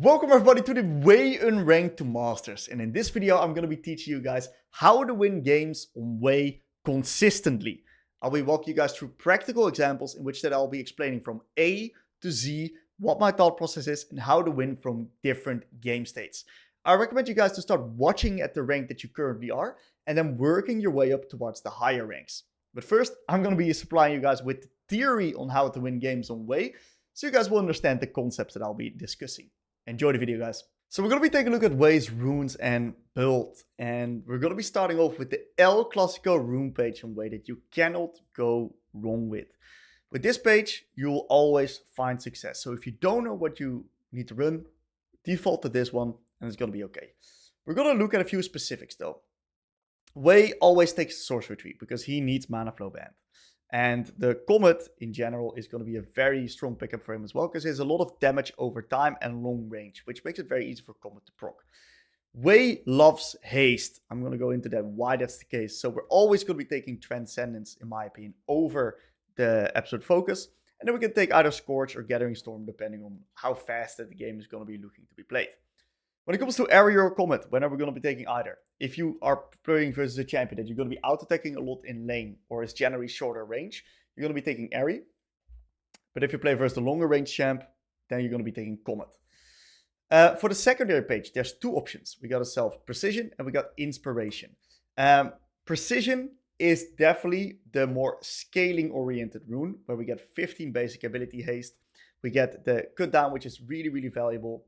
Welcome everybody to the Hwei Unranked to Masters, and in this video I'm going to be teaching you guys how to win games on Hwei consistently. I'll be walking you guys through practical examples in which that I'll be explaining from A to Z what my thought process is and how to win from different game states. I recommend you guys to start watching at the rank that you currently are and then working your way up towards the higher ranks. But first, I'm going to be supplying you guys with the theory on how to win games on Hwei, so you guys will understand the concepts that I'll be discussing. Enjoy the video, guys. So we're going to be taking a look at Hwei's runes and build. And we're going to be starting off with the El Clasico rune page on Hwei that you cannot go wrong with. With this page, you will always find success. So if you don't know what you need to run, default to this one and it's going to be okay. We're going to look at a few specifics though. Hwei always takes sorcery tree because he needs mana flow band. And the Comet, in general, is going to be a very strong pickup for him as well, because he has a lot of damage over time and long range, which makes it very easy for Comet to proc. Hwei loves haste. I'm going to go into that, why that's the case. So we're always going to be taking Transcendence, in my opinion, over the Absolute Focus. And then we can take either Scorch or Gathering Storm, depending on how fast that the game is going to be looking to be played. When it comes to Area or Comet, when are we going to be taking either? If you are playing versus a champion that you're going to be out-attacking a lot in lane or is generally shorter range, you're going to be taking Area. But if you play versus the longer range champ, then you're going to be taking Comet. For the secondary page, there's two options. We got ourselves Precision and we got Inspiration. Precision is definitely the more scaling-oriented rune, where we get 15 basic ability haste. We get the Cut Down, which is really, really valuable.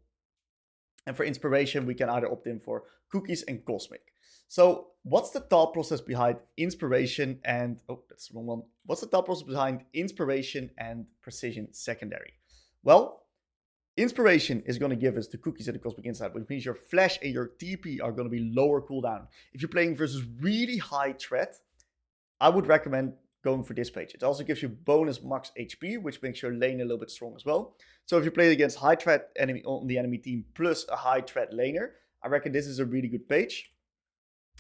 And for Inspiration, we can either opt in for Cookies and Cosmic. So what's the thought process behind Inspiration and... Oh, that's the wrong one. What's the thought process behind Inspiration and Precision secondary? Well, Inspiration is going to give us the Cookies and the Cosmic Insight, which means your Flash and your TP are going to be lower cooldown. If you're playing versus really high threat, I would recommend going for this page. It also gives you bonus max HP, which makes your lane a little bit strong as well. So if you play against high threat enemy on the enemy team plus a high threat laner, I reckon this is a really good page.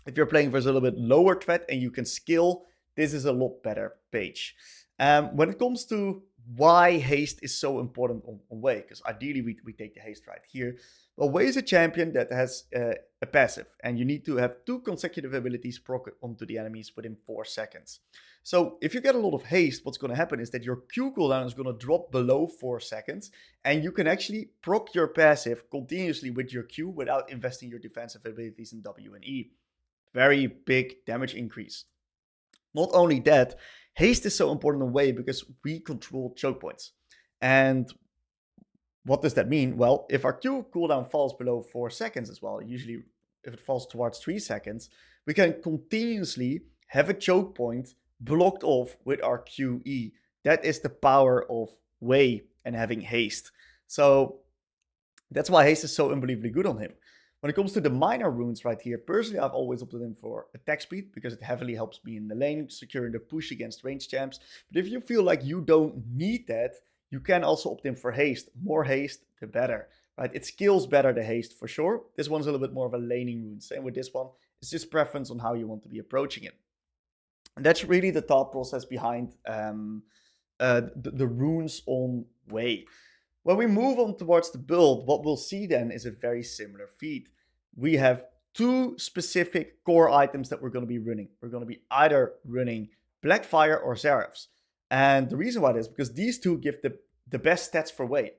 If you're playing versus a little bit lower threat and you can skill, this is a lot better page. When it comes to why haste is so important on Hwei, because ideally we take the haste right here. Well, Hwei is a champion that has a passive, and you need to have 2 consecutive abilities proc onto the enemies within 4 seconds. So if you get a lot of haste, what's going to happen is that your Q cooldown is going to drop below 4 seconds, and you can actually proc your passive continuously with your Q without investing your defensive abilities in W and E. Very big damage increase. Not only that, haste is so important in Hwei because we control choke points. And what does that mean? Well, if our Q cooldown falls below 4 seconds as well, usually if it falls towards 3 seconds, we can continuously have a choke point blocked off with our QE. That is the power of Hwei and having haste. So that's why haste is so unbelievably good on him. When it comes to the minor runes right here, personally I've always opted in for attack speed because it heavily helps me in the lane, securing the push against range champs. But if you feel like you don't need that, you can also opt in for haste. More haste, the better, right? It scales better, the haste, for sure. This one's a little bit more of a laning rune. Same with this one. It's just preference on how you want to be approaching it. And that's really the thought process behind the runes on Hwei. When we move on towards the build, what we'll see then is a very similar feat. We have 2 specific core items that we're going to be running. We're going to be either running Blackfire or Zeraphs. And the reason why that is because these 2 give the best stats for Hwei.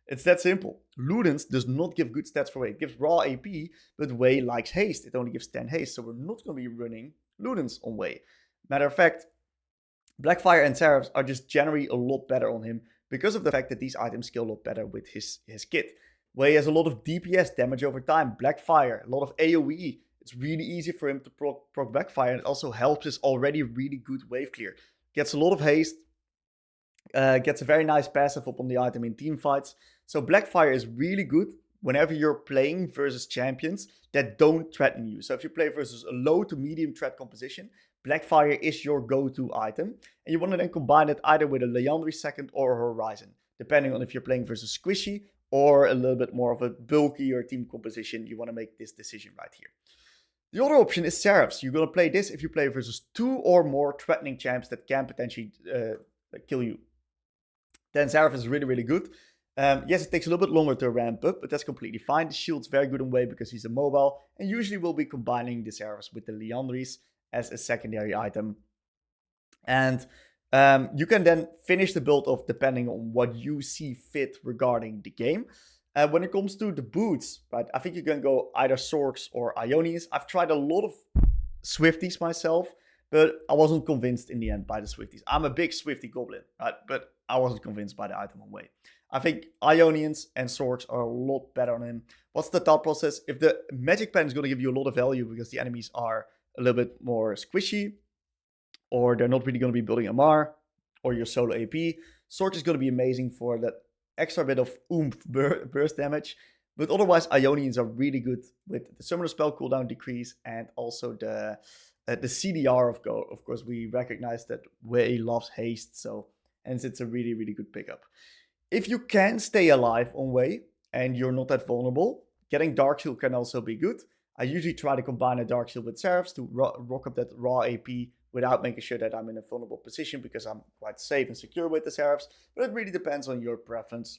It's that simple. Ludens does not give good stats for Hwei. It gives raw AP, but Hwei likes haste. It only gives 10 haste, so we're not going to be running Ludens on Hwei. Matter of fact, Blackfire and Zeraphs are just generally a lot better on him because of the fact that these items scale a lot better with his kit. Hwei has a lot of DPS, damage over time, Blackfire, a lot of AoE. It's really easy for him to proc Blackfire, and it also helps his already really good wave clear. Gets a lot of haste, gets a very nice passive up on the item in team fights. So Blackfire is really good whenever you're playing versus champions that don't threaten you. So if you play versus a low to medium threat composition, Blackfire is your go-to item. And you want to then combine it either with a Liandry second or a Horizon, depending on if you're playing versus Squishy or a little bit more of a bulkier team composition. You want to make this decision right here. The other option is Zeraphs. You're going to play this if you play versus 2 or more threatening champs that can potentially kill you. Then Zeraphs is really, really good. Yes, it takes a little bit longer to ramp up, but that's completely fine. The Shield's very good on Hwei because he's immobile, and usually we'll be combining the Seraphs with the Liandries as a secondary item. And you can then finish the build off depending on what you see fit regarding the game. When it comes to the boots, right, I think you can go either Sorks or Ionians. I've tried a lot of Swifties myself, but I wasn't convinced in the end by the Swifties. I'm a big Swifty goblin, right? But I wasn't convinced by the item on Hwei. I think Ionians and Sorks are a lot better on him. What's the thought process? If the magic pen is going to give you a lot of value because the enemies are a little bit more squishy, or they're not really going to be building MR, or your solo AP, Sorks is going to be amazing for that extra bit of oomph burst damage. But otherwise, Ionians are really good with the summoner spell cooldown decrease and also the CDR of Go. Of course, we recognize that Hwei loves haste, so hence it's a really, really good pickup. If you can stay alive on Hwei and you're not that vulnerable, getting Dark Shield can also be good. I usually try to combine a Dark Shield with Seraphs to rock up that raw AP without making sure that I'm in a vulnerable position because I'm quite safe and secure with the Seraphs. But it really depends on your preference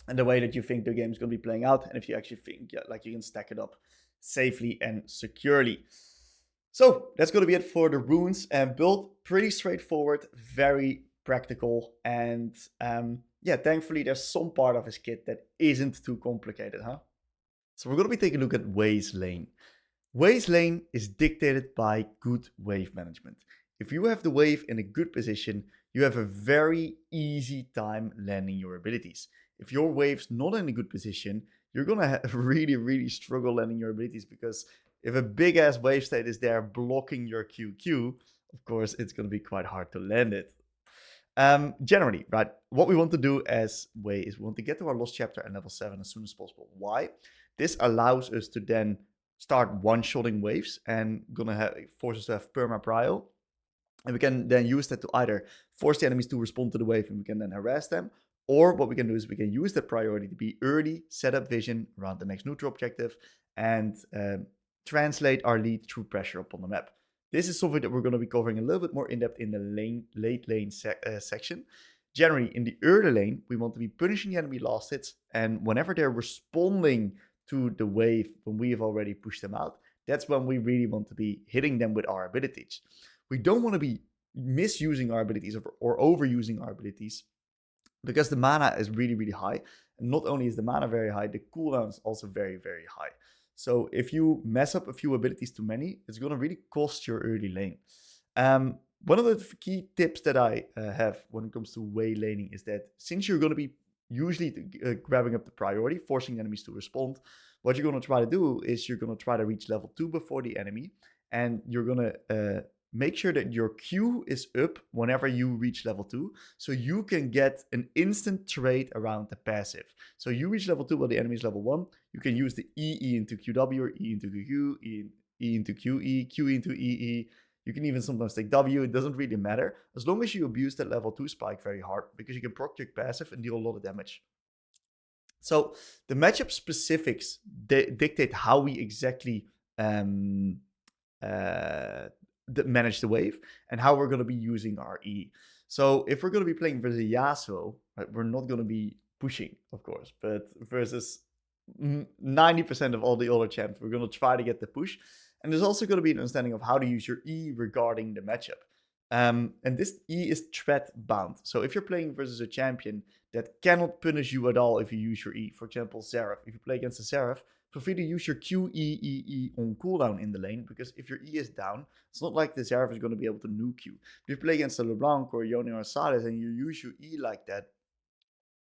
and the way that you think the game is going to be playing out, and if you actually think like you can stack it up safely and securely. So that's going to be it for the runes and build. Pretty straightforward, very practical, and yeah, thankfully there's some part of his kit that isn't too complicated, huh? So we're going to be taking a look at Hwei's lane. Hwei's lane is dictated by good wave management. If you have the wave in a good position, you have a very easy time landing your abilities. If your wave's not in a good position, you're gonna really, really struggle landing your abilities because if a big ass wave state is there blocking your QQ, of course, it's gonna be quite hard to land it. Generally, right, what we want to do as Hwei is we want to get to our Lost Chapter and level 7 as soon as possible. Why? This allows us to then start one-shotting waves and gonna force us to have perma prio. And we can then use that to either force the enemies to respond to the wave and we can then harass them. Or what we can do is we can use that priority to be early, set up vision around the next neutral objective, and translate our lead through pressure upon the map. This is something that we're going to be covering a little bit more in depth in the late lane section. Generally, in the early lane, we want to be punishing the enemy last hits, and whenever they're responding to the wave when we have already pushed them out, that's when we really want to be hitting them with our abilities. We don't want to be misusing our abilities or overusing our abilities because the mana is really, really high. And not only is the mana very high, the cooldown is also very, very high. So if you mess up a few abilities too many, it's going to really cost your early lane. One of the key tips that I have when it comes to Hwei laning is that since you're going to be usually grabbing up the priority, forcing enemies to respond, what you're going to try to do is you're going to try to reach level 2 before the enemy, and you're going to make sure that your Q is up whenever you reach level 2, so you can get an instant trade around the passive. So you reach level 2 while the enemy is level 1, you can use the E into QW, or E into QQ, E into QE, Q into EE. You can even sometimes take W, it doesn't really matter, as long as you abuse that level 2 spike very hard, because you can proc your passive and deal a lot of damage. So the matchup specifics dictate how we exactly manage the wave and how we're going to be using our E. So if we're going to be playing versus Yasuo, right, we're not going to be pushing, of course, but versus 90% of all the other champs, we're going to try to get the push. And there's also going to be an understanding of how to use your E regarding the matchup. And this E is threat bound. So if you're playing versus a champion that cannot punish you at all if you use your E, for example, Seraph. If you play against a Seraph, feel free to use your QEEE on cooldown in the lane, because if your E is down, it's not like the Seraph is going to be able to nuke you. If you play against a LeBlanc or Yone or Silas and you use your E like that,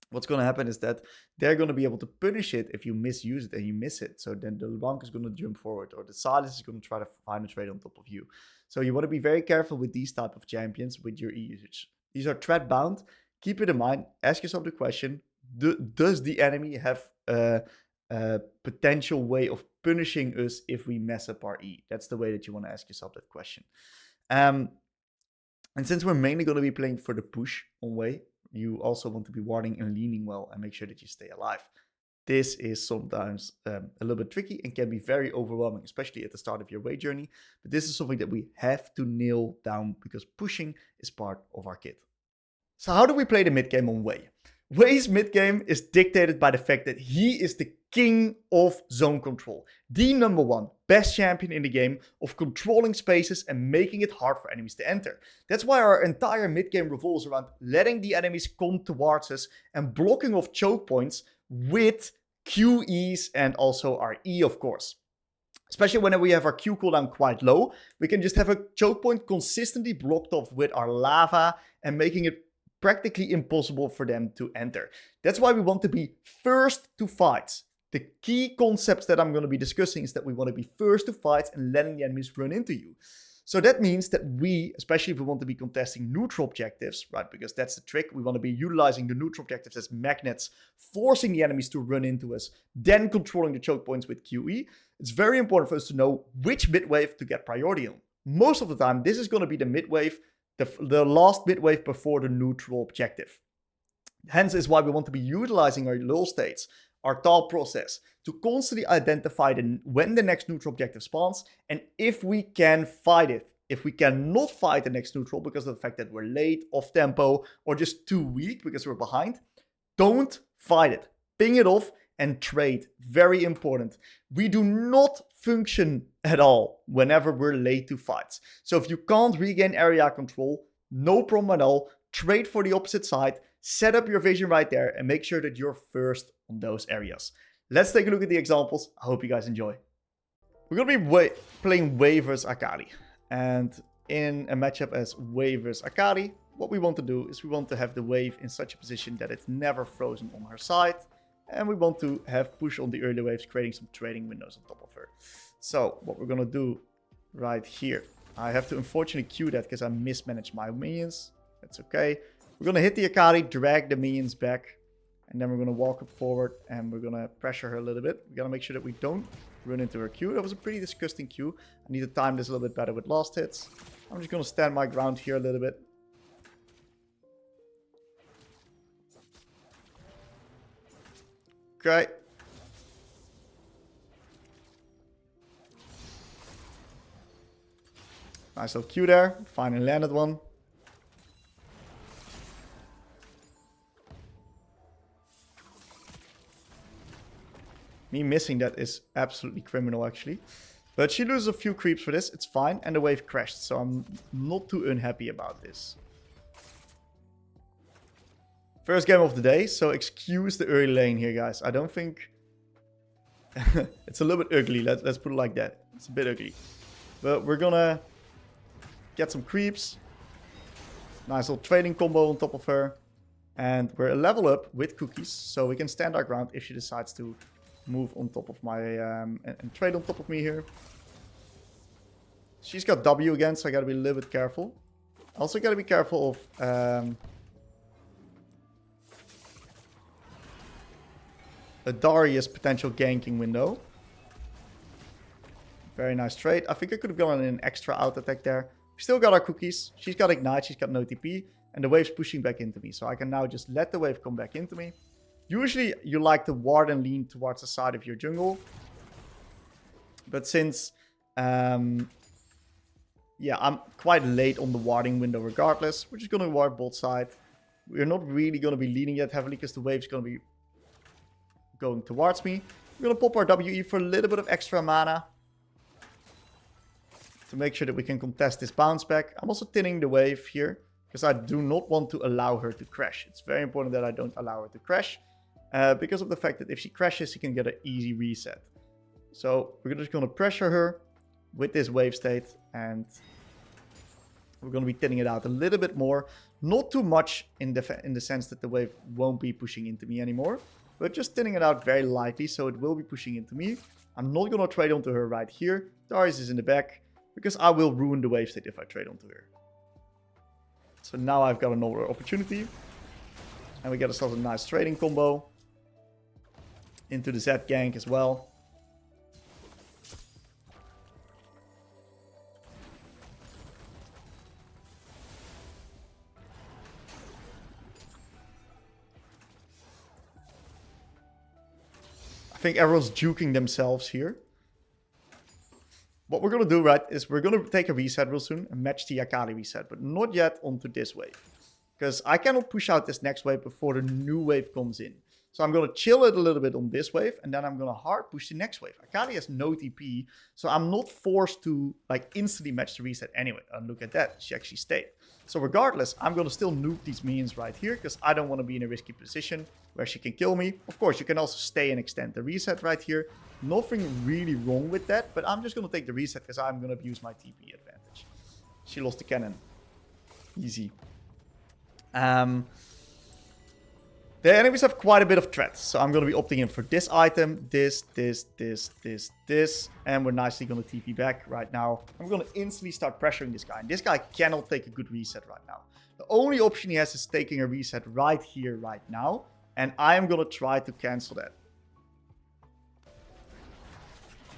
what's going to happen is that they're going to be able to punish it if you misuse it and you miss it. So then the LeBlanc is going to jump forward, or the Silas is going to try to find a trade on top of you. So you want to be very careful with these type of champions with your E usage. These are threat bound. Keep it in mind. Ask yourself the question, does the enemy have a potential way of punishing us if we mess up our E? That's the way that you want to ask yourself that question. And since we're mainly going to be playing for the push on Hwei, you also want to be warding and leaning well and make sure that you stay alive. This is sometimes a little bit tricky and can be very overwhelming, especially at the start of your Hwei journey. But this is something that we have to nail down because pushing is part of our kit. So how do we play the mid game on Hwei? Hwei's mid game is dictated by the fact that he is the king of zone control. The number one best champion in the game of controlling spaces and making it hard for enemies to enter. That's why our entire mid game revolves around letting the enemies come towards us and blocking off choke points with QEs and also our E, of course. Especially when we have our Q cooldown quite low, we can just have a choke point consistently blocked off with our lava and making it practically impossible for them to enter. That's why we want to be first to fights. The key concepts that I'm going to be discussing is that we want to be first to fights and letting the enemies run into you. So that means that we, especially if we want to be contesting neutral objectives, right, because that's the trick, we want to be utilizing the neutral objectives as magnets, forcing the enemies to run into us, then controlling the choke points with QE. It's very important for us to know which mid wave to get priority on. Most of the time, this is going to be the mid wave, the last mid wave before the neutral objective. Hence is why we want to be utilizing our lull states, our tal process, to constantly identify when the next neutral objective spawns, and if we can fight it. If we cannot fight the next neutral because of the fact that we're late, off tempo, or just too weak because we're behind, don't fight it. Ping it off and trade. Very important. We do not function at all whenever we're late to fights. So if you can't regain area control, no problem at all. Trade for the opposite side, set up your vision right there, and make sure that you're first on those areas. Let's take a look at the examples. I hope you guys enjoy. We're going to be playing Hwei versus Akali. And in a matchup as Hwei versus Akali, what we want to do is we want to have the wave in such a position that it's never frozen on her side. And we want to have push on the early waves, creating some trading windows on top of her. So what we're going to do right here, I have to unfortunately queue that because I mismanaged my minions. That's okay. We're going to hit the Akali, drag the minions back. And then we're going to walk up forward and we're going to pressure her a little bit. We got to make sure that we don't run into her Q. That was a pretty disgusting Q. I need to time this a little bit better with last hits. I'm just going to stand my ground here a little bit. Okay. Nice little Q there. Finally landed one. Me missing that is absolutely criminal, actually. But she loses a few creeps for this. It's fine. And the wave crashed. So I'm not too unhappy about this. First game of the day. So excuse the early lane here, guys. I don't think... it's a little bit ugly. Let's put it like that. It's a bit ugly. But we're gonna get some creeps. Nice little trading combo on top of her. And we're a level up with cookies. So we can stand our ground if she decides to move on top of my and trade on top of me here. She's got W again, so I gotta be a little bit careful. Also gotta be careful of a Darius potential ganking window. Very nice trade. I think I could have gone in an extra out attack there. We still got our cookies. She's got ignite, she's got no TP, and the wave's pushing back into me. So I can now just let the wave come back into me. Usually you like to ward and lean towards the side of your jungle. But since, yeah, I'm quite late on the warding window regardless, we're just going to ward both sides. We're not really going to be leaning yet heavily because the wave's going to be going towards me. We're going to pop our WE for a little bit of extra mana to make sure that we can contest this bounce back. I'm also thinning the wave here because I do not want to allow her to crash. It's very important that I don't allow her to crash. Because of the fact that if she crashes, she can get an easy reset. So we're just going to pressure her with this wave state. And we're going to be thinning it out a little bit more. Not too much in the sense that the wave won't be pushing into me anymore. But just thinning it out very lightly, so it will be pushing into me. I'm not going to trade onto her right here. Darius is in the back. Because I will ruin the wave state if I trade onto her. So now I've got another opportunity. And we get ourselves a nice trading combo. Into the Z gank as well. I think everyone's juking themselves here. What we're going to do, right, is we're going to take a reset real soon and match the Akali reset, but not yet onto this wave. Because I cannot push out this next wave before the new wave comes in. So I'm going to chill it a little bit on this wave, and then I'm going to hard push the next wave. Akali has no TP, so I'm not forced to like instantly match the reset anyway. And look at that, she actually stayed. So regardless, I'm going to still nuke these minions right here, because I don't want to be in a risky position where she can kill me. Of course, you can also stay and extend the reset right here. Nothing really wrong with that, but I'm just going to take the reset because I'm going to abuse my TP advantage. She lost the cannon. Easy. The enemies have quite a bit of threat, so I'm going to be opting in for this item, this, and we're nicely going to TP back right now. I'm going to instantly start pressuring this guy, and this guy cannot take a good reset right now. The only option he has is taking a reset right here, right now, and I am going to try to cancel that.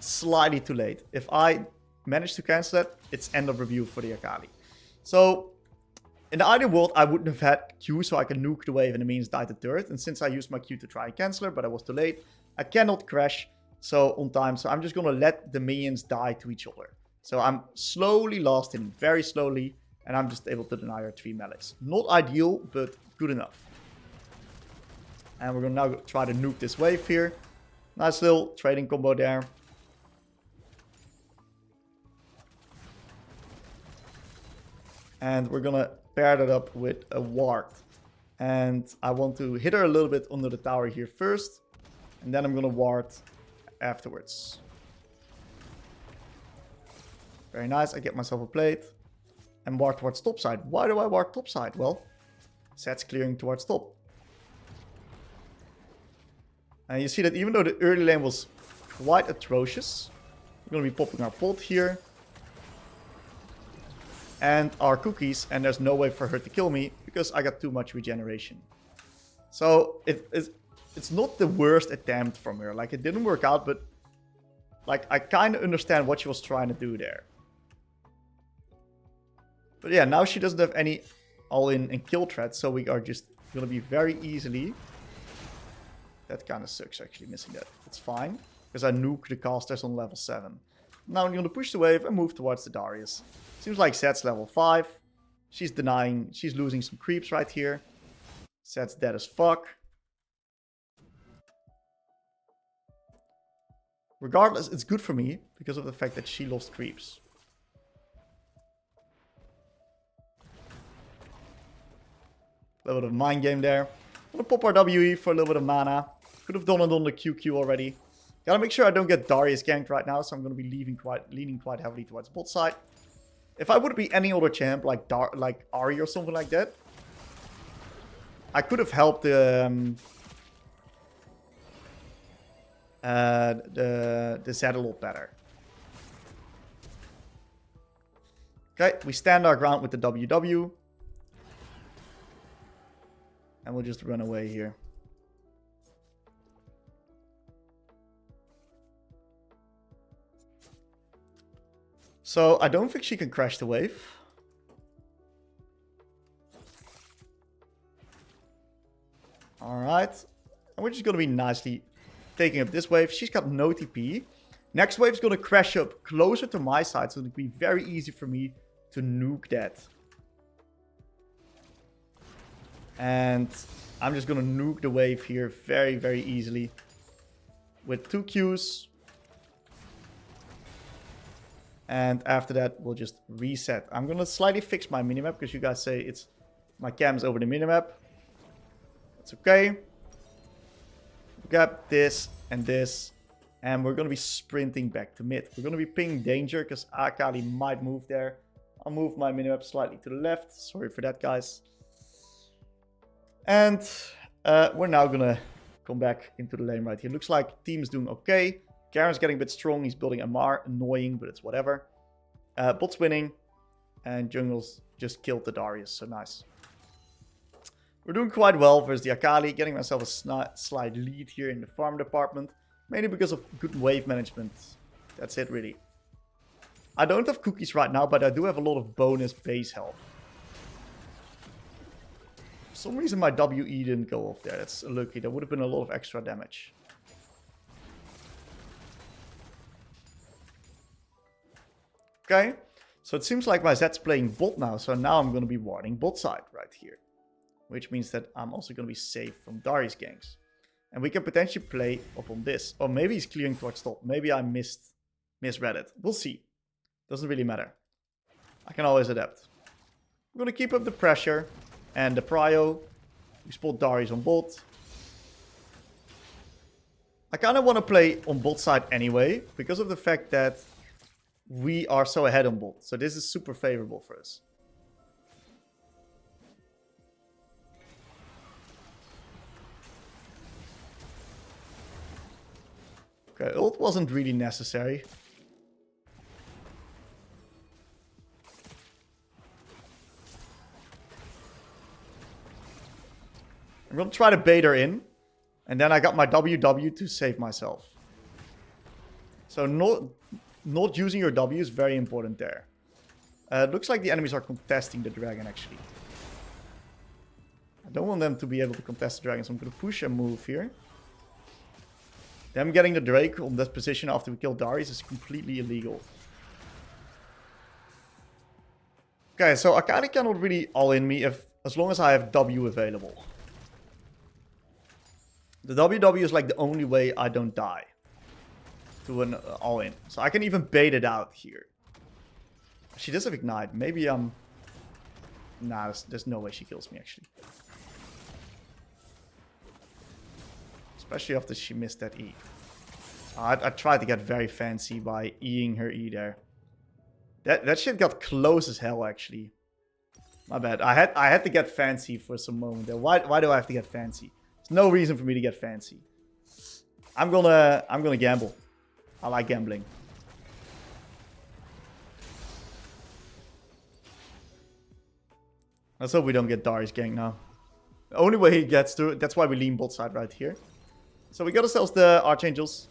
Slightly too late. If I manage to cancel that, it's end of review for the Akali. So in the ideal world, I wouldn't have had Q, so I can nuke the wave and the minions die to turret. And since I used my Q to try and cancel her, but I was too late, I cannot crash on time. So I'm just going to let the minions die to each other. So I'm slowly lasting, very slowly, and I'm just able to deny her 3 melees. Not ideal, but good enough. And we're going to now try to nuke this wave here. Nice little trading combo there. And we're going to pair that up with a ward. And I want to hit her a little bit under the tower here first. And then I'm going to ward afterwards. Very nice. I get myself a plate. And ward towards top side. Why do I ward top side? Well, Zed's clearing towards top. And you see that even though the early lane was quite atrocious, we're going to be popping our pot here. And our cookies, and there's no way for her to kill me because I got too much regeneration. So it's not the worst attempt from her. Like, it didn't work out, but like, I kind of understand what she was trying to do there. But yeah, now she doesn't have any all-in and kill threat, so we are just going to be very easily... That kind of sucks, actually, missing that. It's fine, because I nuke the casters on level 7. Now I'm going to push the wave and move towards the Darius. Seems like Zed's level 5. She's denying. She's losing some creeps right here. Zed's dead as fuck. Regardless, it's good for me because of the fact that she lost creeps. A little bit of mind game there. I'm going to pop our WE for a little bit of mana. Could have done it on the QQ already. Gotta make sure I don't get Darius ganked right now, so I'm going to be leaning quite heavily towards bot side. If I would be any other champ, like Ahri or something like that, I could have helped the Zed a lot better. Okay, we stand our ground with the WW. And we'll just run away here. So I don't think she can crash the wave. Alright. And we're just going to be nicely taking up this wave. She's got no TP. Next wave is going to crash up closer to my side, so it'll be very easy for me to nuke that. And I'm just going to nuke the wave here very, very easily. With 2 Qs. And after that, we'll just reset. I'm going to slightly fix my minimap because you guys say it's my cam's over the minimap. It's okay. Grab this and this. And we're going to be sprinting back to mid. We're going to be pinging danger because Akali might move there. I'll move my minimap slightly to the left. Sorry for that, guys. And we're now going to come back into the lane right here. Looks like team is doing okay. Garen's getting a bit strong. He's building MR. Annoying, but it's whatever. Bot's winning. And jungle's just killed the Darius. So nice. We're doing quite well versus the Akali. Getting myself a slight lead here in the farm department. Mainly because of good wave management. That's it, really. I don't have cookies right now, but I do have a lot of bonus base health. For some reason my WE didn't go off there. That's lucky. There would have been a lot of extra damage. Okay. So it seems like my Zed's playing bot now. So now I'm going to be warding bot side right here. which means that I'm also going to be safe from Darius ganks. And we can potentially play up on this. Or maybe he's clearing towards top. Maybe I misread it. We'll see. Doesn't really matter. I can always adapt. I'm going to keep up the pressure. And the prio. We spot Darius on bot. I kind of want to play on bot side anyway. Because of the fact that we are so ahead on bot. So this is super favorable for us. Okay, ult wasn't really necessary. I'm going to try to bait her in. And then I got my WW to save myself. So not using your W is very important there. It looks like the enemies are contesting the dragon actually. I don't want them to be able to contest the dragon, so I'm going to push and move here. Them getting the Drake on that position after we kill Darius is completely illegal. Okay, so Akali cannot really all-in me as long as I have W available. The WW is like the only way I don't die to an all-in. So I can even bait it out here. She does have Ignite. Maybe I'm... Nah, there's no way she kills me actually. Especially after she missed that E. I tried to get very fancy by E-ing her E there. That shit got close as hell actually. My bad. I had to get fancy for some moment there. Why do I have to get fancy? There's no reason for me to get fancy. I'm gonna gamble. I like gambling. Let's hope we don't get Darius gang now. The only way he gets to it, that's why we lean bot side right here. So we got ourselves the Archangels.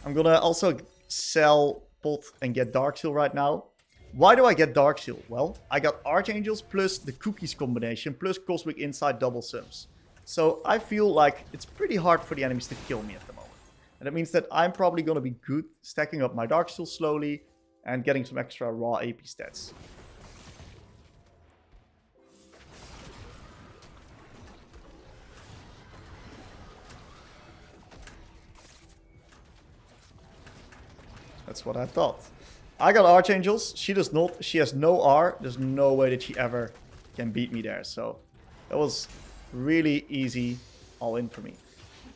I'm gonna also sell bot and get Darksteel right now. Why do I get Darksteel? Well, I got Archangels plus the Cookies combination plus Cosmic Insight double sums. So I feel like it's pretty hard for the enemies to kill me at the moment. And that means that I'm probably gonna be good stacking up my Darksteel slowly and getting some extra raw AP stats. That's what I thought. I got Archangels. She does not. She has no R. There's no way that she ever can beat me there. So that was really easy all in for me.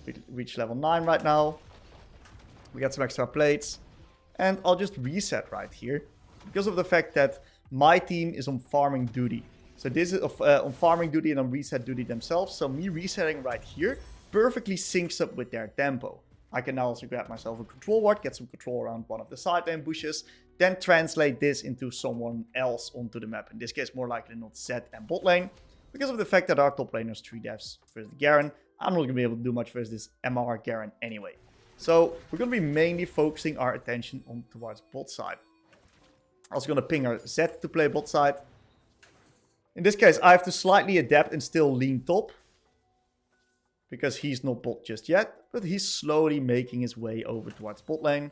We reach level 9 right now. We got some extra plates. And I'll just reset right here. Because of the fact that my team is on farming duty. So this is on farming duty and on reset duty themselves. So me resetting right here perfectly syncs up with their tempo. I can now also grab myself a control ward, get some control around one of the side lane bushes, then translate this into someone else onto the map. In this case, more likely not Zed and bot lane. Because of the fact that our top laners 3 deaths versus Garen, I'm not going to be able to do much versus this MR Garen anyway. So we're going to be mainly focusing our attention on towards bot side. I was going to ping our Zed to play bot side. In this case, I have to slightly adapt and still lean top. Because he's not bot just yet, but he's slowly making his way over towards bot lane,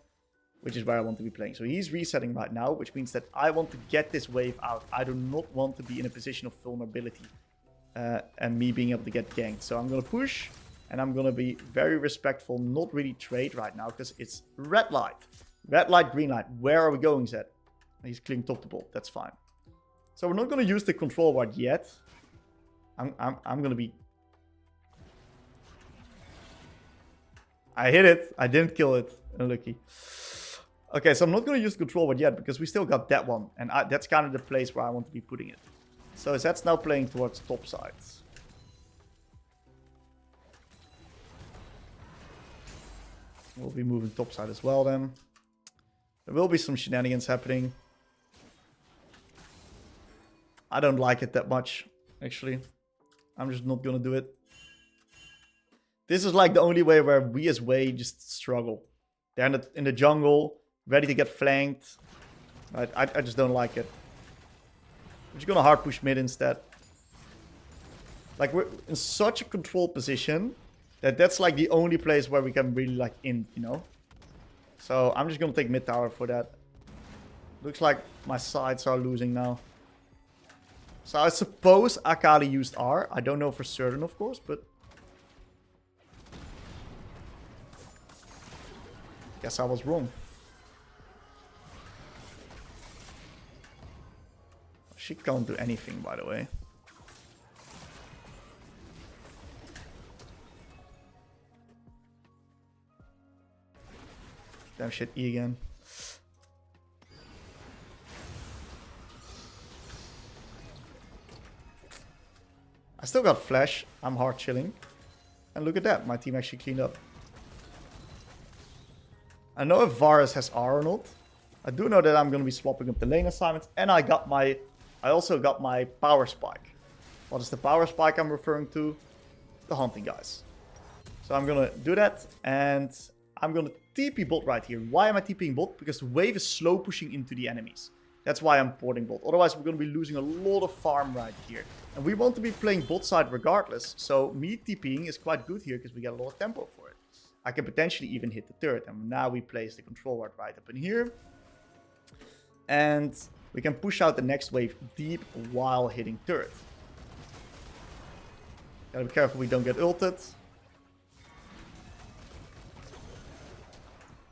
which is where I want to be playing. So he's resetting right now, which means that I want to get this wave out. I do not want to be in a position of vulnerability and me being able to get ganked. So I'm going to push, and I'm going to be very respectful, not really trade right now, because it's red light. Red light, green light. Where are we going, Zed? He's clearing top to bot. That's fine. So we're not going to use the control ward yet. I'm going to be... I hit it. I didn't kill it. Unlucky. Okay, so I'm not going to use control ward yet because we still got that one. And that's kind of the place where I want to be putting it. So Zed's now playing towards top sides. We'll be moving top side as well then. There will be some shenanigans happening. I don't like it that much, actually. I'm just not going to do it. This is like the only way where we as Hwei just struggle. They're in the jungle, ready to get flanked. I just don't like it. We're just gonna hard push mid instead. Like, we're in such a controlled position that's like the only place where we can really like you know? So I'm just gonna take mid tower for that. Looks like my sides are losing now. So I suppose Akali used R. I don't know for certain, of course, but... guess I was wrong. She can't do anything, by the way. Damn shit, E again. I still got flash. I'm hard chilling. And look at that, my team actually cleaned up. I know if Varus has R or not. I do know that I'm going to be swapping up the lane assignments. And I also got my power spike. What is the power spike I'm referring to? The hunting guys. So I'm going to do that. And I'm going to TP bot right here. Why am I TPing bot? Because the wave is slow pushing into the enemies. That's why I'm porting bot. Otherwise, we're going to be losing a lot of farm right here. And we want to be playing bot side regardless. So me TPing is quite good here because we get a lot of tempo for it. I can potentially even hit the turret. And now we place the control ward right up in here. And we can push out the next wave deep while hitting turret. Gotta be careful we don't get ulted.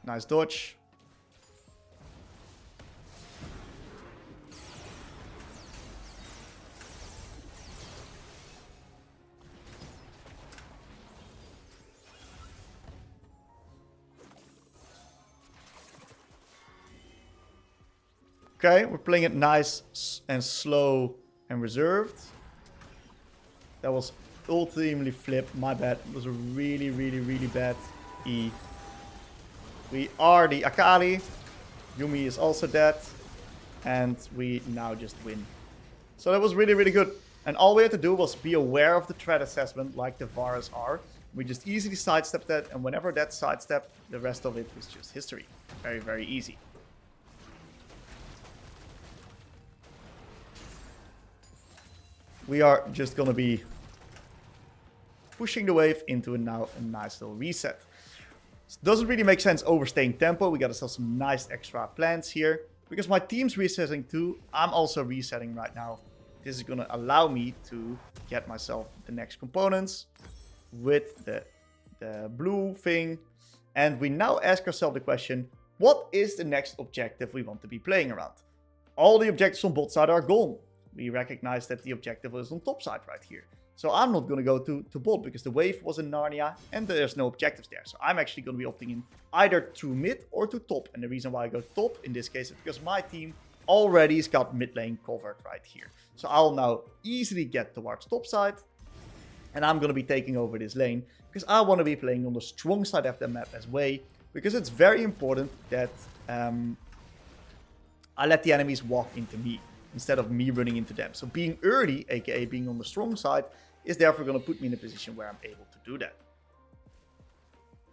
Nice dodge. Okay, we're playing it nice and slow and reserved. That was ultimately flipped. My bad. It was a really, really, really bad E. We are the Akali. Yumi is also dead. And we now just win. So that was really, really good. And all we had to do was be aware of the threat assessment like the Varus are. We just easily sidestepped that. And whenever that sidestepped, the rest of it was just history. Very, very easy. We are just going to be pushing the wave into a nice little reset. It doesn't really make sense overstaying tempo. We got ourselves some nice extra plans here. Because my team's resetting too, I'm also resetting right now. This is going to allow me to get myself the next components with the blue thing. And we now ask ourselves the question, what is the next objective we want to be playing around? All the objectives on bot side are gone. We recognize that the objective is on top side right here. So I'm not going to go to bot because the wave was in Narnia and there's no objectives there. So I'm actually going to be opting in either to mid or to top. And the reason why I go top in this case is because my team already has got mid lane covered right here. So I'll now easily get towards top side. And I'm going to be taking over this lane because I want to be playing on the strong side of the map as Hwei. Because it's very important that I let the enemies walk into me instead of me running into them. So being early, aka being on the strong side, is therefore going to put me in a position where I'm able to do that.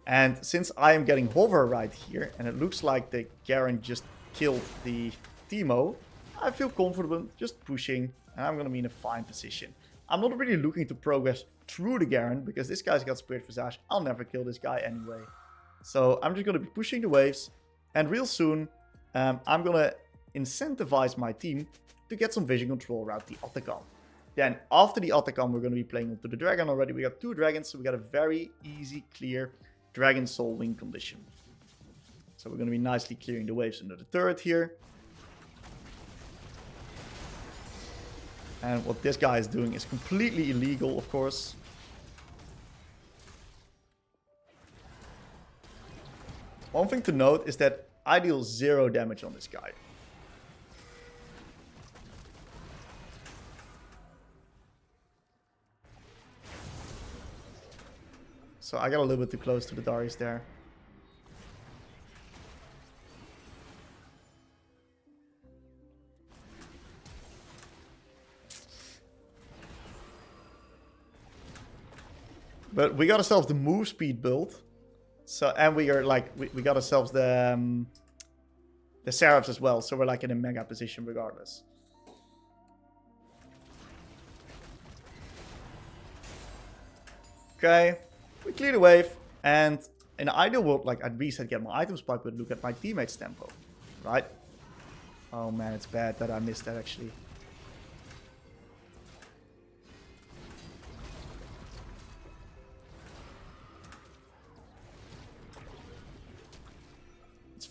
And since I am getting hover right here, and it looks like the Garen just killed the Teemo, I feel comfortable just pushing, and I'm going to be in a fine position. I'm not really looking to progress through the Garen, because this guy's got Spirit Visage. I'll never kill this guy anyway. So I'm just going to be pushing the waves, and real soon, I'm going to incentivize my team to get some vision control around the Otacon. Then after the Otacon, we're going to be playing onto the Dragon already. We got 2 dragons, so we got a very easy, clear Dragon Soul win condition. So we're going to be nicely clearing the waves under the turret here. And what this guy is doing is completely illegal, of course. One thing to note is that I deal 0 damage on this guy. So I got a little bit too close to the Darius there. But we got ourselves the move speed build. So, and we are like, we got ourselves the Seraphs as well. So we're like in a mega position regardless. Okay. We clear the wave, and in an ideal world, like I'd reset, get my item spike, but look at my teammates' tempo, right? Oh man, it's bad that I missed that actually.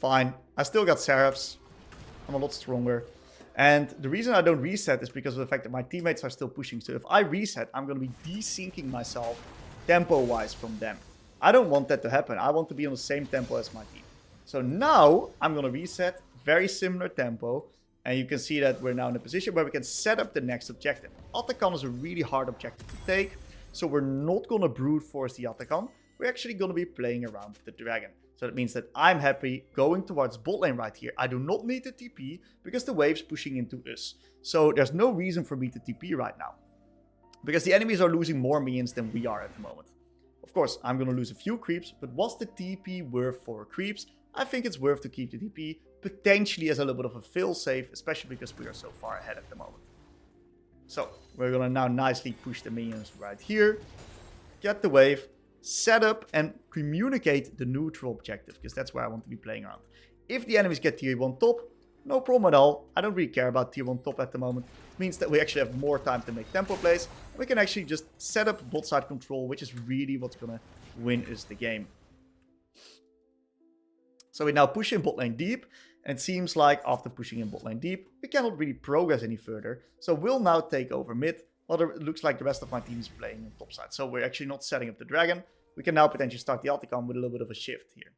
fine. I still got Seraphs. I'm a lot stronger. And the reason I don't reset is because of the fact that my teammates are still pushing. So if I reset, I'm going to be desyncing myself tempo-wise from them. I don't want that to happen. I want to be on the same tempo as my team. So now I'm going to reset. Very similar tempo. And you can see that we're now in a position where we can set up the next objective. Atakan is a really hard objective to take. So we're not going to brute force the Atakan. We're actually going to be playing around the dragon. So that means that I'm happy going towards bot lane right here. I do not need to TP because the wave's pushing into us. So there's no reason for me to TP right now. Because the enemies are losing more minions than we are at the moment. Of course, I'm going to lose a few creeps. But what's the TP worth for creeps? I think it's worth to keep the TP. Potentially as a little bit of a fail-safe. Especially because we are so far ahead at the moment. So we're going to now nicely push the minions right here. Get the wave. Set up and communicate the neutral objective, because that's where I want to be playing around. If the enemies get tier 1 top, no problem at all. I don't really care about tier 1 top at the moment. It means that we actually have more time to make tempo plays. We can actually just set up bot side control, which is really what's going to win us the game. So we now push in bot lane deep. And it seems like after pushing in bot lane deep, we cannot really progress any further. So we'll now take over mid. Well, it looks like the rest of my team is playing on top side. So we're actually not setting up the dragon. We can now potentially start the Alticon with a little bit of a shift here.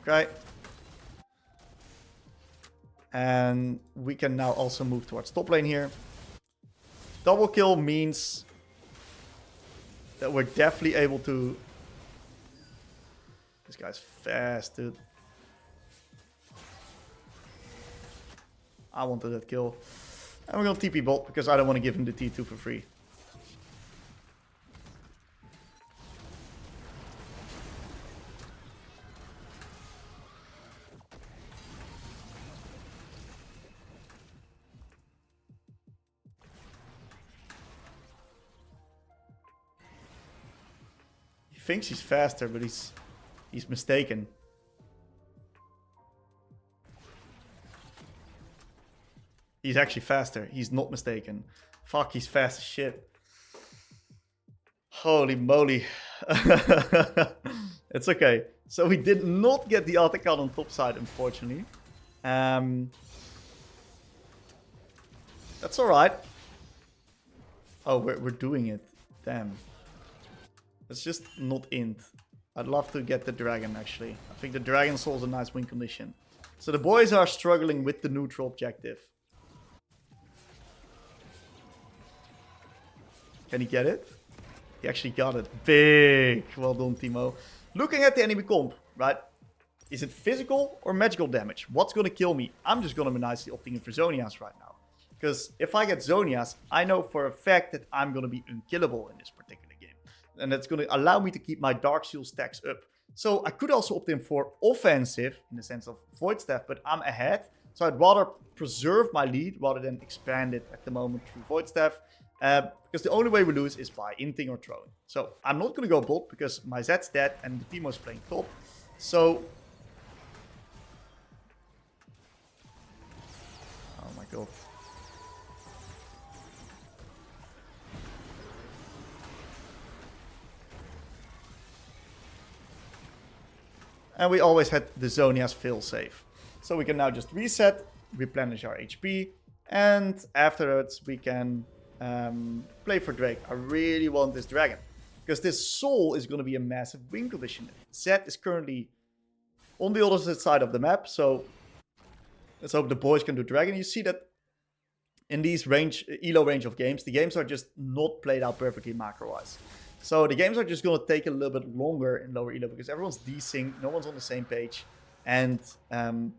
Okay. And we can now also move towards top lane here. Double kill means that we're definitely able to... This guy's fast, dude. I wanted that kill. And we're going to TP bot because I don't want to give him the T2 for free. He thinks he's faster, but he's mistaken. He's actually faster. He's not mistaken. Fuck, he's fast as shit. Holy moly. It's okay. So we did not get the Atakan on top side, unfortunately. That's alright. Oh, we're doing it. Damn. Let's just not int. I'd love to get the dragon, actually. I think the dragon soul is a nice win condition. So the boys are struggling with the neutral objective. Can he get it? He actually got it. Big. Well done, Timo. Looking at the enemy comp, right? Is it physical or magical damage? What's going to kill me? I'm just going to be nicely opting in for Zonias right now. Because if I get Zonias, I know for a fact that I'm going to be unkillable in this particular game. And that's going to allow me to keep my Dark Shield stacks up. So I could also opt in for offensive, in the sense of Void Staff, but I'm ahead. So I'd rather preserve my lead rather than expand it at the moment through Void Staff. Because the only way we lose is by inting or throwing. So I'm not going to go bot because my Zed's dead and the Teemo's playing top. So... Oh my god. And we always had the Zonia's failsafe. So we can now just reset, replenish our HP. And afterwards we can... play for Drake. I really want this dragon. Because this soul is going to be a massive win condition. Zed is currently on the other side of the map. So let's hope the boys can do dragon. You see that in these elo range of games, the games are just not played out perfectly macro-wise. So the games are just going to take a little bit longer in lower elo because everyone's desynced, no one's on the same page. And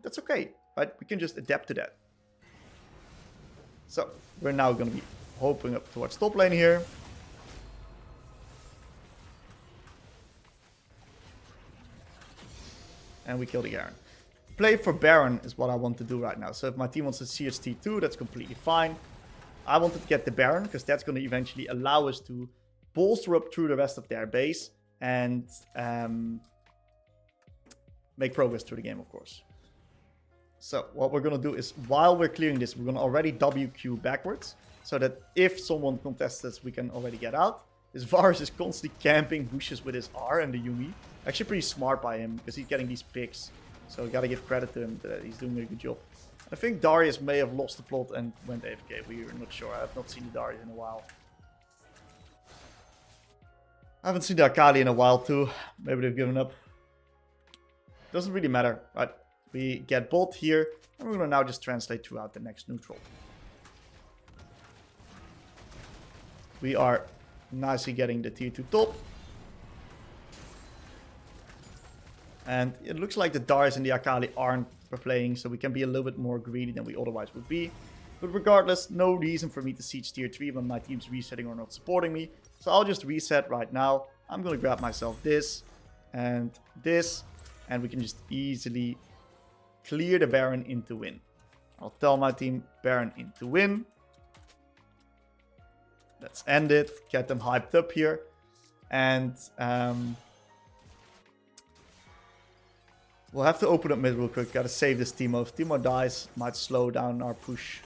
that's okay, right? We can just adapt to that. So we're now going to be hoping up towards top lane here. And we kill the Garen. Play for Baron is what I want to do right now. So if my team wants to CHT2, that's completely fine. I wanted to get the Baron because that's going to eventually allow us to bolster up through the rest of their base and make progress through the game, of course. So what we're going to do is, while we're clearing this, we're going to already WQ backwards. So that if someone contests us, we can already get out. This Varus is constantly camping bushes with his R and the Yuumi. Actually pretty smart by him because he's getting these picks. So gotta give credit to him that he's doing a good job. I think Darius may have lost the plot and went AFK. We're not sure. I have not seen the Darius in a while. I haven't seen the Akali in a while too. Maybe they've given up. Doesn't really matter, right? We get bot here, and we're gonna now just translate throughout the next neutral. We are nicely getting the tier 2 top. And it looks like the Darius and the Akali aren't playing, so we can be a little bit more greedy than we otherwise would be. But regardless, no reason for me to siege tier 3 when my team's resetting or not supporting me. So I'll just reset right now. I'm going to grab myself this, and we can just easily clear the Baron into win. I'll tell my team Baron into win. Let's end it, get them hyped up here. And we'll have to open up mid real quick. Gotta save this Teemo. If Teemo dies, might slow down our push.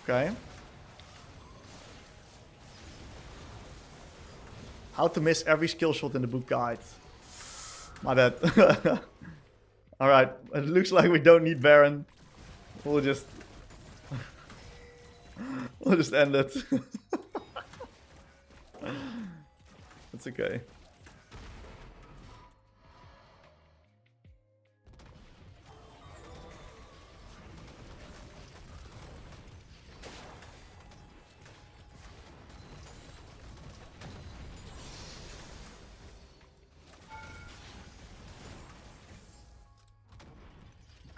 Okay. How to miss every skill shot in the book guide. My bad. Alright, it looks like we don't need Baron. We'll just end it. That's okay.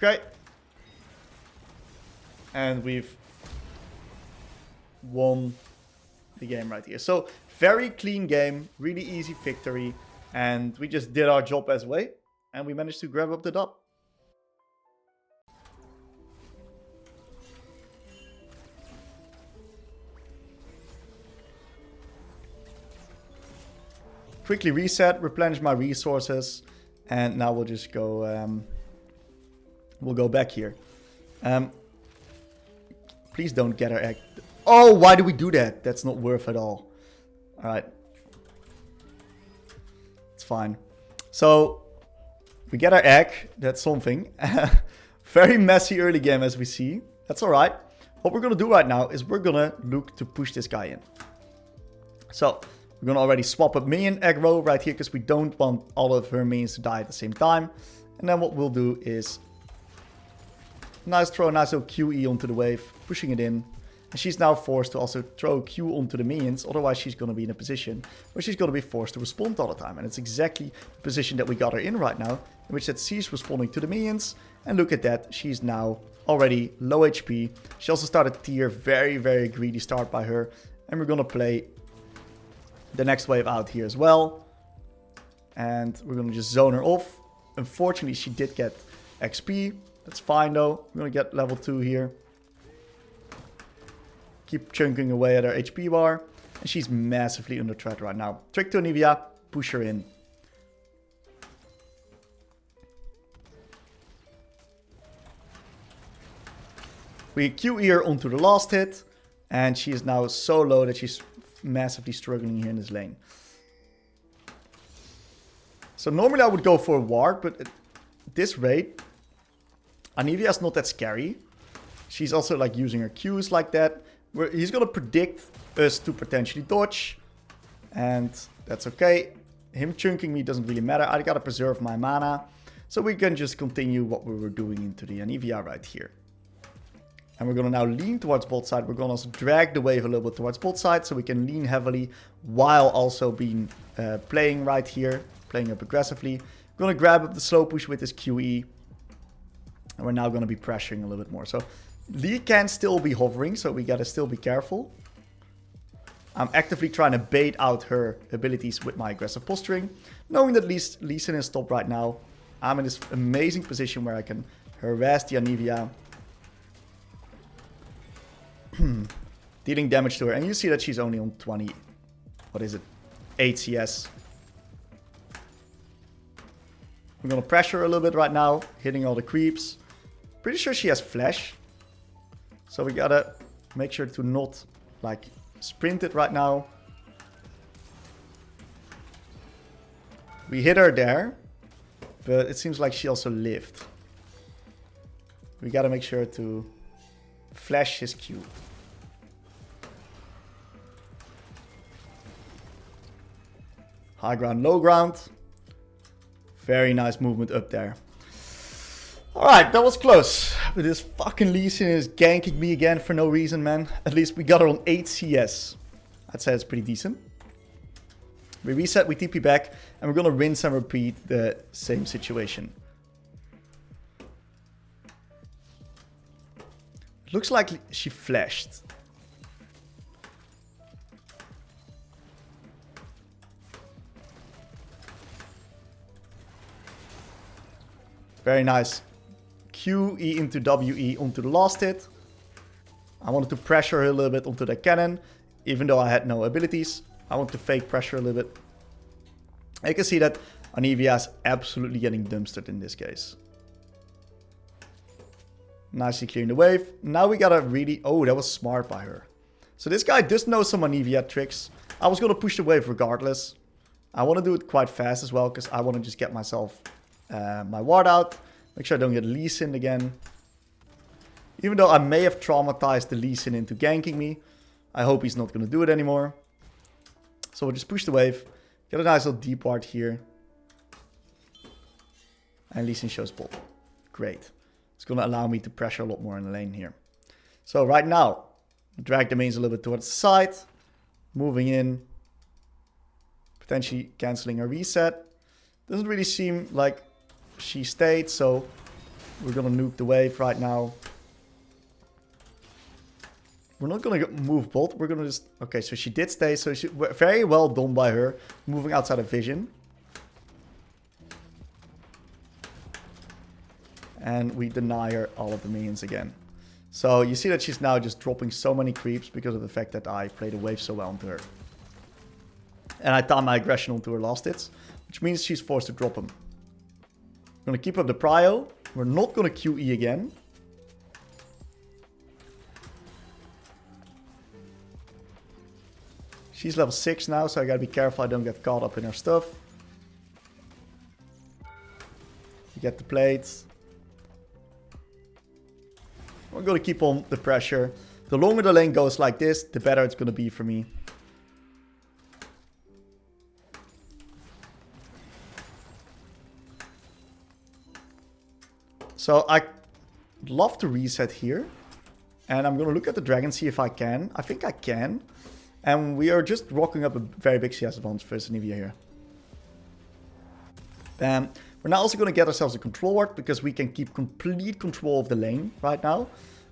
Okay. And we've won the game right here. So, very clean game, really easy victory. And we just did our job as Hwei. And we managed to grab up the dub. Quickly reset, replenish my resources. And now we'll just go... we'll go back here. Please don't get our egg. Oh, why do we do that? That's not worth at all. Alright. It's fine. So, we get our egg. That's something. Very messy early game as we see. That's alright. What we're going to do right now is we're going to look to push this guy in. So, we're going to already swap up minion aggro right here because we don't want all of her minions to die at the same time. And then what we'll do is... throw a nice little QE onto the wave, pushing it in. And she's now forced to also throw Q onto the minions. Otherwise, she's going to be in a position where she's going to be forced to respond all the time. And it's exactly the position that we got her in right now, in which that she's responding to the minions. And look at that, she's now already low HP. She also started tier, very, very greedy start by her. And we're going to play the next wave out here as well. And we're going to just zone her off. Unfortunately, she did get XP. That's fine though. We're going to get level 2 here. Keep chunking away at our HP bar. And she's massively under threat right now. Trick to Anivia. Push her in. We QE her onto the last hit. And she is now so low that she's massively struggling here in this lane. So normally I would go for a ward. But at this rate... Anivia is not that scary. She's also like using her Qs like that. He's going to predict us to potentially dodge. And that's okay. Him chunking me doesn't really matter. I got to preserve my mana. So we can just continue what we were doing into the Anivia right here. And we're going to now lean towards bot side. We're going to also drag the wave a little bit towards bot side. So we can lean heavily while also being playing right here. Playing up aggressively. Going to grab up the slow push with this QE. And we're now going to be pressuring a little bit more. So Lee can still be hovering, so we got to still be careful. I'm actively trying to bait out her abilities with my aggressive posturing. Knowing that Lee Sin is top right now. I'm in this amazing position where I can harass the Anivia. Dealing damage to her. And you see that she's only on 20... what is it? 8 CS. I'm going to pressure her a little bit right now. Hitting all the creeps. Pretty sure she has flash. So we gotta make sure to not like sprint it right now. We hit her there, but it seems like she also lived. We gotta make sure to flash his Q. High ground, low ground. Very nice movement up there. Alright, that was close. But this fucking Lee Sin is ganking me again for no reason, man. At least we got her on 8 CS. I'd say it's pretty decent. We reset, we TP back, and we're gonna rinse and repeat the same situation. It looks like she flashed. Very nice. QE into WE onto the last hit. I wanted to pressure her a little bit onto the cannon, even though I had no abilities. I want to fake pressure a little bit. You can see that Anivia is absolutely getting dumpstered in this case. Nicely clearing the wave. Now we gotta really... Oh, that was smart by her. So this guy does know some Anivia tricks. I was gonna push the wave regardless. I want to do it quite fast as well, because I want to just get myself my ward out. Make sure I don't get Lee Sin again. Even though I may have traumatized the Lee Sin into ganking me, I hope he's not gonna do it anymore. So we'll just push the wave. Get a nice little deep ward here. And Lee Sin shows bot. Great. It's going to allow me to pressure a lot more in the lane here. So right now, drag the mains a little bit towards the side. Moving in. Potentially cancelling a reset. Doesn't really seem like she stayed, so we're going to nuke the wave right now. We're not going to move bot. We're going to just... Okay, so she did stay. So she, very well done by her. Moving outside of vision. And we deny her all of the minions again. So you see that she's now just dropping so many creeps because of the fact that I played the wave so well onto her. And I timed my aggression onto her last hits. Which means she's forced to drop them. We're going to keep up the prio. We're not going to QE again. She's level 6 now, so I gotta be careful I don't get caught up in her stuff. You get the plates. We're gonna keep on the pressure. The longer the lane goes like this, the better it's gonna be for me. So I love to reset here. And I'm gonna look at the dragon, see if I can. I think I can. And we are just rocking up a very big CS advantage versus Anivia here. Bam. We're now also going to get ourselves a control ward, because we can keep complete control of the lane right now.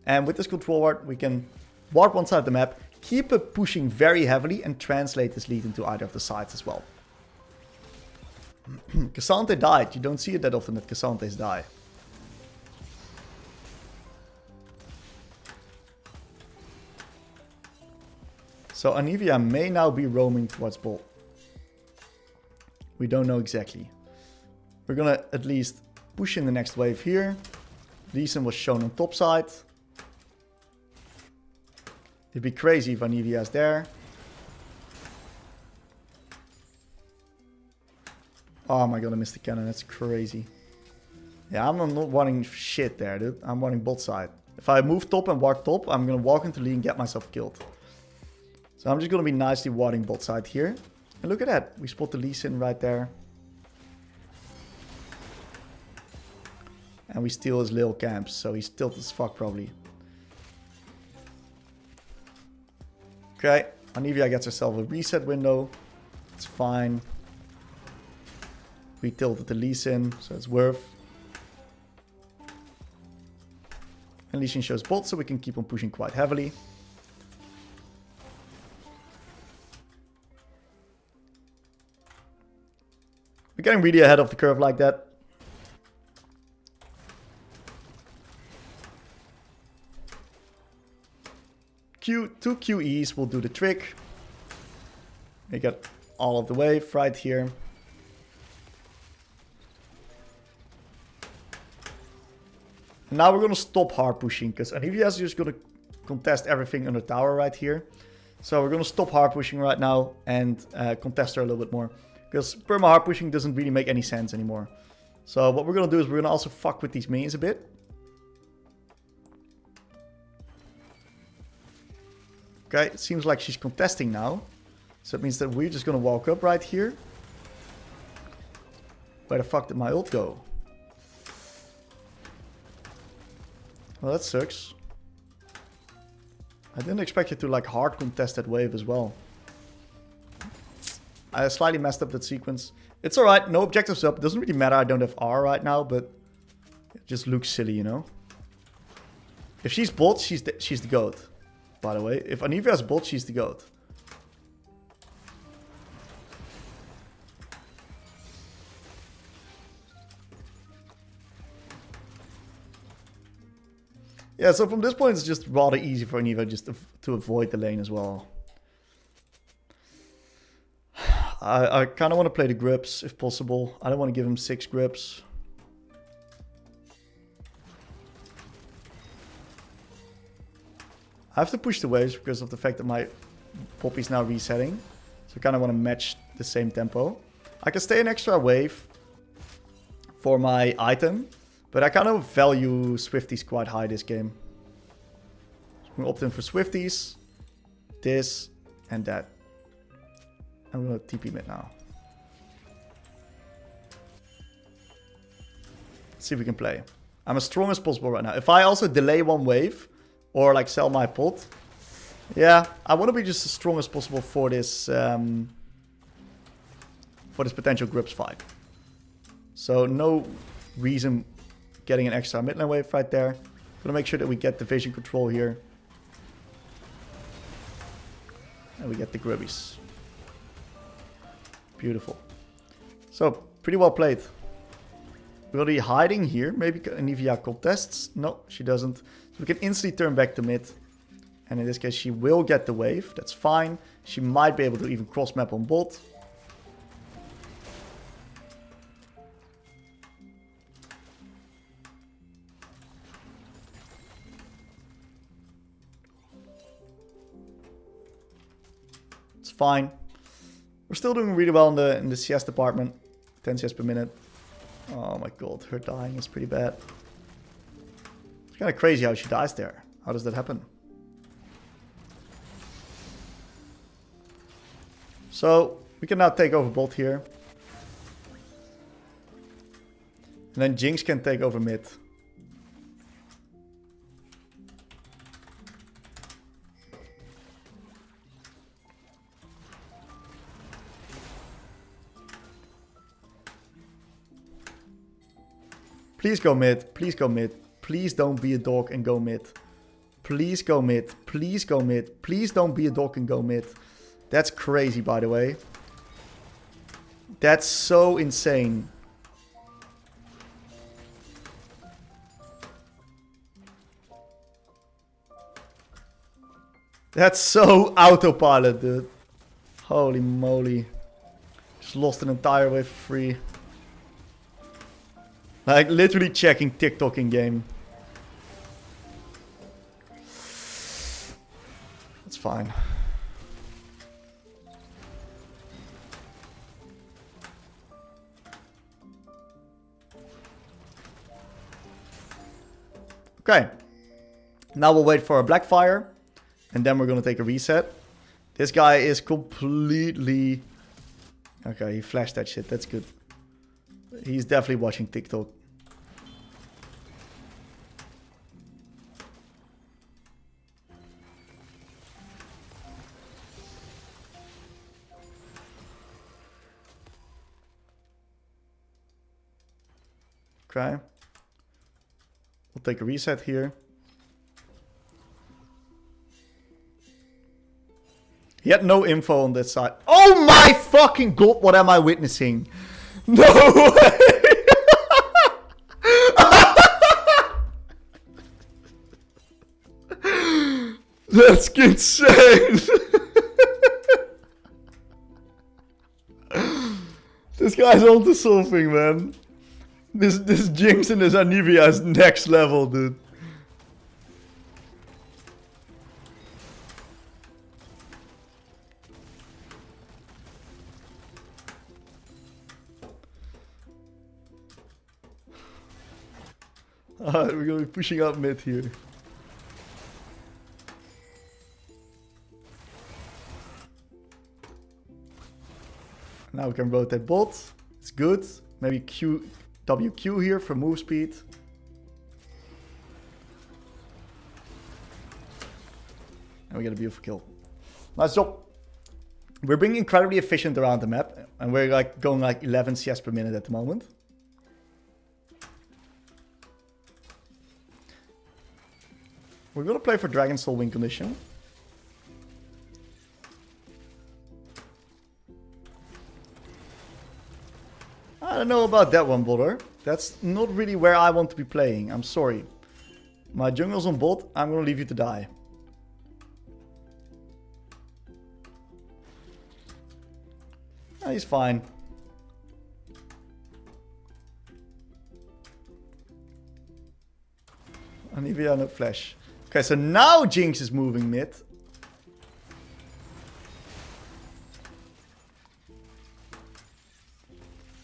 And with this control ward, we can ward one side of the map, keep it pushing very heavily, and translate this lead into either of the sides as well. Cassante died. You don't see it that often that Cassantes die. So Anivia may now be roaming towards bot. We don't know exactly. We're gonna at least push in the next wave here. Lee Sin was shown on top side. It'd be crazy if Anivia is there. Oh my god, I missed the cannon. That's crazy. Yeah, I'm not wanting shit there, dude. I'm wanting bot side. If I move top and ward top, I'm gonna walk into Lee and get myself killed. So I'm just going to be nicely warding bot side here. And look at that. We spot the Lee Sin right there. And we steal his little camps. So he's tilted as fuck probably. Okay. Anivia gets herself a reset window. It's fine. We tilted the Lee Sin, so it's worth. And Lee Sin shows bot, so we can keep on pushing quite heavily. We're getting really ahead of the curve like that. Two QEs will do the trick. We got all of the wave right here. And now we're going to stop hard pushing, because Anivia is just going to contest everything under tower right here. So we're going to stop hard pushing right now and contest her a little bit more. Because perma hard pushing doesn't really make any sense anymore. So what we're going to do is we're going to also fuck with these minions a bit. Okay, it seems like she's contesting now. So it means that we're just going to walk up right here. Where the fuck did my ult go? Well, that sucks. I didn't expect you to like hard contest that wave as well. I slightly messed up that sequence. It's alright, no objectives up. It doesn't really matter, I don't have R right now, but it just looks silly, you know? If she's bot, she's the GOAT. By the way, if Anivia is bot, she's the GOAT. Yeah, so from this point, it's just rather easy for Anivia just to avoid the lane as well. I kind of want to play the grips if possible. I don't want to give him 6 grips. I have to push the waves because of the fact that my Poppy is now resetting. So I kind of want to match the same tempo. I can stay an extra wave for my item. But I kind of value Swifties quite high this game. So I'm going to opt in for Swifties. This and that. I'm going to TP mid now. Let's see if we can play. I'm as strong as possible right now. If I also delay one wave or like sell my pot. Yeah, I want to be just as strong as possible for this potential grips fight. So no reason getting an extra mid lane wave right there. Gonna make sure that we get the vision control here. And we get the grubbies. Beautiful. So, pretty well played. We're already hiding here. Maybe Anivia contests. No, she doesn't. So we can instantly turn back to mid. And in this case, she will get the wave. That's fine. She might be able to even cross map on bot. It's fine. We're still doing really well in the CS department. 10 CS per minute. Oh my god, her dying is pretty bad. It's kind of crazy how she dies there. How does that happen? So, we can now take over bot here. And then Jinx can take over mid. Please go mid. Please go mid. Please don't be a dog and go mid. Please go mid. Please go mid. Please don't be a dog and go mid. That's crazy, by the way. That's so insane. That's so autopilot, dude. Holy moly. Just lost an entire wave for free. Like, literally checking TikTok in game. That's fine. Okay. Now we'll wait for a Blackfire. And then we're going to take a reset. This guy is completely... Okay, he flashed that shit. That's good. He's definitely watching TikTok. Okay. We'll take a reset here. He had no info on that side. Oh my fucking god, what am I witnessing? No way! That's insane! This guy's onto something, man. This Jinx and this Anivia is next level, dude. Alright, we're gonna be pushing up mid here. Now we can rotate bot. It's good. Maybe WQ here for move speed. And we get a beautiful kill. Nice job. We're being incredibly efficient around the map. And we're like going like 11 CS per minute at the moment. We're gonna play for Dragon Soul win condition. I don't know about that one, brother. That's not really where I want to be playing. I'm sorry. My jungle's on bot. I'm gonna leave you to die. Ah, he's fine. Anivia, no flash. Okay, so now Jinx is moving mid.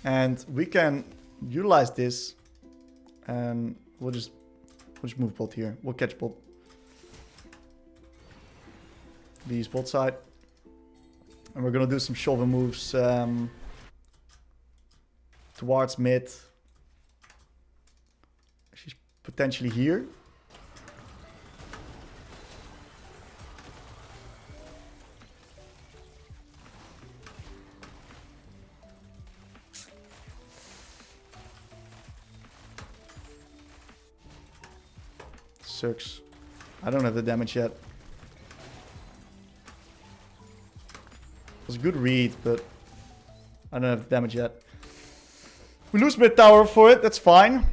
And we can utilize this. And we'll just move bot here. We'll catch bot. These bot side. And we're gonna do some shovel moves towards mid. She's potentially here. Sucks. I don't have the damage yet. It was a good read, but I don't have the damage yet. We lose mid tower for it, that's fine.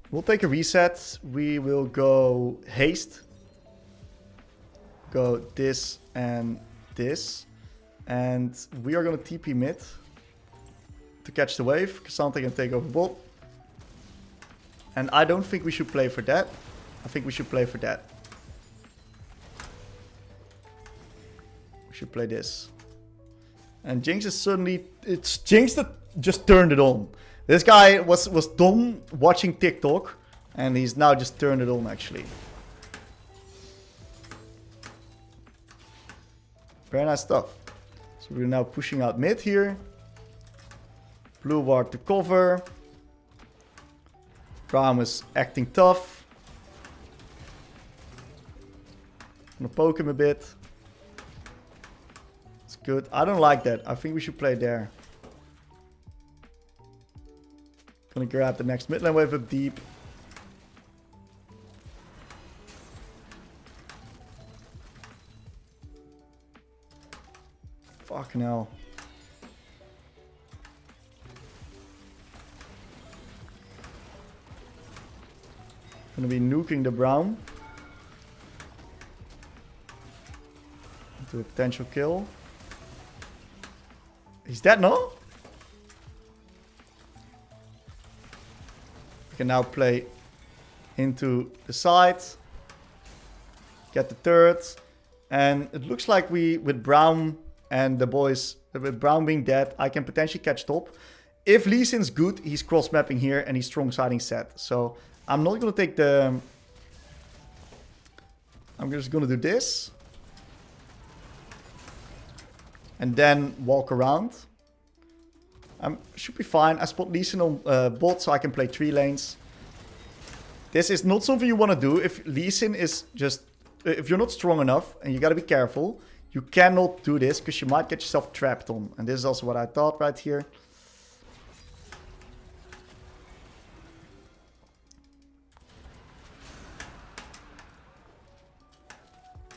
We'll take a reset. We will go haste. Go this and this. And we are gonna TP mid to catch the wave. Cassandra can take over bot. And I don't think we should play for that. I think we should play for that. We should play this. And Jinx is suddenly... It's Jinx that just turned it on. This guy was dumb watching TikTok. And he's now just turned it on, actually. Very nice stuff. So we're now pushing out mid here. Blue ward to cover. Brown is acting tough. I'm gonna poke him a bit. It's good. I don't like that. I think we should play there. Gonna grab the next mid lane wave up deep. Fucking hell. Gonna be nuking the Brown. To a potential kill. He's dead, no? We can now play into the side. Get the turret. And it looks like we, with Brown and the boys, with Brown being dead, I can potentially catch top. If Lee Sin's good, he's cross-mapping here and he's strong-siding set. So I'm not going to take the... I'm just going to do this. And then walk around. Should be fine. I spot Lee Sin on bot so I can play 3 lanes. This is not something you want to do. If Lee Sin is just... If you're not strong enough, and you got to be careful, you cannot do this because you might get yourself trapped on. And this is also what I thought right here.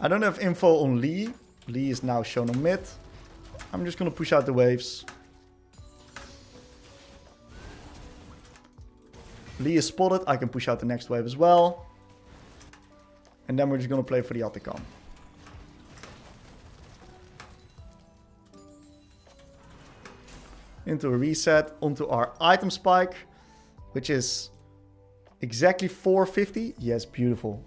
I don't have info on Lee. Lee is now shown on mid. I'm just going to push out the waves. Lee is spotted. I can push out the next wave as well. And then we're just going to play for the Atacam. Into a reset. Onto our item spike. which is exactly 450. Yes, beautiful.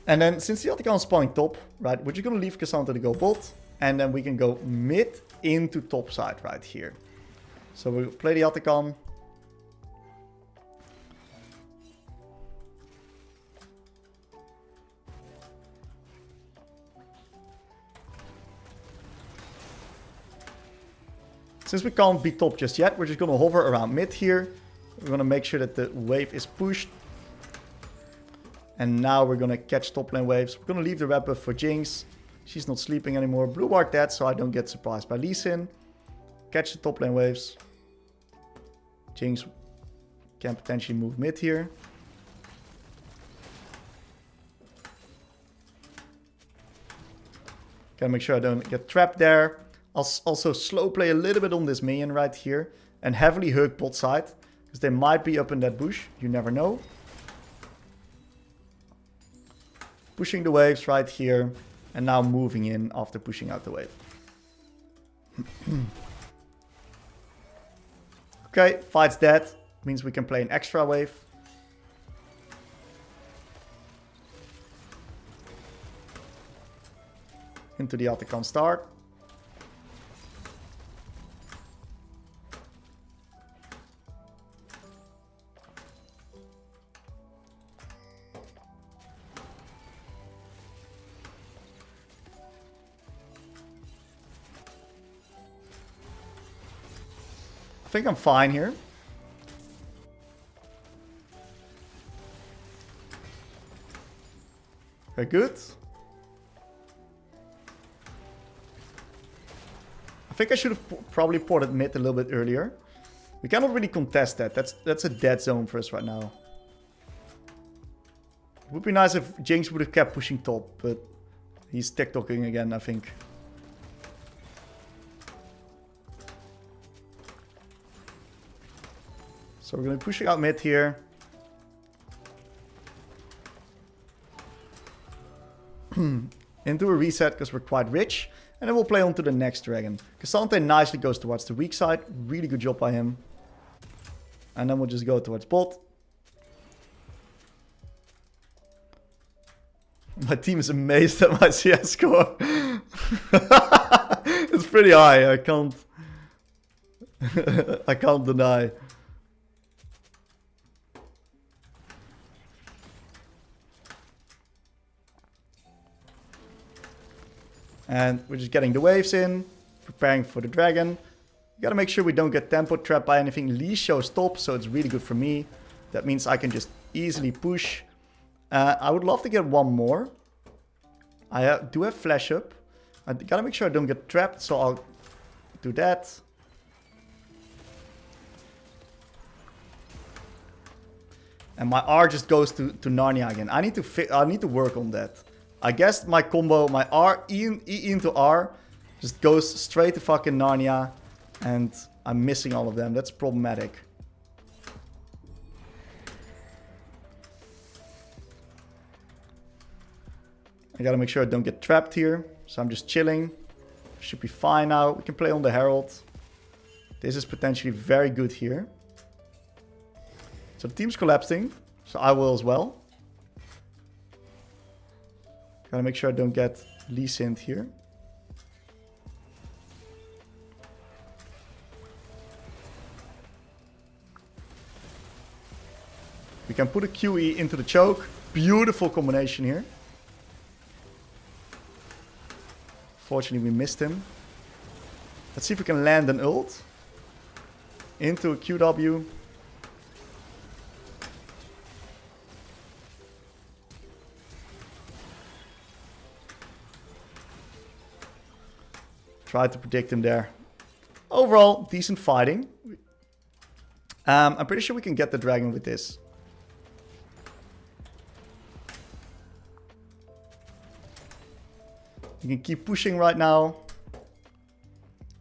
And then since the Atacon is spawning top, right, we're just going to leave Cassandra to go bot. And then we can go mid into top side right here. So we'll play the Atacon. Since we can't be top just yet, we're just going to hover around mid here. We're going to make sure that the wave is pushed. And now we're going to catch top lane waves. We're going to leave the red buff for Jinx. She's not sleeping anymore. Blue ward dead, so I don't get surprised by Lee Sin. Catch the top lane waves. Jinx can potentially move mid here. Gotta make sure I don't get trapped there. I'll also slow play a little bit on this minion right here. And heavily hug bot side. Because they might be up in that bush. You never know. Pushing the waves right here. And now moving in after pushing out the wave. Okay, fight's dead. Means we can play an extra wave. Into the Atacon start. I think I'm fine here. Very good. I think I should have probably ported mid a little bit earlier. We cannot really contest that. That's a dead zone for us right now. It would be nice if Jinx would have kept pushing top, but he's TikToking again, I think. So we're going to be pushing out mid here. Into a reset because we're quite rich. And then we'll play on to the next dragon. Cassandra nicely goes towards the weak side. Really good job by him. And then we'll just go towards bot. My team is amazed at my CS score. It's pretty high. I can't deny. And we're just getting the waves in, preparing for the dragon. You gotta make sure we don't get tempo trapped by anything. Lee shows top, so it's really good for me. That means I can just easily push. I would love to get one more. I do have flash up. I gotta make sure I don't get trapped, so I'll do that. And my R just goes to Narnia again. I need to work on that. I guess my combo, my R, E into R, just goes straight to fucking Narnia. And I'm missing all of them. That's problematic. I gotta make sure I don't get trapped here. So I'm just chilling. Should be fine now. We can play on the Herald. This is potentially very good here. So the team's collapsing. So I will as well. Gotta make sure I don't get Lissandra here. We can put a QE into the choke. Beautiful combination here. Fortunately, we missed him. Let's see if we can land an ult. Into a QW. Try to predict him there. Overall, decent fighting. I'm pretty sure we can get the dragon with this. You can keep pushing right now.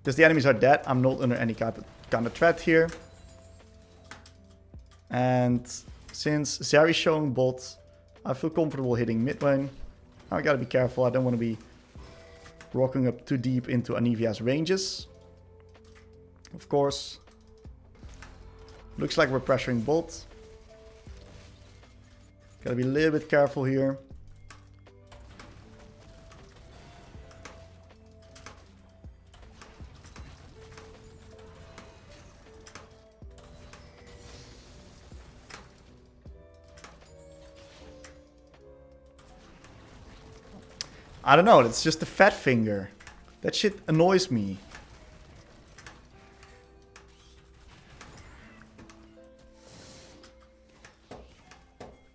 Because the enemies are dead. I'm not under any kind of threat here. And since Zeri's showing bot, I feel comfortable hitting mid lane. Now I gotta be careful. I don't want to be rocking up too deep into Anivia's ranges. Of course. Looks like we're pressuring bot. Gotta be a little bit careful here. I don't know, it's just the fat finger. That shit annoys me.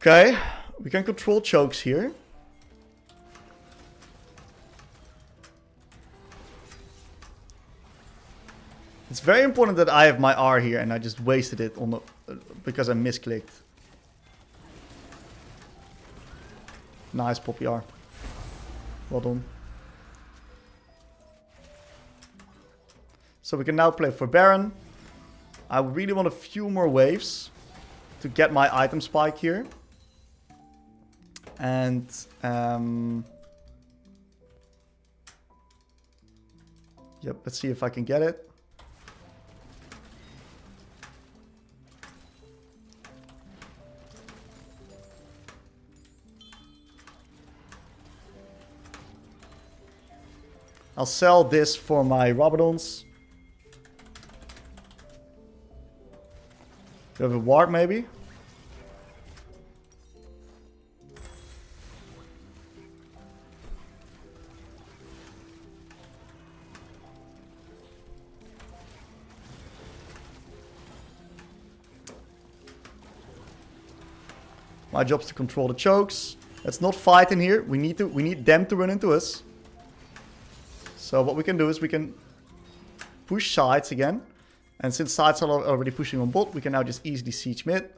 Okay, we can control chokes here. It's very important that I have my R here and I just wasted it on the, because I misclicked. Nice Poppy R. Well done. So we can now play for Baron. I really want a few more waves to get my item spike here. And yep, let's see if I can get it. I'll sell this for my Robodons. Do you have a ward maybe? My job is to control the chokes. Let's not fight in here. We need them to run into us. So what we can do is we can push sides again. And since sides are already pushing on bot, we can now just easily siege mid.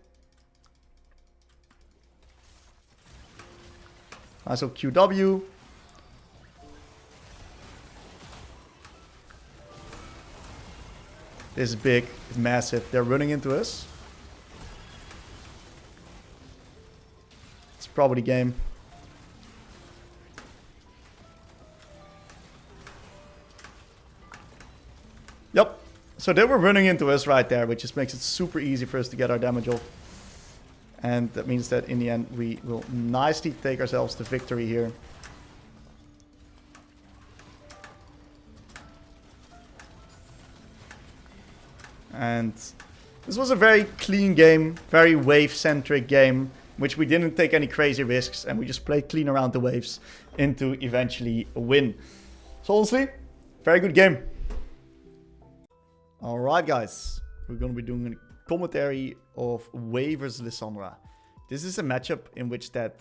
Nice old QW. This is big, it's massive. They're running into us. It's probably game. Yep. So they were running into us right there, which just makes it super easy for us to get our damage off. And that means that in the end we will nicely take ourselves to victory here. And this was a very clean game, very wave-centric game, which we didn't take any crazy risks, and we just played clean around the waves into eventually a win. So honestly, very good game. Alright guys, we're going to be doing a commentary of Hwei versus Lissandra. This is a matchup in which that,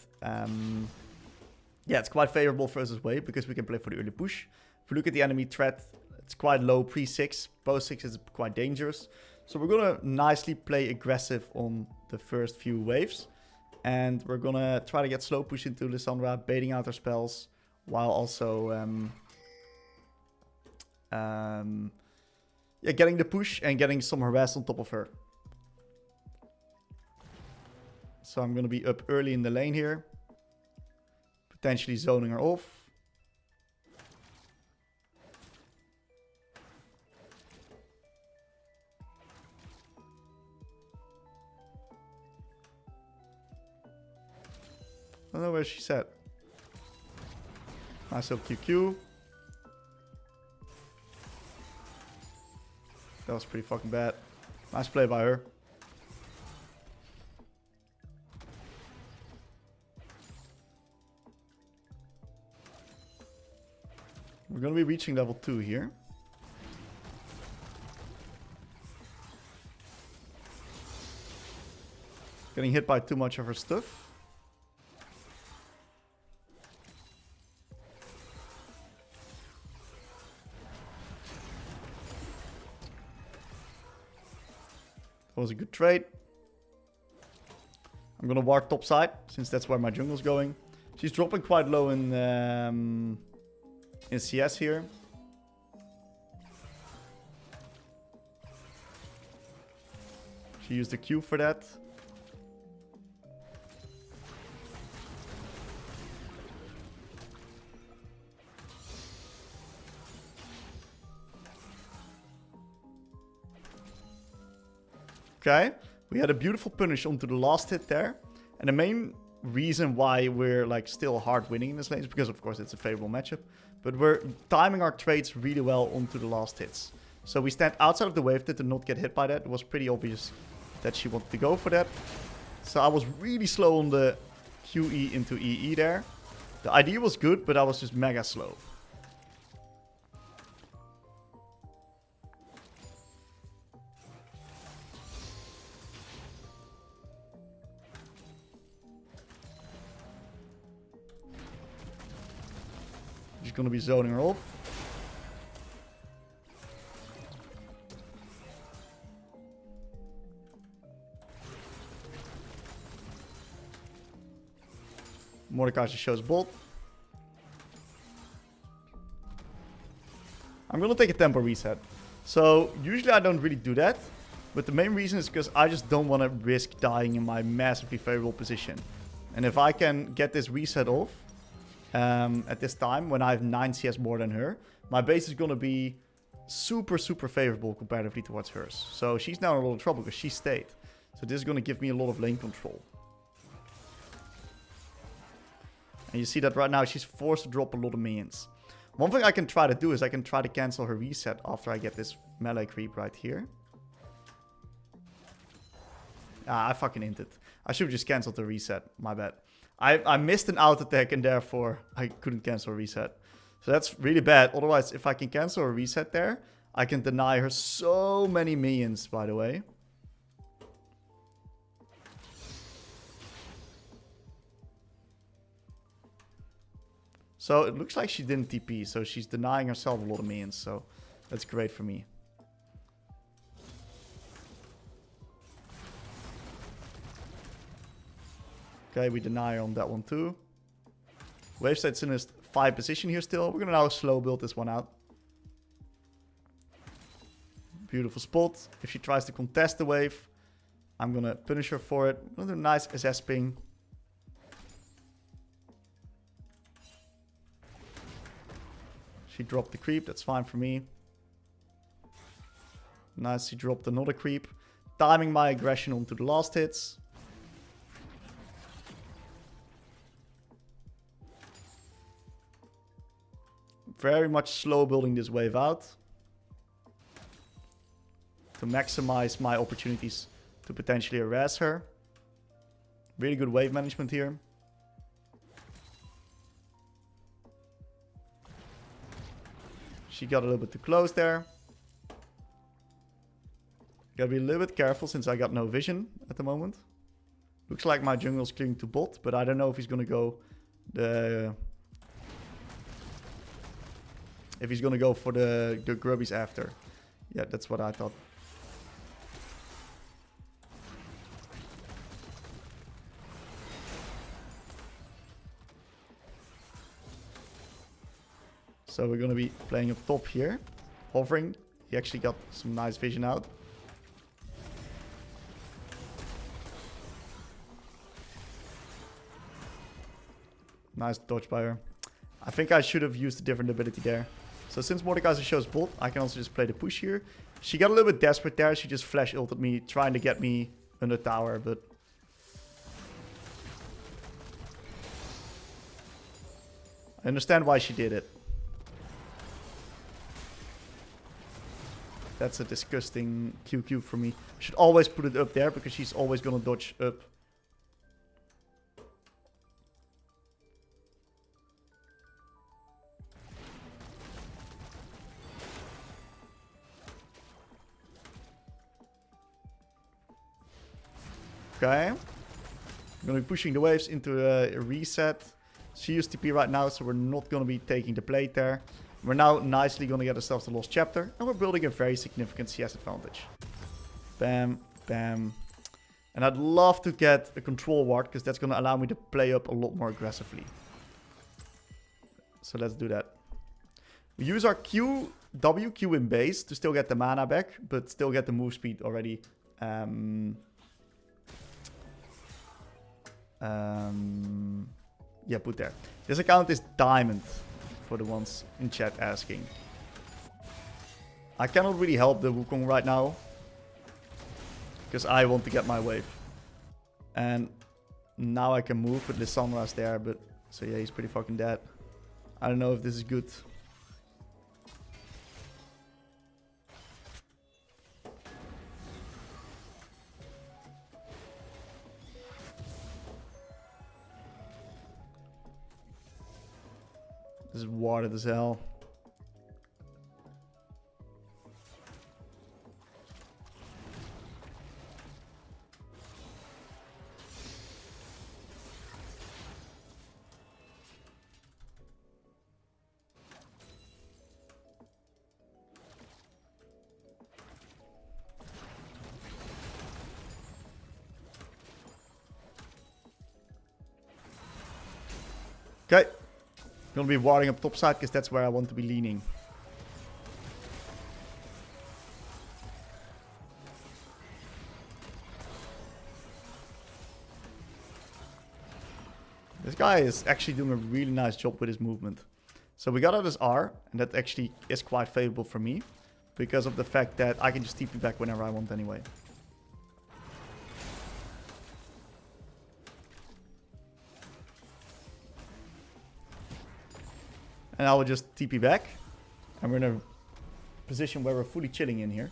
yeah, it's quite favorable versus Hwei because we can play for the early push. If we look at the enemy threat, it's quite low pre-6, post-6 is quite dangerous. So we're going to nicely play aggressive on the first few waves. And we're going to try to get slow push into Lissandra, baiting out her spells, while also yeah, getting the push and getting some harass on top of her. So I'm going to be up early in the lane here. Potentially zoning her off. I don't know where she's at. Nice up QQ. That was pretty fucking bad. Nice play by her. We're going to be reaching level 2 here. Getting hit by too much of her stuff. That was a good trade. I'm gonna ward top side, since that's where my jungle's going. She's dropping quite low in CS here. She used the Q for that. Okay, we had a beautiful punish onto the last hit there. And the main reason why we're like still hard winning in this lane is because of course it's a favorable matchup. But we're timing our trades really well onto the last hits. So we stand outside of the wave to not get hit by that. It was pretty obvious that she wanted to go for that. So I was really slow on the QE into EE there. The idea was good, but I was just mega slow. Just gonna be zoning her off. Mordecai just shows bolt. I'm gonna take a tempo reset. So usually I don't really do that, but the main reason is because I just don't want to risk dying in my massively favorable position. And if I can get this reset off at this time when I have 9 CS more than her, my base is gonna be super favorable comparatively towards hers. So she's now in a lot of trouble because she stayed. So this is gonna give me a lot of lane control. And you see that right now she's forced to drop a lot of minions. One thing I can try to do is I can try to cancel her reset after I get this melee creep right here. Ah, I fucking hinted. I should have just cancelled the reset. My bad. I missed an out attack and therefore I couldn't cancel a reset. So that's really bad. Otherwise, if I can cancel a reset there, I can deny her so many minions, by the way. So it looks like she didn't TP, so she's denying herself a lot of minions, so that's great for me. Okay, we deny her on that one too. Wave state's in his 5 position here still. We're gonna now slow build this one out. Beautiful spot. If she tries to contest the wave, I'm gonna punish her for it. I'm gonna do a nice SS ping. She dropped the creep, that's fine for me. Nice, she dropped another creep. Timing my aggression onto the last hits. Very much slow building this wave out. To maximize my opportunities to potentially harass her. Really good wave management here. She got a little bit too close there. Gotta be a little bit careful since I got no vision at the moment. Looks like my jungle's clearing to bot, but I don't know if he's gonna go if he's gonna go for the grubbies after. Yeah, that's what I thought. So we're gonna be playing up top here. Hovering. He actually got some nice vision out. Nice dodge by her. I think I should have used a different ability there. So since Mordekaiser shows bot, I can also just play the push here. She got a little bit desperate there. She just flash ulted me, trying to get me under tower, but... I understand why she did it. That's a disgusting QQ for me. I should always put it up there because she's always gonna dodge up. Okay. I'm gonna be pushing the waves into a reset. She used TP right now, so we're not gonna be taking the plate there. We're now nicely going to get ourselves the lost chapter. And we're building a very significant CS advantage. Bam, bam. And I'd love to get a control ward, because that's going to allow me to play up a lot more aggressively. So let's do that. We use our Q in base to still get the mana back, but still get the move speed already. Yeah, put there. This account is diamond. For the ones in chat asking. I cannot really help the Wukong right now. Because I want to get my wave. And now I can move, but Lissandra's there. But so yeah, he's pretty fucking dead. I don't know if this is good. This is watered as hell. Okay. Gonna be warding up top side because that's where I want to be leaning. This guy is actually doing a really nice job with his movement. So we got out his R, and that actually is quite favorable for me. Because of the fact that I can just TP back whenever I want anyway. And I will just TP back. And we're in a position where we're fully chilling in here.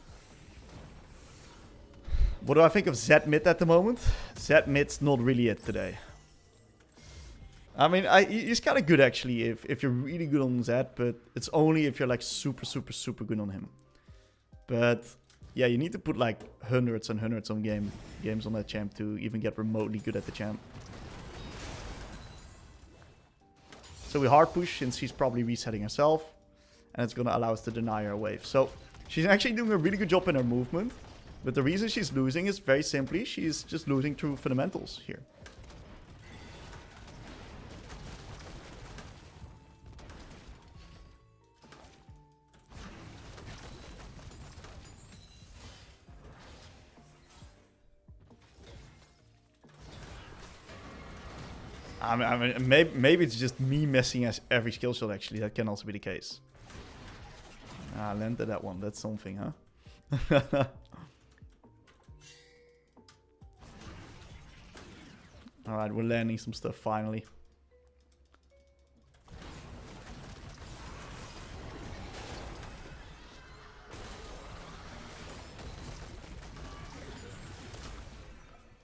What do I think of Z mid at the moment? Z mid's not really it today. I mean, he's kind of good actually if you're really good on Z, but it's only if you're like super good on him. But yeah, you need to put like hundreds and hundreds of games on that champ to even get remotely good at the champ. So we hard push since she's probably resetting herself. And it's going to allow us to deny her wave. So she's actually doing a really good job in her movement. But the reason she's losing is very simply, she's just losing through fundamentals here. I mean, maybe it's just me messing as every skill shot actually. That can also be the case. Ah, landed that one. That's something, huh? Alright, we're landing some stuff finally.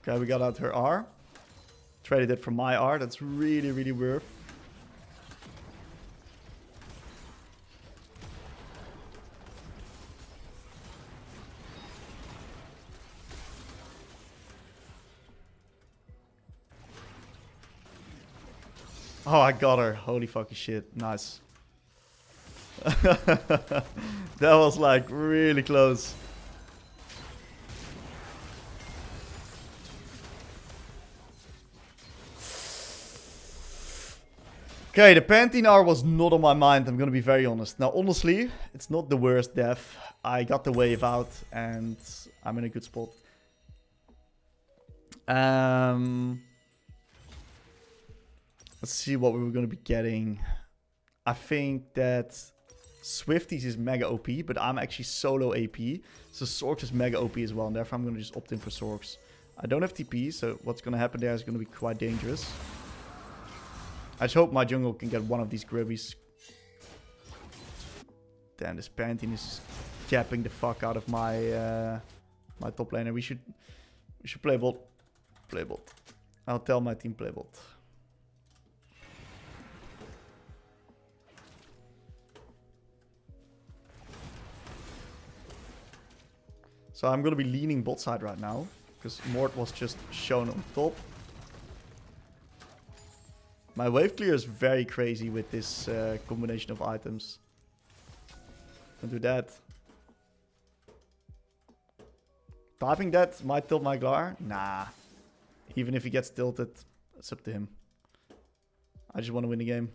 Okay, we got out her R. Traded it for my R. That's really worth. Oh, I got her. Holy fucking shit. Nice. That was like really close. Okay, the Pantene R was not on my mind, I'm gonna be very honest. Now, honestly, it's not the worst death. I got the wave out and I'm in a good spot. Let's see what we were gonna be getting. I think that Swifties is mega OP, but I'm actually solo AP. So Sorks is mega OP as well, and therefore I'm gonna just opt in for Sorks. I don't have TP, so what's gonna happen there is gonna be quite dangerous. I just hope my jungle can get one of these gribbies. Damn, this Pantene is capping the fuck out of my my top laner. We should play bot. Play bot. I'll tell my team play bot. So I'm gonna be leaning bot side right now, because Mort was just shown on top. My wave clear is very crazy with this combination of items. Don't do that. Typing that might tilt my Glar? Nah. Even if he gets tilted, it's up to him. I just want to win the game.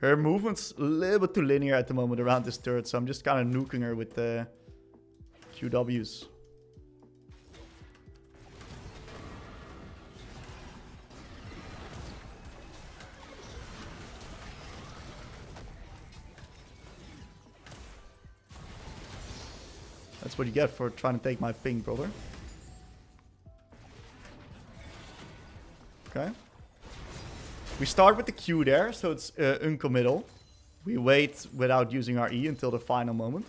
Her movement's a little bit too linear at the moment around this turret, so I'm just kind of nuking her with the QWs. That's what you get for trying to take my ping, brother. Okay. We start with the Q there, so it's uncommittal. We wait without using our E until the final moment.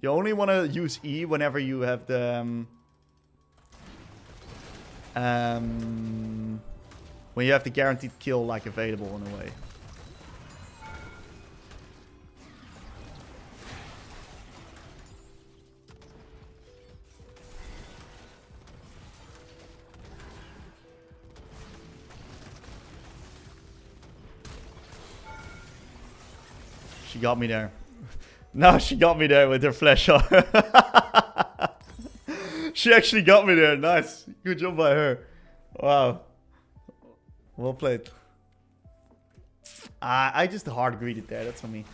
You only want to use E whenever you have the... when you have the guaranteed kill like available in a way. She got me there. No, she got me there with her flash on. She actually got me there. Nice. Good job by her. Wow. Well played. I just hard greeted there. That's on me.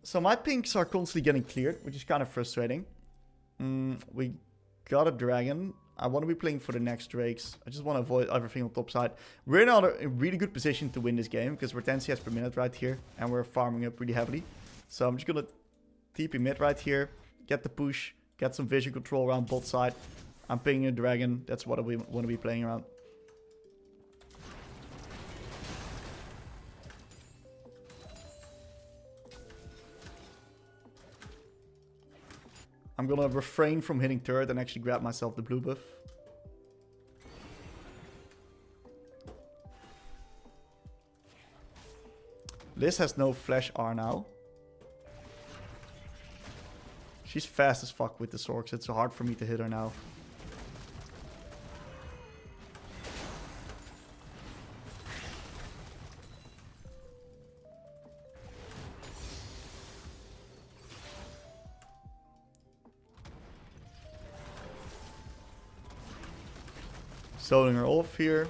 So my pinks are constantly getting cleared, which is kind of frustrating. We got a dragon. I want to be playing for the next drakes. I just want to avoid everything on top side. We're in a really good position to win this game because we're 10 CS per minute right here. And we're farming up pretty heavily. So I'm just going to TP mid right here. Get the push. Get some vision control around bot side. I'm pinging a dragon. That's what we want to be playing around. I'm gonna refrain from hitting turret and actually grab myself the blue buff. Liz has no flash R now. She's fast as fuck with the Sorks. It's so hard for me to hit her now. Soloing her off here.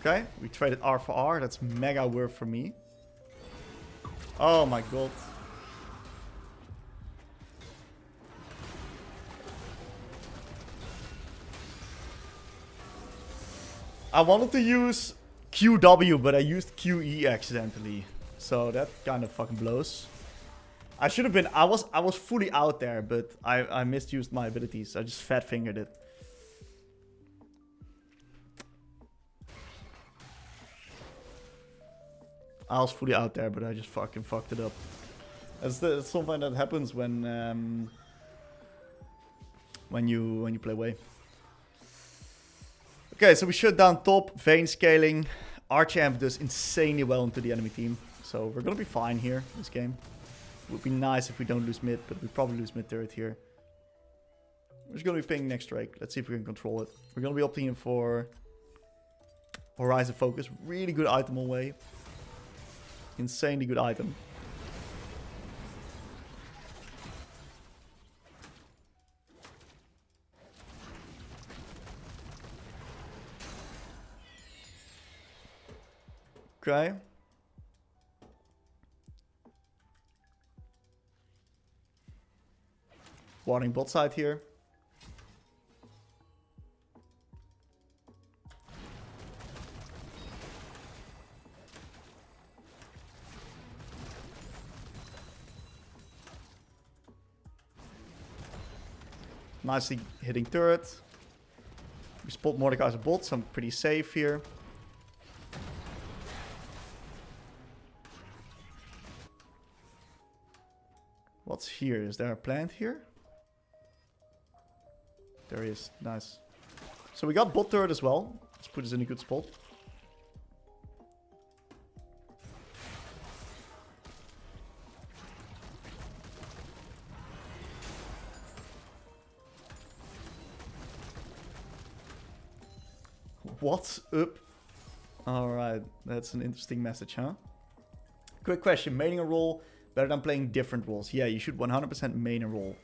Okay, we traded R for R. That's mega worth for me. Oh my god. I wanted to use QW, but I used QE accidentally. So that kind of fucking blows. I should have been... I was fully out there, but I misused my abilities. I just fat fingered it. I was fully out there, but I just fucking fucked it up. That's something that happens when you play Hwei. Okay, so we shut down top, Vayne scaling. Archamp does insanely well into the enemy team. So we're gonna be fine here, this game. It would be nice if we don't lose mid, but we probably lose mid turret here. We're just gonna be pinging next Drake. Let's see if we can control it. We're gonna be opting in for Horizon Focus. Really good item on Hwei. Insanely good item. Okay. Warning bot side here. Nicely hitting turret. We spot Mordekaiser's bot, so I'm pretty safe here. What's here? Is there a plant here? There he is. Nice. So we got bot turret as well. Let's put us in a good spot. What's up? Alright, that's an interesting message, huh? Quick question. Maining a role Better than playing different roles. Yeah, you should 100% main a role.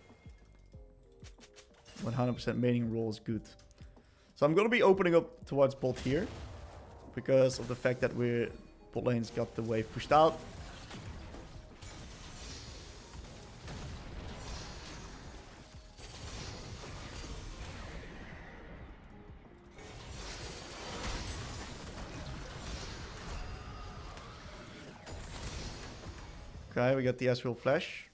100% maining role is good. So I'm going to be opening up towards bot here. Because of the fact that we're... Bot lane's got the wave pushed out. Okay, we got the Ezreal flash.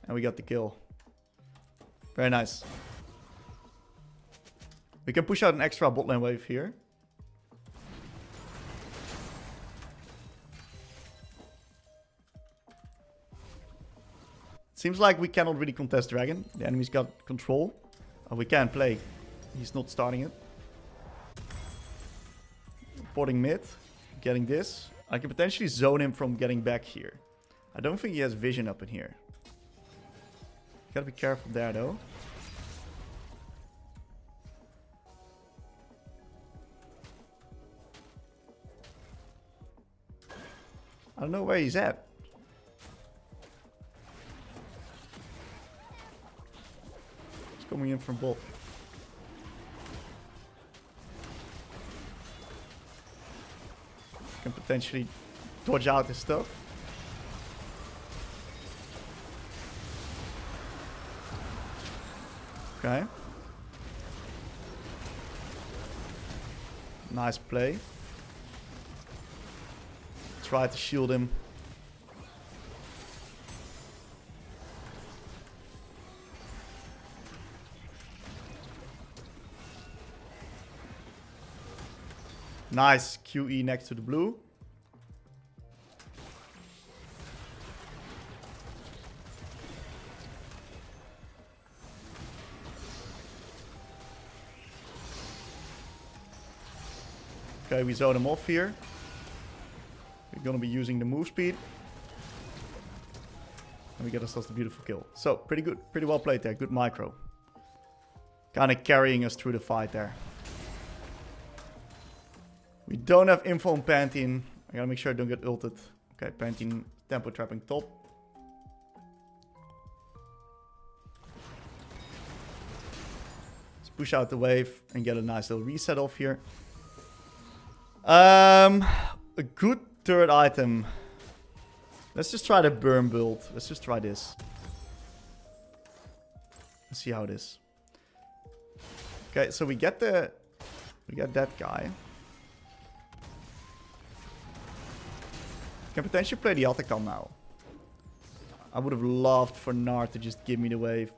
And we got the kill. Very nice. We can push out an extra bot lane wave here. Seems like we cannot really contest Dragon. The enemy's got control. Oh, we can play. He's not starting it. Porting mid. Getting this. I can potentially zone him from getting back here. I don't think he has vision up in here. Gotta be careful there though. I don't know where he's at. He's coming in from bot. Can potentially dodge out his stuff. Okay. Nice play. Try to shield him. Nice QE next to the blue. Okay, we zone him off here. We're gonna be using the move speed. And we get ourselves the beautiful kill. So, pretty good. Pretty well played there. Good micro. Kind of carrying us through the fight there. We don't have info on Pantheon. I gotta make sure I don't get ulted. Okay, Pantheon tempo trapping top. Let's push out the wave and get a nice little reset off here. A good third item. Let's just try the burn build. Let's just try this. Let's see how it is. Okay, so we get that guy. Can potentially play the Akali now. I would have loved for Nard to just give me the wave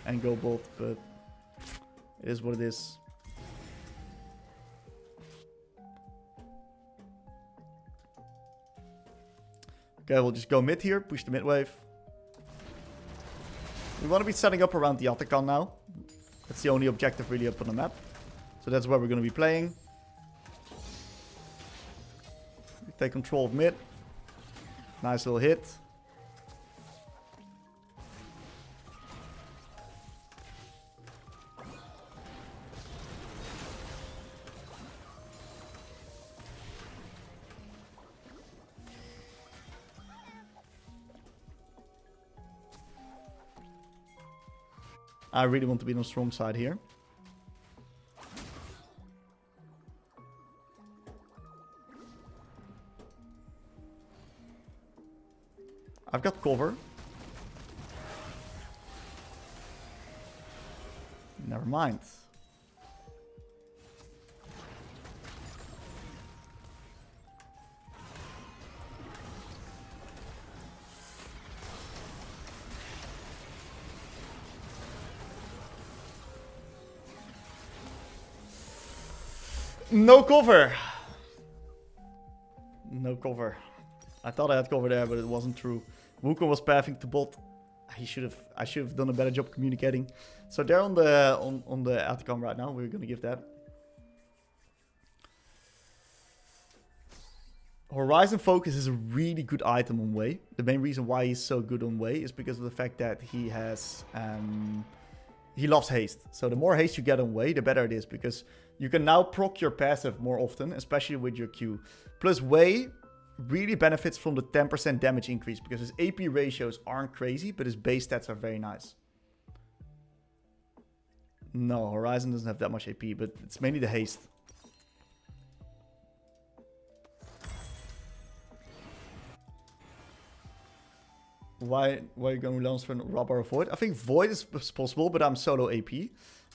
and go bot, but it is what it is. Okay, we'll just go mid here, push the mid wave. We want to be setting up around the Akali now. That's the only objective really up on the map. So that's where we're going to be playing. We take control of mid. Nice little hit. I really want to be on the strong side here. I've got cover. Never mind. No cover. No cover. I thought I had cover there, but it wasn't true. Wukong was pathing to bot. I should have done a better job communicating. So they're on the Atacom right now. We're gonna give that. Horizon Focus is a really good item on Hwei. The main reason why he's so good on Hwei is because of the fact that he has he loves haste. So the more haste you get on Hwei, the better it is, because You can now proc your passive more often, especially with your Q. Plus, Hwei really benefits from the 10% damage increase because his AP ratios aren't crazy, but his base stats are very nice. No, Horizon doesn't have that much AP, but it's mainly the haste. Why are you going to launch for Rubber or Void? I think Void is possible, but I'm solo AP.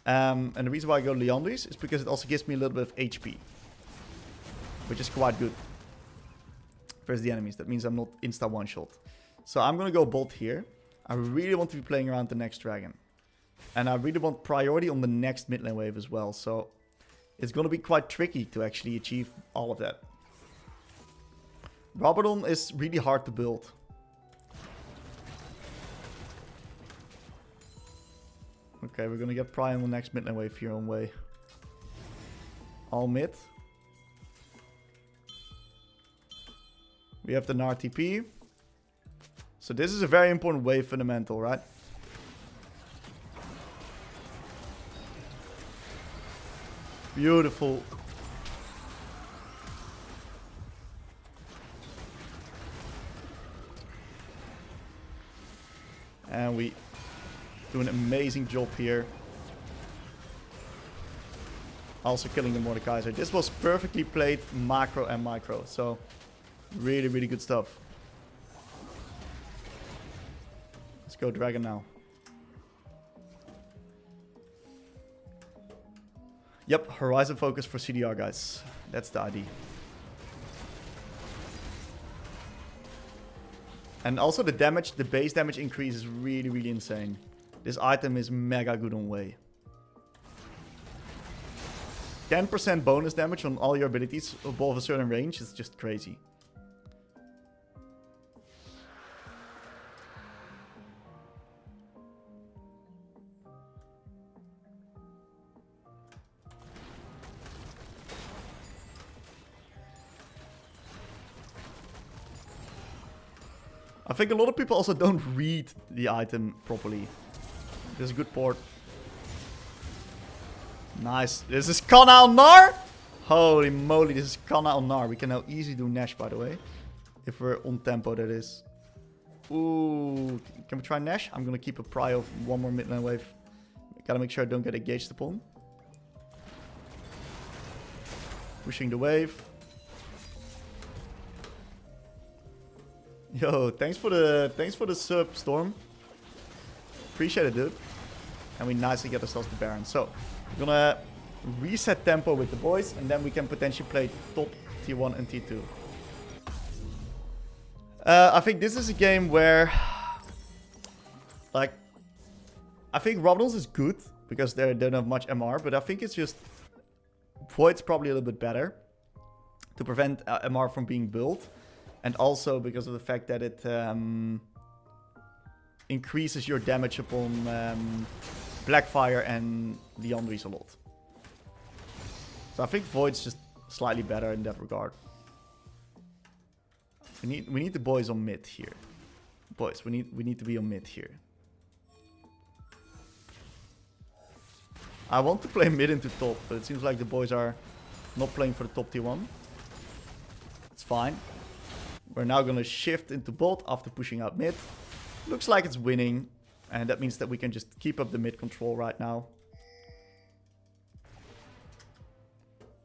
And the reason why I go Liandry's is because it also gives me a little bit of HP. Which is quite good. Versus the enemies. That means I'm not insta one-shot. So I'm going to go Bolt here. I really want to be playing around the next dragon. And I really want priority on the next mid lane wave as well. So it's going to be quite tricky to actually achieve all of that. Rabadon is really hard to build. Okay, we're gonna get Pry on the next mid lane wave here on Hwei. All mid. We have the Gnar TP. So this is a very important wave fundamental, right? Beautiful. And we do an amazing job here. Also killing the Mordekaiser. This was perfectly played macro and micro. So really, really good stuff. Let's go dragon now. Yep, Horizon focus for CDR, guys. That's the ID. And also the damage, the base damage increase is really, really insane. This item is mega good on Hwei. 10% bonus damage on all your abilities above a certain range is just crazy. I think a lot of people also don't read the item properly. This is a good port. Nice. This is Kana on Gnar. Holy moly, this is Kana on Gnar. We can now easily do Nash, by the way. If we're on tempo, that is. Ooh. Can we try Nash? I'm going to keep a pry of one more mid lane wave. Gotta make sure I don't get engaged upon. Pushing the wave. Yo, thanks for the sub, Storm. Appreciate it, dude. And we nicely get ourselves the Baron. So, we're gonna reset tempo with the boys, and then we can potentially play top tier 1 and tier 2. I think this is a game where, like, I think Rabadon's is good because they don't have much MR, but I think it's just Void's probably a little bit better to prevent MR from being built. And also because of the fact that it increases your damage upon Blackfire and Liandry's a lot. So I think Void's just slightly better in that regard. We need the boys on mid here. Boys, we need to be on mid here. I want to play mid into top, but it seems like the boys are not playing for the top tier 1. It's fine. We're now going to shift into bot after pushing out mid. Looks like it's winning. And that means that we can just keep up the mid control right now.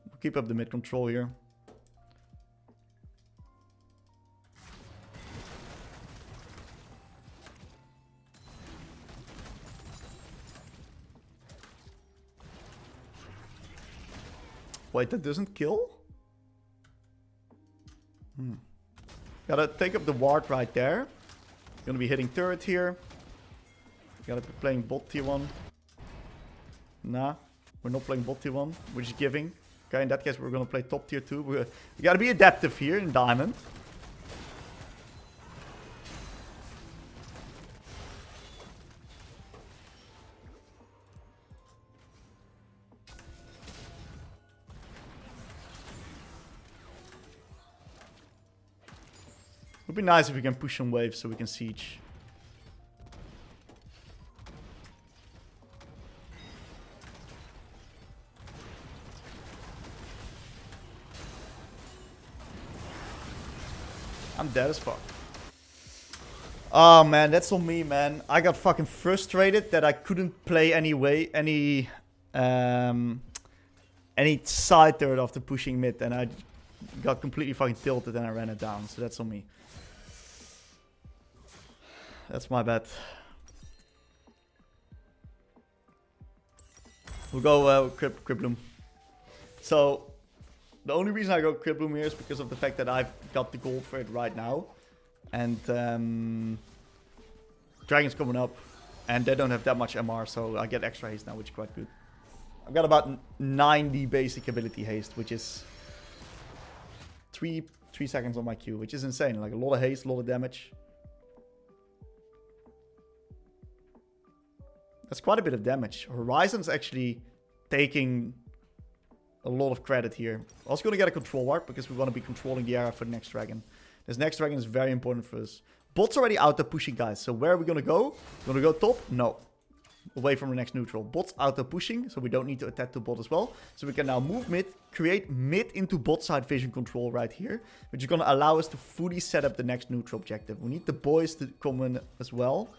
We'll keep up the mid control here. Wait, that doesn't kill? Gotta take up the ward right there. Gonna be hitting turret here. Gotta be playing bot tier 1. Nah, we're not playing bot tier 1. We're just giving. Okay, in that case, we're gonna play top tier 2. We gotta be adaptive here in Diamond. It would be nice if we can push some waves so we can siege. I'm dead as fuck. Oh man, that's on me, man. I got fucking frustrated that I couldn't play any side turret after pushing mid, and I got completely fucking tilted and I ran it down. So that's on me. That's my bad. We'll go Crypt Bloom. So the only reason I go Crypt Bloom here is because of the fact that I've got the gold for it right now. And Dragon's coming up. And they don't have that much MR, so I get extra haste now, which is quite good. I've got about 90 basic ability haste, which is 3 seconds on my Q, which is insane. Like a lot of haste, a lot of damage. That's quite a bit of damage. Horizon's actually taking a lot of credit here. Also going to get a control ward because we want to be controlling the area for the next dragon. This next dragon is very important for us. Bot's already out there pushing, guys. So where are we going to go? Going to go top? No. Away from the next neutral. Bot's out there pushing, so we don't need to attack to bot as well. So we can now move mid, create mid into bot side vision control right here, which is going to allow us to fully set up the next neutral objective. We need the boys to come in as well.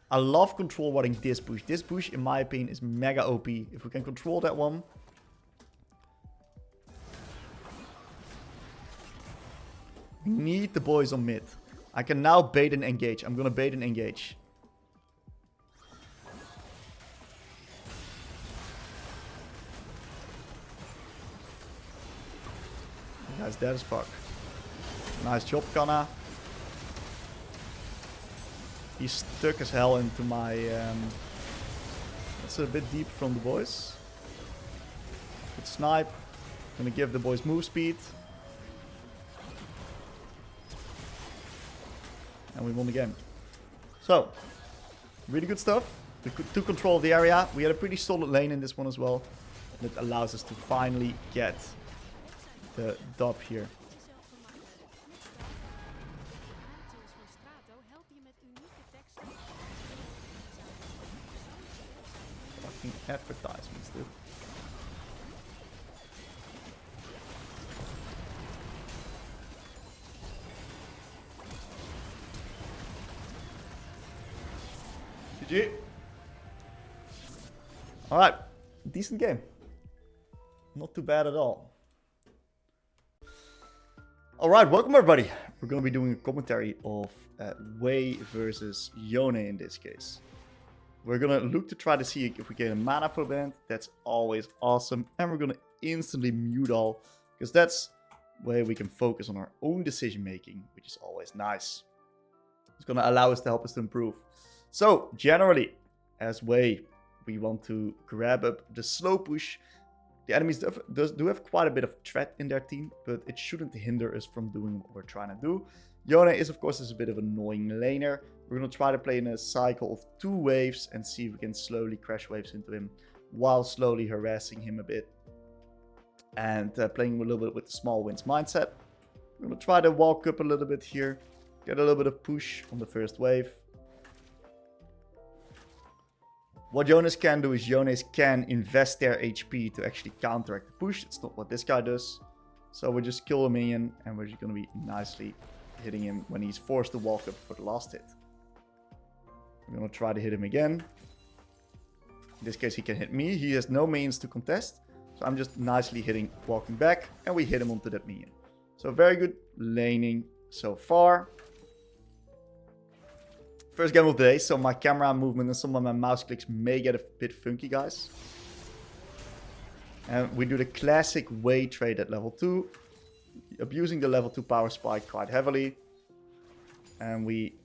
I love control warding this bush. This bush, in my opinion, is mega OP. If we can control that one. We need the boys on mid. I can now bait and engage. I'm going to bait and engage. The guy's dead as fuck. Nice job, Kanna. He's stuck as hell into my... That's a bit deep from the boys. Good snipe. Gonna give the boys move speed. And we won the game. So, really good stuff. We took control of the area. We had a pretty solid lane in this one as well. That allows us to finally get the dub here. Fucking advertisements, dude. GG. Alright, decent game. Not too bad at all. Alright, welcome everybody. We're going to be doing a commentary of Hwei versus Yone in this case. We're going to look to try to see if we get a mana for band. That's always awesome. And we're going to instantly mute all, because that's where we can focus on our own decision making, which is always nice. It's going to allow us to help us to improve. So, generally, as Hwei, we want to grab up the slow push. The enemies do have quite a bit of threat in their team, but it shouldn't hinder us from doing what we're trying to do. Yone is, of course, a bit of an annoying laner. We're going to try to play in a cycle of 2 waves and see if we can slowly crash waves into him while slowly harassing him a bit. And playing a little bit with the small wins mindset. We're going to try to walk up a little bit here, get a little bit of push on the first wave. What Yones can do is Yones can invest their HP to actually counteract the push. It's not what this guy does. So we just kill a minion and we're just going to be nicely hitting him when he's forced to walk up for the last hit. We're going to try to hit him again. In this case he can hit me. He has no minions to contest. So I'm just nicely hitting, walking back, and we hit him onto that minion. So very good laning so far. First game of the day, so my camera movement and some of my mouse clicks may get a bit funky, guys. And we do the classic Hwei trade at level 2. Abusing the level 2 power spike quite heavily. And we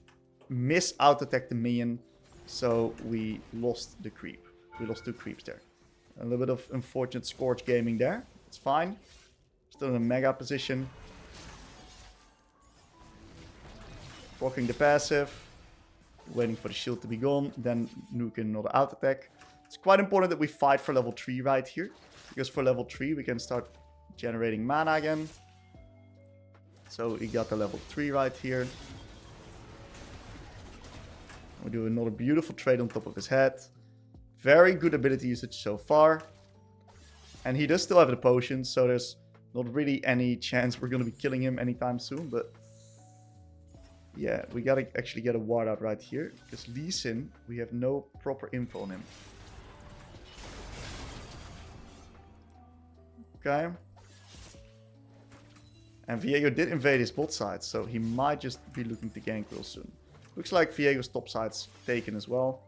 miss out attack the minion, so we lost the creep. We lost 2 creeps there. A little bit of unfortunate Scorch gaming there. It's fine. Still in a mega position. Blocking the passive. Waiting for the shield to be gone, then nuking another out attack. It's quite important that we fight for level 3 right here, because for level 3 we can start generating mana again. So we got the level 3 right here. We do another beautiful trade on top of his head. Very good ability usage so far. And he does still have the potions, so there's not really any chance we're going to be killing him anytime soon, but Yeah, we gotta actually get a ward out right here. Because Lee Sin, we have no proper info on him. Okay. And Viego did invade his bot side, so he might just be looking to gank real soon. Looks like Viego's top side's taken as well.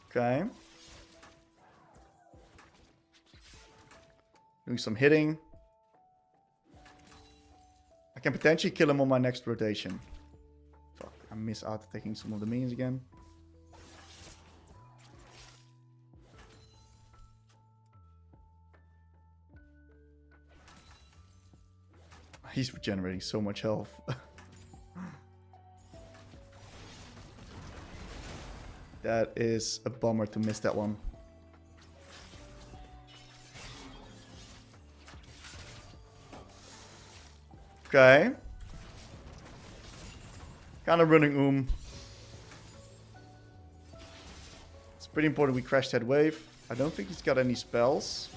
Okay. Doing some hitting. I can potentially kill him on my next rotation. Fuck, I miss out taking some of the minions again. He's regenerating so much health. That is a bummer to miss that one. Okay. Kind of running It's pretty important we crash that wave. I don't think he's got any spells.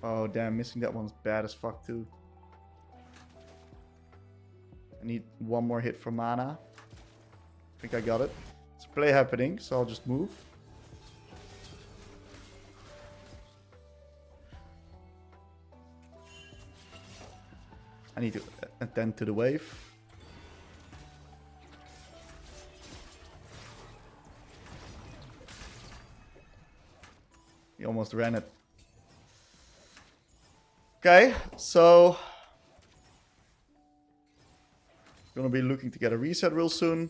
Oh damn, missing that one's bad as fuck too. I need one more hit for mana. I think I got it. It's play happening, so I'll just move. I need to attend to the wave. He almost ran it. Okay, so gonna be looking to get a reset real soon.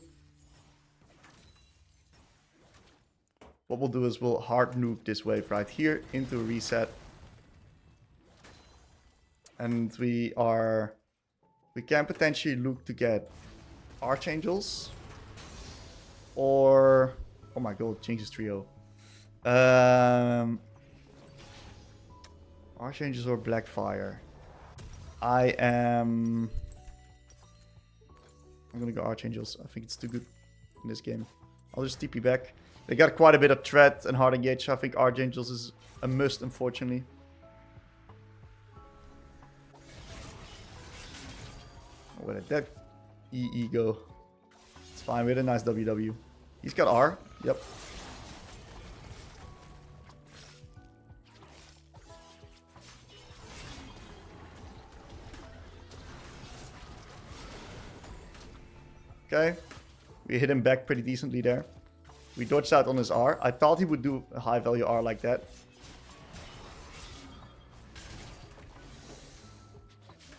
What we'll do is we'll hard nuke this wave right here into a reset. And we can potentially look to get Archangels. Or, oh my god, changes trio. Archangels or Blackfire. I'm gonna go Archangels. I think it's too good in this game. I'll just TP back. They got quite a bit of threat and hard engage. I think Archangels is a must, unfortunately. Where did that EE go? It's fine. We had a nice WW. He's got R. Yep. Okay. We hit him back pretty decently there. We dodged out on his R. I thought he would do a high value R like that.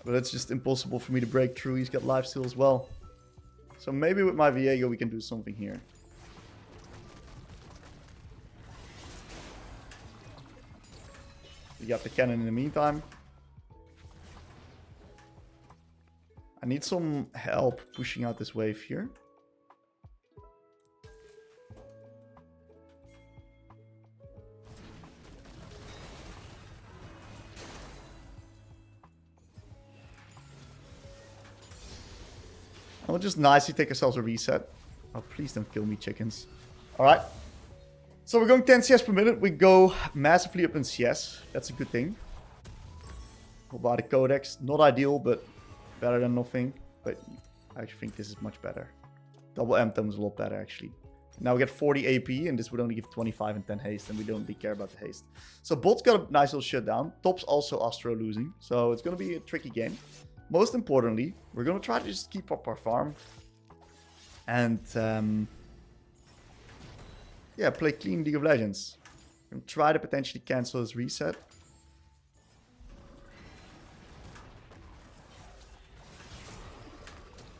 But it's just impossible for me to break through. He's got lifesteal as well. So maybe with my Viego we can do something here. We got the cannon in the meantime. I need some help pushing out this wave here. We'll just nicely take ourselves a reset. Oh, please don't kill me, chickens. Alright. So we're going 10 CS per minute. We go massively up in CS. That's a good thing. We'll buy the Codex. Not ideal, but better than nothing. But I actually think this is much better. Double M tome is a lot better, actually. Now we get 40 AP, and this would only give 25 and 10 haste, and we don't really care about the haste. So bot's got a nice little shutdown. Top's also Astro losing, so it's going to be a tricky game. Most importantly, we're going to try to just keep up our farm. And, yeah, play clean League of Legends. We're going to try to potentially cancel this reset.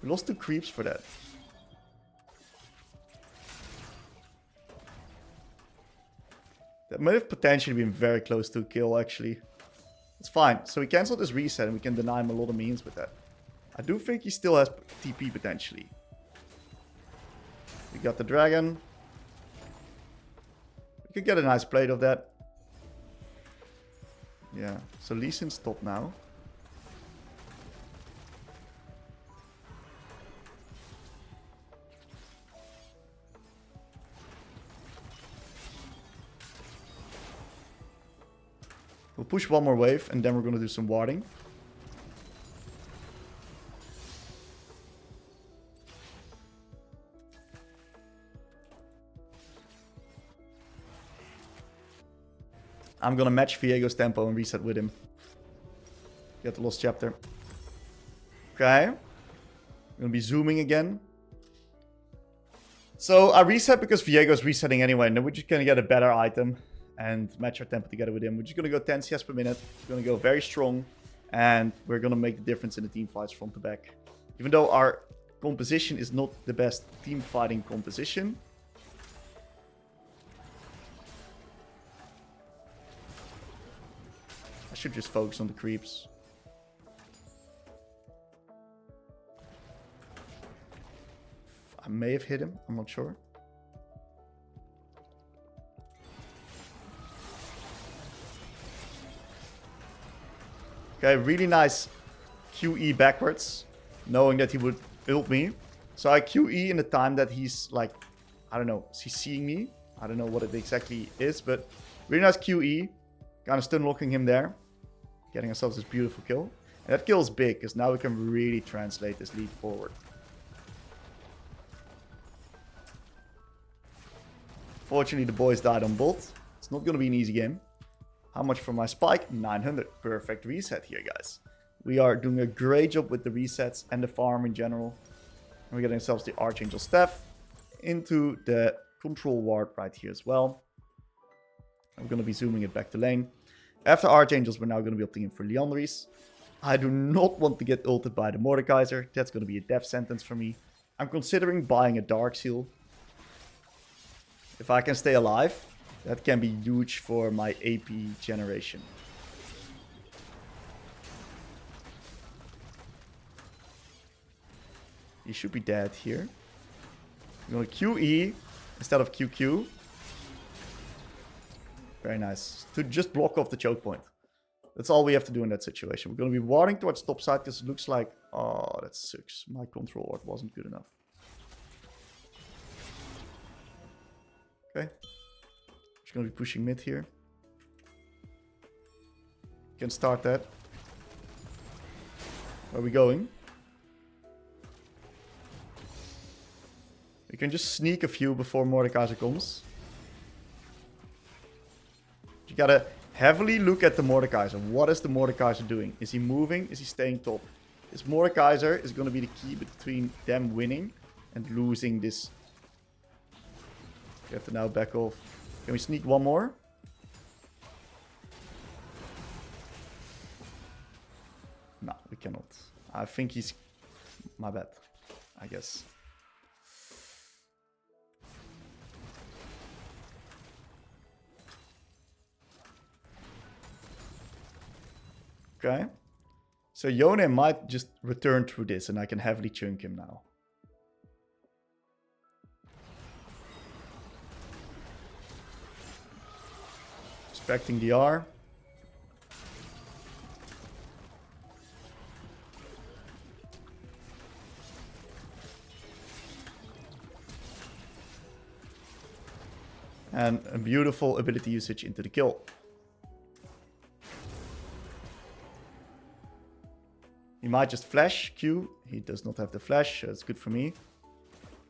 We lost 2 creeps for that. That might have potentially been very close to a kill, actually. It's fine. So we canceled this reset and we can deny him a lot of minions with that. I do think he still has TP potentially. We got the dragon. We could get a nice plate of that. Yeah. So Lee Sin's top now. We'll push one more wave and then we're going to do some warding. I'm going to match Viego's tempo and reset with him. Get the lost chapter. Okay. I'm going to be zooming again. So I reset because Viego's resetting anyway. And then we're just going to get a better item and match our tempo together with him. We're just going to go 10 CS per minute. We're going to go very strong. And we're going to make the difference in the team fights front to back. Even though our composition is not the best team fighting composition. I should just focus on the creeps. I may have hit him. I'm not sure. Okay, really nice QE backwards. Knowing that he would ult me. So I QE in the time that he's like... I don't know. Is he seeing me? I don't know what it exactly is. But really nice QE. Kind of stun locking him there. Getting ourselves this beautiful kill. And that kill is big, because now we can really translate this lead forward. Fortunately, the boys died on bot. It's not going to be an easy game. How much for my spike? 900. Perfect reset here, guys. We are doing a great job with the resets and the farm in general. And we're getting ourselves the Archangel Staff into the control ward right here as well. I'm going to be zooming it back to lane. After Archangels, we're now going to be opting in for Liandry's. I do not want to get ulted by the Mordekaiser. That's going to be a death sentence for me. I'm considering buying a Dark Seal. If I can stay alive, that can be huge for my AP generation. He should be dead here. I'm going to QE instead of QQ. Very nice. To just block off the choke point. That's all we have to do in that situation. We're going to be warding towards top side because it looks like... Oh, that sucks. My control ward wasn't good enough. Okay. Just going to be pushing mid here. Can start that. Where are we going? We can just sneak a few before Mordekaiser comes. You gotta heavily look at the Mordekaiser. What is the Mordekaiser doing? Is he moving? Is he staying top? This Mordekaiser is going to be the key between them winning and losing this. We have to now back off. Can we sneak one more? No, we cannot. I think he's... My bad, I guess. Okay. So Yone might just return through this and I can heavily chunk him now. Expecting the R. And a beautiful ability usage into the kill. He might just flash Q. He does not have the flash, so it's good for me.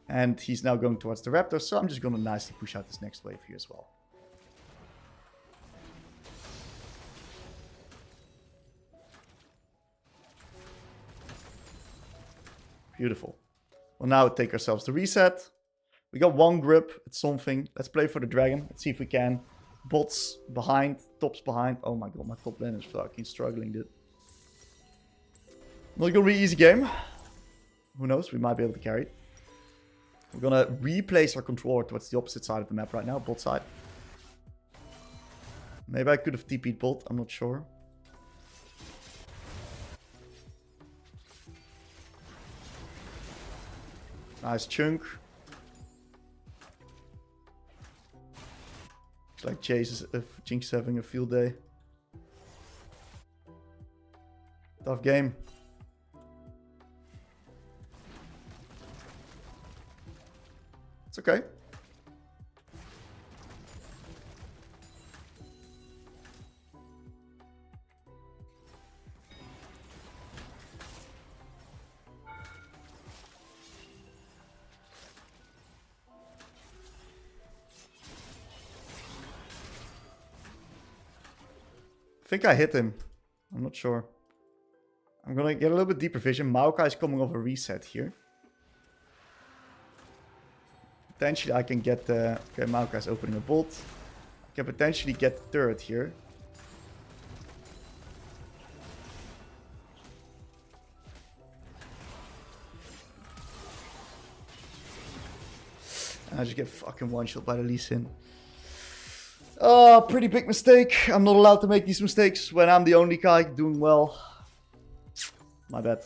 And he's now going towards the Raptor, so I'm just going to nicely push out this next wave here as well. Beautiful. We'll now take ourselves the reset. We got one grip. It's something. Let's play for the dragon. Let's see if we can. Bots behind. Tops behind. Oh my god, my top lane is fucking struggling, dude. Not gonna be an easy game. Who knows? We might be able to carry it. We're gonna replace our controller towards the opposite side of the map right now. Bot side. Maybe I could have TP'd bot. I'm not sure. Nice chunk. Looks like Chase is Jinx is having a field day. Tough game. It's okay. think I hit him. I'm not sure. I'm gonna get a little bit deeper vision. Maokai is coming off a reset here. Potentially I can get the... Okay, Maokai is opening a bolt. I can potentially get the turret here. And I just get fucking one-shot by the Lee Sin. Oh, pretty big mistake. I'm not allowed to make these mistakes when I'm the only guy doing well. My bad.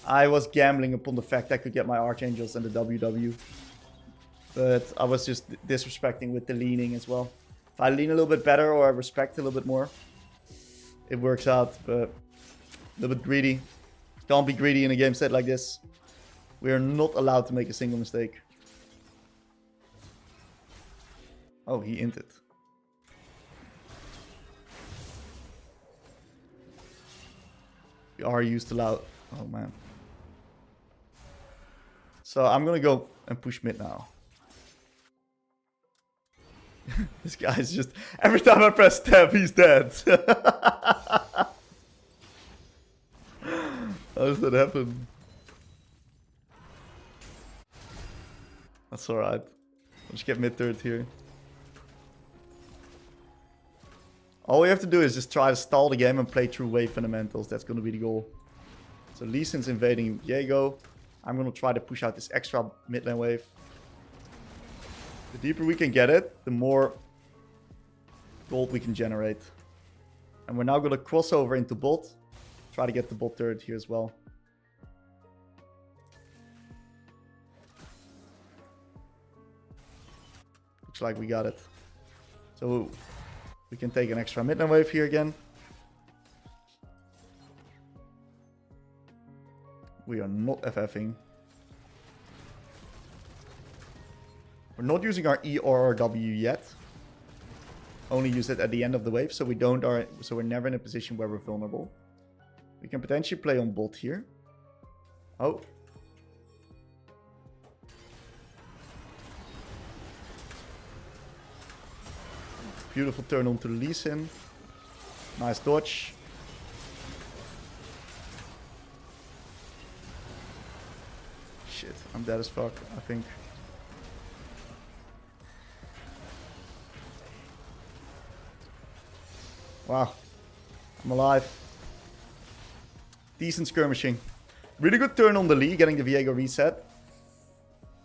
I was gambling upon the fact I could get my Archangels and the WW. But I was just disrespecting with the leaning as well. If I lean a little bit better or I respect a little bit more, it works out. But a little bit greedy. Can't be greedy in a game set like this. We are not allowed to make a single mistake. Oh, he inted. We are used to loud. Oh man. So I'm gonna go and push mid now. This guy's just... Every time I press tab, he's dead. How does that happen? That's alright. I'll just get mid third here. All we have to do is just try to stall the game and play through wave fundamentals. That's going to be the goal. So Lee Sin's invading Viego. I'm going to try to push out this extra mid lane wave. The deeper we can get it, the more gold we can generate. And we're now going to cross over into bot. Try to get the bot turret here as well. Looks like we got it. So we can take an extra mid lane wave here again. We are not FFing. We're not using our E or our W yet. Only use it at the end of the wave, so we're never in a position where we're vulnerable. We can potentially play on bot here. Oh. Beautiful turn onto the Lee Sin. Nice dodge. Shit, I'm dead as fuck, I think. Wow. I'm alive. Decent skirmishing. Really good turn on the Lee, getting the Viego reset.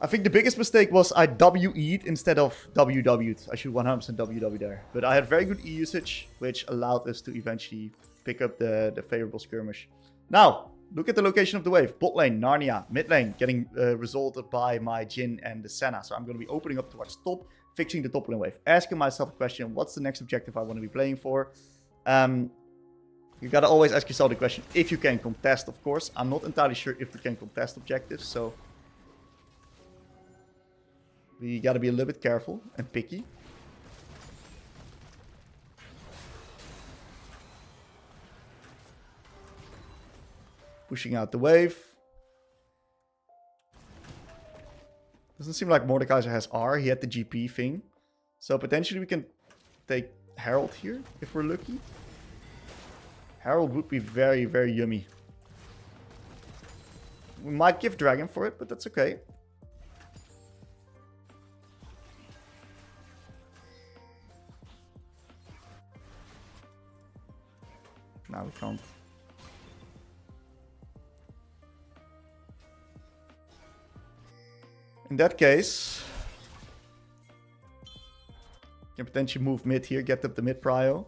I think the biggest mistake was I W-E'd instead of WW'd. I should 100% WW there. But I had very good E usage, which allowed us to eventually pick up the favorable skirmish. Now, look at the location of the wave. Bot lane, Narnia. Mid lane, getting resulted by my Jhin and the Senna. So I'm going to be opening up towards top, fixing the top lane wave. Asking myself a question, what's the next objective I want to be playing for? You gotta always ask yourself the question, if you can contest, of course. I'm not entirely sure if we can contest objectives, so... we gotta be a little bit careful and picky. Pushing out the wave. Doesn't seem like Mordekaiser has R. He had the GP thing. So potentially we can take Herald here, if we're lucky. Herald would be very, very yummy. We might give Dragon for it, but that's okay. Now we can't. In that case, you can potentially move mid here, get up the mid prio.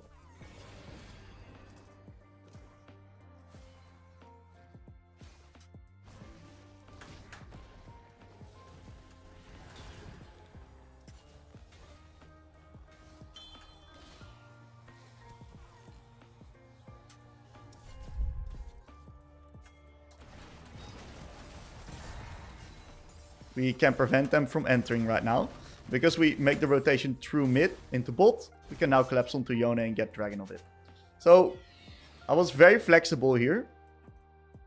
We can prevent them from entering right now. Because we make the rotation through mid into bot, we can now collapse onto Yone and get Dragon of it. So, I was very flexible here.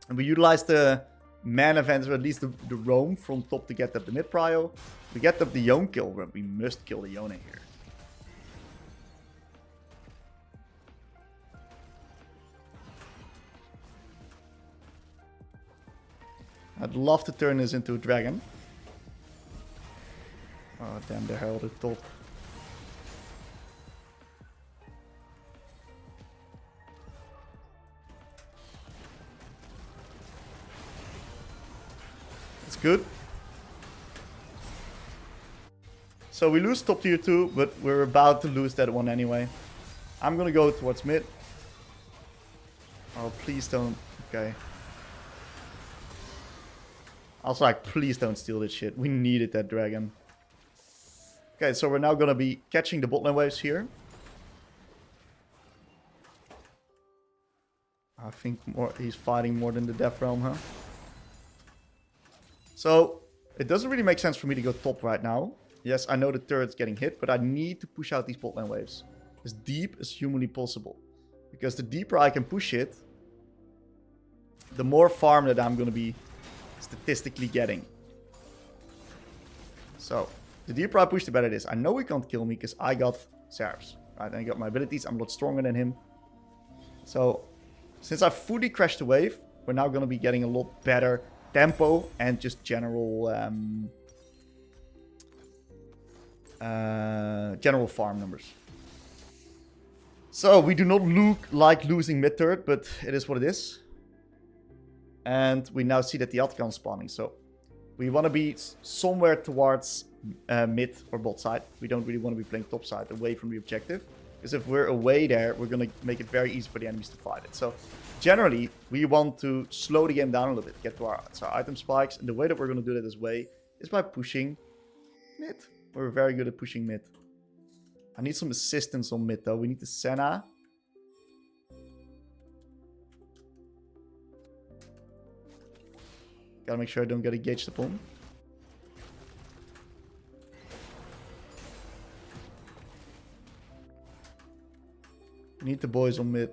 And we utilized the man events, or at least the roam from top to get up the mid prio. We get up the Yone kill, but we must kill the Yone here. I'd love to turn this into a dragon. Oh damn, they held it top. It's good. So we lose top tier 2, but we're about to lose that one anyway. I'm gonna go towards mid. Oh, please don't. Okay. Also, like, please don't steal this shit. We needed that dragon. Okay, so we're now gonna be catching the bot lane waves here. I think he's fighting more than the Death Realm, huh? So, it doesn't really make sense for me to go top right now. Yes, I know the turret's getting hit, but I need to push out these bot lane waves as deep as humanly possible. Because the deeper I can push it, the more farm that I'm gonna be statistically getting. So, the deeper I push, the better it is. I know he can't kill me because I got Seraphs, right? And I got my abilities. I'm a lot stronger than him. So, since I fully crashed the wave, we're now going to be getting a lot better tempo and just general general farm numbers. So, we do not look like losing mid turret, but it is what it is. And we now see that the Atkan spawning. So, we want to be somewhere towards mid or bot side. We don't really want to be playing top side away from the objective. Because if we're away there, we're going to make it very easy for the enemies to fight it. So generally, we want to slow the game down a little bit. Get to our item spikes. And the way that we're going to do that is by pushing mid. We're very good at pushing mid. I need some assistance on mid though. We need the Senna. Gotta make sure I don't get engaged upon. Need the boys on mid.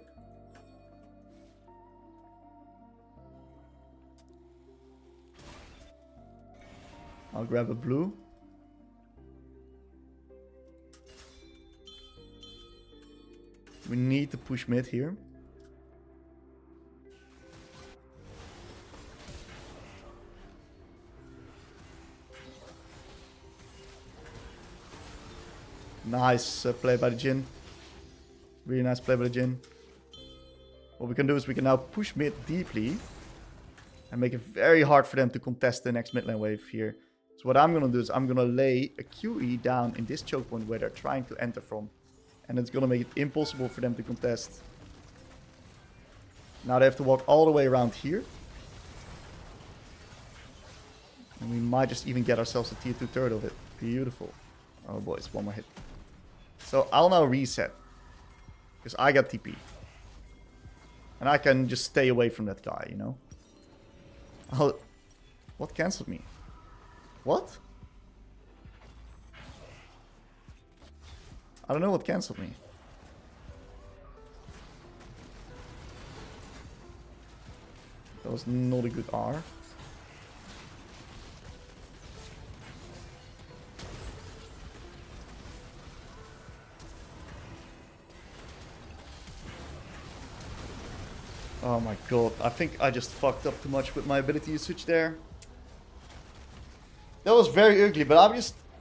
I'll grab a blue. We need to push mid here. Nice play by the Jhin. Really nice play by the Jhin. What we can do is we can now push mid deeply. And make it very hard for them to contest the next mid lane wave here. So what I'm going to do is I'm going to lay a QE down in this choke point where they're trying to enter from. And it's going to make it impossible for them to contest. Now they have to walk all the way around here. And we might just even get ourselves a tier 2 turret of it. Beautiful. Oh boys, one more hit. So I'll now reset. Because I got TP. And I can just stay away from that guy, you know? What cancelled me? What? I don't know what cancelled me. That was not a good R. Oh my god, I think I just fucked up too much with my ability usage there. That was very ugly, but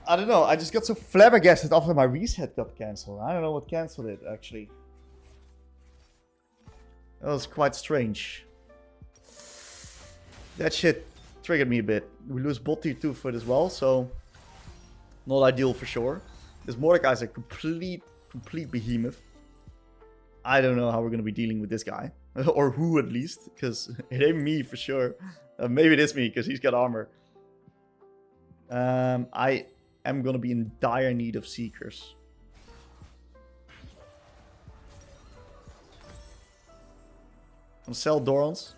I don't know, I just got so flabbergasted after my reset got cancelled. I don't know what cancelled it, actually. That was quite strange. That shit triggered me a bit. We lose bot tier 2 for it as well, so not ideal for sure. This Mordekai's a complete behemoth. I don't know how we're going to be dealing with this guy. Or who at least, because it ain't me for sure. Maybe it is me, because he's got armor. I am going to be in dire need of Seekers. I'm going to sell Dorans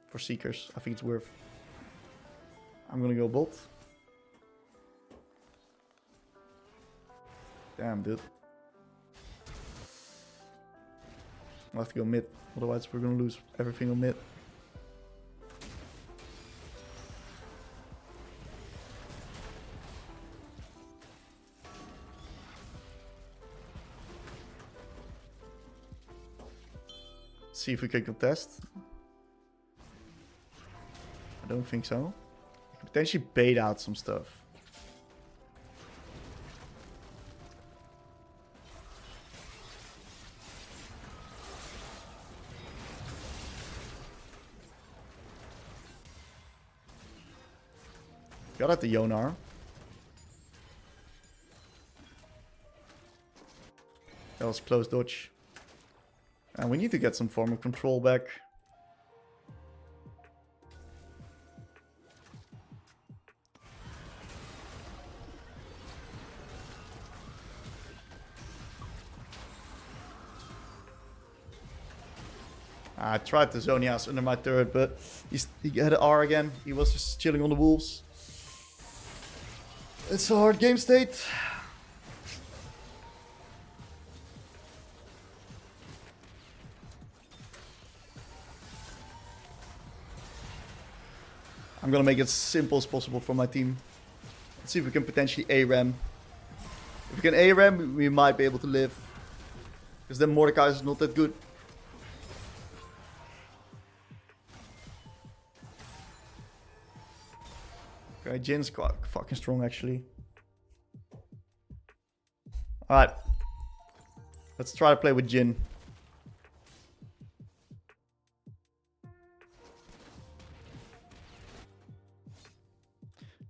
for Seekers. I think it's worth. I'm going to go bot. Damn, dude. I'll have to go mid, otherwise we're gonna lose everything on mid. See if we can contest. I don't think so. I could potentially bait out some stuff. Got at the Yone. That was close dodge. And we need to get some form of control back. I tried the Zonias under my turret, but he had an R again. He was just chilling on the wolves. It's a hard game state. I'm gonna make it as simple as possible for my team. Let's see if we can potentially ARAM. If we can ARAM, we might be able to live. Because then Mordecai is not that good. Okay, Jin's quite fucking strong actually. Alright. Let's try to play with Jin.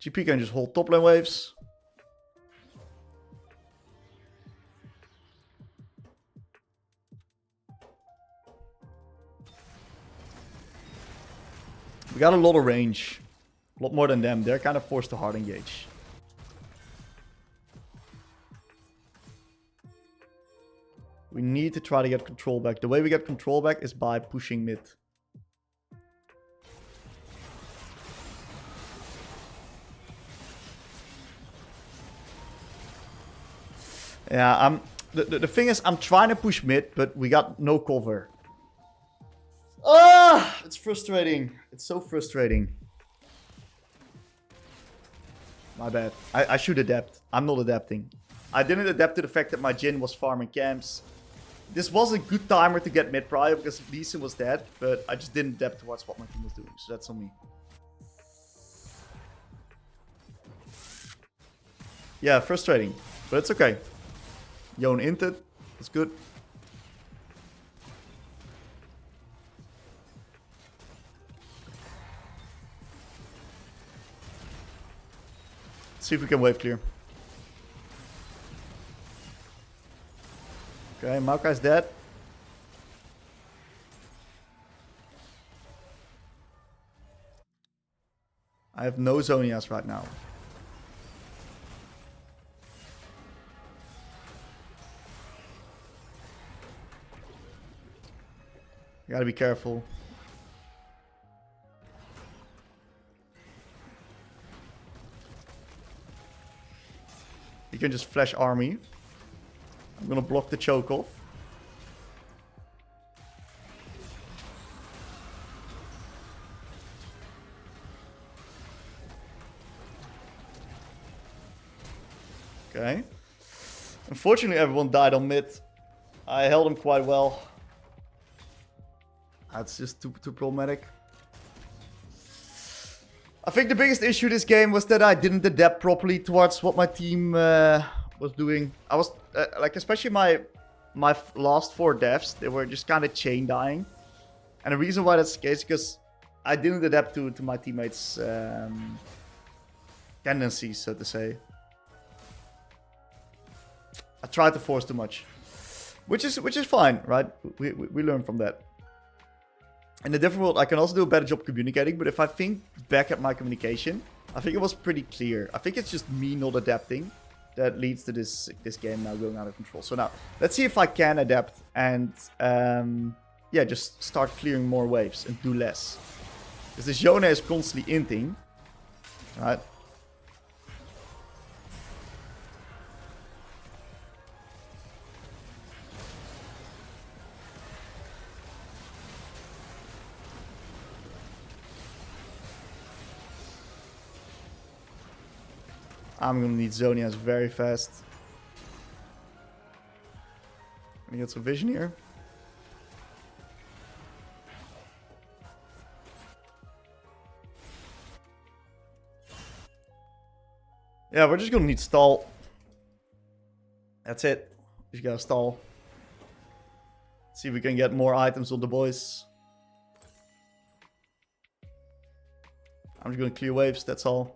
GP can just hold top lane waves. We got a lot of range. A lot more than them. They're kind of forced to hard engage. We need to try to get control back. The way we get control back is by pushing mid. Yeah, the thing is, I'm trying to push mid, but we got no cover. Ah, it's frustrating. It's so frustrating. My bad. I should adapt. I'm not adapting. I didn't adapt to the fact that my Jin was farming camps. This was a good timer to get mid prior because Lee Sin was dead, but I just didn't adapt towards what my team was doing, so that's on me. Yeah, frustrating, but it's okay. Yone inted. That's good. Let's see if we can wave clear. Okay, Maokai's dead. I have no Zonias right now. You gotta be careful. You can just flash army. I'm gonna block the choke off. Okay. Unfortunately, everyone died on mid. I held him quite well. That's just too problematic. I think the biggest issue this game was that I didn't adapt properly towards what my team was doing. I was like, especially my last 4 deaths, they were just kind of chain dying. And the reason why that's the case is because I didn't adapt to my teammates' tendencies, so to say. I tried to force too much, which is fine, right? We learn from that. In the different world, I can also do a better job communicating, but if I think back at my communication, I think it was pretty clear. I think it's just me not adapting that leads to this game now going out of control. So now, let's see if I can adapt and, yeah, just start clearing more waves and do less. Because this Yone is constantly inting, right? I'm gonna need Zonias very fast. Let me get some vision here. Yeah, we're just gonna need stall. That's it. Just gotta stall. See if we can get more items on the boys. I'm just gonna clear waves, that's all.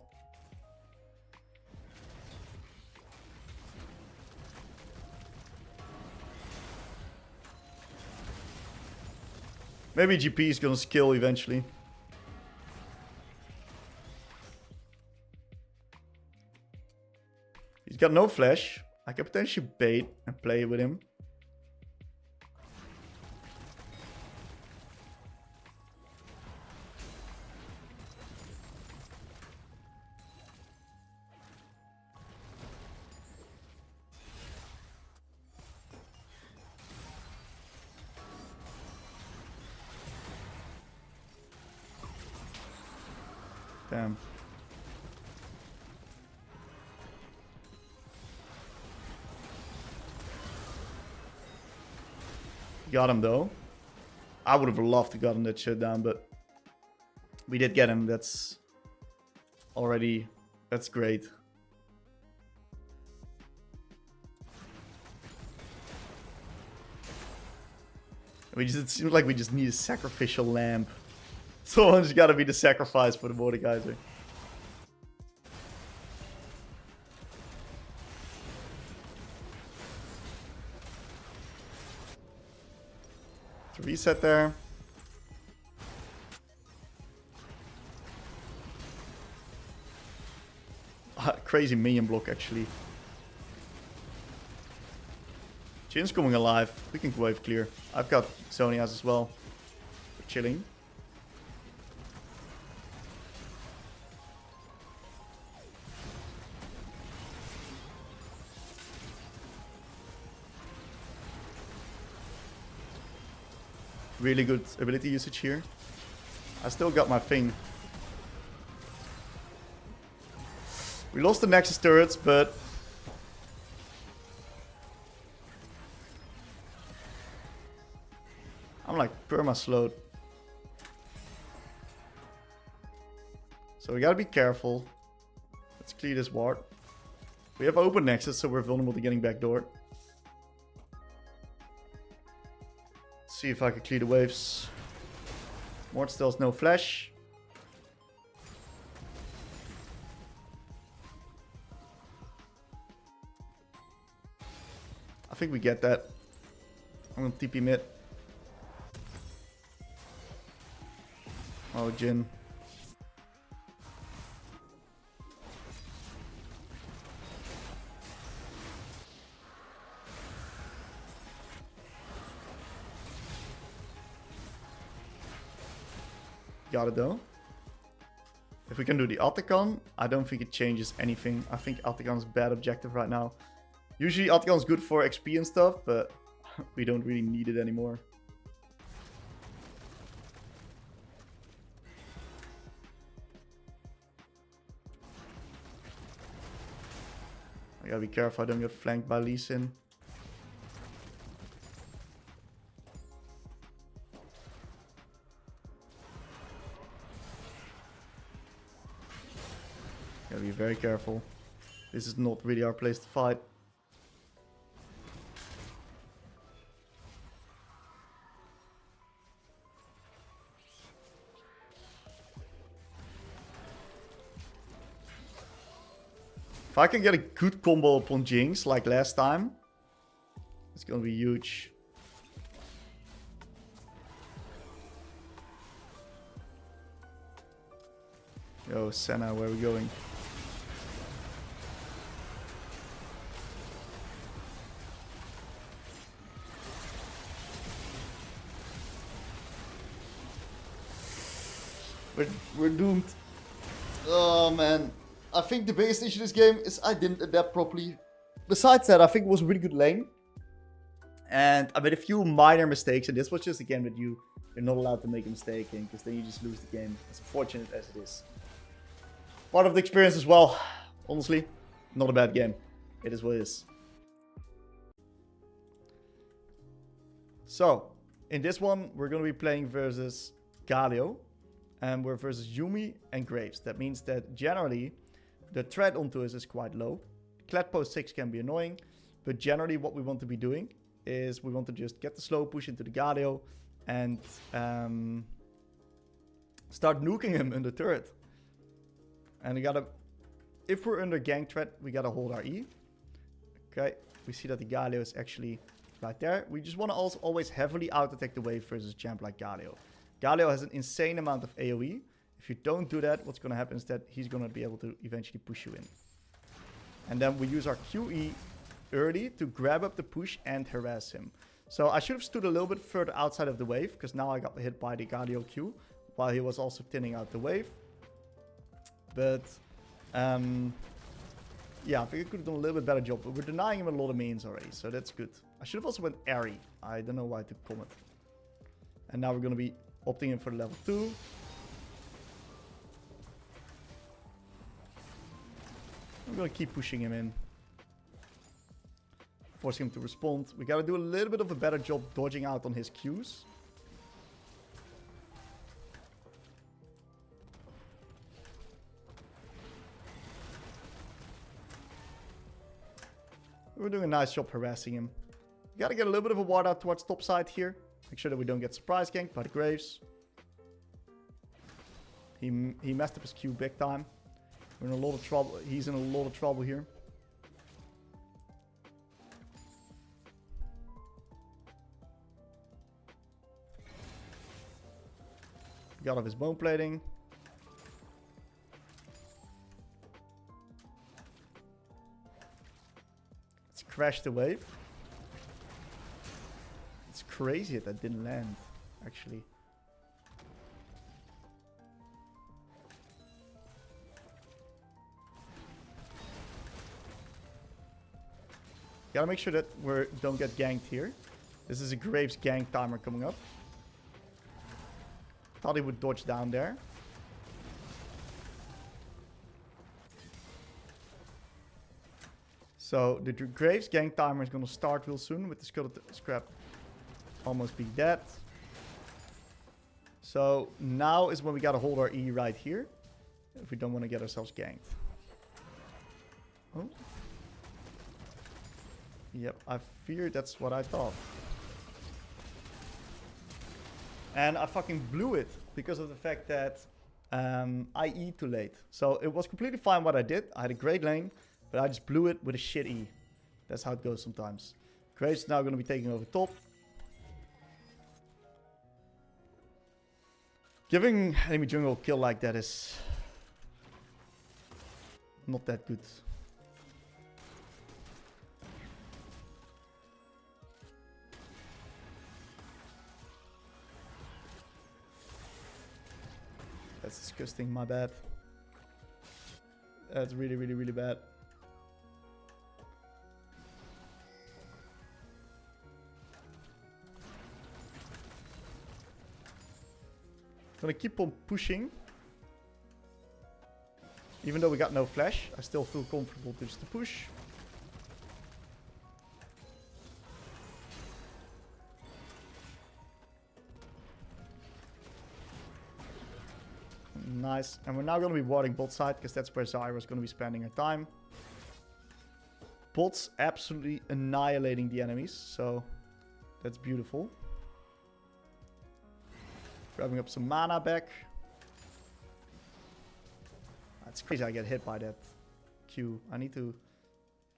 Maybe GP is gonna skill eventually. He's got no flash. I can potentially bait and play with him. Damn. Got him though. I would have loved to gotten that shit down, but we did get him. That's already, that's great. It seems like we just need a sacrificial lamp. Someone's got to be the sacrifice for the Mordekaiser. To reset there. Crazy minion block actually. Jin's coming alive. We can wave clear. I've got Zonias as well. We're chilling. Really good ability usage here. I still got my thing. We lost the Nexus turrets, but I'm like perma-slowed. So we gotta be careful. Let's clear this ward. We have open Nexus, so we're vulnerable to getting backdoored. See if I can clear the waves. Mort still has no flash. I think we get that. I'm gonna TP mid. Oh, Jhin. Got it though. If we can do the Atacon, I don't think it changes anything. I think Atacon is a bad objective right now. Usually Atacon is good for XP and stuff, but we don't really need it anymore. I gotta be careful I don't get flanked by Lee Sin. Gotta be very careful. This is not really our place to fight. If I can get a good combo upon Jinx like last time, it's gonna be huge. Yo, Senna, where are we going? We're doomed. Oh man. I think the biggest issue this game is I didn't adapt properly. Besides that, I think it was a really good lane. And I made a few minor mistakes. And this was just a game that you're not allowed to make a mistake in. Because then you just lose the game. As unfortunate as it is. Part of the experience as well. Honestly, not a bad game. It is what it is. So, in this one, we're going to be playing versus Galio. And we're versus Yuumi and Graves. That means that generally, the threat onto us is quite low. Kled post 6 can be annoying, but generally what we want to be doing is we want to just get the slow push into the Galio and start nuking him in the turret. And we gotta, if we're under gank threat, we gotta hold our E. Okay, we see that the Galio is actually right there. We just want to also always heavily out-attack the wave versus a champ like Galio. Galio has an insane amount of AoE. If you don't do that, what's going to happen is that he's going to be able to eventually push you in. And then we use our QE early to grab up the push and harass him. So I should have stood a little bit further outside of the wave, because now I got hit by the Galio Q while he was also thinning out the wave. But yeah, I think I could have done a little bit better job, but we're denying him a lot of minions already, so that's good. I should have also went airy. I don't know why I took comment. And now we're going to be opting in for the level 2. I'm going to keep pushing him in. Forcing him to respond. We got to do a little bit of a better job dodging out on his Qs. We're doing a nice job harassing him. We gotta get a little bit of a ward out towards top side here. Make sure that we don't get surprise ganked by the Graves. He messed up his Q big time. We're in a lot of trouble. He's in a lot of trouble here. Got off his bone plating. Crash the wave. It's crazy that that didn't land, actually. Gotta make sure that we don't get ganked here. This is a Graves gank timer coming up. Thought he would dodge down there. So the Graves gank timer is going to start real soon with the Scrap almost being dead. So now is when we got to hold our E right here if we don't want to get ourselves ganked. Oh. Yep, I feared that's what I thought. And I fucking blew it because of the fact that I E too late. So it was completely fine what I did. I had a great lane. But I just blew it with a shit E. That's how it goes sometimes. Graves is now going to be taking over top. Giving enemy jungle a kill like that is not that good. That's disgusting, my bad. That's really, really, really bad. Gonna keep on pushing. Even though we got no flash, I still feel comfortable just to push. Nice. And we're now going to be warding bot side, because that's where Zyra is going to be spending her time. Bot's absolutely annihilating the enemies, so that's beautiful. Grabbing up some mana back. It's crazy I get hit by that Q. I need to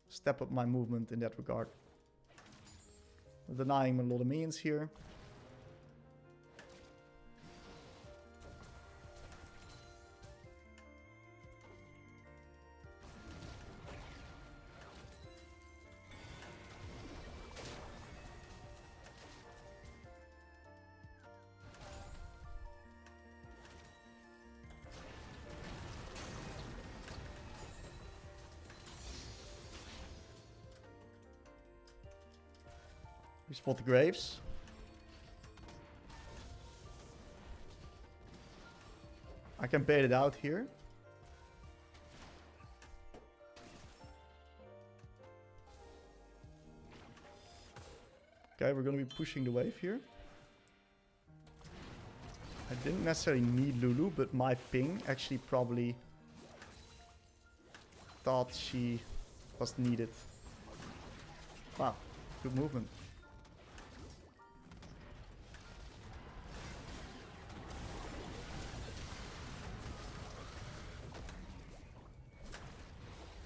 step up my movement in that regard. We're denying a lot of minions here. We spot the Graves. I can bait it out here. Okay, we're going to be pushing the wave here. I didn't necessarily need Lulu, but my ping actually probably thought she was needed. Wow, good movement.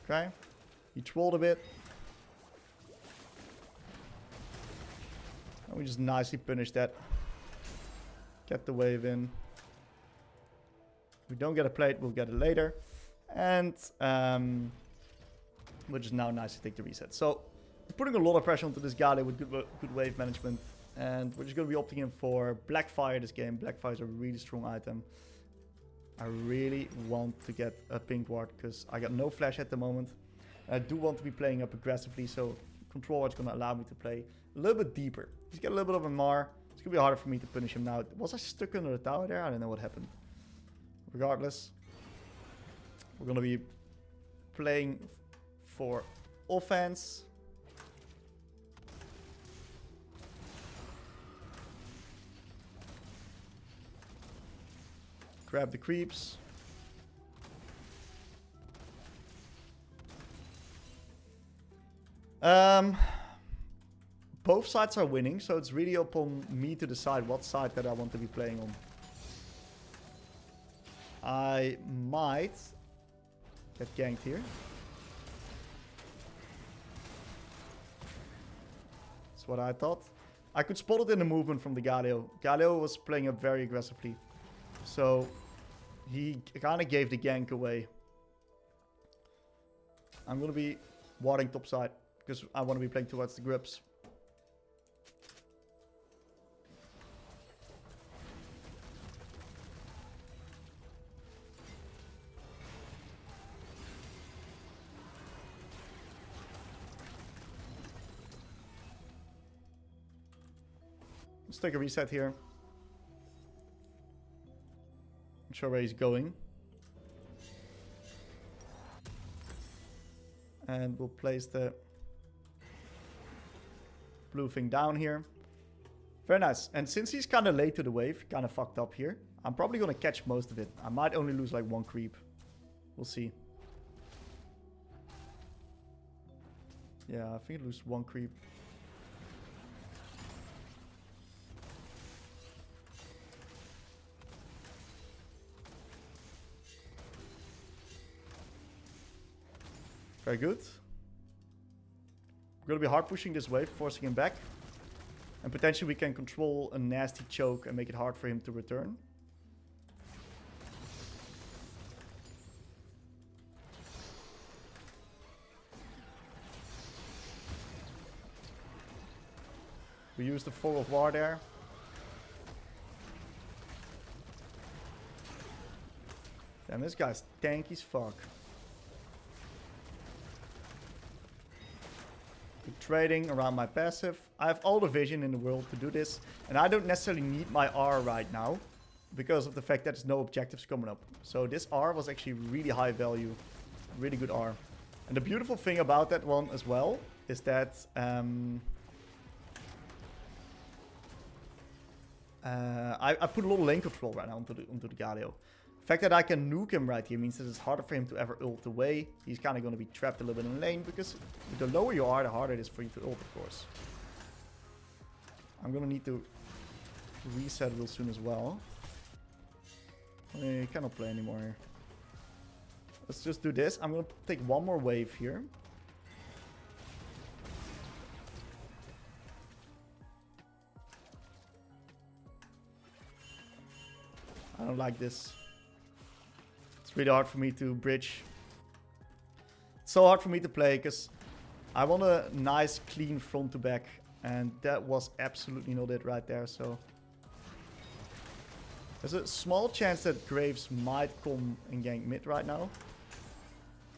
Okay, he trolled a bit. And we just nicely punish that. Get the wave in. If we don't get a plate, we'll get it later. And we'll just now nicely take the reset. So, we're putting a lot of pressure onto this Galio with good wave management. And we're just going to be opting in for Blackfire this game. Blackfire is a really strong item. I really want to get a pink ward because I got no flash at the moment. I do want to be playing up aggressively, so control ward's going to allow me to play a little bit deeper. He's got a little bit of a Mar. It's going to be harder for me to punish him now. Was I stuck under the tower there? I don't know what happened. Regardless, we're going to be playing for offense. Grab the creeps. Both sides are winning, so it's really up on me to decide what side that I want to be playing on. I might get ganked here. That's what I thought. I could spot it in the movement from the Galio. Galio was playing up very aggressively. So he kind of gave the gank away. I'm going to be warding topside because I want to be playing towards the grips. Let's take a reset here. Not sure where he's going. And we'll place the blue thing down here. Very nice. And since he's kind of late to the wave, kind of fucked up here, I'm probably going to catch most of it. I might only lose like one creep. We'll see. Yeah, I think I lose one creep. Very good. We're going to be hard pushing this wave, forcing him back. And potentially we can control a nasty choke and make it hard for him to return. We use the Fog of War there. Damn, this guy's tanky as fuck. Trading around my passive. I have all the vision in the world to do this. And I don't necessarily need my R right now. Because of the fact that there's no objectives coming up. So this R was actually really high value. Really good R. And the beautiful thing about that one as well is that I put a lot of lane control right now onto the Galio. The fact that I can nuke him right here means that it's harder for him to ever ult away. He's kind of going to be trapped a little bit in lane because the lower you are, the harder it is for you to ult, of course. I'm going to need to reset real soon as well. I cannot play anymore here. Let's just do this. I'm going to take one more wave here. I don't like this. It's really hard for me to bridge. It's so hard for me to play because I want a nice clean front to back. And that was absolutely not it right there. So there's a small chance that Graves might come and gank mid right now.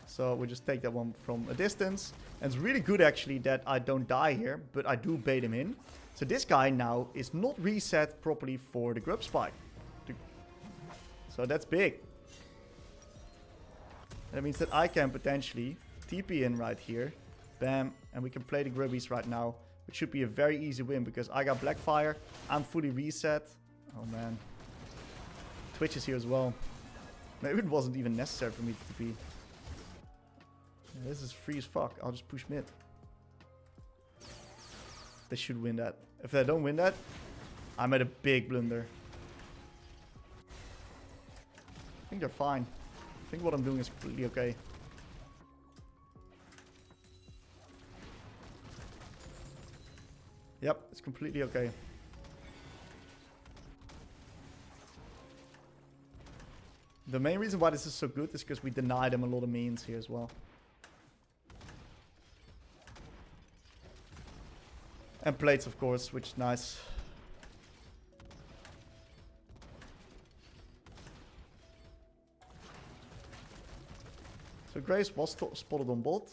So we just take that one from a distance. And it's really good actually that I don't die here, but I do bait him in. So this guy now is not reset properly for the grub spike. So that's big. That means that I can potentially TP in right here. Bam. And we can play the grubbies right now. Which should be a very easy win because I got Blackfire. I'm fully reset. Oh man. Twitch is here as well. Maybe it wasn't even necessary for me to TP. This is free as fuck. I'll just push mid. They should win that. If they don't win that, I made a big blunder. I think they're fine. I think what I'm doing is completely okay. Yep, it's completely okay. The main reason why this is so good is because we deny them a lot of minions here as well. And plates, of course, which is nice. So Grace was spotted on bot.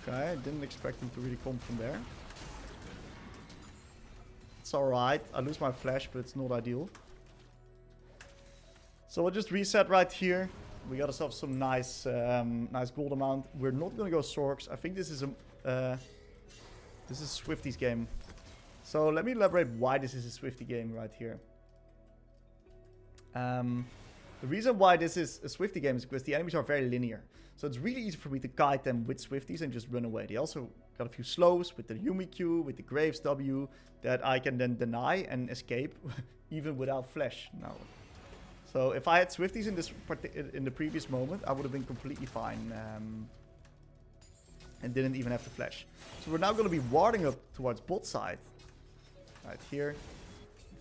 Okay, I didn't expect him to really come from there. It's alright. I lose my flash, but it's not ideal. So we'll just reset right here. We got ourselves some nice nice gold amount. We're not gonna go Sorks. I think this is Swifty's game. So let me elaborate why this is a Swifty game right here. The reason why this is a Swifty game is because the enemies are very linear. So it's really easy for me to kite them with Swifties and just run away. They also got a few slows with the Yumi Q, with the Graves W, that I can then deny and escape even without flash now. So if I had Swifties in the previous moment, I would have been completely fine. And didn't even have to flash. So we're now going to be warding up towards bot side. Right here.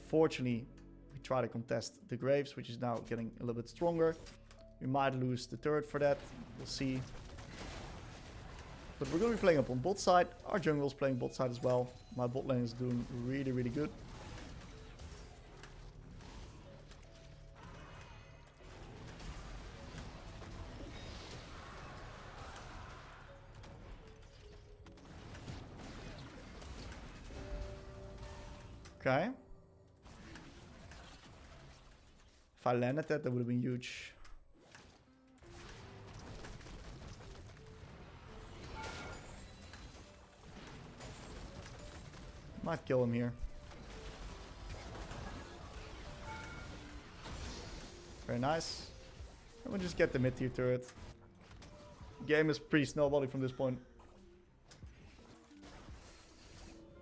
Fortunately, we try to contest the Graves, which is now getting a little bit stronger. We might lose the turret for that. We'll see. But we're going to be playing up on bot side. Our jungle is playing bot side as well. My bot lane is doing really, really good. Okay. If I landed that, that would have been huge. Might kill him here. Very nice. And we'll just get the mid-tier turret. Game is pretty snowballing from this point.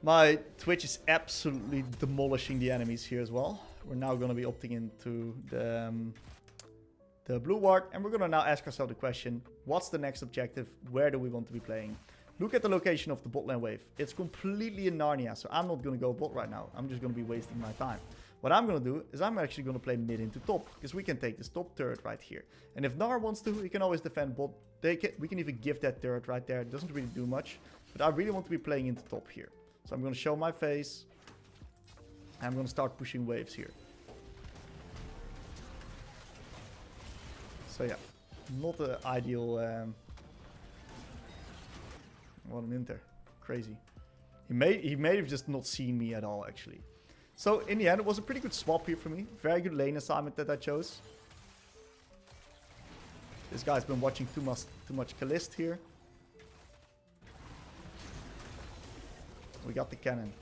My Twitch is absolutely demolishing the enemies here as well. We're now going to be opting into the blue ward. And we're going to now ask ourselves the question, what's the next objective? Where do we want to be playing? Look at the location of the bot lane wave. It's completely in Narnia, so I'm not going to go bot right now. I'm just going to be wasting my time. What I'm going to do is I'm actually going to play mid into top, because we can take this top turret right here. And if Nar wants to, he can always defend bot. We can even give that turret right there. It doesn't really do much, but I really want to be playing into top here. So I'm going to show my face. I'm going to start pushing waves here. So yeah, not the ideal... What an inter. Crazy. He may have just not seen me at all, actually. So in the end, it was a pretty good swap here for me. Very good lane assignment that I chose. This guy's been watching too much Kalist here. We got the cannon.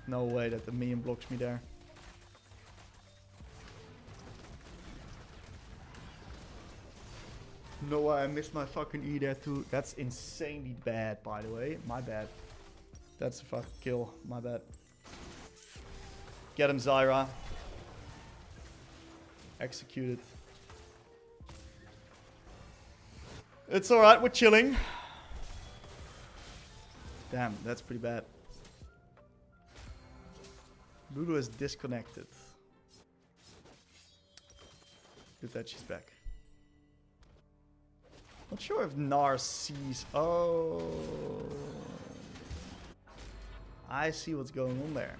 No way that the minion blocks me there. No way, I missed my fucking E there too. That's insanely bad, by the way. My bad. That's a fucking kill. My bad. Get him, Zyra. Executed. It's alright, we're chilling. Damn, that's pretty bad. Lulu is disconnected. Good that she's back. Not sure if Nar sees... Oh. I see what's going on there.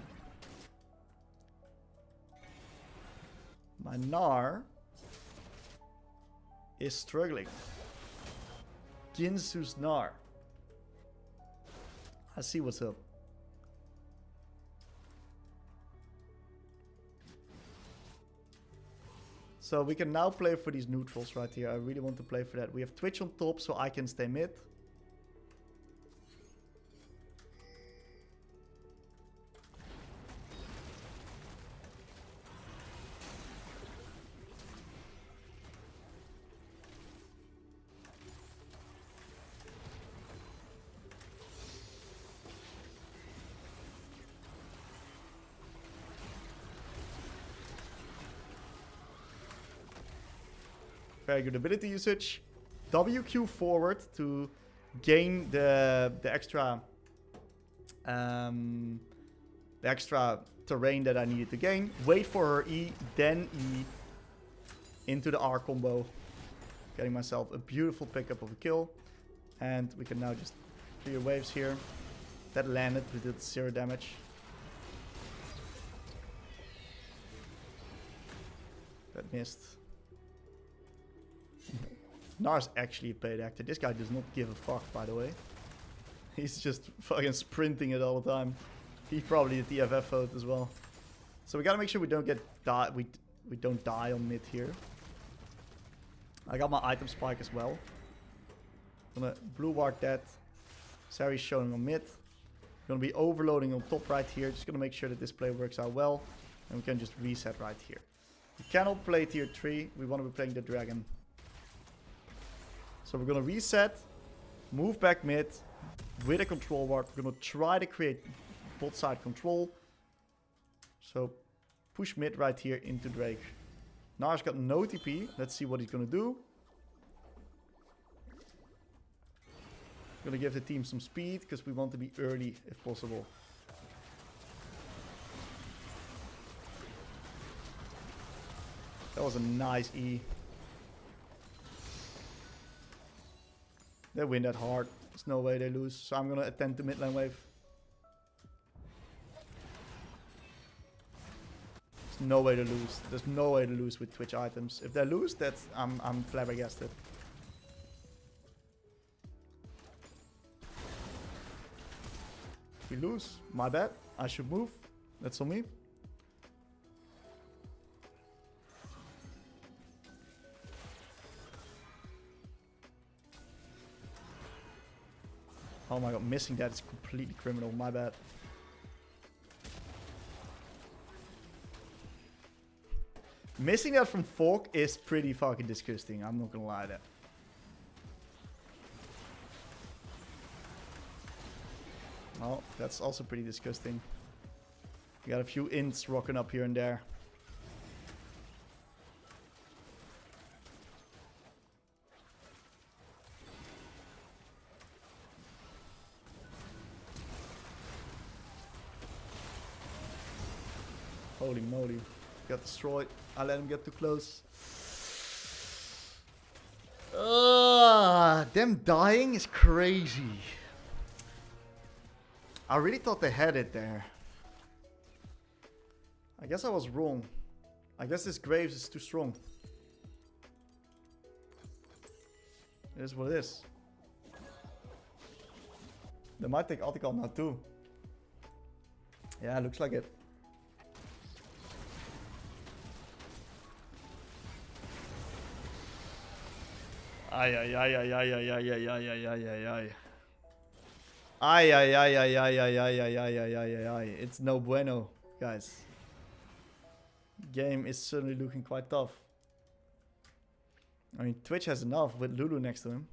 My Nar is struggling. Ginsu's Nar. I see what's up. So we can now play for these neutrals right here. I really want to play for that. We have Twitch on top, so I can stay mid. Very good ability usage. WQ forward to gain the extra terrain that I needed to gain. Wait for her E, then E into the R combo. Getting myself a beautiful pickup of a kill. And we can now just clear waves here. That landed, we did 0 damage. That missed. Nar's actually a paid actor. This guy does not give a fuck, by the way. He's just fucking sprinting it all the time. He probably did the TFF vote as well. So we gotta make sure we don't get we don't die on mid here. I got my item spike as well. Gonna blue ward that. Sari's showing on mid. Gonna be overloading on top right here. Just gonna make sure that this play works out well. And we can just reset right here. We cannot play tier 3. We want to be playing the dragon. So we're going to reset. Move back mid. With a control ward. We're going to try to create bot side control. So push mid right here into Drake. Nar's got no TP. Let's see what he's going to do. Going to give the team some speed. Because we want to be early if possible. That was a nice E. They win that hard. There's no way they lose. So I'm going to attend to mid lane wave. There's no way to lose. There's no way to lose with Twitch items. If they lose, that's I'm flabbergasted. If we lose, my bad. I should move. That's on me. Oh my god, missing that is completely criminal. My bad. Missing that from Fork is pretty fucking disgusting. I'm not gonna lie there. Oh, that's also pretty disgusting. We got a few ints rocking up here and there. Holy moly. Got destroyed. I let him get too close. Them dying is crazy. I really thought they had it there. I guess I was wrong. I guess this Graves is too strong. It is what it is. They might take Article now too. Yeah, looks like it. Ay ay ay ay ay ay ay ay ay ay ay ay ay. Ay ay ay ay ay ay ay ay ay ay ay ay. It's no bueno, guys. Game is certainly looking quite tough. I mean, Twitch has enough with Lulu next to him.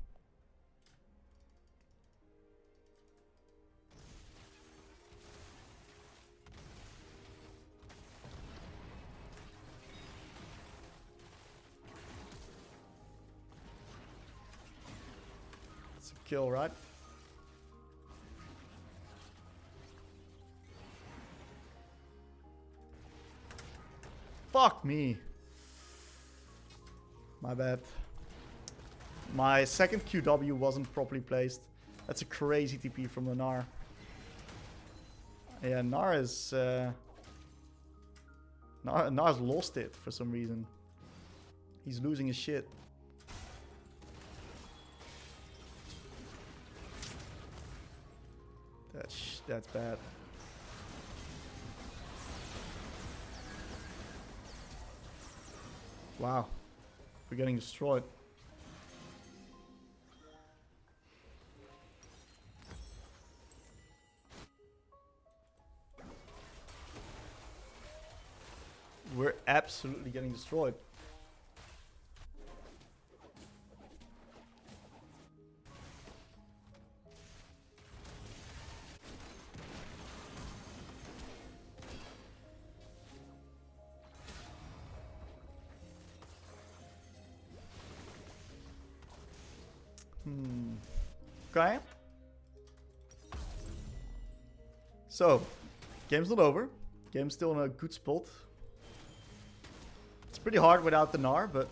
It's a kill, right? Fuck me. My bad. My second QW wasn't properly placed. That's a crazy TP from the Gnar. Yeah, Gnar is... Gnar's lost it for some reason. He's losing his shit. That's bad. Wow. We're getting destroyed. We're absolutely getting destroyed. Okay. So, game's not over. Game's still in a good spot. It's pretty hard without the Gnar, but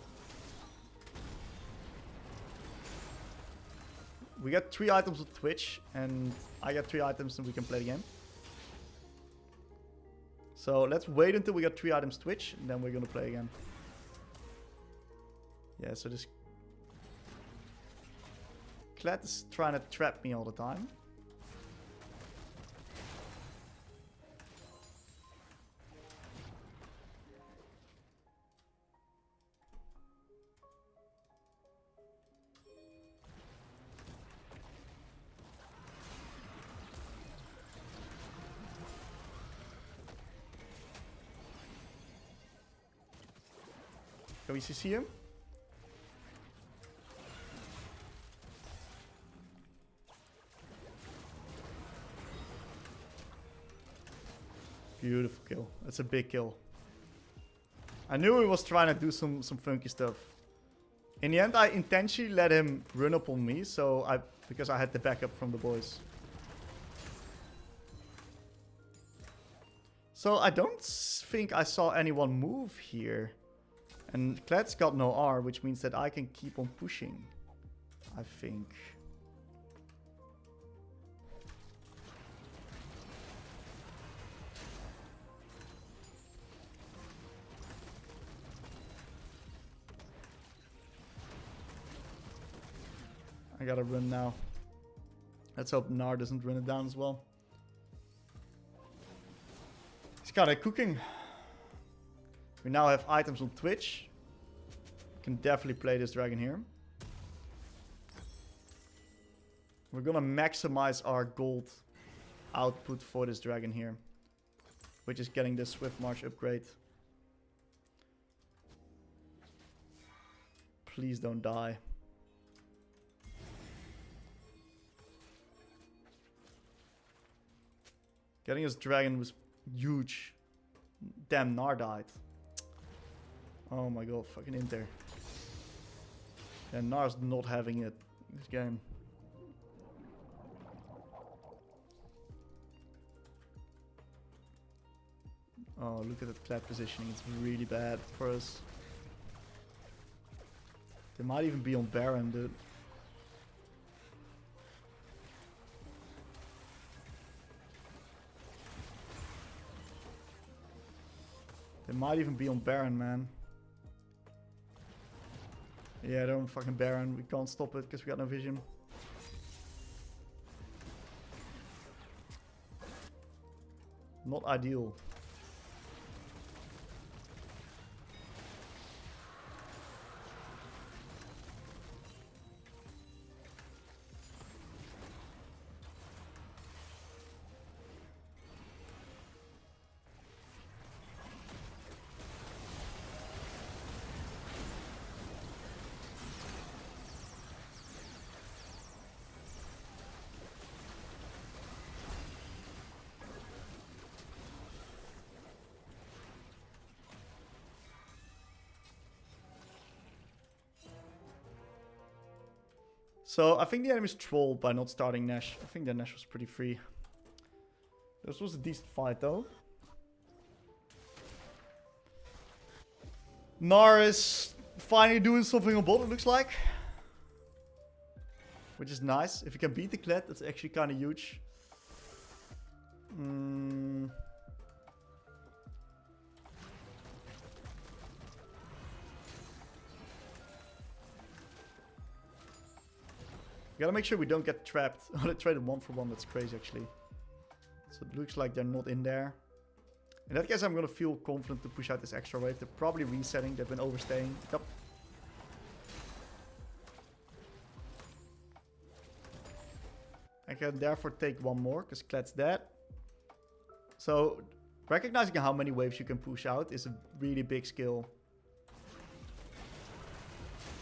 we got 3 items with Twitch, and I got 3 items, and we can play the game. So let's wait until we got 3 items Twitch, and then we're gonna play again. Yeah, so this Kled is trying to trap me all the time. Can we CC him? Beautiful kill. That's a big kill. I knew he was trying to do some funky stuff. In the end, I intentionally let him run up on me, because I had the backup from the boys. So I don't think I saw anyone move here. And Kled's got no R, which means that I can keep on pushing, I think. I gotta run now. Let's hope Gnar doesn't run it down as well. He's got it cooking. We now have items on Twitch. Can definitely play this dragon here. We're gonna maximize our gold output for this dragon here, which is getting the Swift March upgrade. Please don't die. Getting this dragon was huge. Damn, Gnar died. Oh my god, fucking Inter. And Gnar's not having it this game. Oh, look at that Kled positioning. It's really bad for us. They might even be on Baron, dude. They might even be on Baron, man. Yeah, they're on fucking Baron. We can't stop it because we got no vision. Not ideal. So I think the enemy's trolled by not starting Nash. I think the Nash was pretty free. This was a decent fight though. Gnar is finally doing something on bot, it looks like. Which is nice. If you can beat the Kled, that's actually kind of huge. Gotta make sure we don't get trapped. Oh, they traded 1 for 1. That's crazy, actually. So it looks like they're not in there. In that case, I'm gonna feel confident to push out this extra wave. They're probably resetting. They've been overstaying. Yep. I can therefore take 1 more, because Kled's dead. So, recognizing how many waves you can push out is a really big skill.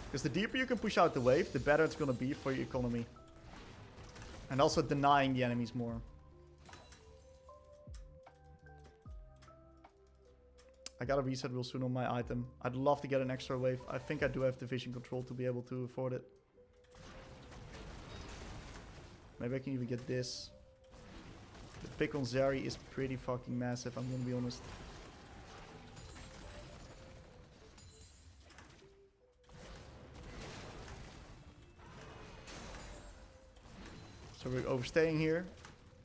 Because the deeper you can push out the wave, the better it's going to be for your economy. And also denying the enemies more. I got a reset real soon on my item. I'd love to get an extra wave. I think I do have the vision control to be able to afford it. Maybe I can even get this. The pick on Zeri is pretty fucking massive, I'm gonna be honest. So we're overstaying here.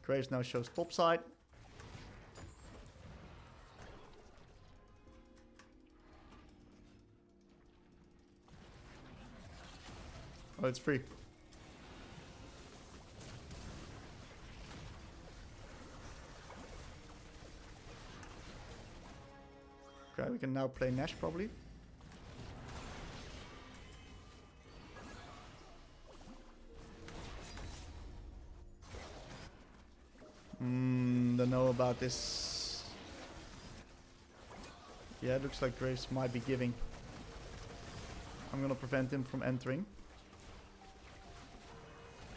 Graves now shows top side. Oh, it's free. Okay, we can now play Nash probably. Don't know about this. Yeah, it looks like Graves might be giving. I'm gonna prevent him from entering.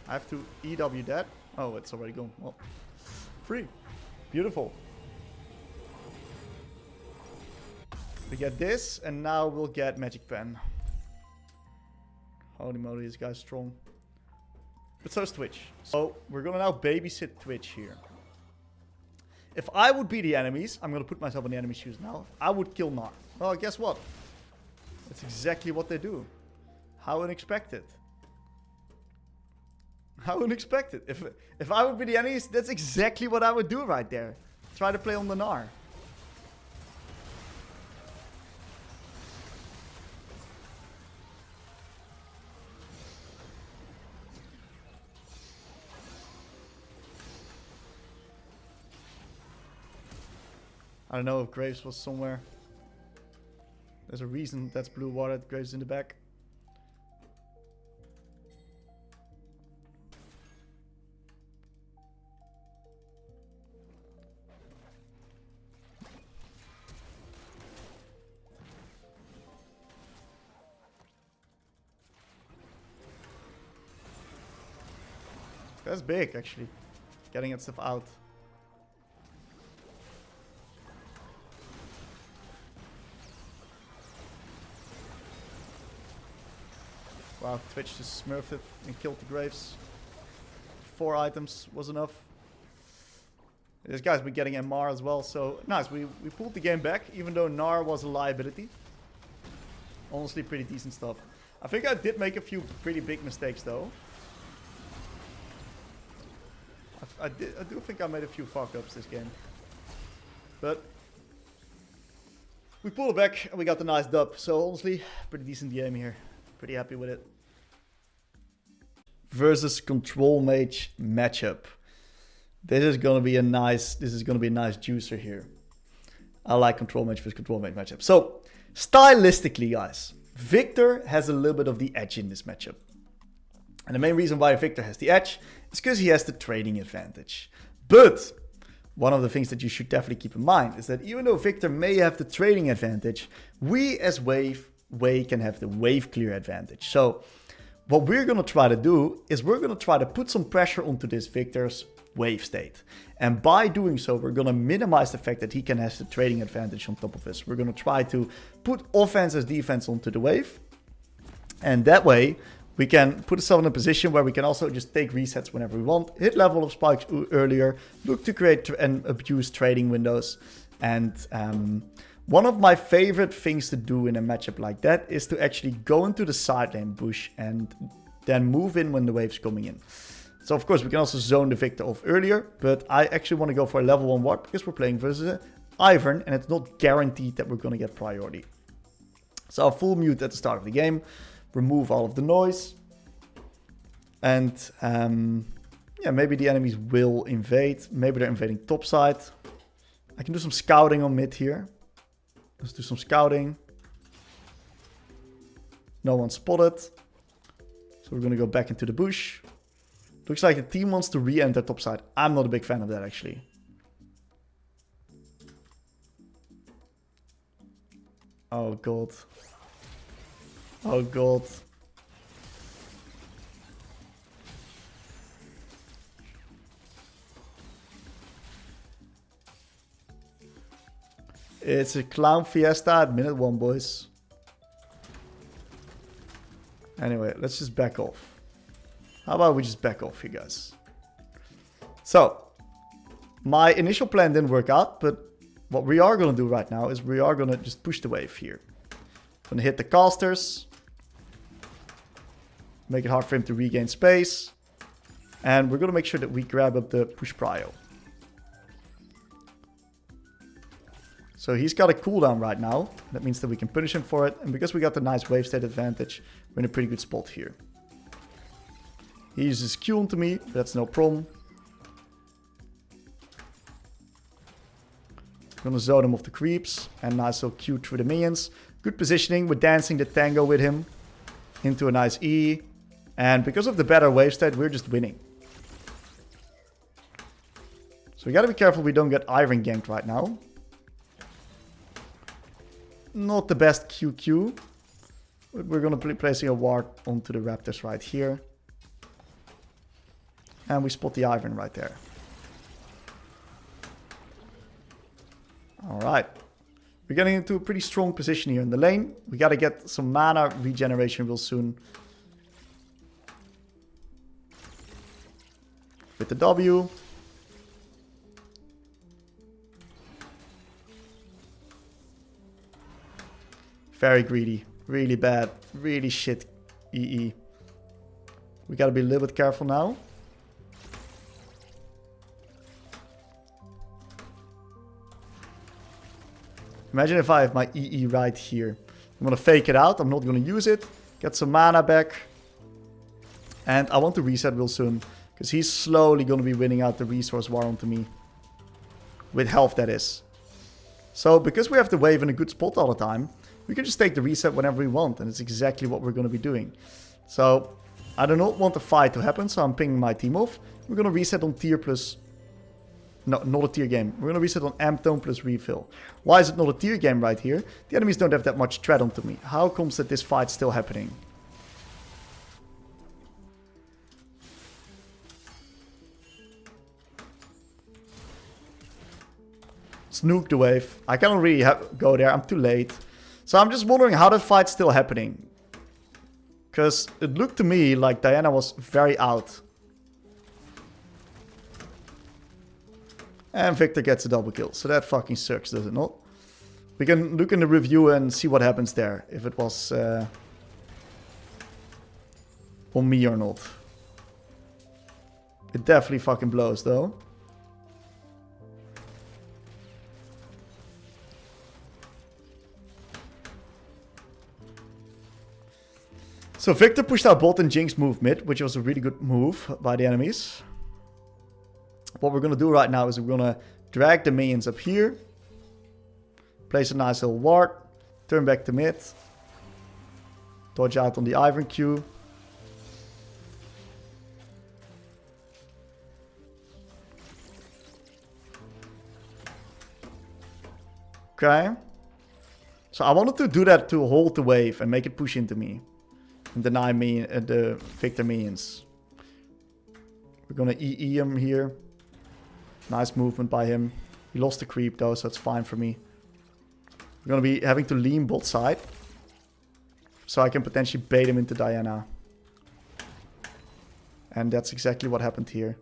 I have to EW that. Oh, it's already gone. Well, free. Beautiful. We get this, and now we'll get Magic Pen. Holy moly, this guy's strong. But so is Twitch. So we're gonna now babysit Twitch here. If I would be the enemies, I'm gonna put myself in the enemy shoes now. I would kill Gnar. Well, guess what? That's exactly what they do. How unexpected. How unexpected. If I would be the enemies, that's exactly what I would do right there. Try to play on the Gnar. I don't know if Graves was somewhere. There's a reason that's blue water. Graves in the back. That's big, actually. Getting that stuff out. Wow, Twitch just smurfed it and killed the Graves. 4 items was enough. This guy's been getting MR as well, so nice. We pulled the game back, even though Gnar was a liability. Honestly, pretty decent stuff. I think I did make a few pretty big mistakes, though. I do think I made a few fuck-ups this game. But we pulled it back and we got the nice dub. So honestly, pretty decent game here. Pretty happy with it. Versus control mage matchup. This is gonna be a nice juicer here. I like control mage versus control mage matchup. So stylistically, guys, Viktor has a little bit of the edge in this matchup. And the main reason why Viktor has the edge is because he has the trading advantage. But one of the things that you should definitely keep in mind is that even though Viktor may have the trading advantage, we as Hwei can have the wave clear advantage. So what we're going to try to do is we're going to try to put some pressure onto this Viktor's wave state. And by doing so, we're going to minimize the fact that he can have the trading advantage on top of us. We're going to try to put offense as defense onto the wave. And that way, we can put ourselves in a position where we can also just take resets whenever we want, hit level of spikes earlier, look to create and abuse trading windows. And One of my favorite things to do in a matchup like that is to actually go into the side lane bush and then move in when the wave's coming in. So of course we can also zone the Viktor off earlier, but I actually want to go for a level 1 ward because we're playing versus Ivern and it's not guaranteed that we're going to get priority. So I'll full mute at the start of the game, remove all of the noise, and yeah, maybe the enemies will invade. Maybe they're invading top side. I can do some scouting on mid here. Let's do some scouting. No one spotted. So we're going to go back into the bush. Looks like the team wants to re-enter top side. I'm not a big fan of that actually. Oh god. Oh god. It's a clown fiesta at minute 1, boys. Anyway, let's just back off. How about we just back off here, guys? So, my initial plan didn't work out, but what we are going to do right now is we are going to just push the wave here. Going to hit the casters. Make it hard for him to regain space. And we're going to make sure that we grab up the push prio. So he's got a cooldown right now. That means that we can punish him for it. And because we got the nice wave state advantage, we're in a pretty good spot here. He uses Q onto me, but that's no problem. I'm gonna zone him off the creeps and nice little Q through the minions. Good positioning. We're dancing the tango with him into a nice E. And because of the better wave state, we're just winning. So we gotta be careful we don't get Ivern ganked right now. Not the best QQ. But we're going to be placing a ward onto the raptors right here. And we spot the Ivern right there. Alright. We're getting into a pretty strong position here in the lane. We got to get some mana regeneration real soon. With the W. Very greedy. Really bad. Really shit EE. We gotta be a little bit careful now. Imagine if I have my EE right here. I'm gonna fake it out. I'm not gonna use it. Get some mana back. And I want to reset real soon. Because he's slowly gonna be winning out the resource war onto me. With health, that is. So, because we have the wave in a good spot all the time, we can just take the reset whenever we want, and it's exactly what we're going to be doing. So, I do not want the fight to happen, so I'm pinging my team off. We're going to reset on tier plus... No, not a tier game. We're going to reset on amp tone plus refill. Why is it not a tier game right here? The enemies don't have that much threat onto me. How comes that this fight's still happening? Snook the wave. I cannot really go there. I'm too late. So I'm just wondering how that fight's still happening. Because it looked to me like Diana was very out. And Viktor gets a double kill. So that fucking sucks, does it not? We can look in the review and see what happens there. If it was on me or not. It definitely fucking blows though. So Viktor pushed out bot and Jinx moved mid, which was a really good move by the enemies. What we're going to do right now is we're going to drag the minions up here. Place a nice little ward. Turn back to mid. Dodge out on the Ivern Q. Okay. So I wanted to do that to hold the wave and make it push into me. And deny me the Viktor minions. We're gonna EE him here. Nice movement by him. He lost the creep though, so it's fine for me. We're gonna be having to lean bot side. So I can potentially bait him into Diana. And that's exactly what happened here.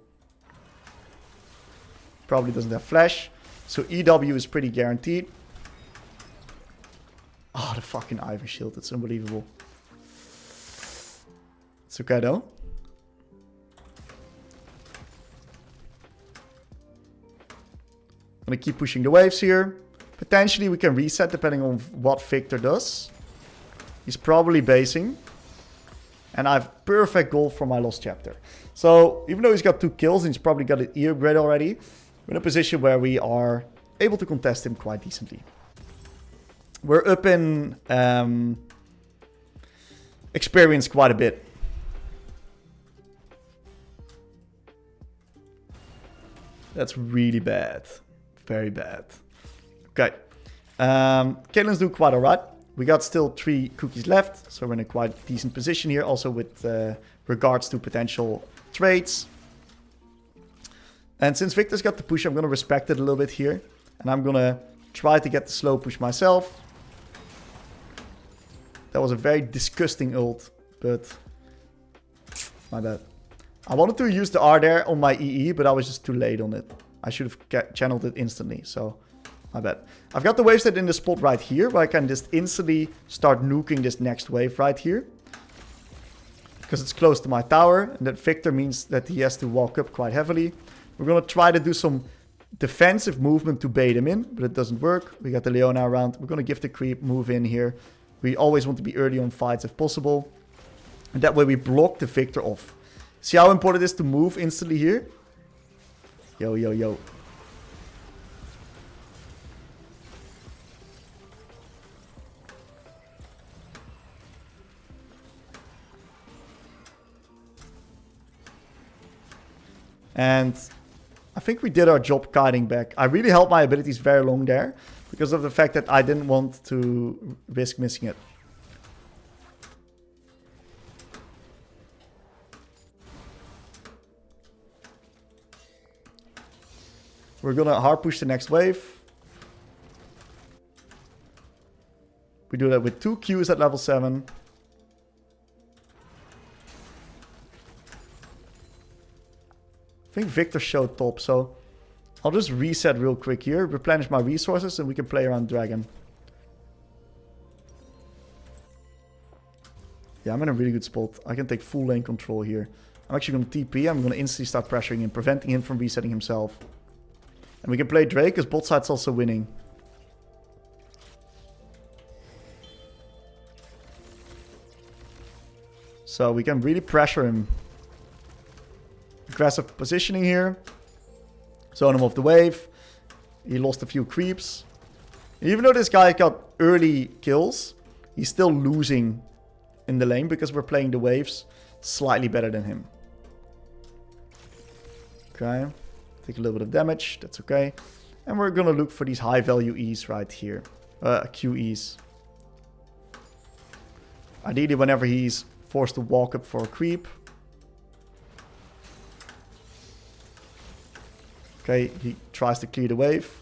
Probably doesn't have flash. So EW is pretty guaranteed. Oh, the fucking Ivern shield. It's unbelievable. It's okay though. I'm gonna keep pushing the waves here. Potentially we can reset depending on what Viktor does. He's probably basing. And I have perfect goal for my lost chapter. So even though he's got 2 kills and he's probably got an ear upgrade already, we're in a position where we are able to contest him quite decently. We're up in experience quite a bit. That's really bad. Very bad. Okay. Caitlyn's doing quite alright. We got still 3 cookies left. So we're in a quite decent position here. Also with regards to potential trades. And since Viktor's got the push, I'm going to respect it a little bit here. And I'm going to try to get the slow push myself. That was a very disgusting ult. But my bad. I wanted to use the R there on my EE, but I was just too late on it. I should have channeled it instantly, so my bad. I've got the wave set in the spot right here, where I can just instantly start nuking this next wave right here. Because it's close to my tower, and that Viktor means that he has to walk up quite heavily. We're going to try to do some defensive movement to bait him in, but it doesn't work. We got the Leona around. We're going to give the creep move in here. We always want to be early on fights if possible. And that way we block the Viktor off. See how important it is to move instantly here? Yo, yo, yo. And I think we did our job kiting back. I really held my abilities very long there because of the fact that I didn't want to risk missing it. We're gonna hard push the next wave. We do that with 2 Qs at level 7. I think Viktor showed top, so I'll just reset real quick here, replenish my resources, and we can play around Dragon. Yeah, I'm in a really good spot. I can take full lane control here. I'm actually going to TP. I'm going to instantly start pressuring him, preventing him from resetting himself. And we can play Drake, because bot side's also winning. So we can really pressure him. Aggressive positioning here. Zone him off the wave. He lost a few creeps. Even though this guy got early kills, he's still losing in the lane because we're playing the waves slightly better than him. Okay. Take a little bit of damage. That's okay. And we're going to look for these high value E's right here. QEs. Ideally, whenever he's forced to walk up for a creep. Okay, he tries to clear the wave.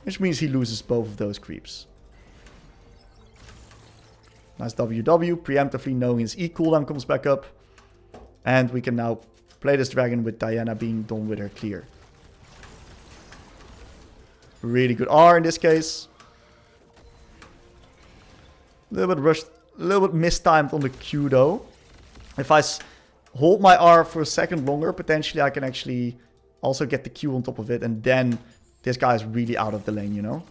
Which means he loses both of those creeps. Nice WW. Preemptively knowing his E cooldown comes back up. And we can now play this dragon with Diana being done with her clear. Really good R in this case. A little bit rushed, a little bit mistimed on the Q though. If I hold my R for a second longer, potentially I can actually also get the Q on top of it. And then this guy is really out of the lane, you know.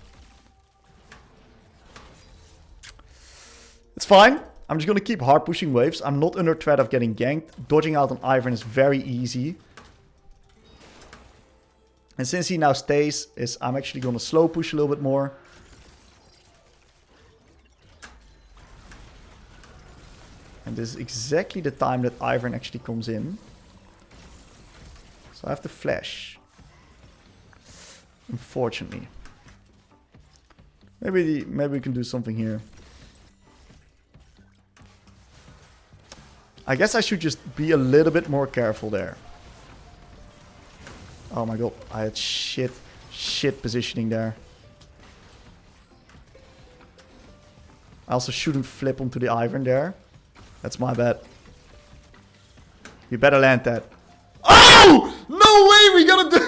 It's fine. I'm just going to keep hard pushing waves. I'm not under threat of getting ganked. Dodging out on Ivern is very easy. And since he now stays, I'm actually going to slow push a little bit more. And this is exactly the time that Ivern actually comes in. So I have to flash. Unfortunately. Maybe we can do something here. I guess I should just be a little bit more careful there. Oh my god, I had shit positioning there. I also shouldn't flip onto the Ivern there. That's my bad. You better land that. Oh! No way we gotta do...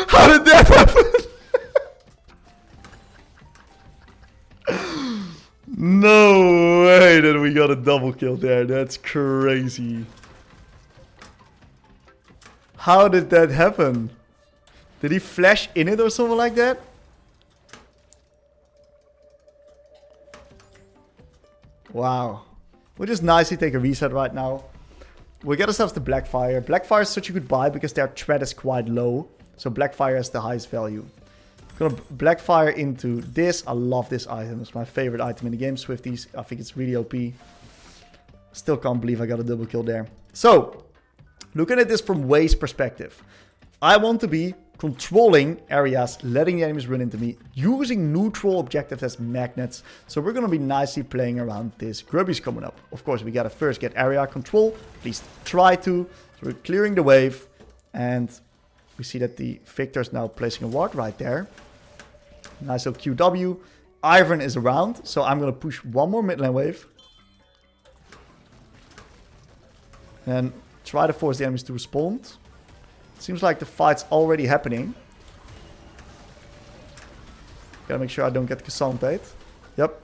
How did that happen? No way that we got a double kill there. That's crazy. How did that happen? Did he flash in it or something like that? Wow. We'll just nicely take a reset right now. We'll get ourselves the Blackfire. Blackfire is such a good buy because their threat is quite low. So Blackfire has the highest value. I'm gonna Blackfire into this. I love this item. It's my favorite item in the game, Swifties. I think it's really OP. Still can't believe I got a double kill there. So, looking at this from Hwei's perspective. I want to be controlling areas, letting the enemies run into me, using neutral objectives as magnets. So we're going to be nicely playing around this grubbies coming up. Of course, we got to first get area control. At least try to. So we're clearing the wave. And we see that the Viktor is now placing a ward right there. Nice little QW. Ivan is around. So I'm going to push one more mid lane wave. And try to force the enemies to respond. Seems like the fight's already happening. Gotta make sure I don't get Cassandra. Yep.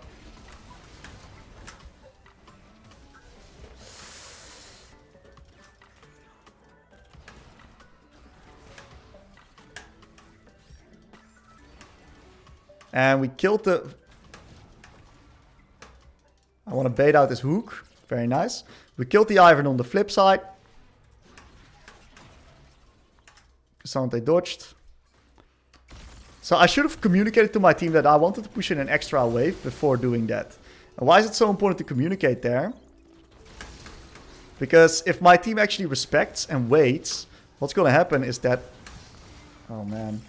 And we killed the... I want to bait out this hook. Very nice. We killed the Ivan on the flip side. Cassandra dodged. So I should have communicated to my team that I wanted to push in an extra wave before doing that. And why is it so important to communicate there? Because if my team actually respects and waits, what's going to happen is that... Oh man.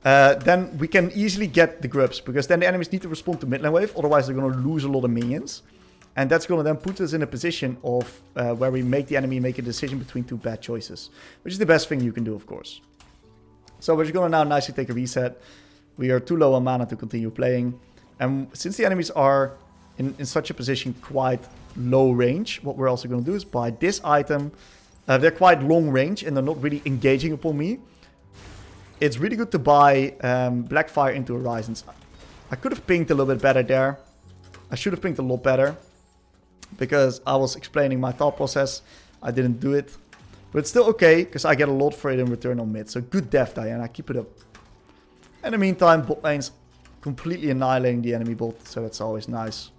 Then we can easily get the grubs, because then the enemies need to respond to mid lane wave, otherwise they're going to lose a lot of minions. And that's going to then put us in a position of where we make the enemy make a decision between two bad choices, which is the best thing you can do, of course. So we're just going to now nicely take a reset. We are too low on mana to continue playing. And since the enemies are in such a position quite low range, what we're also going to do is buy this item. They're quite long range and they're not really engaging upon me. It's really good to buy Blackfire into Horizons. I could have pinged a little bit better there. I should have pinged a lot better. Because I was explaining my thought process. I didn't do it. But it's still okay, because I get a lot for it in return on mid. So good death, Diana. Keep it up. In the meantime, bot lane's completely annihilating the enemy bot. So that's always nice.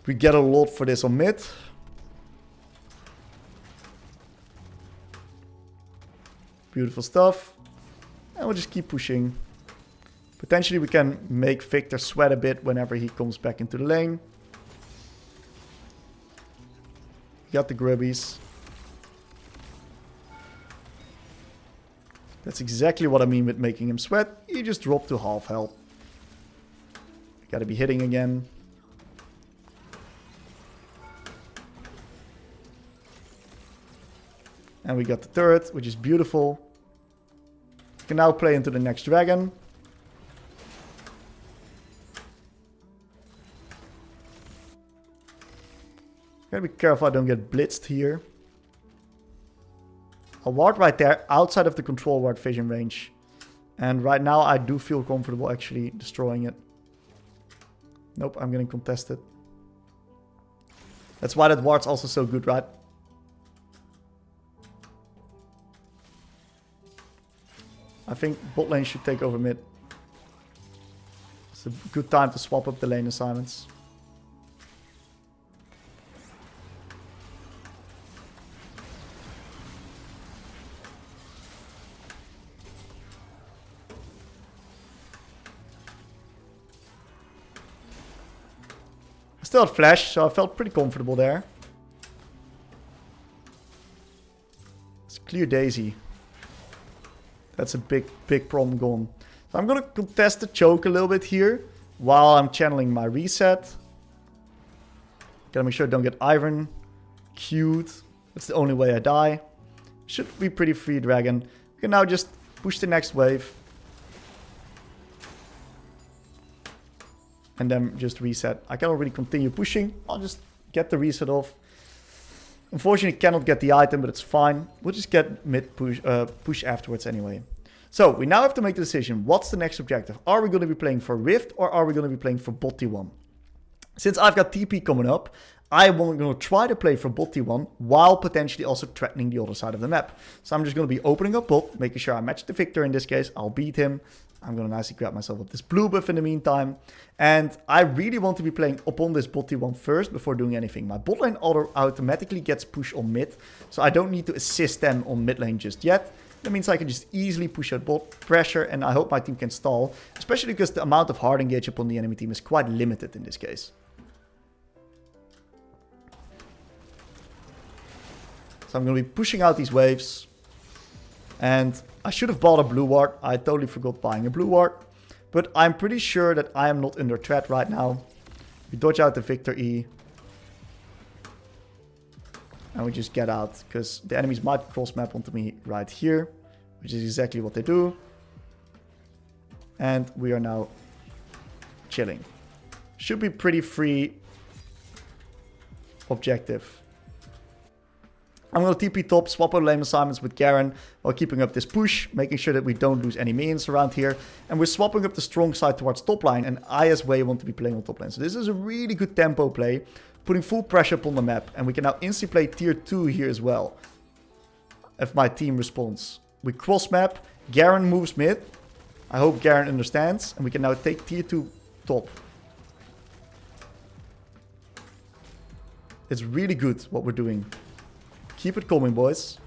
We get a lot for this on mid. Beautiful stuff. And we'll just keep pushing. Potentially we can make Viktor sweat a bit whenever he comes back into the lane. Got the grubbies. That's exactly what I mean with making him sweat. He just dropped to half health. Gotta be hitting again. And we got the turret, which is beautiful. We can now play into the next dragon. Gotta be careful I don't get blitzed here. A ward right there, outside of the control ward vision range. And right now I do feel comfortable actually destroying it. Nope, I'm getting contested. That's why that ward's also so good, right? I think bot lane should take over mid. It's a good time to swap up the lane assignments. I still had flash, so I felt pretty comfortable there. It's clear Daisy. That's a big problem gone. So I'm going to contest the choke a little bit here while I'm channeling my reset. Gotta make sure I don't get Iron queued. That's the only way I die. Should be pretty free dragon. We can now just push the next wave. And then just reset. I cannot really continue pushing. I'll just get the reset off. Unfortunately, cannot get the item, but it's fine. We'll just get mid push afterwards anyway. So we now have to make the decision. What's the next objective? Are we going to be playing for Rift or are we going to be playing for bot T1? Since I've got TP coming up, I'm going to try to play for bot T1 while potentially also threatening the other side of the map. So I'm just going to be opening up bot, making sure I match the Viktor in this case. I'll beat him. I'm going to nicely grab myself up this blue buff in the meantime. And I really want to be playing upon this bot T1 first before doing anything. My bot lane automatically gets pushed on mid, so I don't need to assist them on mid lane just yet. That means I can just easily push out bot, pressure, and I hope my team can stall. Especially because the amount of hard engage upon the enemy team is quite limited in this case. So I'm going to be pushing out these waves. And I should have bought a blue ward. I totally forgot buying a blue ward. But I'm pretty sure that I am not under threat right now. We dodge out the Viktor E. And we just get out, because the enemies might cross map onto me right here, which is exactly what they do. And we are now chilling. Should be pretty free objective. I'm going to TP top, swap out lane assignments with Garen while keeping up this push, making sure that we don't lose any minions around here. And we're swapping up the strong side towards top lane, and I as Hwei want to be playing on top lane. So this is a really good tempo play, putting full pressure upon the map. And we can now instantly play tier 2 here as well, if my team responds. We cross map, Garen moves mid. I hope Garen understands, and we can now take tier 2 top. It's really good what we're doing. Keep it coming, boys.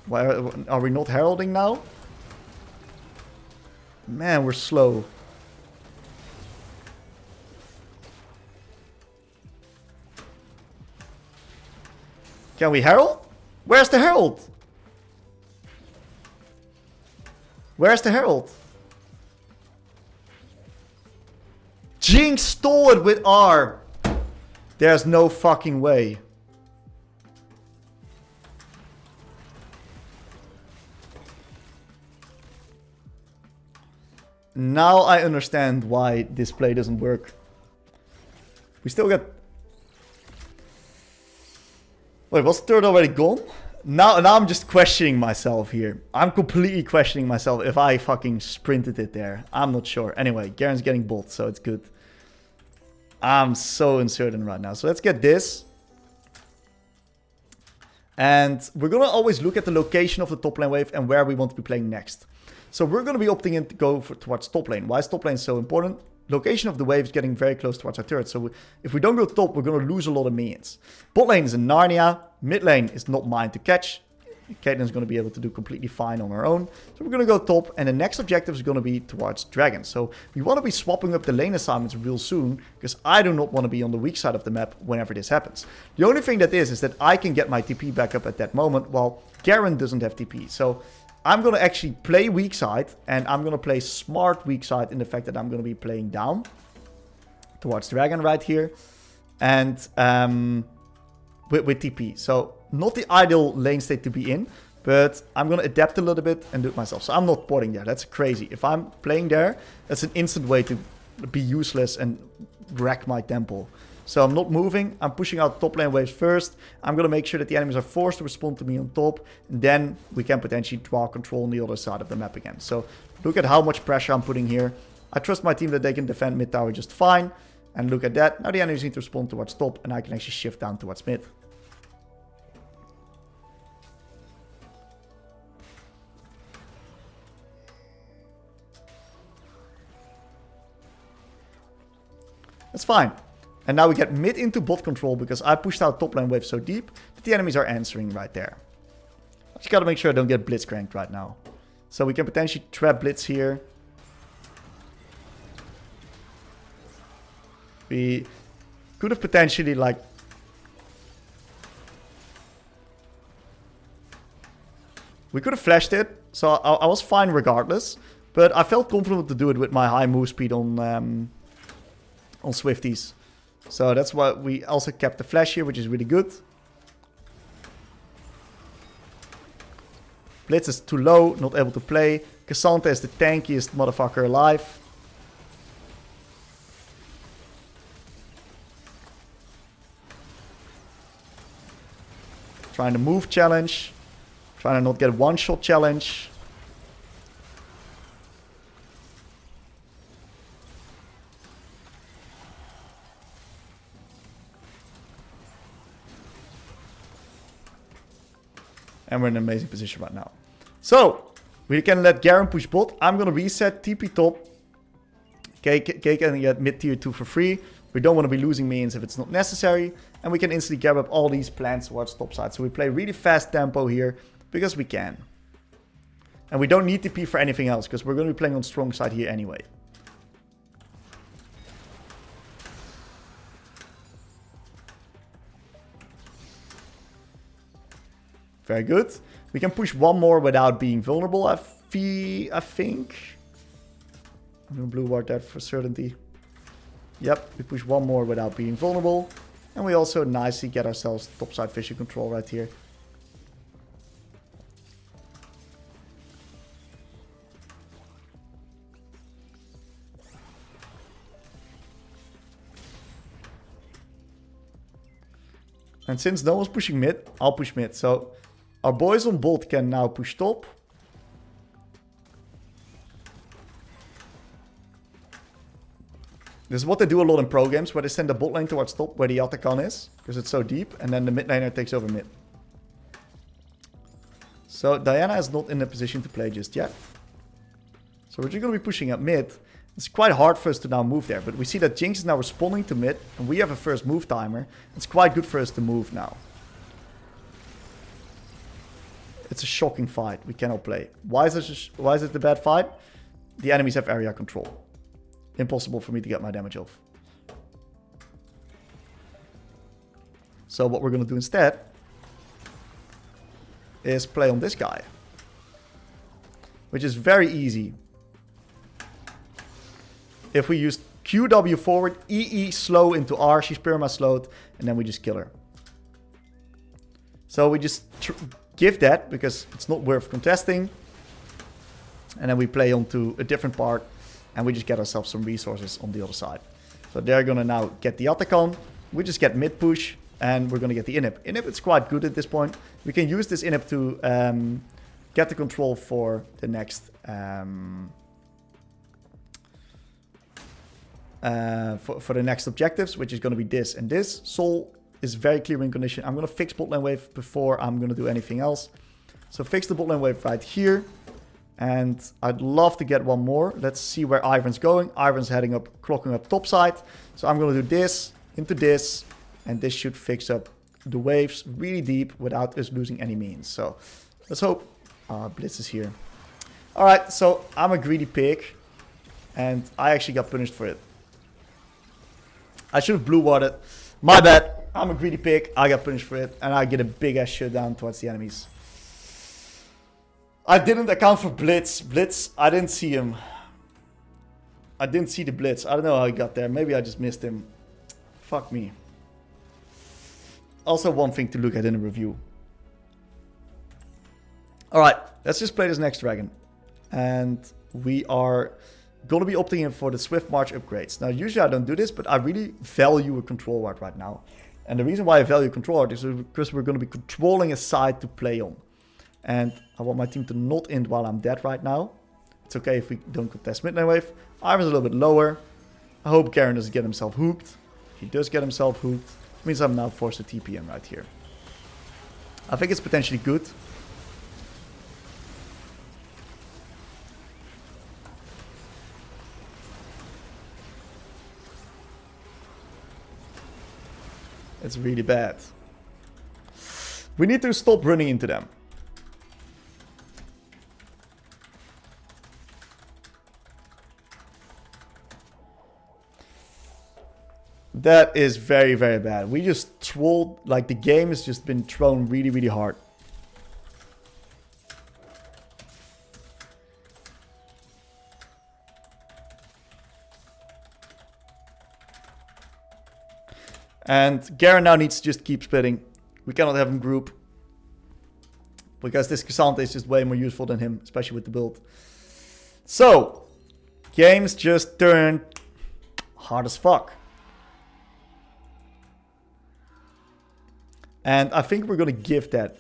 Why are we not heralding now? Man, we're slow. Can we herald? Where's the herald? Where's the herald? Jinx stole it with R. There's no fucking way. Now I understand why this play doesn't work. We still got... Wait, was the third already gone? Now I'm just questioning myself here. I'm completely questioning myself if I fucking sprinted it there. I'm not sure. Anyway, Garen's getting bot, so it's good. I'm so uncertain right now. So let's get this. And we're going to always look at the location of the top lane wave and where we want to be playing next. So we're going to be opting in to go towards top lane. Why is top lane so important? Location of the wave is getting very close towards our turret. So if we don't go top, we're going to lose a lot of minions. Bot lane is in Narnia. Mid lane is not mine to catch. Caitlyn's going to be able to do completely fine on her own. So we're going to go top. And the next objective is going to be towards dragons. So we want to be swapping up the lane assignments real soon, because I do not want to be on the weak side of the map whenever this happens. The only thing that is that I can get my TP back up at that moment, while Garen doesn't have TP. So I'm going to actually play weak side, and I'm going to play smart weak side in the fact that I'm going to be playing down towards dragon right here, and with TP. So not the ideal lane state to be in, but I'm going to adapt a little bit and do it myself. So I'm not porting there. That's crazy. If I'm playing there, that's an instant way to be useless and wreck my temple. So I'm not moving. I'm pushing out top lane waves first. I'm going to make sure that the enemies are forced to respond to me on top. And then we can potentially draw control on the other side of the map again. So look at how much pressure I'm putting here. I trust my team that they can defend mid tower just fine. And look at that. Now the enemies need to respond towards top. And I can actually shift down towards mid. That's fine. And now we get mid into bot control because I pushed out top lane wave so deep that the enemies are answering right there. I just gotta make sure I don't get blitzcranked right now. So we can potentially trap blitz here. We could have potentially like... We could have flashed it, so I was fine regardless. But I felt confident to do it with my high move speed on Swifties. So that's why we also kept the flash here, which is really good. Blitz is too low, not able to play. Cassandra is the tankiest motherfucker alive. Trying to move challenge. Trying to not get one-shot challenge. And we're in an amazing position right now. So, we can let Garen push bot. I'm going to reset TP top. K can get mid tier 2 for free. We don't want to be losing minions if it's not necessary. And we can instantly grab up all these plants towards top side. So we play really fast tempo here because we can. And we don't need TP for anything else because we're going to be playing on strong side here anyway. Very good. We can push one more without being vulnerable, I think. I'm going to blue ward that for certainty. Yep, we push one more without being vulnerable. And we also nicely get ourselves topside vision control right here. And since no one's pushing mid, I'll push mid. So our boys on bot can now push top. This is what they do a lot in pro games, where they send the bot lane towards top, where the Akali is, because it's so deep, and then the mid laner takes over mid. So Diana is not in a position to play just yet. So we're just going to be pushing up mid. It's quite hard for us to now move there, but we see that Jinx is now responding to mid, and we have a first move timer. It's quite good for us to move now. It's a shocking fight. We cannot play. Why is it a bad fight? The enemies have area control. Impossible for me to get my damage off. So what we're going to do instead is play on this guy, which is very easy. If we use QW forward, EE slow into R, she's perma slowed, and then we just kill her. So we just give that because it's not worth contesting. And then we play onto a different part. And we just get ourselves some resources on the other side. So they're going to now get the Atacon. We just get mid push. And we're going to get the inhib. Inhib is quite good at this point. We can use this inhib to get the control for the next... for the next objectives, which is going to be this and this. Soul is very clear in condition. I'm going to fix bot lane wave before I'm going to do anything else. So fix the bot lane wave right here. And I'd love to get one more. Let's see where Ivan's going. Ivan's heading up, clocking up top side. So I'm going to do this into this. And this should fix up the waves really deep without us losing any means. So let's hope. Blitz is here. All right, so I'm a greedy pig. And I actually got punished for it. I should have blue warded. My bad. I'm a greedy pig. I got punished for it. And I get a big ass shutdown towards the enemies. I didn't account for Blitz. Blitz, I didn't see him. I didn't see the Blitz. I don't know how he got there. Maybe I just missed him. Fuck me. Also one thing to look at in a review. Alright, let's just play this next dragon. And we are going to be opting in for the Swift March upgrades. Now, usually I don't do this, but I really value a control ward right now. And the reason why I value a control ward is because we're going to be controlling a side to play on. And I want my team to not end while I'm dead right now. It's okay if we don't contest mid lane wave. Ivan's a little bit lower. I hope Garen doesn't get himself hooked. If he does get himself hooked, it means I'm now forced to TP him right here. I think it's potentially good. It's really bad. We need to stop running into them. That is very, very bad. We just trolled, like the game has just been thrown really, really hard. And Garen now needs to just keep splitting. We cannot have him group. Because this Cassandra is just way more useful than him, especially with the build. So, games just turned hard as fuck. And I think we're going to give that.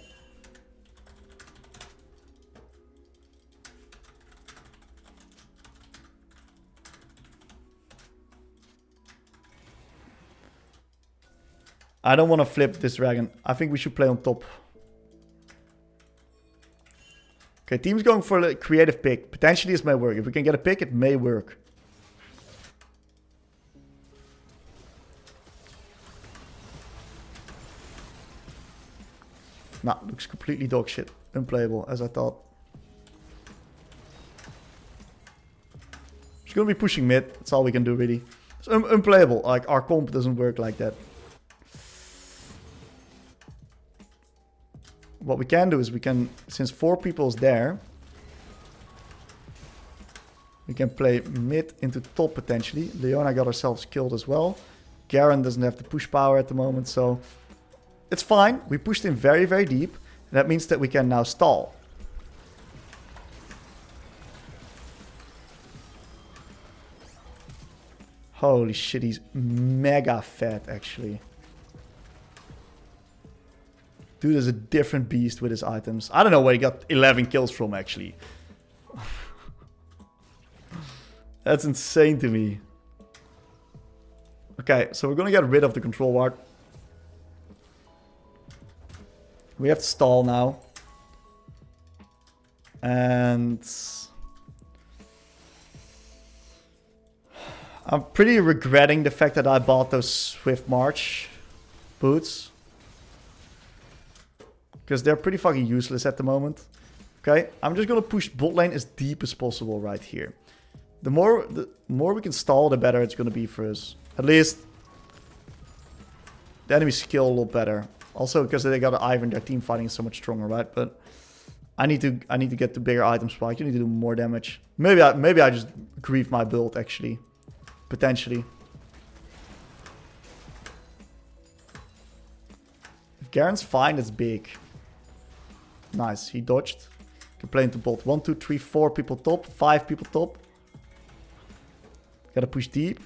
I don't want to flip this dragon. I think we should play on top. Okay, team's going for a creative pick. Potentially this may work. If we can get a pick, it may work. Nah, looks completely dog shit. Unplayable, as I thought. Just gonna be pushing mid. That's all we can do, really. It's unplayable. Like, our comp doesn't work like that. What we can do is we can, since 4 people is there, we can play mid into top potentially. Leona got ourselves killed as well. Garen doesn't have the push power at the moment, so it's fine. We pushed in very, very deep. And that means that we can now stall. Holy shit, he's mega fat actually. Dude is a different beast with his items. I don't know where he got 11 kills from, actually. That's insane to me. Okay, so we're gonna get rid of the control ward. We have to stall now. And I'm pretty regretting the fact that I bought those Swift March boots. Because they're pretty fucking useless at the moment. Okay, I'm just gonna push bot lane as deep as possible right here. The more we can stall, the better it's gonna be for us. At least the enemy skill a lot better. Also because they got an Ivan, their team fighting is so much stronger, right? But I need to get to bigger item spike. You need to do more damage. Maybe I just grieve my build actually, potentially. If Garen's fine, it's big. Nice, he dodged. Can play into bot. 1, 2, 3, 4 people top. 5 people top. Gotta push deep.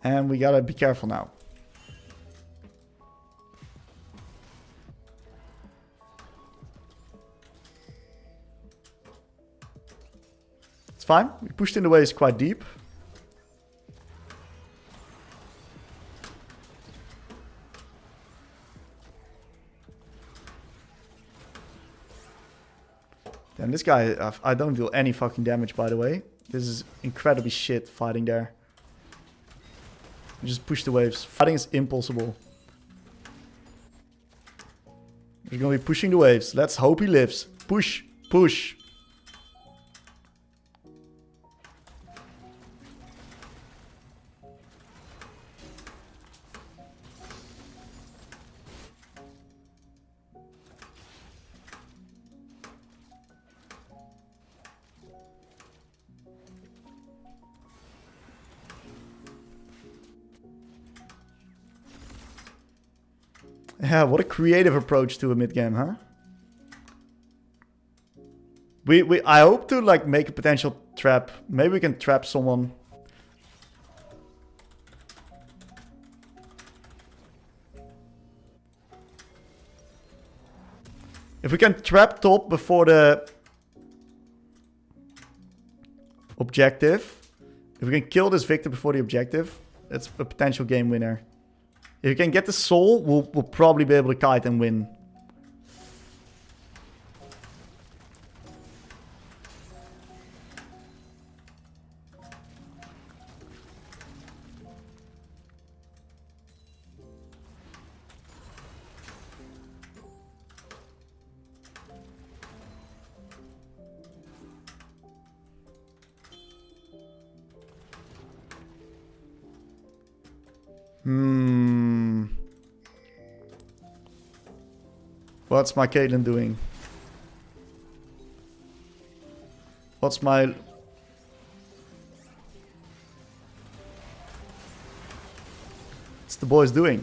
And we gotta be careful now. It's fine. We pushed in the waves quite deep. And this guy, I don't deal any fucking damage, by the way. This is incredibly shit fighting there. Just push the waves. Fighting is impossible. We're gonna be pushing the waves. Let's hope he lives. Push, push. Yeah, what a creative approach to a mid game, huh? I hope to like make a potential trap. Maybe we can trap someone. If we can trap top before the objective. If we can kill this Viktor before the objective, that's a potential game winner. If we can get the soul, we'll probably be able to kite and win. What's my Caitlyn doing? What's my... What's the boys doing?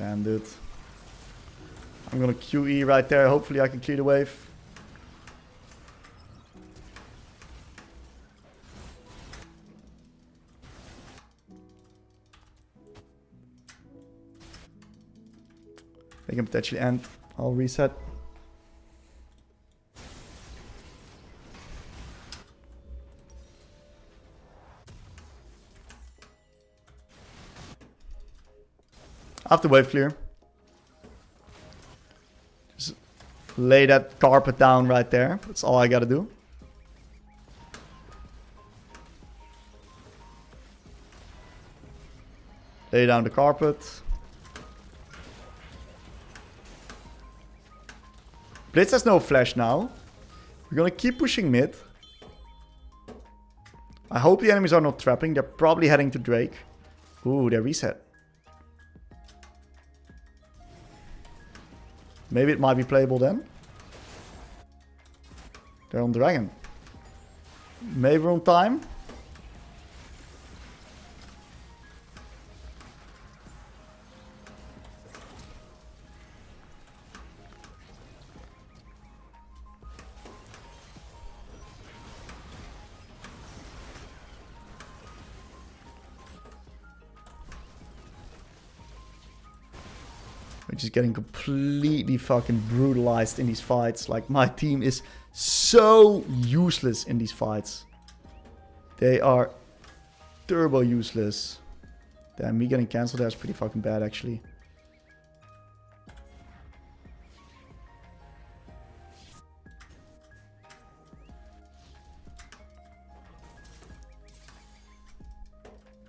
Damn, dude. I'm gonna QE right there. Hopefully I can clear the wave. They can potentially end. I'll reset. After wave clear. Just lay that carpet down right there. That's all I gotta do. Lay down the carpet. Blitz has no flash now. We're gonna keep pushing mid. I hope the enemies are not trapping. They're probably heading to Drake. Ooh, they reset. Maybe it might be playable then. They're on Dragon. Maybe we're on time. We're just getting completely fucking brutalized in these fights. Like, my team is so useless in these fights. They are turbo useless. Damn, me getting cancelled there is pretty fucking bad, actually.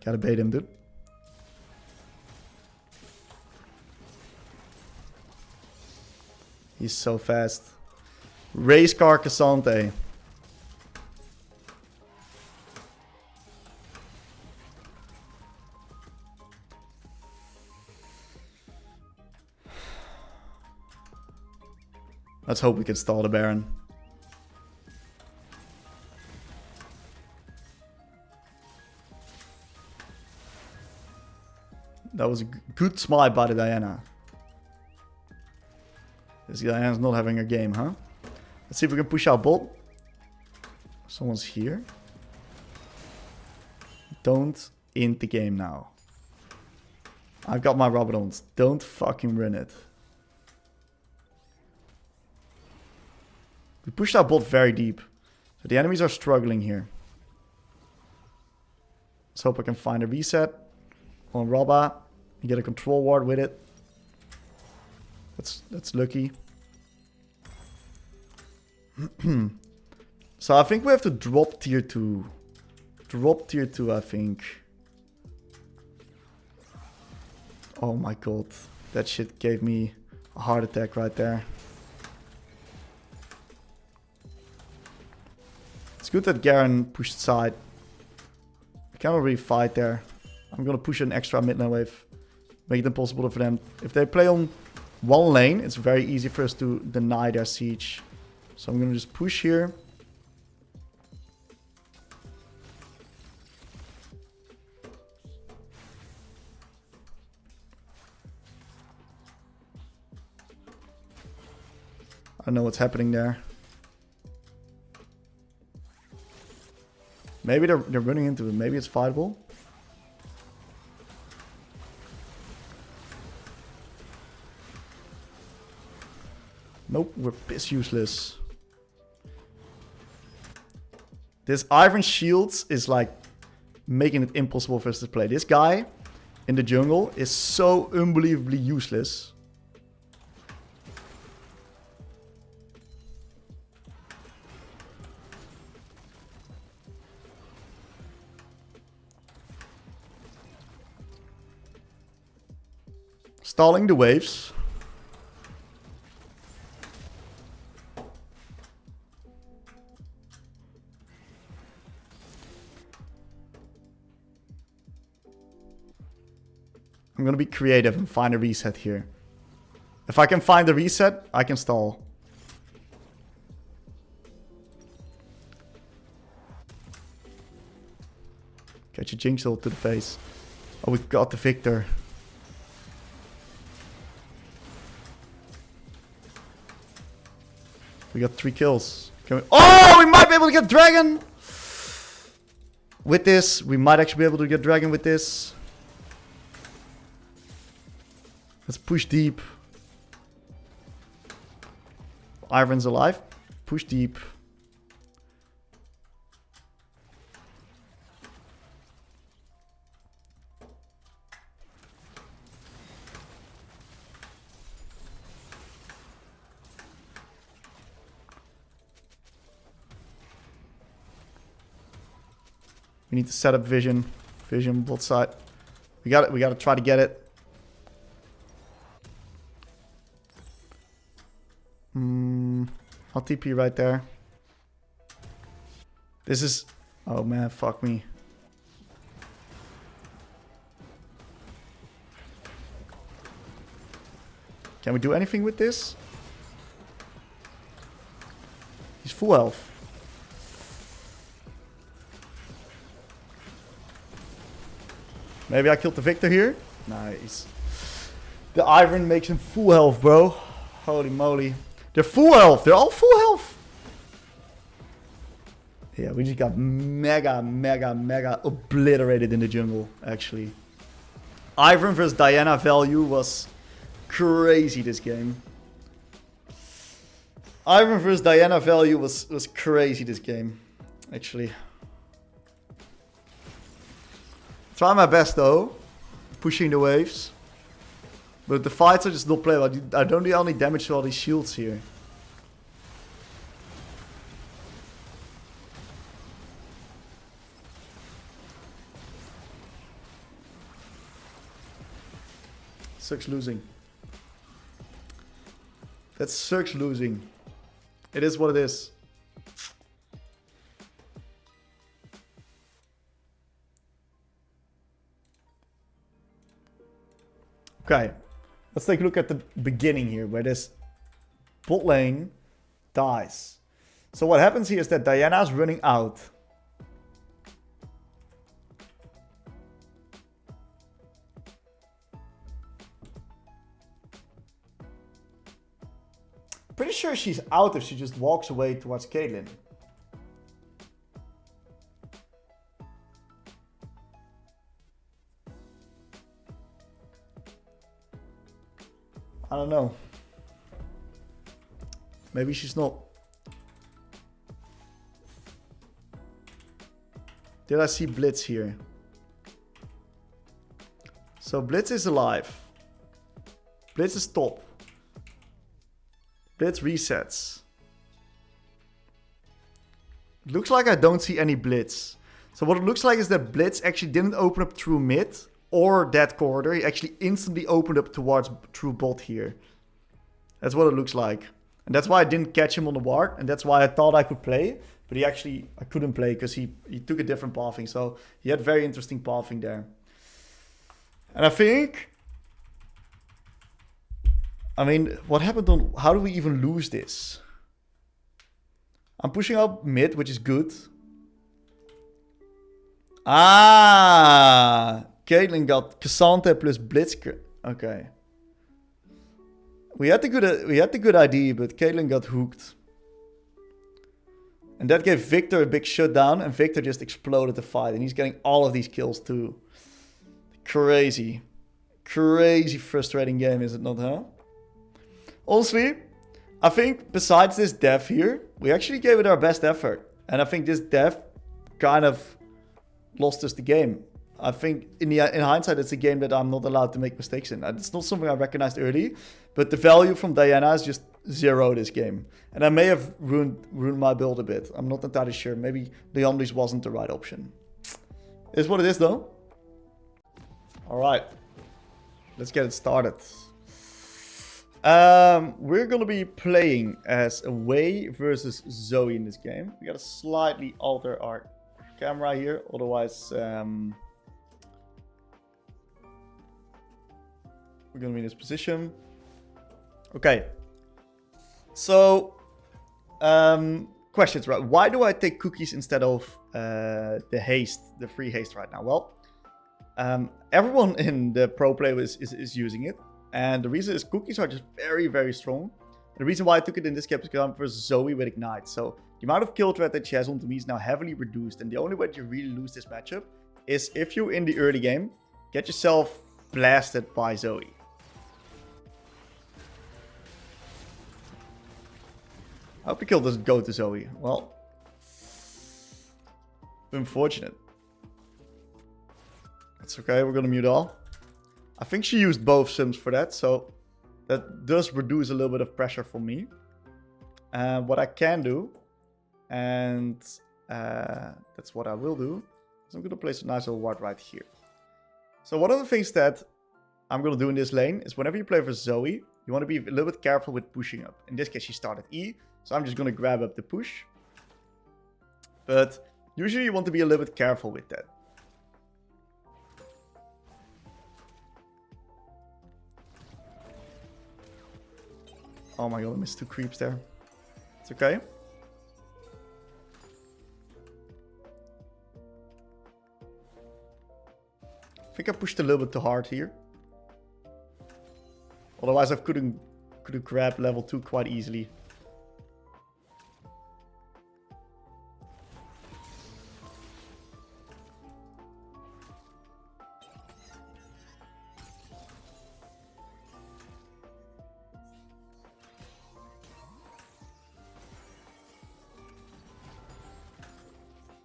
Gotta bait him, dude. He's so fast. Race car Cassante. Let's hope we can stall the Baron. That was a good smite by the Diana. This Diana's not having a game, huh? Let's see if we can push out bot. Someone's here. Don't end the game now. I've got my Rabadons. Don't fucking run it. We pushed out bot very deep. So the enemies are struggling here. Let's hope I can find a reset on Robba and get a control ward with it. That's lucky. So I think we have to drop tier 2. Drop tier 2, I think. Oh my god. That shit gave me a heart attack right there. It's good that Garen pushed side. I cannot really fight there. I'm gonna push an extra mid lane wave. Make it impossible for them. If they play on one lane, it's very easy for us to deny their siege. So I'm gonna just push here. I don't know what's happening there. Maybe they're running into it. Maybe it's fightable. Nope, we're piss useless. This Iron Shields is like making it impossible for us to play. This guy in the jungle is so unbelievably useless. Stalling the waves. I'm gonna be creative and find a reset here. If I can find the reset, I can stall. Catch a Jinx ult to the face. Oh, we got the Viktor. We got 3 kills. Can we... Oh, we might be able to get dragon! With this, we might actually be able to get dragon with this. Let's push deep. Iron's alive. Push deep. We need to set up vision. Vision both side. We got it. We got to try to get it. I'll TP right there. This is... Oh man, fuck me. Can we do anything with this? He's full health. Maybe I killed the Viktor here. Nice. The Iron makes him full health, bro. Holy moly. They're full health. They're all full health. Yeah, we just got mega obliterated in the jungle, actually. Iron versus Diana value was crazy this game. Iron versus Diana value was crazy this game, actually. Try my best though, pushing the waves. But the fights are just not playable. I don't do any damage to all these shields here. Sucks losing. That sucks losing. It is what it is. Okay, let's take a look at the beginning here, where this bot lane dies. So what happens here is that Diana's running out. Pretty sure she's out if she just walks away towards Caitlyn. I don't know. Maybe she's not. Did I see Blitz here? So Blitz is alive. Blitz is top. Blitz resets. It looks like I don't see any Blitz. So what it looks like is that Blitz actually didn't open up through mid or that corridor. He actually instantly opened up towards through bot here. That's what it looks like. And that's why I didn't catch him on the ward. And that's why I thought I could play. But I couldn't play because he took a different pathing. So he had very interesting pathing there. And I think... I mean, what happened on... How do we even lose this? I'm pushing up mid, which is good. Ah! Caitlyn got Cassandra plus Blitzker. Okay. We had the good idea, but Caitlyn got hooked. And that gave Viktor a big shutdown, and Viktor just exploded the fight. And he's getting all of these kills too. Crazy. Crazy frustrating game, is it not, huh? Honestly, I think besides this death here, we actually gave it our best effort. And I think this death kind of lost us the game. I think in hindsight, it's a game that I'm not allowed to make mistakes in. It's not something I recognized early, but the value from Diana is just zero this game. And I may have ruined my build a bit. I'm not entirely sure. Maybe the Unleash wasn't the right option. It is what it is though. All right, let's get it started. We're gonna be playing as Hwei versus Zoe in this game. We gotta slightly alter our camera here, otherwise we're gonna be in this position. Okay. So, questions, right? Why do I take cookies instead of the haste, the free haste right now? Well, everyone in the pro play is using it. And the reason is cookies are just very, very strong. The reason why I took it in this cap is because I'm versus Zoe with Ignite. So the amount of kill threat that she has onto me is now heavily reduced. And the only way to really lose this matchup is if you, in the early game, get yourself blasted by Zoe. I hope the kill doesn't go to Zoe. Well, unfortunate. That's okay, we're gonna mute all. I think she used both sims for that, so that does reduce a little bit of pressure for me. What I can do, and that's what I will do, is I'm gonna place a nice little ward right here. So one of the things that I'm gonna do in this lane is whenever you play for Zoe, you want to be a little bit careful with pushing up. In this case, she started E, so I'm just gonna grab up the push. But usually you want to be a little bit careful with that. Oh my god, I missed 2 creeps there. It's okay. I think I pushed a little bit too hard here. Otherwise I could have grabbed level 2 quite easily.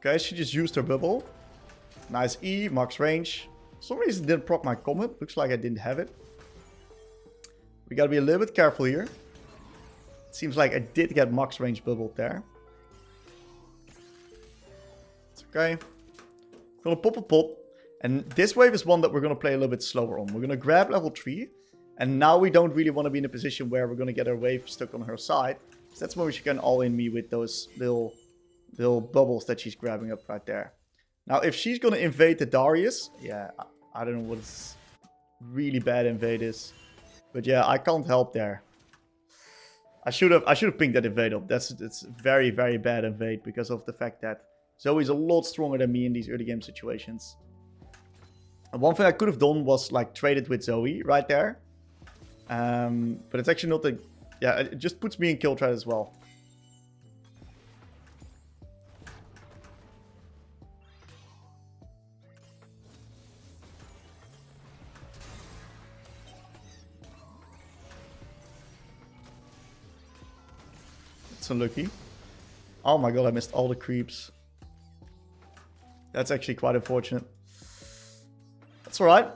Okay, she just used her bubble. Nice E, max range. For some reason didn't proc my comet. Looks like I didn't have it. We gotta be a little bit careful here. It seems like I did get max range bubbled there. It's okay. Gonna pop a pop. And this wave is one that we're gonna play a little bit slower on. We're gonna grab level 3. And now we don't really want to be in a position where we're gonna get our wave stuck on her side. So that's when she can all in me with those little bubbles that she's grabbing up right there. Now, if she's gonna invade the Darius, yeah, I don't know what this really bad invade is, but yeah, I can't help there. I should have pinged that invade up. It's very, very bad invade because of the fact that Zoe's a lot stronger than me in these early game situations. And one thing I could have done was like traded with Zoe right there, but it's actually not the. Yeah, it just puts me in kill threat as well. Unlucky. Oh my god, I missed all the creeps. That's actually quite unfortunate. That's alright.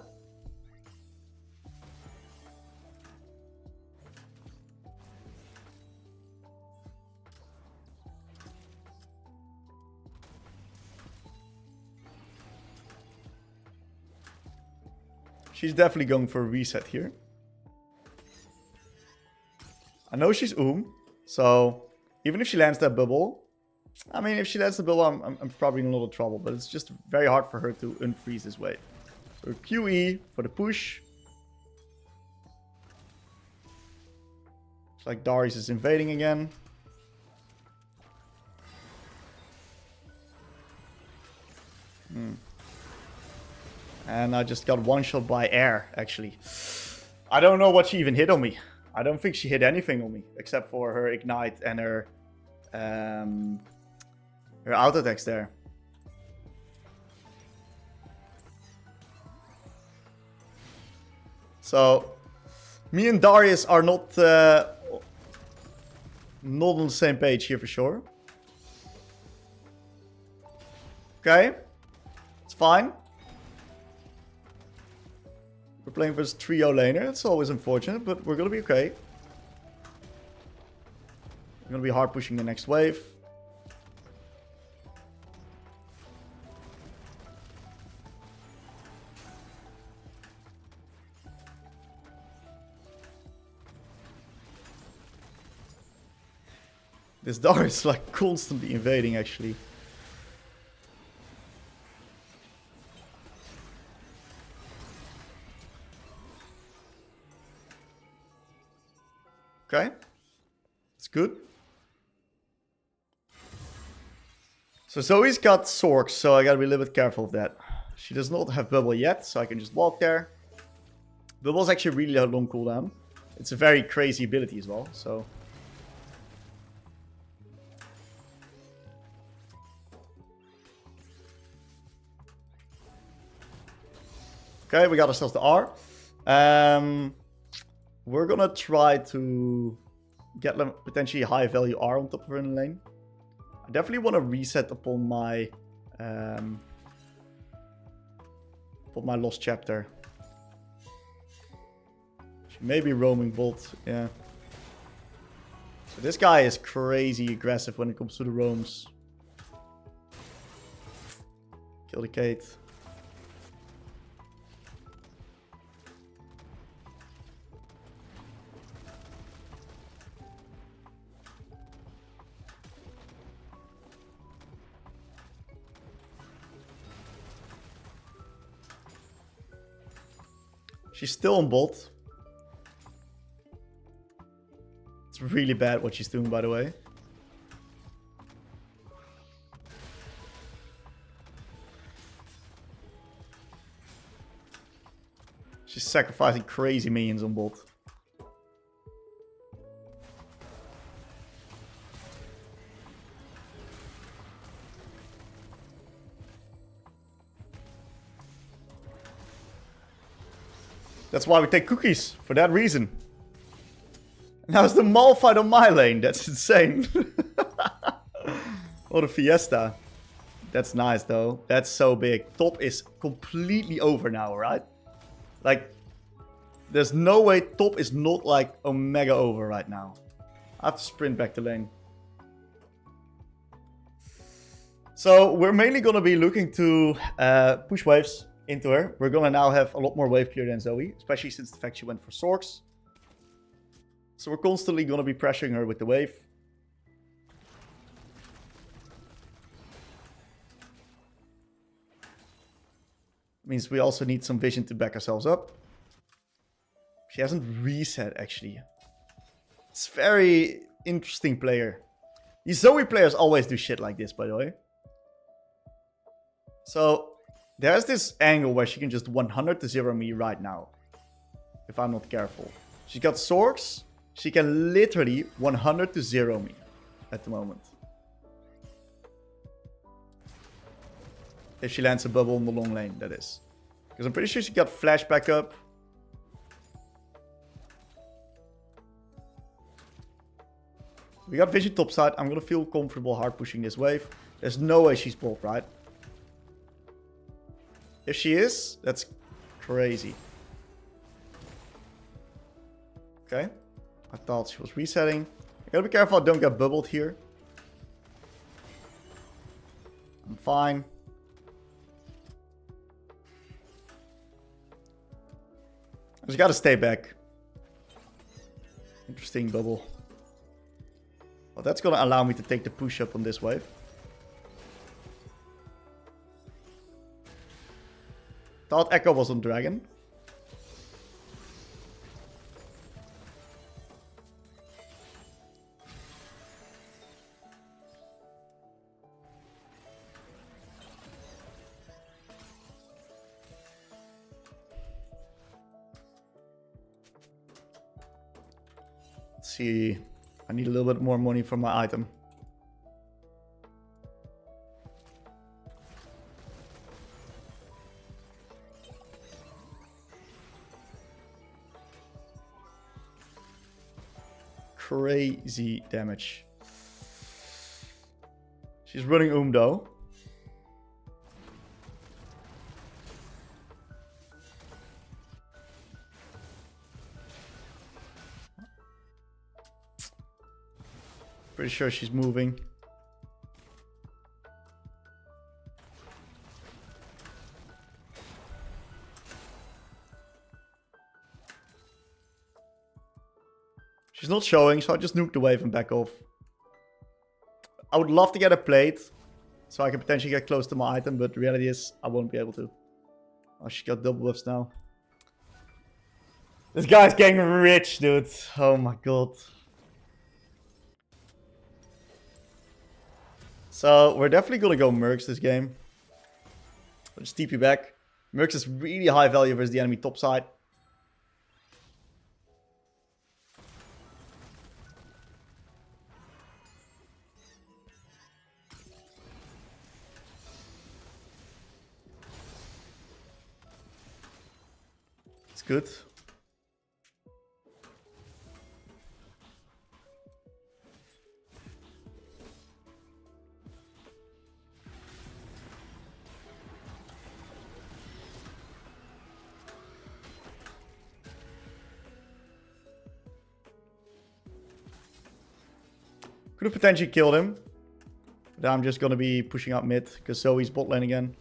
She's definitely going for a reset here. I know she's so even if she lands that bubble, I mean, if she lands the bubble, I'm probably in a lot of trouble. But it's just very hard for her to unfreeze this wave. So QE for the push. It's like Darius is invading again. And I just got one shot by air, actually. I don't know what she even hit on me. I don't think she hit anything on me, except for her ignite and her auto attacks there. So, me and Darius are not on the same page here for sure. Okay, it's fine. We're playing versus trio laner. It's always unfortunate, but we're gonna be okay. We're gonna be hard pushing the next wave. This Darius is like constantly invading, actually. Okay, it's good. So Zoe's got Sorks, so I gotta be a little bit careful of that. She does not have Bubble yet, so I can just walk there. Bubble's actually really a long cooldown. It's a very crazy ability as well, so Okay, we got ourselves the R. We're gonna try to get them potentially high value R on top of her in the lane. I definitely want to reset upon my lost chapter. She may be roaming bot, yeah. So this guy is crazy aggressive when it comes to the roams. Kill the Kate. She's still on bot. It's really bad what she's doing, by the way. She's sacrificing crazy minions on bot. That's why we take cookies, for that reason. Now it's the Malphite on my lane, that's insane. What a fiesta. That's nice though, that's so big. Top is completely over now, right? Like, there's no way top is not like Omega over right now. I have to sprint back to lane. So we're mainly going to be looking to push waves into her. We're going to now have a lot more wave clear than Zoe, especially since the fact she went for Sorks. So we're constantly going to be pressuring her with the wave. Means we also need some vision to back ourselves up. She hasn't reset, actually. It's very interesting player. These Zoe players always do shit like this, by the way. So, there's this angle where she can just 100 to 0 me right now. If I'm not careful. She's got Sorks. She can literally 100 to 0 me at the moment. If she lands a bubble on the long lane, that is. Because I'm pretty sure she got flash back up. We got vision topside. I'm going to feel comfortable hard pushing this wave. There's no way she's bot, right? If she is, that's crazy. Okay. I thought she was resetting. I gotta be careful I don't get bubbled here. I'm fine. I just gotta stay back. Interesting bubble. Well, that's gonna allow me to take the push up on this wave. Thought Echo was on Dragon. Let's see. I need a little bit more money for my item. Crazy damage. She's running though. Pretty sure she's moving. She's not showing, so I just nuke the wave and back off. I would love to get a plate, so I can potentially get close to my item, but the reality is I won't be able to. Oh, she got double buffs now. This guy's getting rich, dude. Oh my god. So, we're definitely gonna go Mercs this game. I'll just TP back. Mercs is really high value versus the enemy top side. good. Could have potentially killed him. But I'm just going to be pushing up mid because Zoe's bot lane again.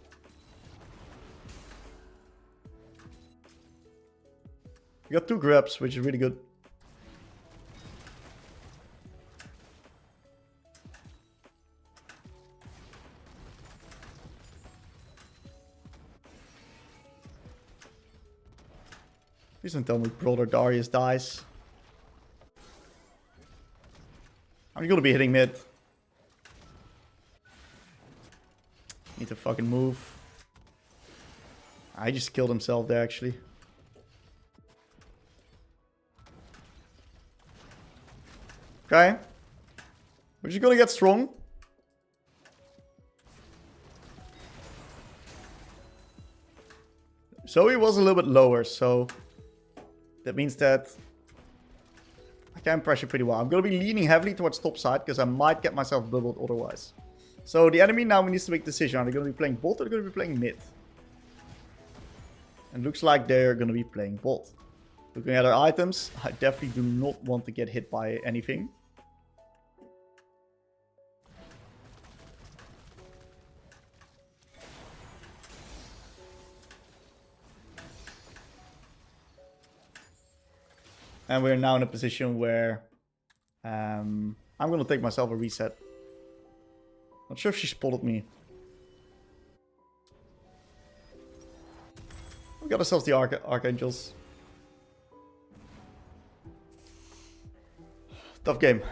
We got 2 grabs, which is really good. Please don't tell me brother Darius dies. I'm going to be hitting mid. Need to fucking move. I just killed himself there, actually. Okay. We're just gonna get strong. Zoe was a little bit lower, so that means that I can pressure pretty well. I'm gonna be leaning heavily towards top side because I might get myself bubbled otherwise. So the enemy now needs to make a decision. Are they gonna be playing bot or are they gonna be playing mid? And looks like they're gonna be playing bot. Looking at our items, I definitely do not want to get hit by anything. And we're now in a position where I'm going to take myself a reset. Not sure if she spotted me. We got ourselves the Archangels. Tough game.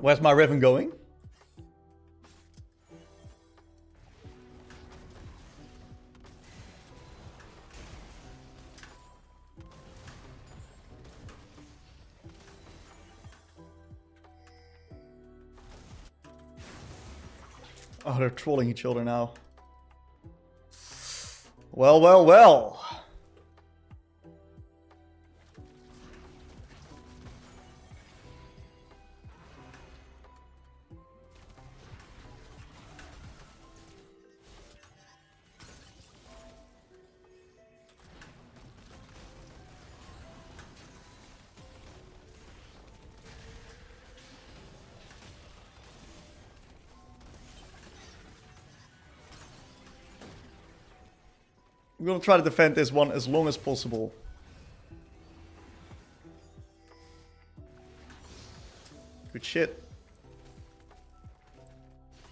Where's my Riven going? Oh, they're trolling each other now. Well, well, well. I'm gonna try to defend this one as long as possible. Good shit.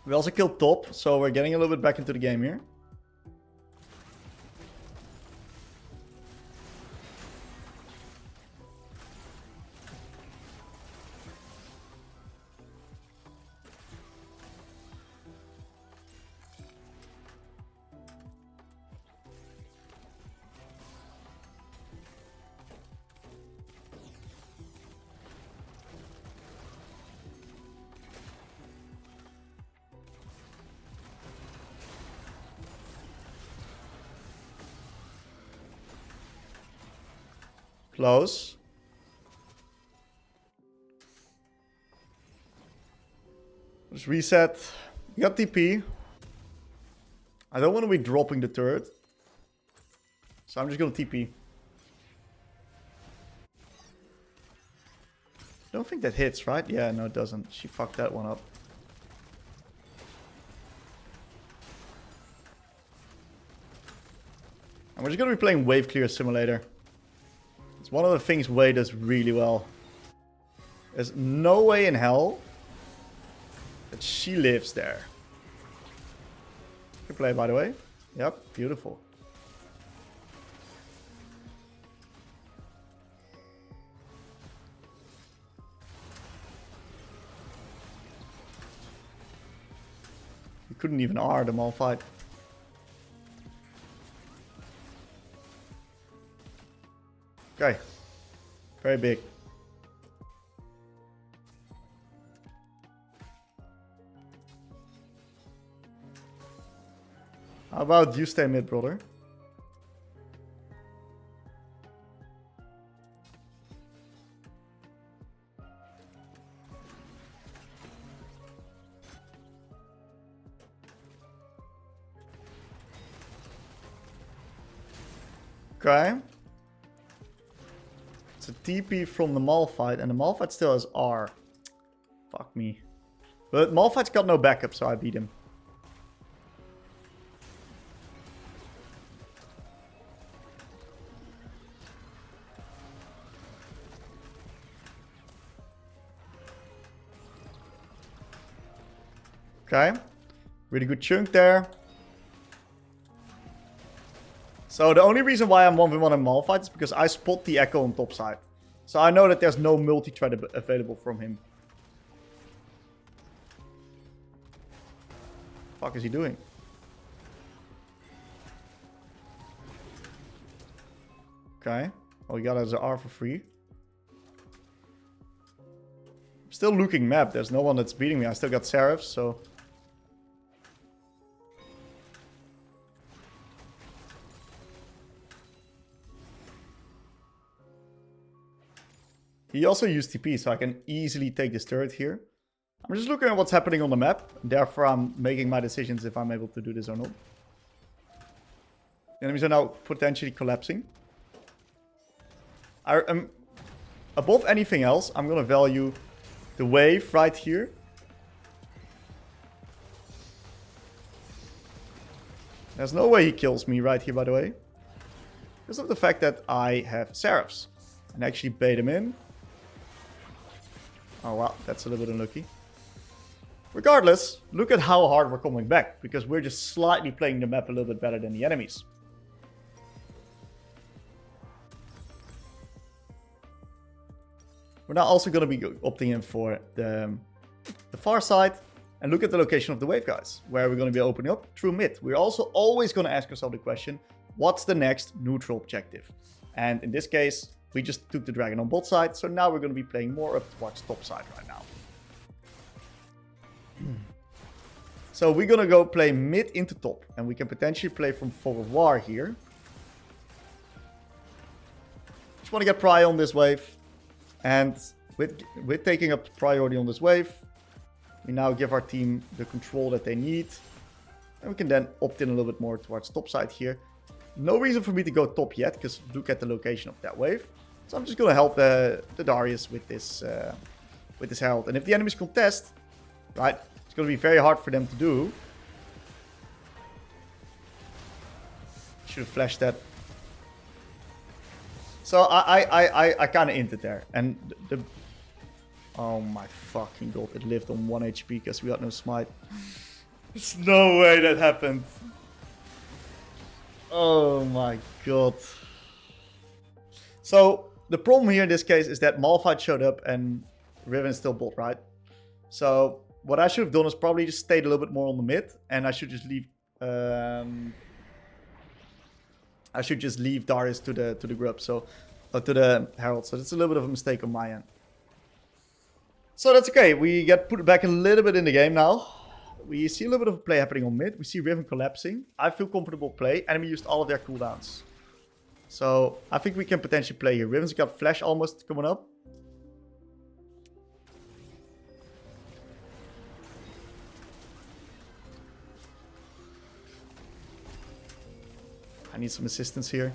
We also killed top, so we're getting a little bit back into the game here. Close. Just reset. We got TP. I don't want to be dropping the turret. So I'm just going to TP. Don't think that hits, right? Yeah, no it doesn't. She fucked that one up. And we're just going to be playing Wave Clear Simulator. It's one of the things Hwei does really well. There's no way in hell that she lives there. Good play, by the way. Yep, beautiful. You couldn't even R them all fight. Okay, very big. How about you stay mid, brother? Okay. It's a TP from the Malphite, and the Malphite still has R. Fuck me. But Malphite's got no backup, so I beat him. Okay. Really good chunk there. So the only reason why I'm 1v1 in Malphite is because I spot the Echo on top side. So I know that there's no multi-thread available from him. Fuck is he doing? Okay. Oh, he got his R for free. I'm still looking map. There's no one that's beating me. I still got Seraphs, so... He also used TP, so I can easily take this turret here. I'm just looking at what's happening on the map. Therefore, I'm making my decisions if I'm able to do this or not. The enemies are now potentially collapsing. Above anything else, I'm going to value the wave right here. There's no way he kills me right here, by the way. Because of the fact that I have Seraphs. And actually bait him in. Oh wow, that's a little bit unlucky. Regardless, look at how hard we're coming back. Because we're just slightly playing the map a little bit better than the enemies. We're now also going to be opting in for the far side. And look at the location of the wave, guys. Where we're going to be opening up through mid. We're also always going to ask ourselves the question, what's the next neutral objective? And in this case, we just took the dragon on bot side. So now we're going to be playing more up towards top side right now. So we're going to go play mid into top. And we can potentially play from Fog of War here. Just want to get prio on this wave. And with taking up priority on this wave, we now give our team the control that they need. And we can then opt in a little bit more towards top side here. No reason for me to go top yet, because look at the location of that wave. So I'm just going to help the Darius with this Herald. And if the enemies contest, right, it's going to be very hard for them to do. Should have flashed that. So I kind of inted there. And the... Oh my fucking god, it lived on 1 HP because we got no smite. There's no way that happened. Oh my god. So, the problem here in this case is that Malphite showed up and Riven is still bot, right? So, what I should have done is probably just stayed a little bit more on the mid. And I should just leave... Darius to the grub, so... to the Herald. So, that's a little bit of a mistake on my end. So that's okay, we get put back a little bit in the game now. We see a little bit of play happening on mid. We see Riven collapsing. I feel comfortable play. Enemy used all of their cooldowns. So I think we can potentially play here. Riven's got flash almost coming up. I need some assistance here.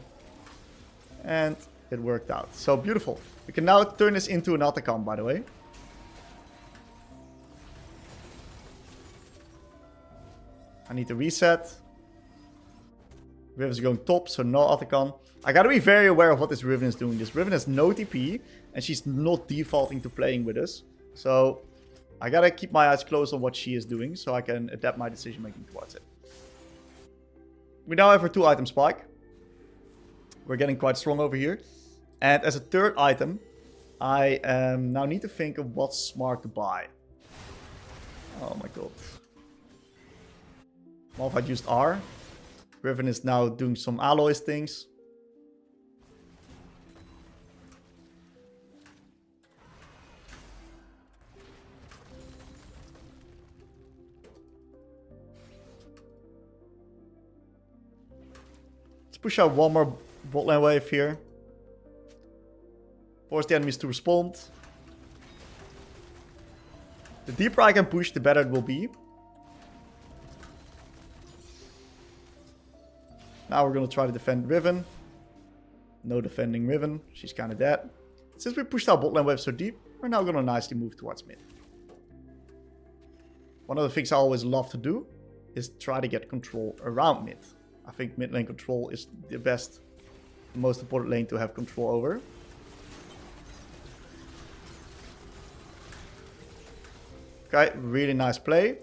And it worked out. So beautiful. We can now turn this into an Atacam, by the way. I need to reset. Riven's going top, so no Atacam. I gotta be very aware of what this Riven is doing. This Riven has no TP, and she's not defaulting to playing with us. So I gotta keep my eyes closed on what she is doing, so I can adapt my decision making towards it. We now have her 2-item spike. We're getting quite strong over here. And as a third item, I now need to think of what's smart to buy. Oh my god. Malphite used R. Riven is now doing some alloys things. push out one more bot lane wave here. Force the enemies to respond. The deeper I can push, the better it will be. Now we're going to try to defend Riven. No defending Riven. She's kind of dead. Since we pushed our bot lane wave so deep, we're now going to nicely move towards mid. One of the things I always love to do is try to get control around mid. I think mid lane control is the best, most important lane to have control over. Okay, really nice play.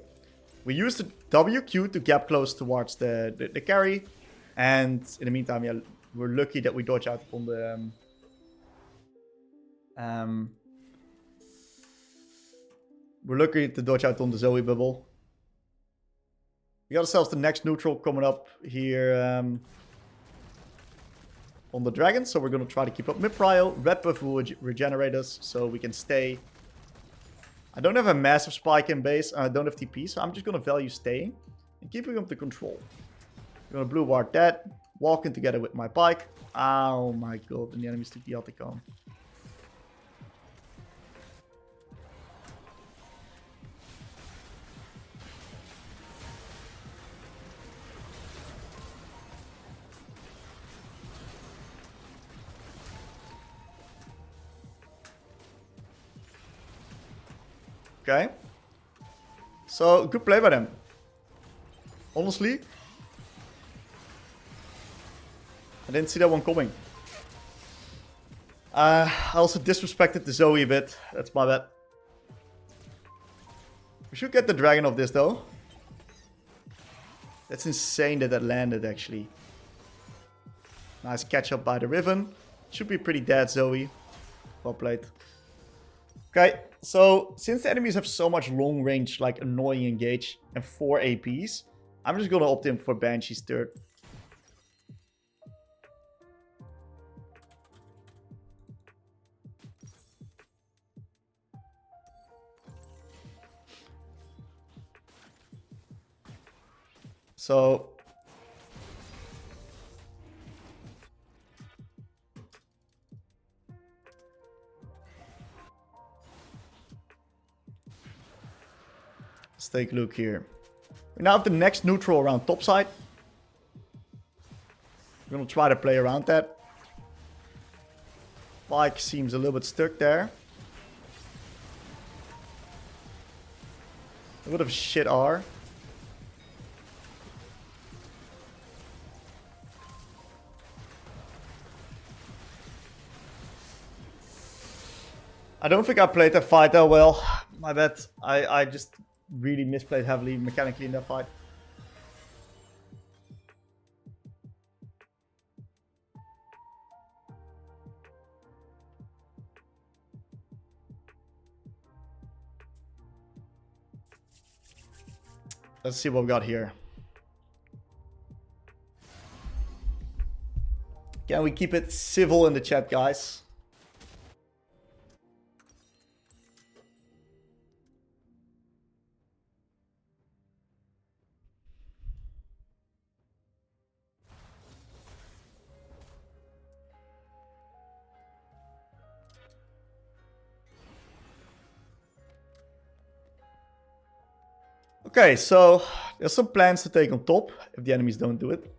We use the WQ to gap close towards the carry. And in the meantime, yeah, we're lucky that we dodge out on the... we're lucky to dodge out on the Zoe bubble. We got ourselves the next neutral coming up here on the dragon. So we're going to try to keep up mid-prio. Red buff will regenerate us so we can stay. I don't have a massive spike in base. I don't have TP, so I'm just going to value staying and keeping up the control. I'm going to blue ward that. Walking together with my bike. Oh my god, and the enemies took the Alticon. Okay. So, good play by them. Honestly, I didn't see that one coming. I also disrespected the Zoe a bit. That's my bad. We should get the dragon off this though. That's insane that that landed actually. Nice catch up by the Riven. Should be pretty dead, Zoe. Well played. Okay, so since the enemies have so much long range, like annoying engage and 4 APs, I'm just gonna opt in for Banshee's third. So let's take a look here. We now have the next neutral around top side. We're gonna try to play around that. Pike seems a little bit stuck there. A bit of shit R. I don't think I played that fight that well. My bad. I just really misplayed heavily mechanically in that fight. Let's see what we got here. Can we keep it civil in the chat, guys? Okay, so there's some plans to take on top if the enemies don't do it.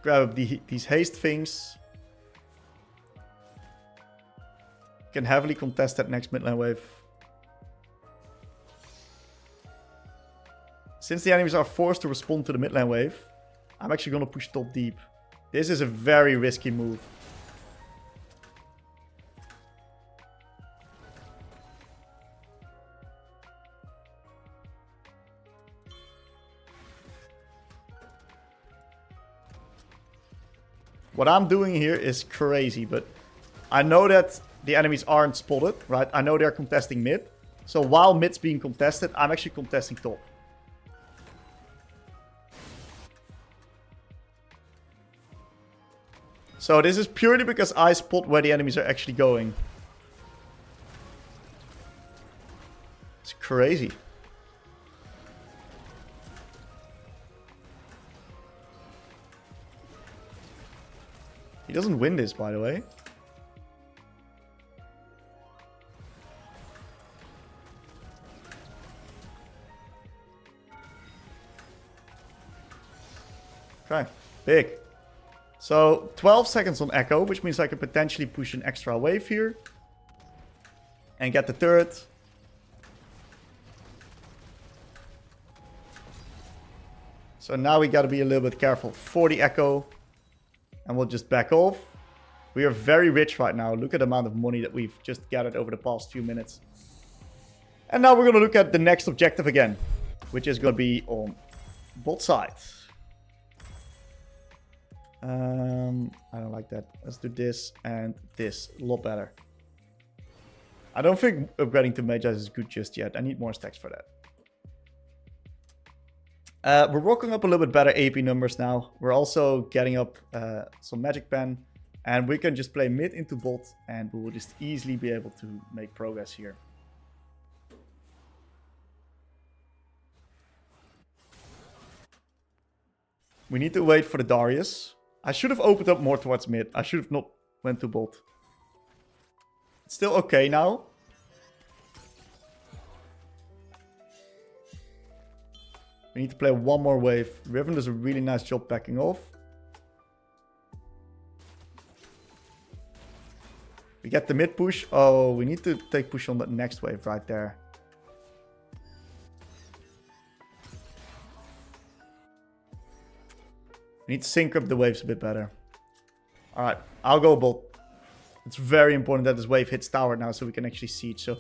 Grab these haste things. Can heavily contest that next mid lane wave. Since the enemies are forced to respond to the mid lane wave, I'm actually going to push top deep. This is a very risky move. What I'm doing here is crazy, but I know that the enemies aren't spotted, right? I know they're contesting mid. So while mid's being contested, I'm actually contesting top. So this is purely because I spot where the enemies are actually going. It's crazy. He doesn't win this, by the way. Okay, big. So 12 seconds on Echo, which means I could potentially push an extra wave here. And get the turret. So now we gotta be a little bit careful for the Echo. And we'll just back off. We are very rich right now. Look at the amount of money that we've just gathered over the past few minutes. And now we're going to look at the next objective again. Which is going to be on bot side. I don't like that. Let's do this and this. A lot better. I don't think upgrading to mage is good just yet. I need more stacks for that. We're rocking up a little bit better AP numbers now. We're also getting up some magic pen. And we can just play mid into bot. And we will just easily be able to make progress here. We need to wait for the Darius. I should have opened up more towards mid. I should have not went to bot. It's still okay now. We need to play one more wave. Riven does a really nice job backing off. We get the mid push. Oh, we need to take push on that next wave right there. We need to sync up the waves a bit better. Alright, I'll go bot. It's very important that this wave hits tower now so we can actually siege. So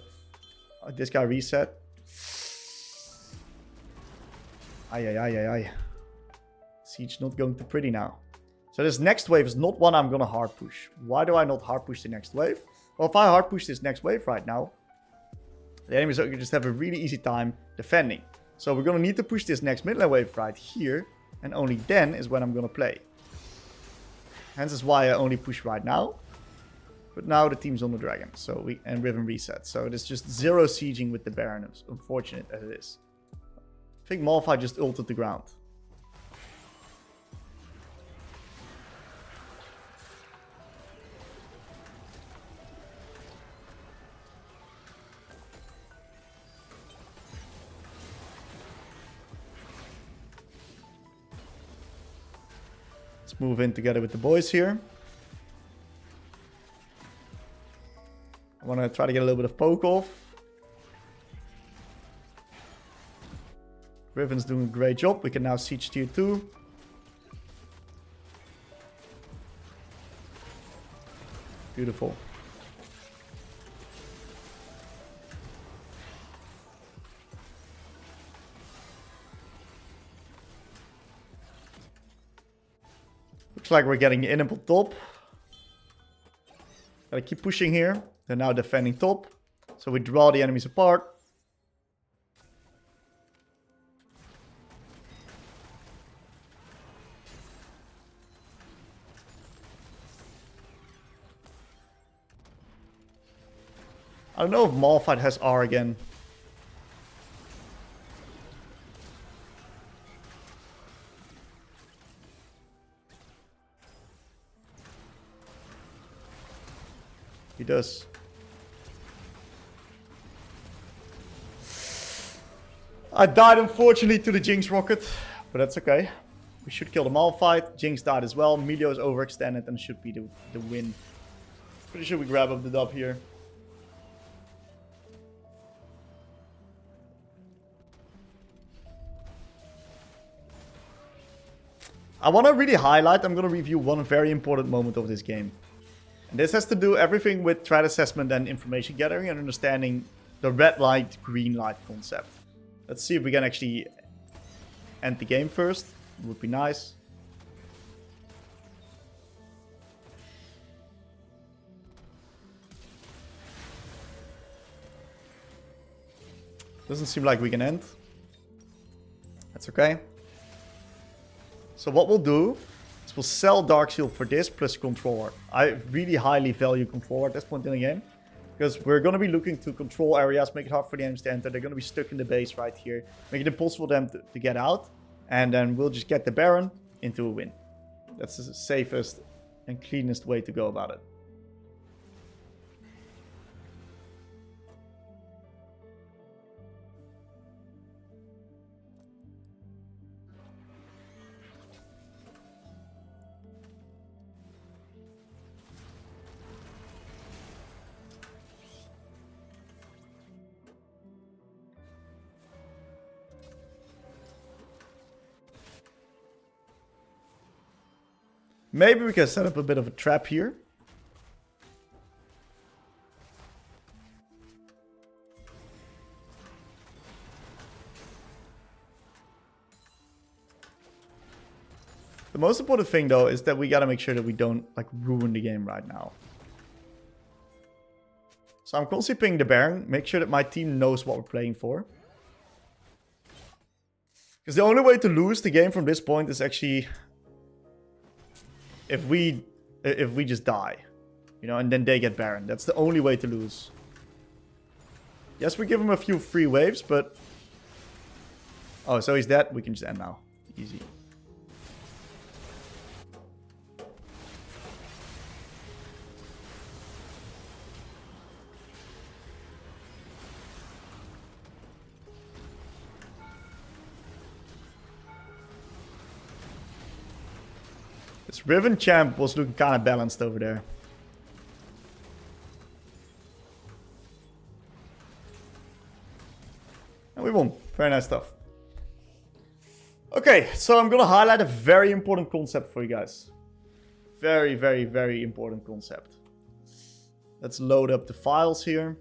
this guy reset. Ay. Siege not going too pretty now. So this next wave is not one I'm going to hard push. Why do I not hard push the next wave? Well, if I hard push this next wave right now, the enemies are going to just have a really easy time defending. So we're going to need to push this next mid lane wave right here. And only then is when I'm going to play. Hence is why I only push right now. But now the team's on the dragon. And Riven reset. So it is just zero sieging with the Baron, as unfortunate as it is. I think Malphite just ulted the ground. Let's move in together with the boys here. I want to try to get a little bit of poke off. Riven's doing a great job. We can now siege tier 2. Beautiful. Looks like we're getting in up on top. Gotta keep pushing here. They're now defending top. So we draw the enemies apart. I don't know if Malphite has R again. He does. I died unfortunately to the Jinx rocket, but that's okay. We should kill the Malphite. Jinx died as well. Melio is overextended and should be the win. Pretty sure we grab up the dub here. I want to really highlight, I'm going to review one very important moment of this game. And this has to do everything with threat assessment and information gathering and understanding the red light, green light concept. Let's see if we can actually end the game first. It would be nice. Doesn't seem like we can end. That's okay. So what we'll do is we'll sell Dshield for this plus Controller. I really highly value Controller at this point in the game. Because we're going to be looking to control areas, make it hard for the enemies to enter. They're going to be stuck in the base right here. Make it impossible for them to get out. And then we'll just get the Baron into a win. That's the safest and cleanest way to go about it. Maybe we can set up a bit of a trap here. The most important thing though is that we gotta make sure that we don't like ruin the game right now. So I'm constantly pinging the Baron, make sure that my team knows what we're playing for. Because the only way to lose the game from this point is actually if we just die, you know, and then they get Baron. That's the only way to lose. Yes, we give him a few free waves, but... Oh, so he's dead. We can just end now. Easy. This Riven champ was looking kind of balanced over there. And we won. Very nice stuff. Okay, so I'm going to highlight a very important concept for you guys. Very, very, very important concept. Let's load up the files here.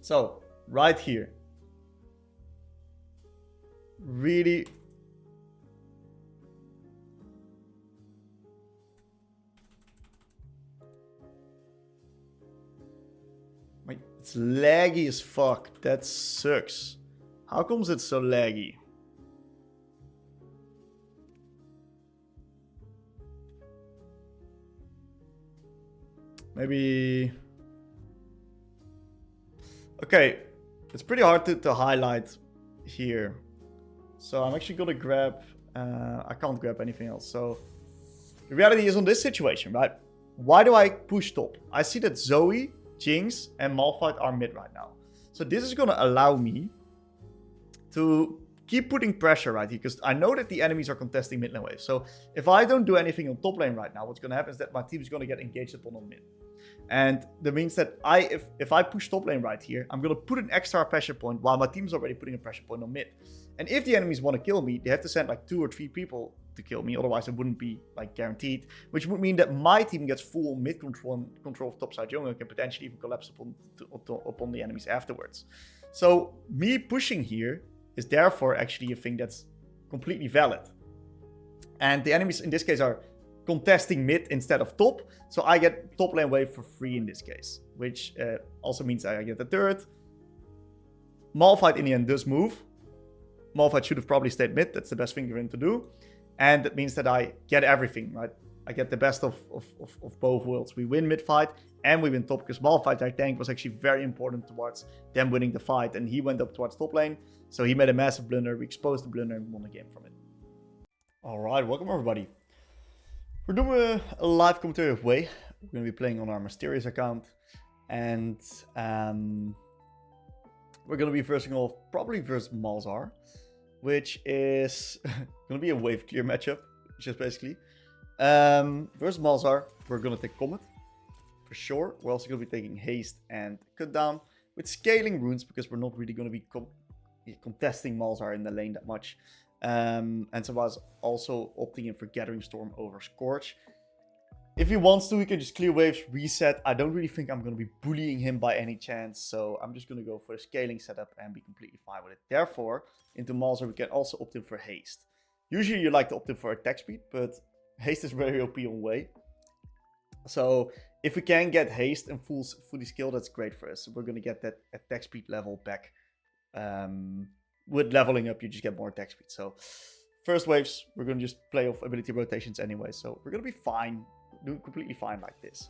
So, right here. Really... It's laggy as fuck. That sucks. How comes it's so laggy? Maybe... Okay. It's pretty hard to highlight here. So I'm actually gonna grab... I can't grab anything else. So the reality is on this situation, right? Why do I push top? I see that Zoe... Jinx and Malphite are mid right now. So this is going to allow me to keep putting pressure right here. Because I know that the enemies are contesting mid lane wave. So if I don't do anything on top lane right now, what's going to happen is that my team is going to get engaged upon on mid. And that means that if I push top lane right here, I'm going to put an extra pressure point while my team's already putting a pressure point on mid. And if the enemies want to kill me, they have to send like 2 or 3 people to kill me. Otherwise, it wouldn't be like guaranteed. Which would mean that my team gets full mid control of topside jungle and can potentially even collapse upon the enemies afterwards. So me pushing here is therefore actually a thing that's completely valid. And the enemies in this case are contesting mid instead of top. So I get top lane wave for free in this case. Which also means I get the turret. Malphite in the end does move. Malphite should have probably stayed mid. That's the best thing for him to do. And that means that I get everything, right? I get the best of both worlds. We win mid fight and we win top. Because Malphite, I think, was actually very important towards them winning the fight. And he went up towards top lane. So he made a massive blunder. We exposed the blunder and won the game from it. Alright, welcome everybody. We're doing a live commentary of Hwei. We're going to be playing on our mysterious account. And we're going to be versing off probably versus Malzahar. Which is going to be a wave clear matchup, just basically. Versus Malzahar, we're going to take Comet, for sure. We're also going to be taking Haste and Cut Down with scaling runes, because we're not really going to be contesting Malzahar in the lane that much. And so I was also opting in for Gathering Storm over Scorch. If he wants to, he can just clear waves, reset. I don't really think I'm going to be bullying him by any chance. So I'm just going to go for a scaling setup and be completely fine with it. Therefore, into Malzahar, we can also opt in for Haste. Usually you like to opt in for attack speed, but Haste is very OP on Hwei. So if we can get Haste and fully skilled, that's great for us. So we're going to get that attack speed level back with leveling up, you just get more attack speed. So first waves, we're going to just play off ability rotations anyway. So we're going to be fine, doing completely fine like this.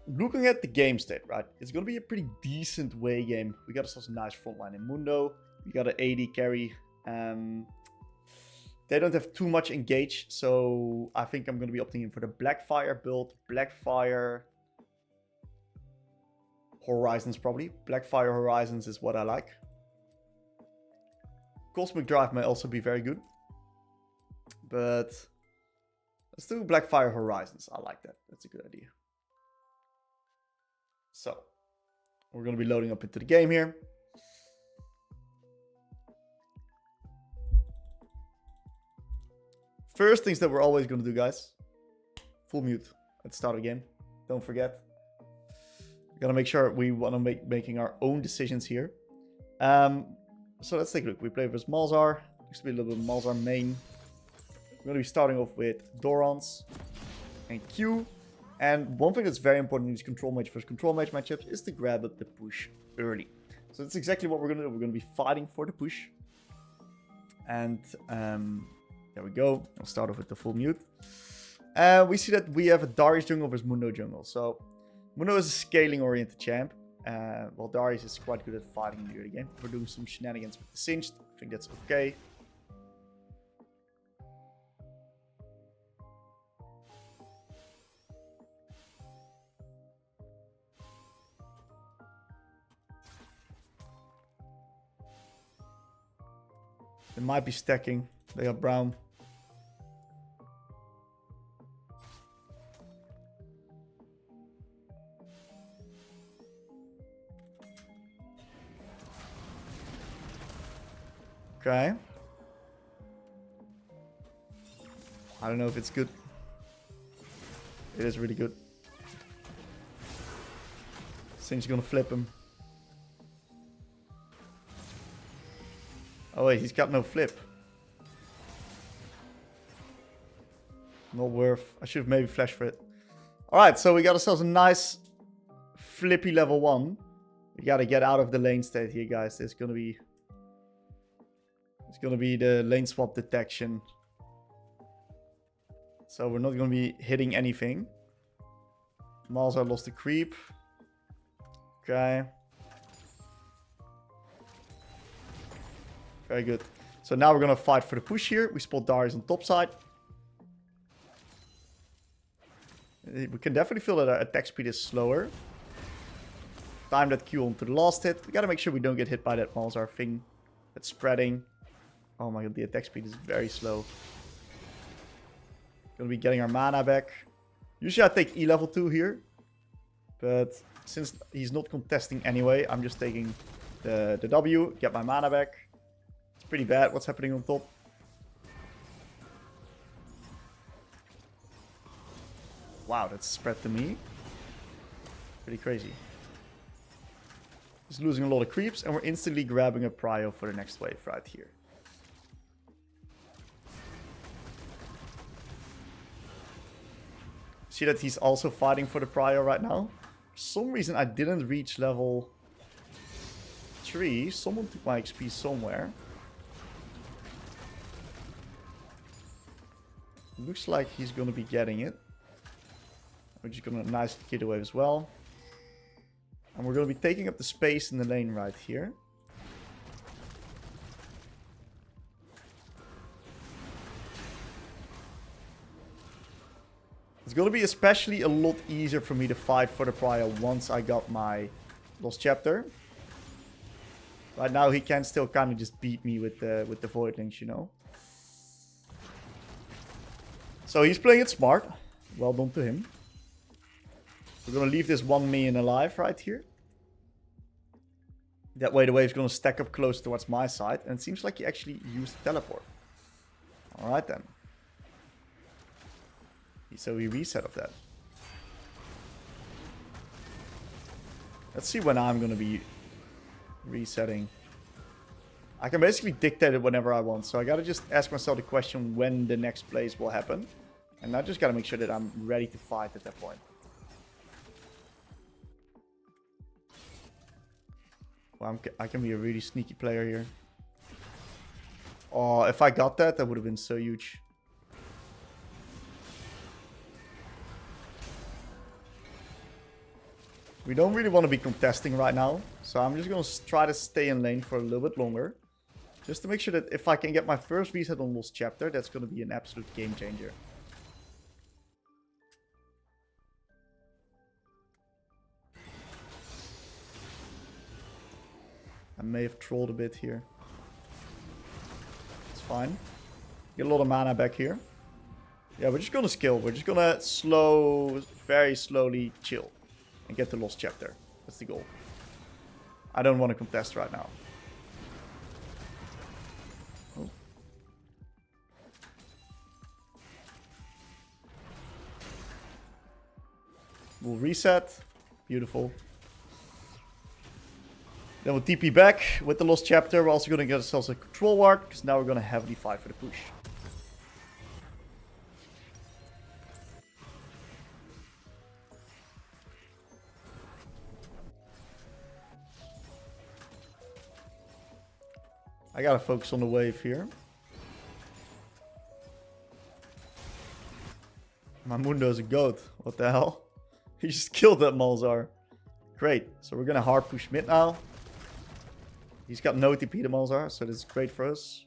Looking at the game state, right? It's going to be a pretty decent Hwei game. We got ourselves a nice frontline in Mundo. We got an AD carry. They don't have too much engage, so I think I'm going to be opting in for the Blackfire build. Blackfire Horizons probably. Blackfire Horizons is what I like. Cosmic Drive may also be very good. But let's do Blackfire Horizons. I like that. That's a good idea. So, we're going to be loading up into the game here. First things that we're always going to do, guys. Full mute at the start of the game. Don't forget. We gotta make sure we want to making our own decisions here. So let's take a look. We play with Malzahar. Used to be a little bit of Malzahar main. We're going to be starting off with Dorans and Q. And one thing that's very important in these control mage versus control mage matchups is to grab up the push early. So that's exactly what we're going to do. We're going to be fighting for the push. And there we go. I'll start off with the full mute. We see that we have a Darius jungle versus Mundo jungle. So Mundo is a scaling oriented champ. While Darius is quite good at fighting in the early game. We're doing some shenanigans with the Singed. I think that's okay. They might be stacking. They got Brown. Okay. I don't know if it's good. It is really good. Sin's gonna flip him. Oh wait, he's got no flip. Not worth. I should have maybe flashed for it. Alright, so we got ourselves a nice flippy level 1. We gotta get out of the lane state here, guys. It's gonna be the lane swap detection. So we're not gonna be hitting anything. Malzahar lost the creep. Okay. Very good. So now we're gonna fight for the push here. We spot Darius on top side. We can definitely feel that our attack speed is slower. Time that Q onto the last hit. We gotta make sure we don't get hit by that Malzahar thing that's spreading. Oh my god, the attack speed is very slow. Gonna be getting our mana back. Usually I take E level 2 here. But since he's not contesting anyway, I'm just taking the W, get my mana back. It's pretty bad what's happening on top. Wow, that's spread to me. Pretty crazy. He's losing a lot of creeps and we're instantly grabbing a prio for the next wave right here. See that he's also fighting for the prio right now? For some reason I didn't reach level 3. Someone took my XP somewhere. Looks like he's gonna be getting it. We're just gonna nicely get away as well. And we're gonna be taking up the space in the lane right here. It's going to be especially a lot easier for me to fight for the prio once I got my Lost Chapter. Right now he can still kind of just beat me with the Voidlings, you know. So he's playing it smart. Well done to him. We're going to leave this 1 minion alive right here. That way the wave's going to stack up close towards my side. And it seems like he actually used the teleport. Alright then. So we reset of that. Let's see when I'm going to be resetting. I can basically dictate it whenever I want. So I got to just ask myself the question when the next plays will happen. And I just got to make sure that I'm ready to fight at that point. Well, I can be a really sneaky player here. Oh, if I got that, that would have been so huge. We don't really want to be contesting right now. So I'm just going to try to stay in lane for a little bit longer. Just to make sure that if I can get my first reset on Lost Chapter, that's going to be an absolute game changer. I may have trolled a bit here. It's fine. Get a lot of mana back here. Yeah, we're just going to skill. We're just going to very slowly chill. And get the Lost Chapter. That's the goal. I don't want to contest right now. Oh. We'll reset. Beautiful. Then we'll TP back with the Lost Chapter. We're also going to get ourselves a control ward, because now we're going to heavily fight for the push. I gotta focus on the wave here. My Mundo's a goat. What the hell? He just killed that Malzahar. Great. So we're gonna hard push mid now. He's got no TP to Malzahar, so this is great for us.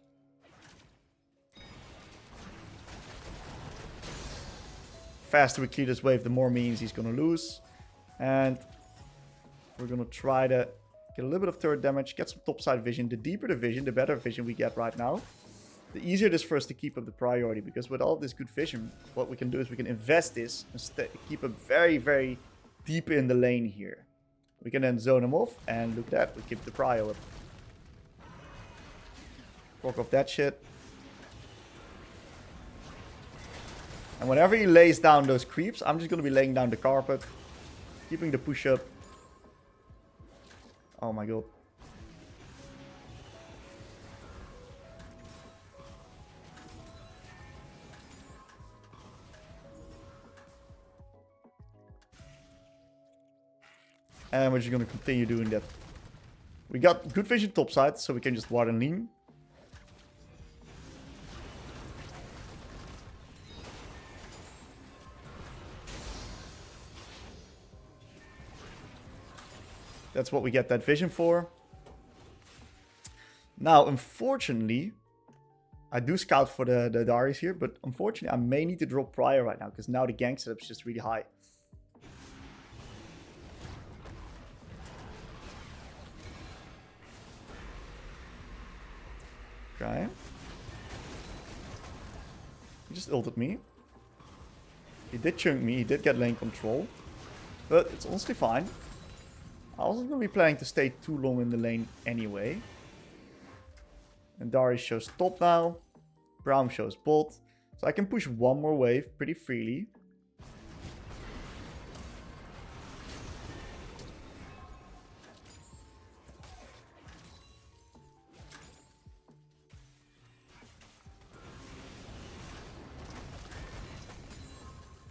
Faster we clear this wave, the more minions he's gonna lose. And we're gonna try to get a little bit of turret damage, get some topside vision. The deeper the vision, the better vision we get right now. The easier it is for us to keep up the priority, because with all this good vision, what we can do is we can invest this and keep him very, very deep in the lane here. We can then zone him off, and look at that, we keep the prio up. Proc off that shit. And whenever he lays down those creeps, I'm just going to be laying down the carpet, keeping the push up. Oh my god. And we're just going to continue doing that. We got good vision topside, so we can just ward and lean. That's what we get that vision for. Now, unfortunately, I do scout for the Darius here, but unfortunately, I may need to drop Prior right now, because now the gank setup is just really high. Okay. He just ulted me. He did chunk me, he did get lane control. But it's honestly fine. I wasn't going to be planning to stay too long in the lane anyway. And Darius shows top now. Braum shows bot. So I can push one more wave pretty freely.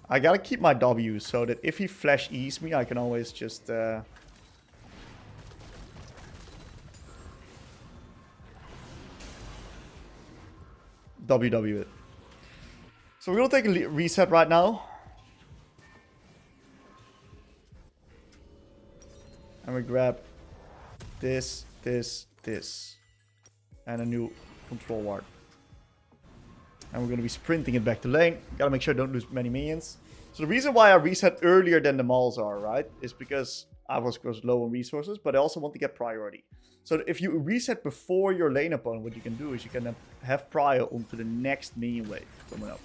I gotta keep my W so that if he flash E's me, I can always just... WW it. So we're gonna take a reset right now. And we grab this, this, this. And a new control ward. And we're going to be sprinting it back to lane. Gotta make sure I don't lose many minions. So the reason why I reset earlier than the Malzahar, right, is because I was low on resources, but I also want to get priority. So if you reset before your lane opponent, what you can do is you can then have prio onto the next minion wave coming up.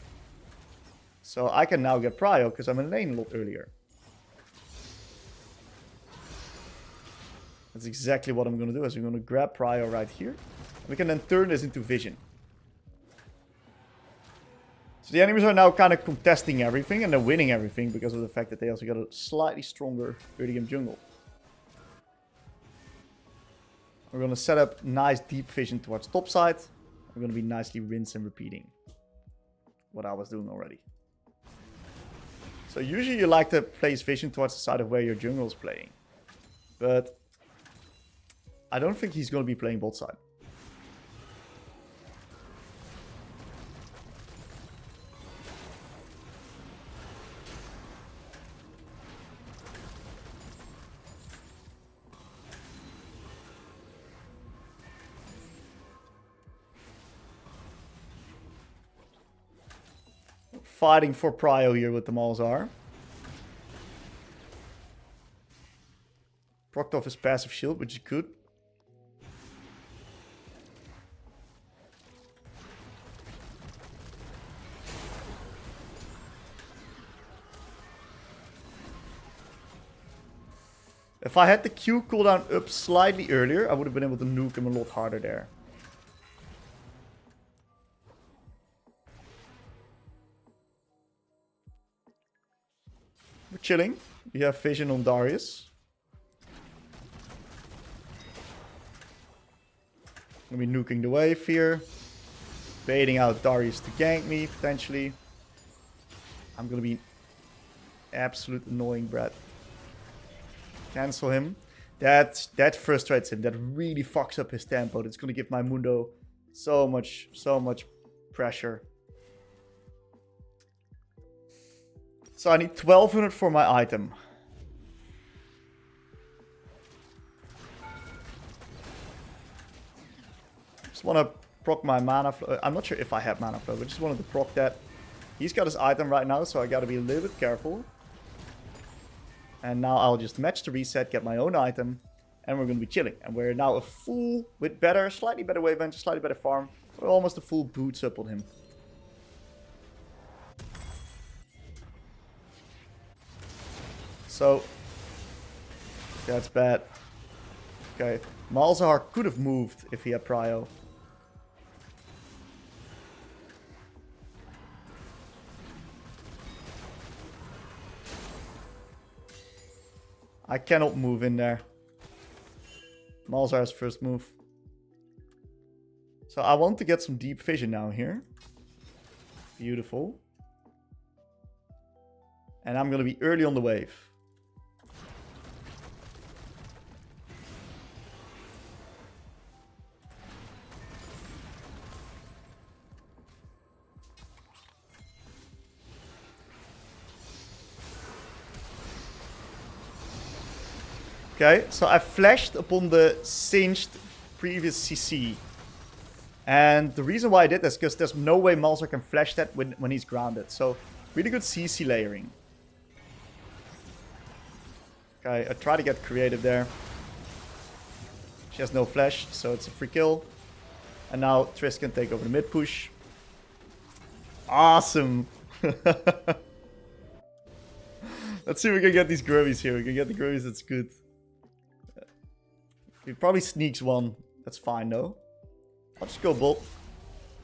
So I can now get prio because I'm in lane a lot earlier. That's exactly what I'm going to do. Is I'm going to grab prio right here. We can then turn this into vision. So the enemies are now kind of contesting everything and they're winning everything because of the fact that they also got a slightly stronger early game jungle. We're going to set up nice deep vision towards top side. We're going to be nicely rinse and repeating what I was doing already. So usually you like to place vision towards the side of where your jungle is playing. But I don't think he's going to be playing bot side. Fighting for prio here with the Malzahar. Procced off his passive shield, which he could. If I had the Q cooldown up slightly earlier, I would have been able to nuke him a lot harder there. We're chilling. We have vision on Darius. I'm gonna be nuking the wave here. Baiting out Darius to gank me, potentially. I'm gonna be absolute annoying brat. Cancel him. That frustrates him. That really fucks up his tempo. That's gonna give my Mundo so much pressure. So I need 1200 for my item. Just want to proc my mana flow. I'm not sure if I have mana flow, but just wanted to proc that. He's got his item right now, so I gotta be a little bit careful. And now I'll just match the reset, get my own item, and we're gonna be chilling. And we're now a full, with better, slightly better wave bench, slightly better farm. We're almost a full boots up on him. So, that's bad. Okay, Malzahar could have moved if he had prio. I cannot move in there. Malzahar's first move. So I want to get some deep vision now here. Beautiful. And I'm going to be early on the wave. Okay, so I flashed upon the singed previous CC. And the reason why I did this is because there's no way Malzahar can flash that when he's grounded. So, really good CC layering. Okay, I try to get creative there. She has no flash, so it's a free kill. And now Triss can take over the mid push. Awesome! Let's see if we can get these Grubbies here. We can get the Grubbies, that's good. He probably sneaks one. That's fine, though. I'll just go bot.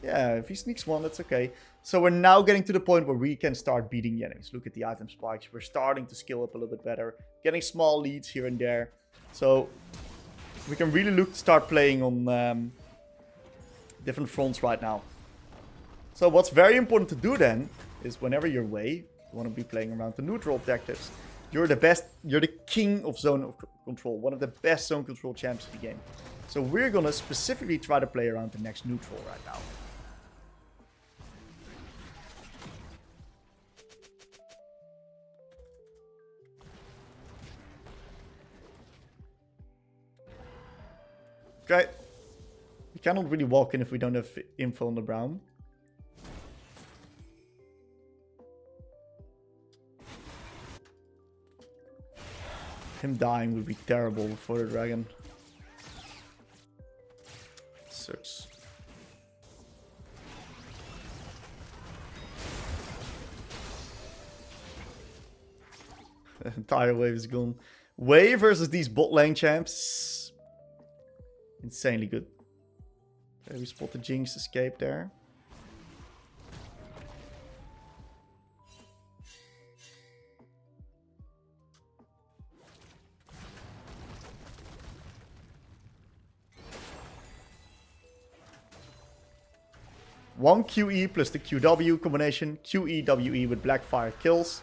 Yeah, if he sneaks one, that's okay. So we're now getting to the point where we can start beating the enemies. Look at the item spikes. We're starting to skill up a little bit better. Getting small leads here and there. So we can really look to start playing on different fronts right now. So what's very important to do then is whenever you're Hwei, you want to be playing around the neutral objectives. You're the best, you're the king of zone control. One of the best zone control champs in the game. So we're going to specifically try to play around the next neutral right now. Okay. We cannot really walk in if we don't have info on the Brown. Him dying would be terrible for the dragon. Sucks. The entire wave is gone. Hwei versus these bot lane champs. Insanely good. Okay, we spot the Jinx escape there. One QE plus the QW combination. QE, WE with Blackfire kills.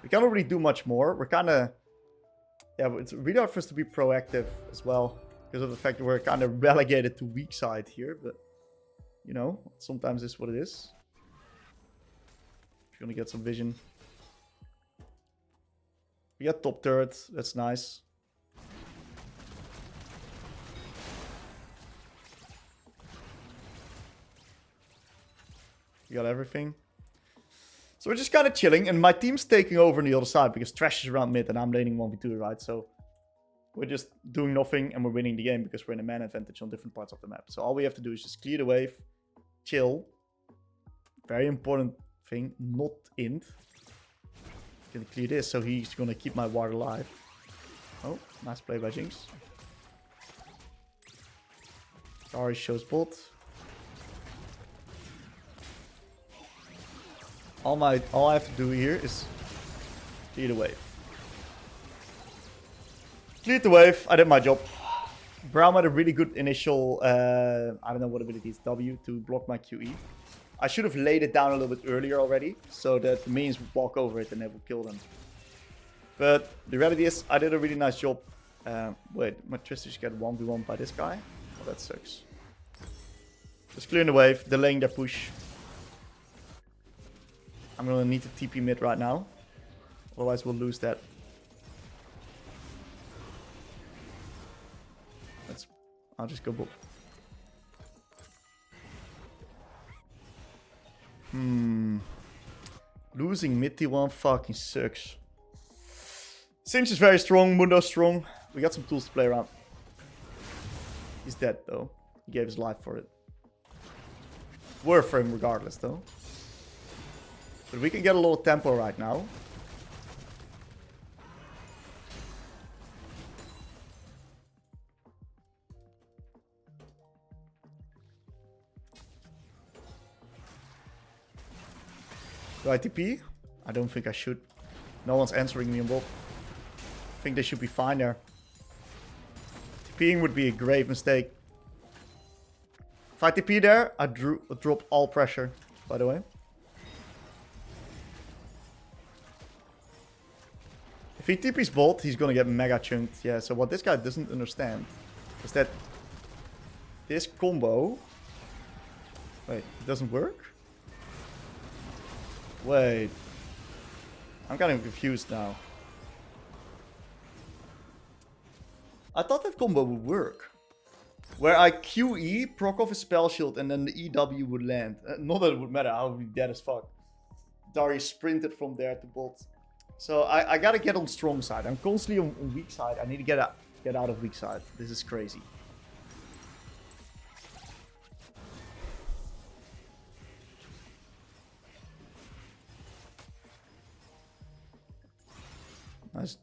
We can't really do much more. We're kind of... Yeah, it's really hard for us to be proactive as well. because of the fact that we're kind of relegated to weak side here, but you know, sometimes it's what it is. If you're gonna get some vision. We got top turret, that's nice. We got everything. So we're just kind of chilling, and my team's taking over on the other side because Trash is around mid and I'm laning 1v2, right? So we're just doing nothing and we're winning the game because we're in a man advantage on different parts of the map. So all we have to do is just clear the wave, chill. Very important thing, not int. Gonna clear this, so he's gonna keep my ward alive. Oh, nice play by Jinx. Sorry, shows bot. All I have to do here is clear the wave. Cleared the wave, I did my job. Braum had a really good initial, I don't know what ability is, W, to block my QE. I should have laid it down a little bit earlier already, so that the minions would walk over it and they will kill them. But the reality is, I did a really nice job. Wait, my Tristana just got 1v1 by this guy? Oh, that sucks. Just clearing the wave, delaying their push. I'm gonna need to TP mid right now. Otherwise we'll lose that. I'll just go bot. Losing mid T1 fucking sucks. Sinch is very strong, Mundo's strong. We got some tools to play around. He's dead though. He gave his life for it. Worth for him regardless though. But we can get a little tempo right now. Do I TP? I don't think I should. No one's answering me on bot. I think they should be fine there. TPing would be a grave mistake. If I TP there, I drop all pressure, by the way. If he TP's bot, he's gonna get mega chunked. Yeah, so what this guy doesn't understand is that this combo... Wait, it doesn't work? Wait. I'm kind of confused now. I thought that combo would work. Where I QE, proc off a spell shield, and then the EW would land. Not that it would matter, I would be dead as fuck. Darius sprinted from there to bot. So I gotta get on strong side. I'm constantly on weak side. I need to get out of weak side. This is crazy.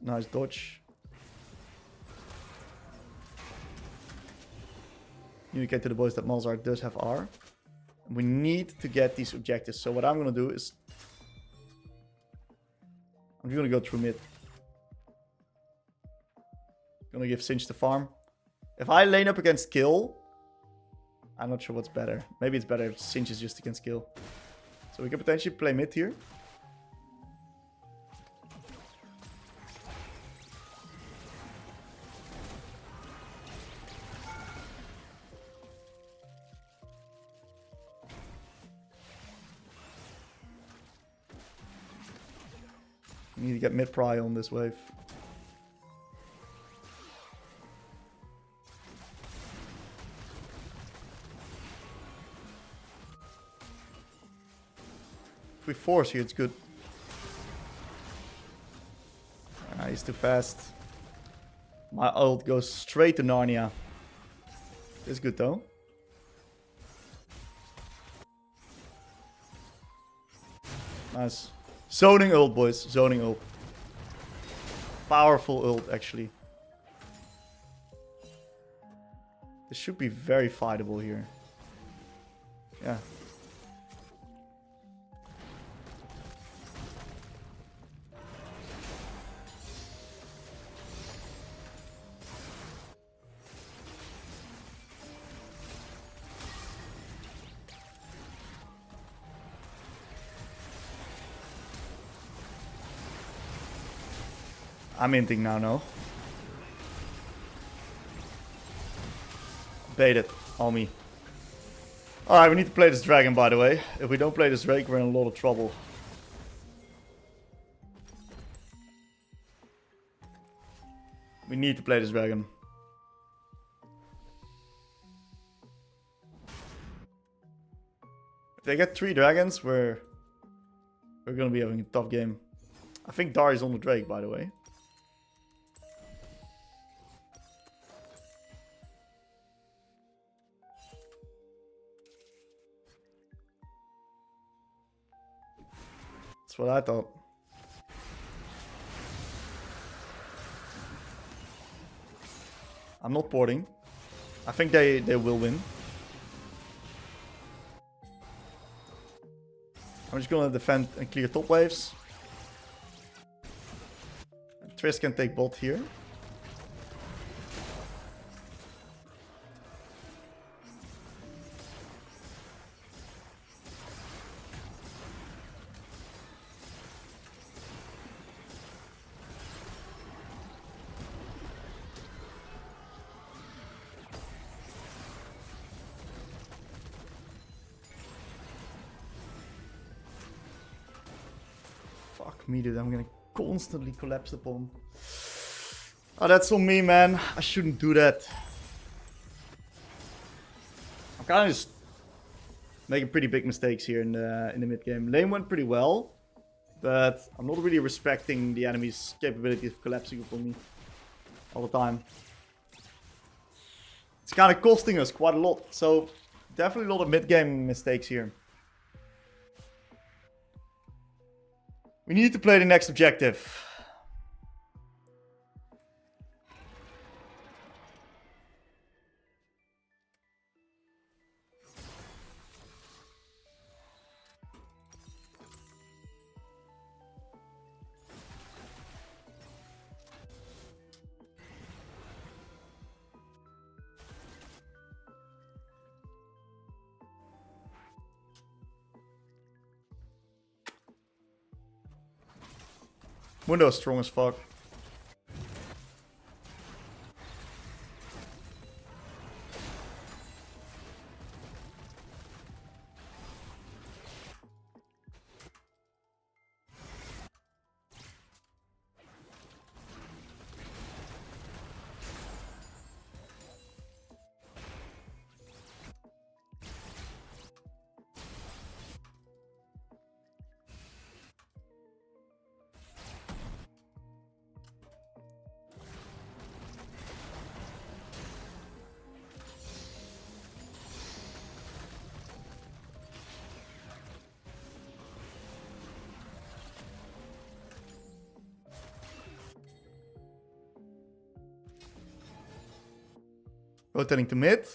Nice dodge. Communicate to the boys that Malzahar does have R. We need to get these objectives. So what I'm gonna do is I'm just gonna go through mid. Gonna give Sinch the farm. If I lane up against Kill, I'm not sure what's better. Maybe it's better if Sinch is just against Kill. So we can potentially play mid here. We need to get mid pry on this wave. If we force here, it's good. Ah, he's too fast. My ult goes straight to Narnia. It's good though. Nice. Zoning ult, boys. Zoning ult. Powerful ult, actually. This should be very fightable here. Yeah. I'm inting now, no? Baited on me. Alright, we need to play this dragon, by the way. If we don't play this Drake, we're in a lot of trouble. We need to play this dragon. If they get 3 dragons, we're gonna be having a tough game. I think Dar is on the Drake, by the way. That's what I thought. I'm not porting. I think they will win. I'm just gonna defend and clear top waves. Triss can take bot here. Fuck me, dude. I'm gonna constantly collapse upon. Oh, that's on me, man. I shouldn't do that. I'm kind of just making pretty big mistakes here in the mid game. Lane went pretty well, but I'm not really respecting the enemy's capability of collapsing upon me all the time. It's kind of costing us quite a lot. So definitely a lot of mid game mistakes here. We need to play the next objective. Mundo's strong as fuck. Rotating to mid.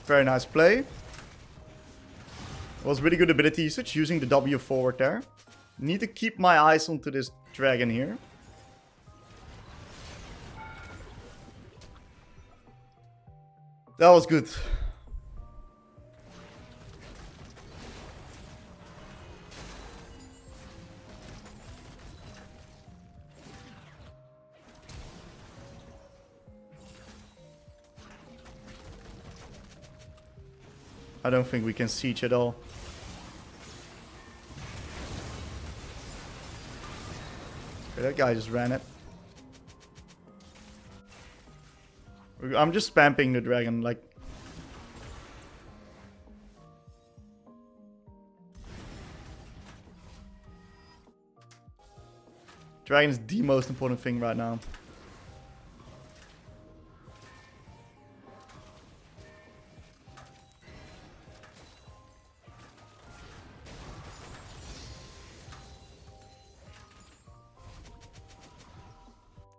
Very nice play. It was really good ability usage using the W forward there. Need to keep my eyes onto this dragon here. That was good. I don't think we can siege at all. That guy just ran it. I'm just spamming the dragon, like... Dragon is the most important thing right now.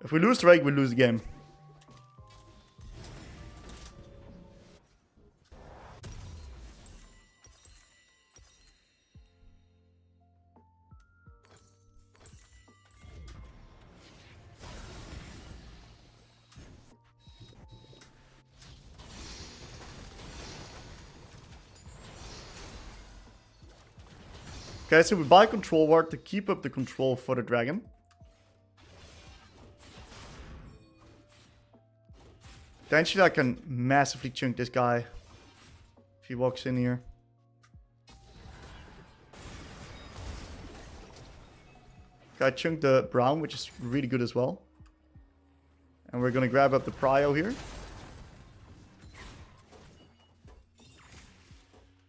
If we lose Drake, we lose the game. Okay, so we buy control ward to keep up the control for the dragon. Potentially I can massively chunk this guy if he walks in here. Okay, I chunked the brown, which is really good as well. And we're gonna grab up the prio here.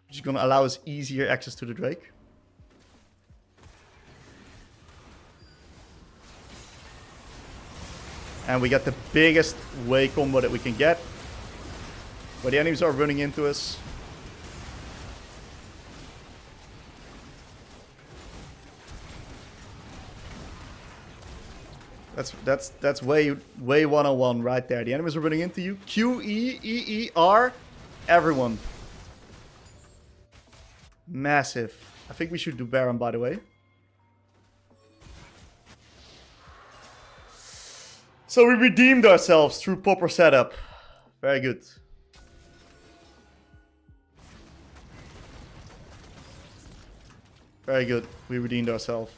Which is gonna allow us easier access to the Drake. And we get the biggest Hwei combo that we can get. Where the enemies are running into us. That's Hwei 101 right there. The enemies are running into you. Q, E, E, E, R. Everyone. Massive. I think we should do Baron, by the way. So we redeemed ourselves through proper setup. Very good. Very good. We redeemed ourselves.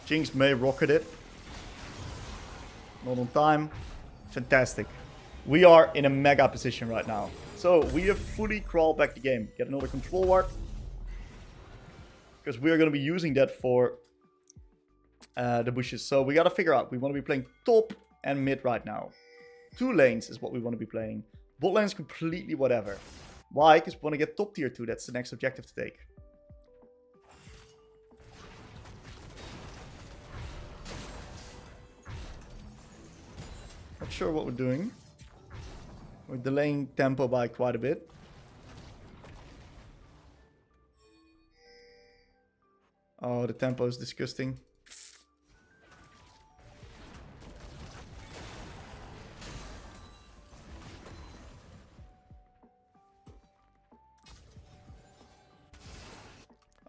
Jinx may rocket it. Not on time. Fantastic. We are in a mega position right now. So we have fully crawled back the game. Get another control ward. Because we are going to be using that for the bushes. So we got to figure out. We want to be playing top and mid right now. 2 lanes is what we want to be playing. Bot lane is completely whatever. Why? Because we want to get top tier 2. That's the next objective to take. Not sure what we're doing. We're delaying tempo by quite a bit. Oh, the tempo is disgusting.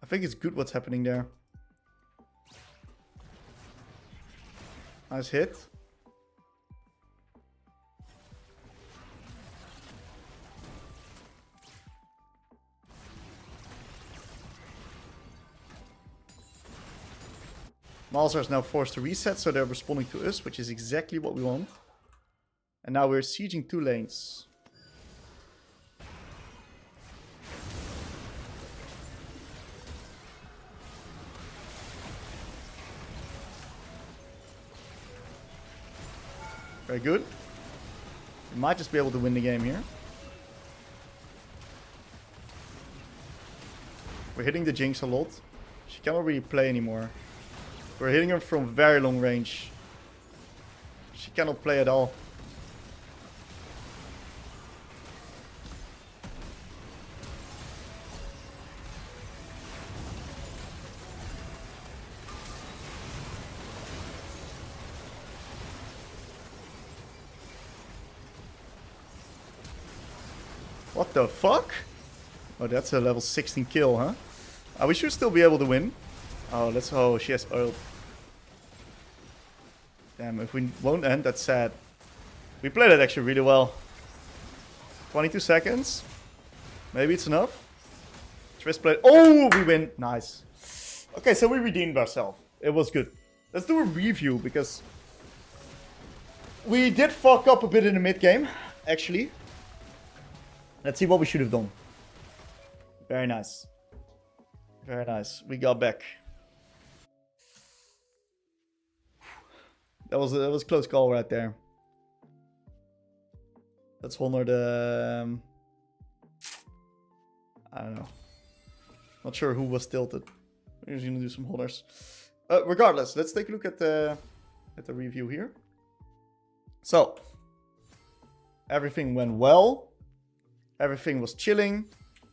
I think it's good what's happening there. Nice hit. Malzahar is now forced to reset, so they're responding to us, which is exactly what we want. And now we're sieging 2 lanes. Very good. We might just be able to win the game here. We're hitting the Jinx a lot. She cannot really play anymore. We're hitting her from very long range. She cannot play at all. What the fuck? Oh, that's a level 16 kill, huh? We should still be able to win. Oh, let's. Oh, she has oil. Damn, if we won't end, that's sad. We played it actually really well. 22 seconds. Maybe it's enough. Triss played. Oh, we win. Nice. Okay, so we redeemed ourselves. It was good. Let's do a review because we did fuck up a bit in the mid game, actually. Let's see what we should have done. Very nice. Very nice. We got back. That was a close call right there. Let's honor the... I don't know. Not sure who was tilted. We're just gonna do some honors. Regardless, let's take a look at the review here. So, everything went well. Everything was chilling.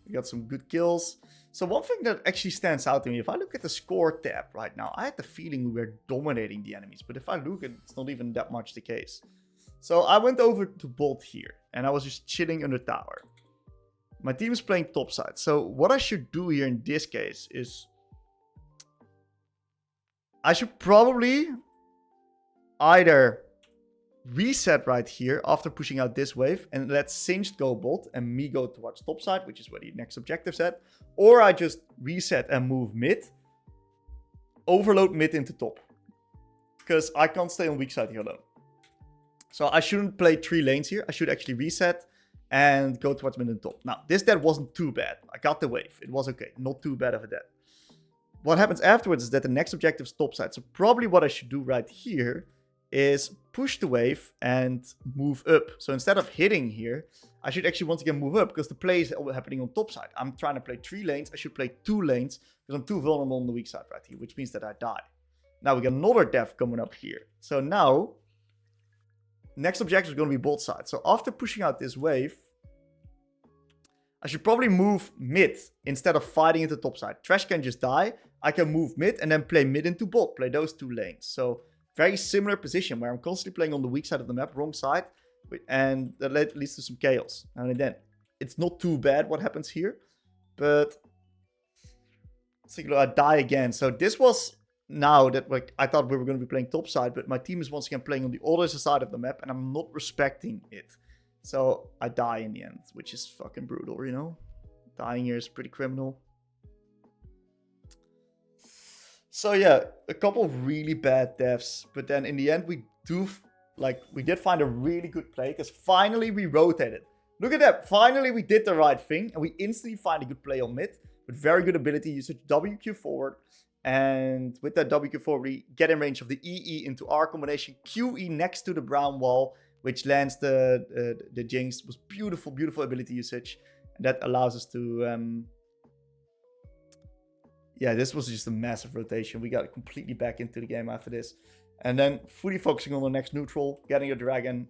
We got some good kills. So one thing that actually stands out to me, if I look at the score tab right now, I had the feeling we were dominating the enemies. But if I look, it's not even that much the case. So I went over to bot here, and I was just chilling under tower. My team is playing topside. So what I should do here in this case is I should probably either reset right here after pushing out this wave and let Singed go bot and me go towards top side, which is where the next objective's at. Or I just reset and move mid, overload mid into top. Because I can't stay on weak side here alone. So I shouldn't play 3 lanes here. I should actually reset and go towards mid and top. Now, this dead wasn't too bad. I got the wave. It was okay. Not too bad of a dead. What happens afterwards is that the next objective is top side. So probably what I should do right here is push the wave and move up. So instead of hitting here, I should actually once again move up because the play is happening on top side. I'm trying to play 3 lanes. I should play 2 lanes because I'm too vulnerable on the weak side right here, which means that I die. Now we got another death coming up here. So now, next objective is going to be bot side. So after pushing out this wave, I should probably move mid instead of fighting into top side. Trash can just die. I can move mid and then play mid into bot. Play those 2 lanes. So very similar position where I'm constantly playing on the weak side of the map, wrong side. And that leads to some chaos. And then it's not too bad what happens here. But I die again. So this was now that like I thought we were going to be playing top side. But my team is once again playing on the other side of the map. And I'm not respecting it. So I die in the end, which is fucking brutal, you know? Dying here is pretty criminal. So yeah, a couple of really bad deaths. But then in the end, we did find a really good play. Because finally we rotated. Look at that. Finally we did the right thing. And we instantly find a good play on mid. With very good ability usage, WQ forward. And with that WQ forward, we get in range of the EE into our combination. QE next to the brown wall, which lands the Jinx. It was beautiful, beautiful ability usage. And that allows us to... yeah, this was just a massive rotation. We got completely back into the game after this. And then fully focusing on the next neutral, getting a dragon.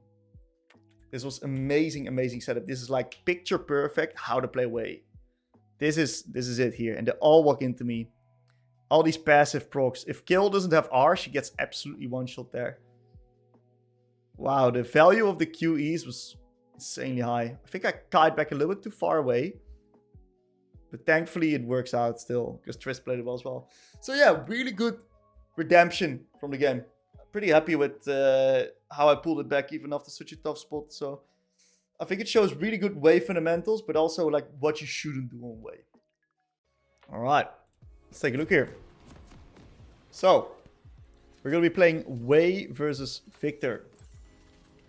This was amazing, amazing setup. This is like picture perfect how to play Hwei. This is it here. And they all walk into me. All these passive procs. If Kill doesn't have R, she gets absolutely one shot there. Wow, the value of the QEs was insanely high. I think I kite back a little bit too far away. But thankfully it works out still. Because Triss played it well as well. So yeah, really good redemption from the game. Pretty happy with how I pulled it back even after such a tough spot. So I think it shows really good Hwei fundamentals. But also like what you shouldn't do on Hwei. Alright. Let's take a look here. So. We're going to be playing Hwei versus Viktor.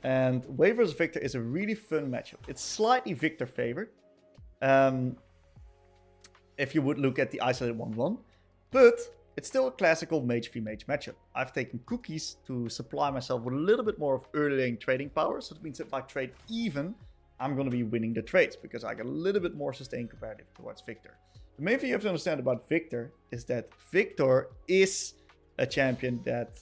And Hwei versus Viktor is a really fun matchup. It's slightly Viktor favored. If you would look at the isolated 1-1. But it's still a classical mage v mage matchup. I've taken cookies to supply myself with a little bit more of early lane trading power. So it means if I trade even, I'm going to be winning the trades. Because I get a little bit more sustained comparative towards Viktor. The main thing you have to understand about Viktor is that Viktor is a champion that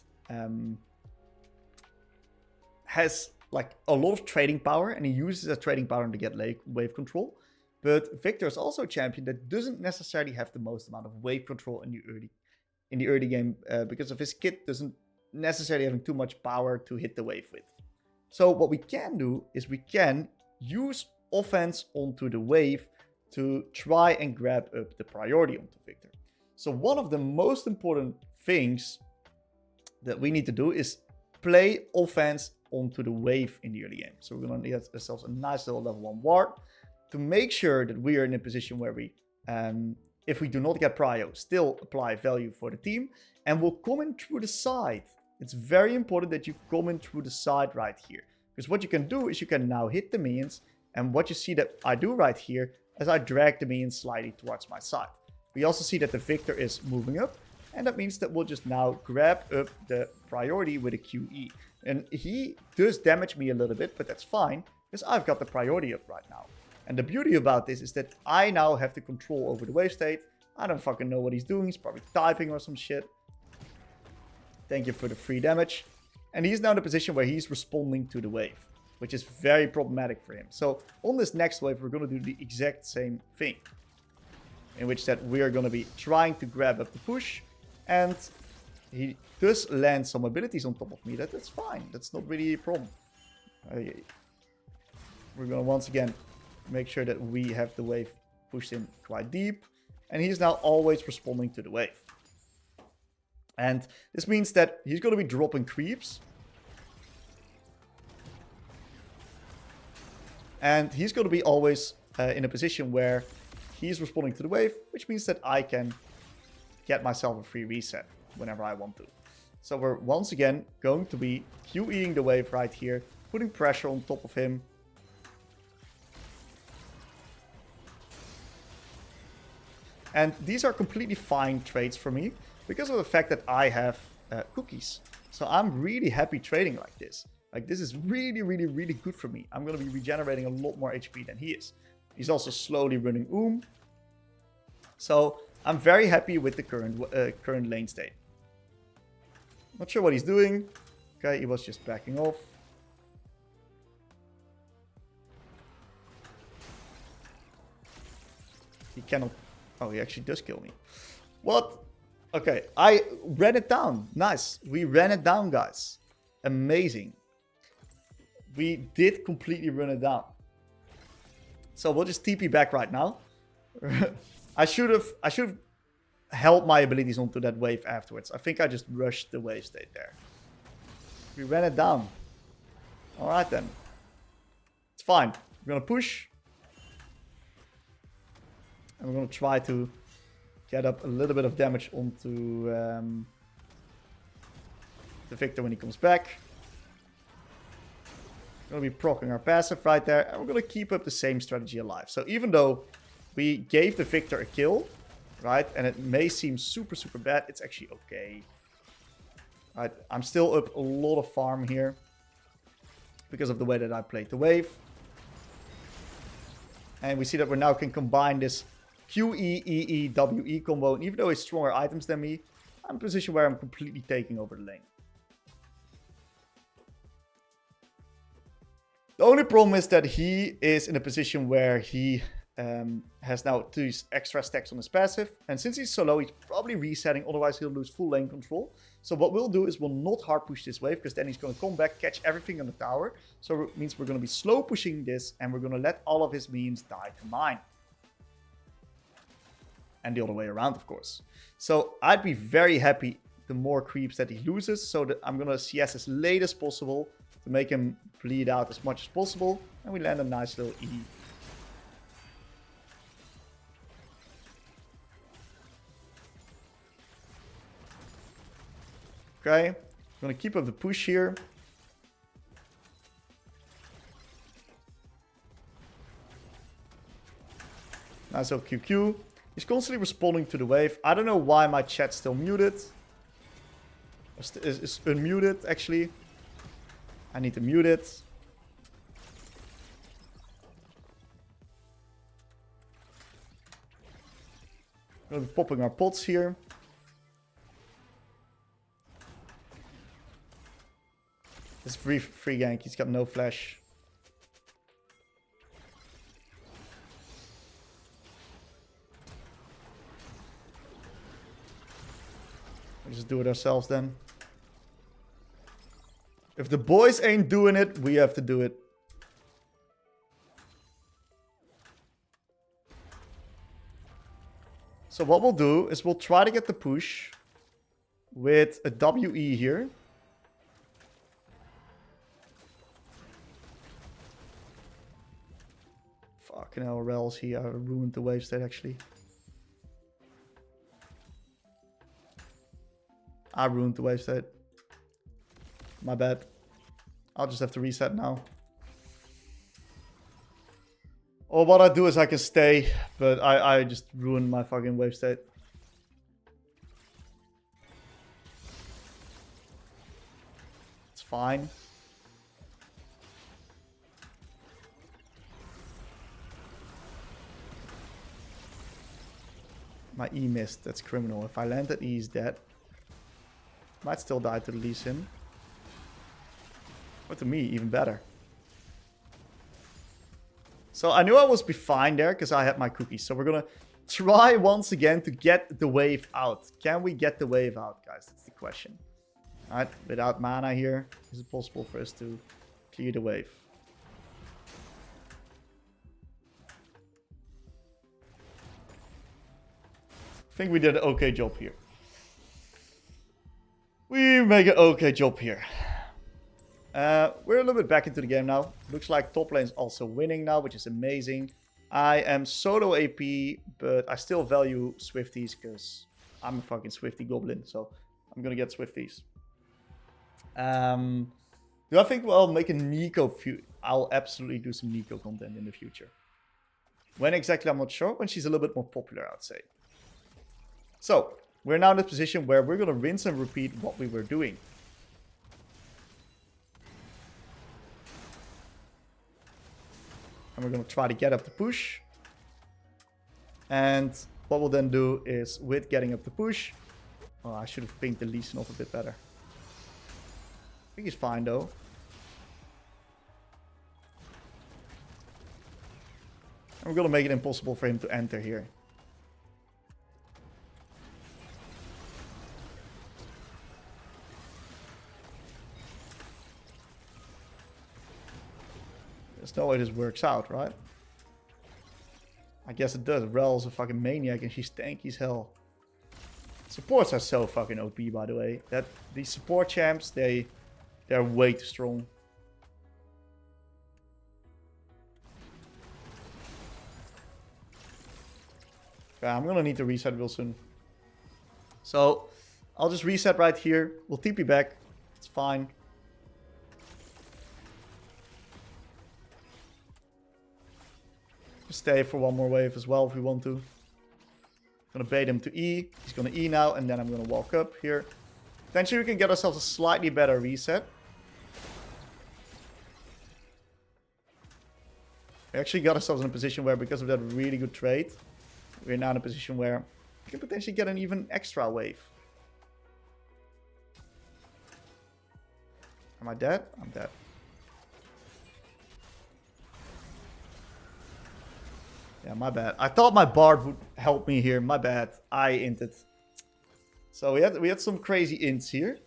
has like a lot of trading power, and he uses that trading power to get wave control. But Viktor is also a champion that doesn't necessarily have the most amount of wave control in the early game because of his kit doesn't necessarily having too much power to hit the wave with. So what we can do is we can use offense onto the wave to try and grab up the priority onto Viktor. So one of the most important things that we need to do is play offense onto the wave in the early game. So we're going to get ourselves a nice little level 1 ward to make sure that we are in a position where we, if we do not get prio, still apply value for the team. And we'll come in through the side. It's very important that you come in through the side right here. Because what you can do is you can now hit the minions. And what you see that I do right here is I drag the minions slightly towards my side. We also see that the Viktor is moving up. And that means that we'll just now grab up the priority with a QE. And he does damage me a little bit, but that's fine. Because I've got the priority up right now. And the beauty about this is that I now have the control over the wave state. I don't fucking know what he's doing. He's probably typing or some shit. Thank you for the free damage. And he's now in a position where he's responding to the wave, which is very problematic for him. So on this next wave, we're going to do the exact same thing. In which that we're going to be trying to grab up the push. And he does land some abilities on top of me. That's fine. That's not really a problem. We're going to once again make sure that we have the wave pushed in quite deep. And he's now always responding to the wave. And this means that he's going to be dropping creeps. And he's going to be always in a position where he's responding to the wave, which means that I can get myself a free reset whenever I want to. So we're once again going to be QEing the wave right here, putting pressure on top of him. And these are completely fine trades for me because of the fact that I have cookies. So I'm really happy trading like this. Like, this is really, really, really good for me. I'm going to be regenerating a lot more HP than he is. He's also slowly running So I'm very happy with the current lane state. Not sure what he's doing. Okay, he was just backing off. He cannot... Oh, he actually does kill me. What? Okay, I ran it down. Nice. We ran it down, guys. Amazing. We did completely run it down. So we'll just TP back right now. I should have held my abilities onto that wave afterwards. I think I just rushed the wave state there. We ran it down. Alright then. It's fine. We're gonna push. And we're gonna try to get up a little bit of damage onto the Viktor when he comes back. We're going to be proccing our passive right there. And we're going to keep up the same strategy alive. So even though we gave the Viktor a kill, right? And it may seem super, super bad. It's actually okay. Right? I'm still up a lot of farm here. Because of the way that I played the wave. And we see that we now can combine this QE-EE-WE combo. And even though he's stronger items than me, I'm in a position where I'm completely taking over the lane. The only problem is that he is in a position where he has now 2 extra stacks on his passive. And since he's so low, he's probably resetting. Otherwise, he'll lose full lane control. So what we'll do is we'll not hard push this wave, because then he's going to come back, catch everything on the tower. So it means we're going to be slow pushing this, and we're going to let all of his minions die to mine. And the other way around, of course. So I'd be very happy the more creeps that he loses. So that I'm going to CS as late as possible to make him bleed out as much as possible. And we land a nice little E. Okay. I'm going to keep up the push here. Nice little QQ. He's constantly responding to the wave. I don't know why my chat's still muted. It's unmuted, actually. I need to mute it. We're going to be popping our pots here. It's free gank. He's got no flash. We'll just do it ourselves then. If the boys ain't doing it, we have to do it. So what we'll do is we'll try to get the push with a WE here. Fucking hell, Rels here. I ruined the wave state actually. I ruined the wave state. My bad. I'll just have to reset now. Or what I do is I can stay, but I just ruined my fucking wave state. It's fine. My E missed. That's criminal. If I land that E, he's dead. Might still die to the Lee Sin. Or to me, even better. So I knew I was be fine there because I had my cookies. So we're going to try once again to get the wave out. Can we get the wave out, guys? That's the question. Alright, without mana here, is it possible for us to clear the wave? I think we did an okay job here. make an okay job here. We're a little bit back into the game now. Looks like top lane is also winning now, which is amazing. I am solo AP, but I still value Swifties because I'm a fucking Swifty goblin. So I'm going to get Swifties. Do I think I'll make a Nico? I'll absolutely do some Nico content in the future. When exactly, I'm not sure. When she's a little bit more popular, I'd say. So, we're now in this position where we're going to rinse and repeat what we were doing. And we're going to try to get up the push. And what we'll then do is, with getting up the push... Oh, I should have pinged the Lissandra off a bit better. I think he's fine, though. And we're going to make it impossible for him to enter here. There's no way this works out, right? I guess it does. Rel's a fucking maniac and she's tanky as hell. Supports are so fucking OP, by the way. These support champs, they're way too strong. Okay, I'm gonna need to reset real soon. So, I'll just reset right here. We'll TP back. It's fine. Stay for one more wave as well if we want to. Gonna bait him to E. He's gonna E now, and then I'm gonna walk up here. Potentially we can get ourselves a slightly better reset. We actually got ourselves in a position where, because of that really good trade, we're now in a position where we can potentially get an even extra wave. Am I dead? I'm dead. Yeah, my bad. I thought my bard would help me here. My bad. I inted. So we had some crazy ints here.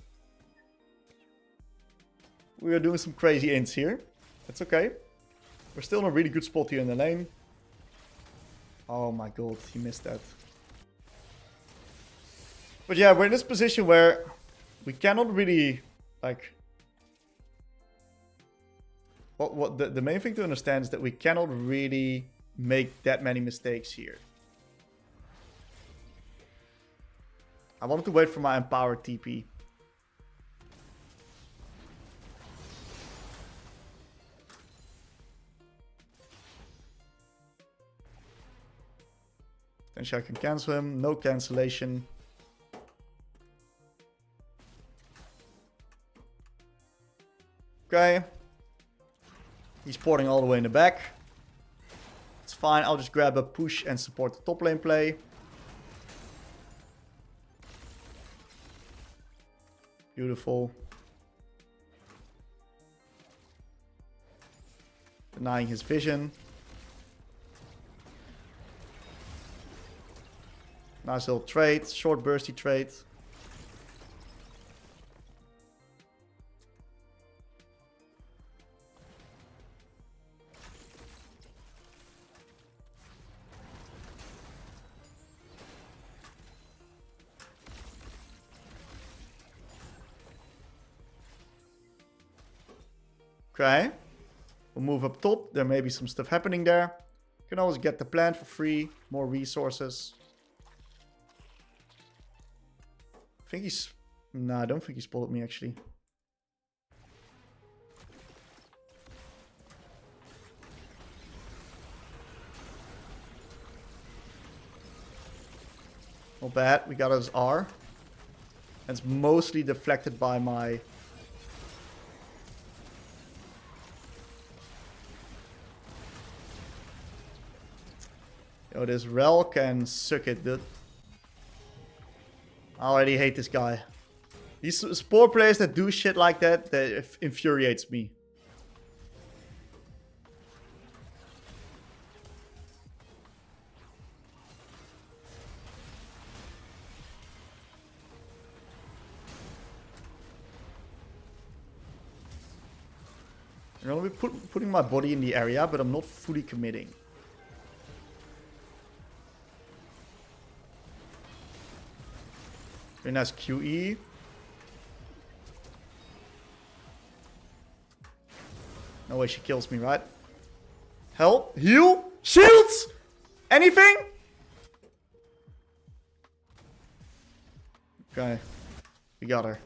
We are doing some crazy ints here. That's okay. We're still in a really good spot here in the lane. Oh my god, he missed that. But yeah, we're in this position where we cannot really, like... What the main thing to understand is that we cannot really make that many mistakes here. I wanted to wait for my empowered TP. Then I can cancel him. No cancellation. Okay. He's porting all the way in the back. It's fine. I'll just grab a push and support the top lane play. Beautiful. Denying his vision. Nice little trade. Short bursty trade. Okay. We'll move up top. There may be some stuff happening there. You can always get the plant for free. More resources. I think he's... No, I don't think he spotted me actually. Not bad. We got his R. And it's mostly deflected by my... Yo, this Rel can suck it, dude. I already hate this guy. These support players that do shit like that, that infuriates me. I'm gonna be putting my body in the area, but I'm not fully committing. Very nice QE. No way she kills me, right? Help. Heal. Shields. Anything? Okay. We got her.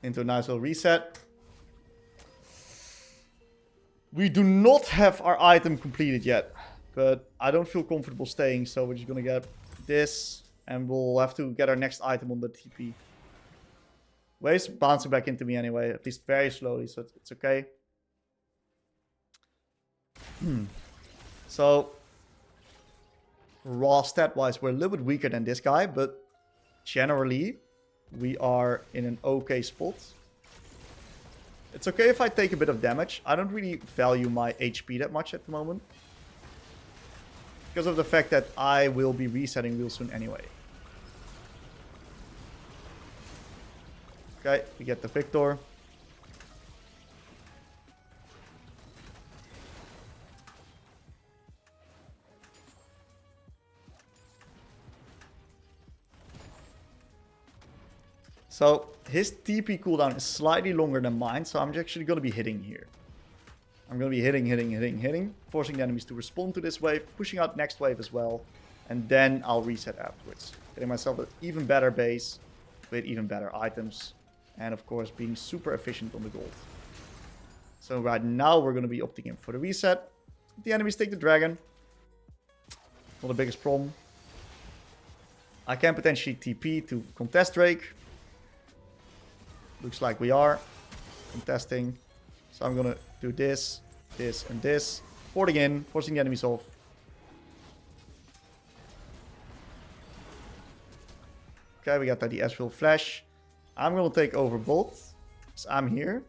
Into a nice little reset. We do not have our item completed yet. But I don't feel comfortable staying. So we're just going to get this. And we'll have to get our next item on the TP. Hwei's bouncing back into me anyway. At least very slowly. So it's okay. So raw stat wise, we're a little bit weaker than this guy. But generally, we are in an okay spot. It's okay if I take a bit of damage. I don't really value my HP that much at the moment. Because of the fact that I will be resetting real soon anyway. Okay, we get the Viktor. So his TP cooldown is slightly longer than mine, so I'm actually going to be hitting here. I'm going to be hitting, forcing the enemies to respond to this wave, pushing out next wave as well, and then I'll reset afterwards. Getting myself an even better base with even better items, and of course being super efficient on the gold. So right now we're going to be opting in for the reset. The enemies take the dragon. Not the biggest problem. I can potentially TP to contest Drake. Looks like we are contesting. So I'm going to do this, this, and this. Porting in, forcing the enemies off. Okay, we got that the Ezreal flash. I'm going to take over both. So I'm here.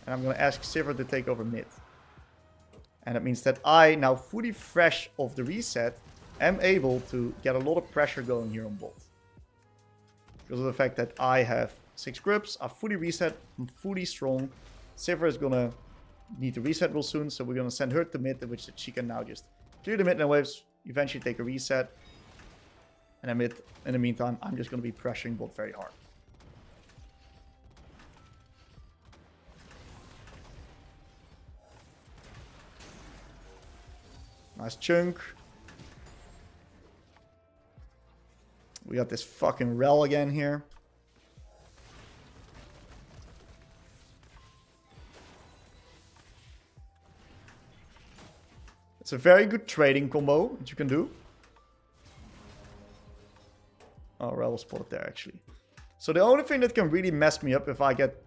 And I'm going to ask Sivir to take over mid. And that means that I, now fully fresh off the reset, am able to get a lot of pressure going here on bot. Because of the fact that I have 6 grips, I fully reset, I'm fully strong. Sivir is gonna need to reset real soon, so we're gonna send her to mid, which she can now just clear the mid lane waves, eventually take a reset. And then in the meantime, I'm just gonna be pressuring bot very hard. Nice chunk. We got this fucking Rel again here. It's a very good trading combo that you can do. Oh, Rel was spotted there actually. So the only thing that can really mess me up if I get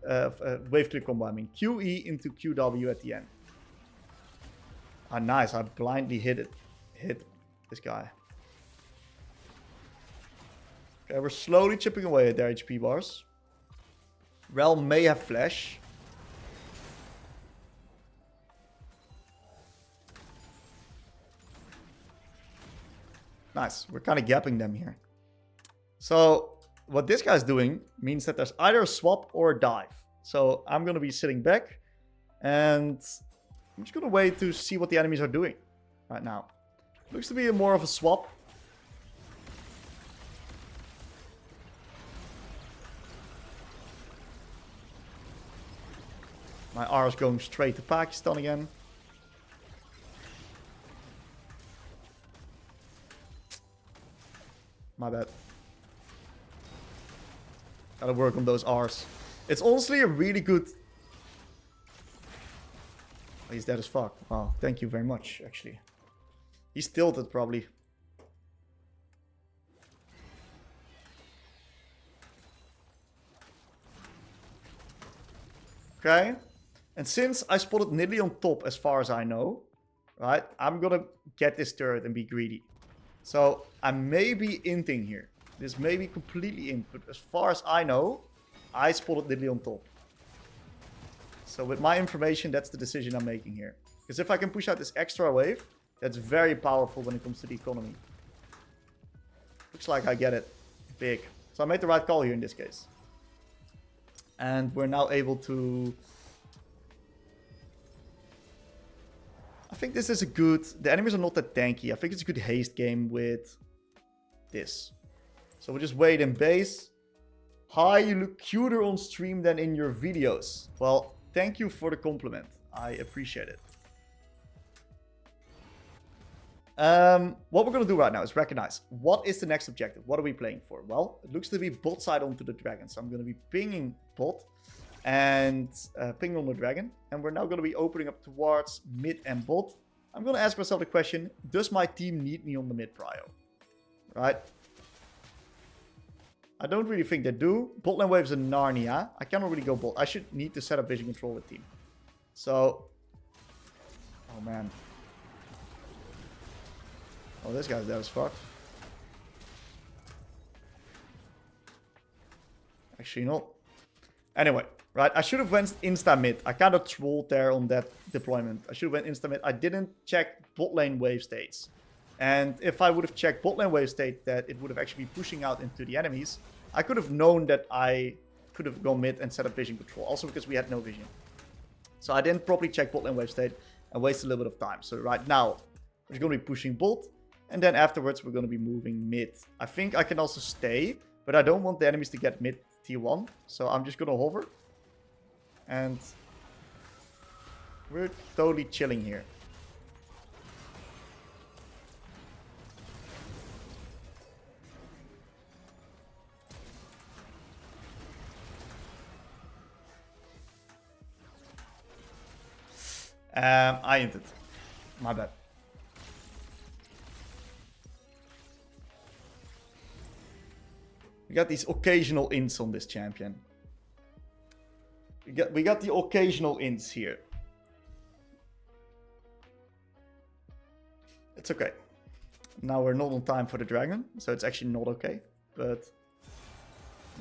wave click combo, I mean QE into QW at the end. Ah, nice. I blindly hit this guy. Okay, we're slowly chipping away at their HP bars. Rel may have flash. Nice. We're kind of gapping them here. So what this guy's doing means that there's either a swap or a dive. So I'm going to be sitting back and I'm just going to wait to see what the enemies are doing right now. Looks to be more of a swap. My R is going straight to Pakistan again. My bad. Gotta work on those R's. It's honestly a really good... Oh, he's dead as fuck. Wow, thank you very much, actually. He's tilted, probably. Okay. And since I spotted Nidalee on top, as far as I know, right, I'm gonna get this turret and be greedy. So I may be inting here. This may be completely int, but as far as I know, I spotted Nidalee on top. So with my information, that's the decision I'm making here. Because if I can push out this extra wave, that's very powerful when it comes to the economy. Looks like I get it. Big. So I made the right call here in this case. And we're now able to... I think this is a good... The enemies are not that tanky. I think it's a good haste game with this. So we'll just wait in base. Hi, you look cuter on stream than in your videos. Well, thank you for the compliment. I appreciate it. What we're going to do right now is recognize what is the next objective. What are we playing for? Well, it looks to be bot side onto the dragon. So I'm going to be pinging bot and ping on the dragon. And we're now going to be opening up towards mid and bot. I'm going to ask myself the question, does my team need me on the mid prio? Right? I don't really think they do. Bot lane wave's a Narnia. I cannot really go bot. I should need to set up vision control with team. So, oh man. Oh, this guy's dead as fuck. Actually, not. Anyway, right. I should have went insta mid. I kind of trolled there on that deployment. I should have went insta mid. I didn't check bot lane wave states. And if I would have checked bot lane wave state that it would have actually been pushing out into the enemies, I could have known that I could have gone mid and set up vision control. Also because we had no vision. So I didn't properly check bot lane wave state and wasted a little bit of time. So right now, we're going to be pushing bot. And then afterwards, we're going to be moving mid. I think I can also stay, but I don't want the enemies to get mid tier 1. So I'm just going to hover. And we're totally chilling here. I entered. My bad. We got these occasional ints on this champion. We got the occasional ints here. It's okay. Now we're not on time for the dragon, so it's actually not okay. But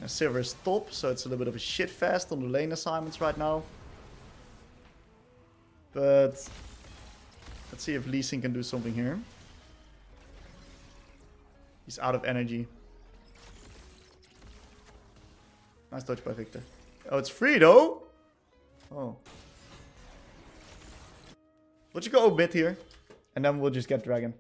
silver is top, so it's a little bit of a shit fest on the lane assignments right now. But let's see if Lee Sin can do something here. He's out of energy. Nice dodge by Viktor. Oh, it's free though. Oh. Let's just go mid here. And then we'll just get dragon.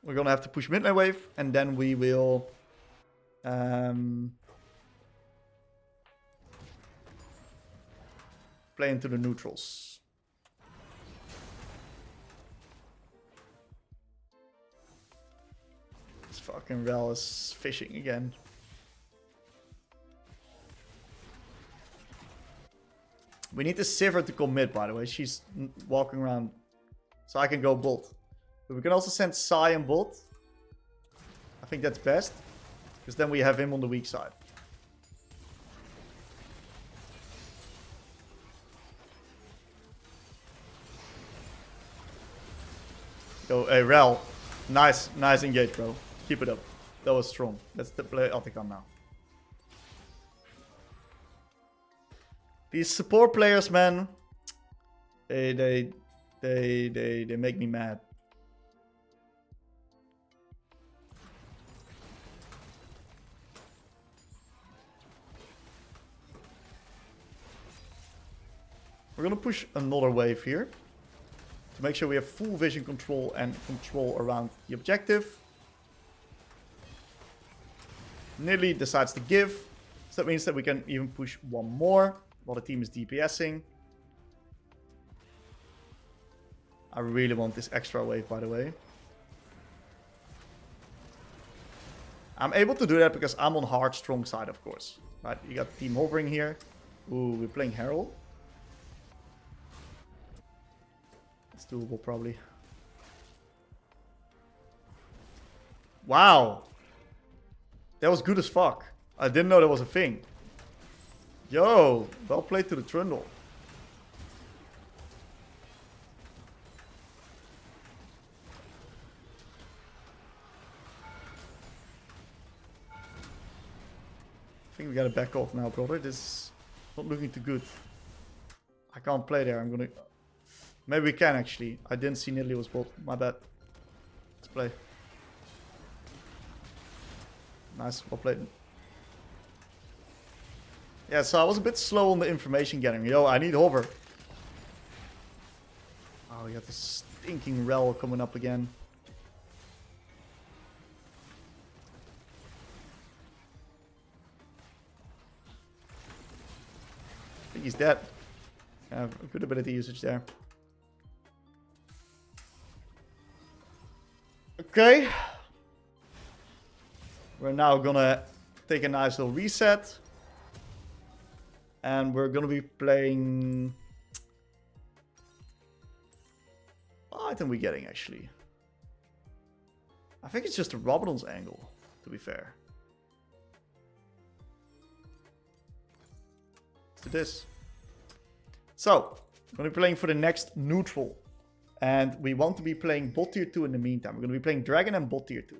We're gonna have to push mid lane wave. And then we will... play into the neutrals. This fucking Rel is fishing again. We need the Sivir to commit, by the way. She's walking around. So I can go bot. But we can also send Sai and bot. I think that's best. Because then we have him on the weak side. Go, hey, Rel. Nice engage, bro. Keep it up. That was strong. Let's play Atacam now. These support players, man. They make me mad. We're gonna push another wave here. To make sure we have full vision control and control around the objective. Nearly decides to give. So that means that we can even push one more while the team is DPSing. I really want this extra wave, by the way. I'm able to do that because I'm on hard strong side, of course. Right, you got team hovering here. Ooh, we're playing Herald. It's doable, probably. Wow. That was good as fuck. I didn't know that was a thing. Yo, well played to the Trundle. I think we gotta back off now, brother. This is not looking too good. I can't play there. I'm gonna... Maybe we can, actually. I didn't see Nidalee was bot. My bad. Let's play. Nice. Well played. Yeah, so I was a bit slow on the information getting. Yo, I need hover. Oh, we got this stinking Rel coming up again. he's dead. Good ability usage there. Okay. We're now gonna take a nice little reset. And we're gonna be playing... What item are we getting, actually? I think it's just a Robodon's angle, to be fair. Let's do this. So, we're going to be playing for the next neutral. And we want to be playing bot tier 2 in the meantime. We're going to be playing Dragon and bot tier 2.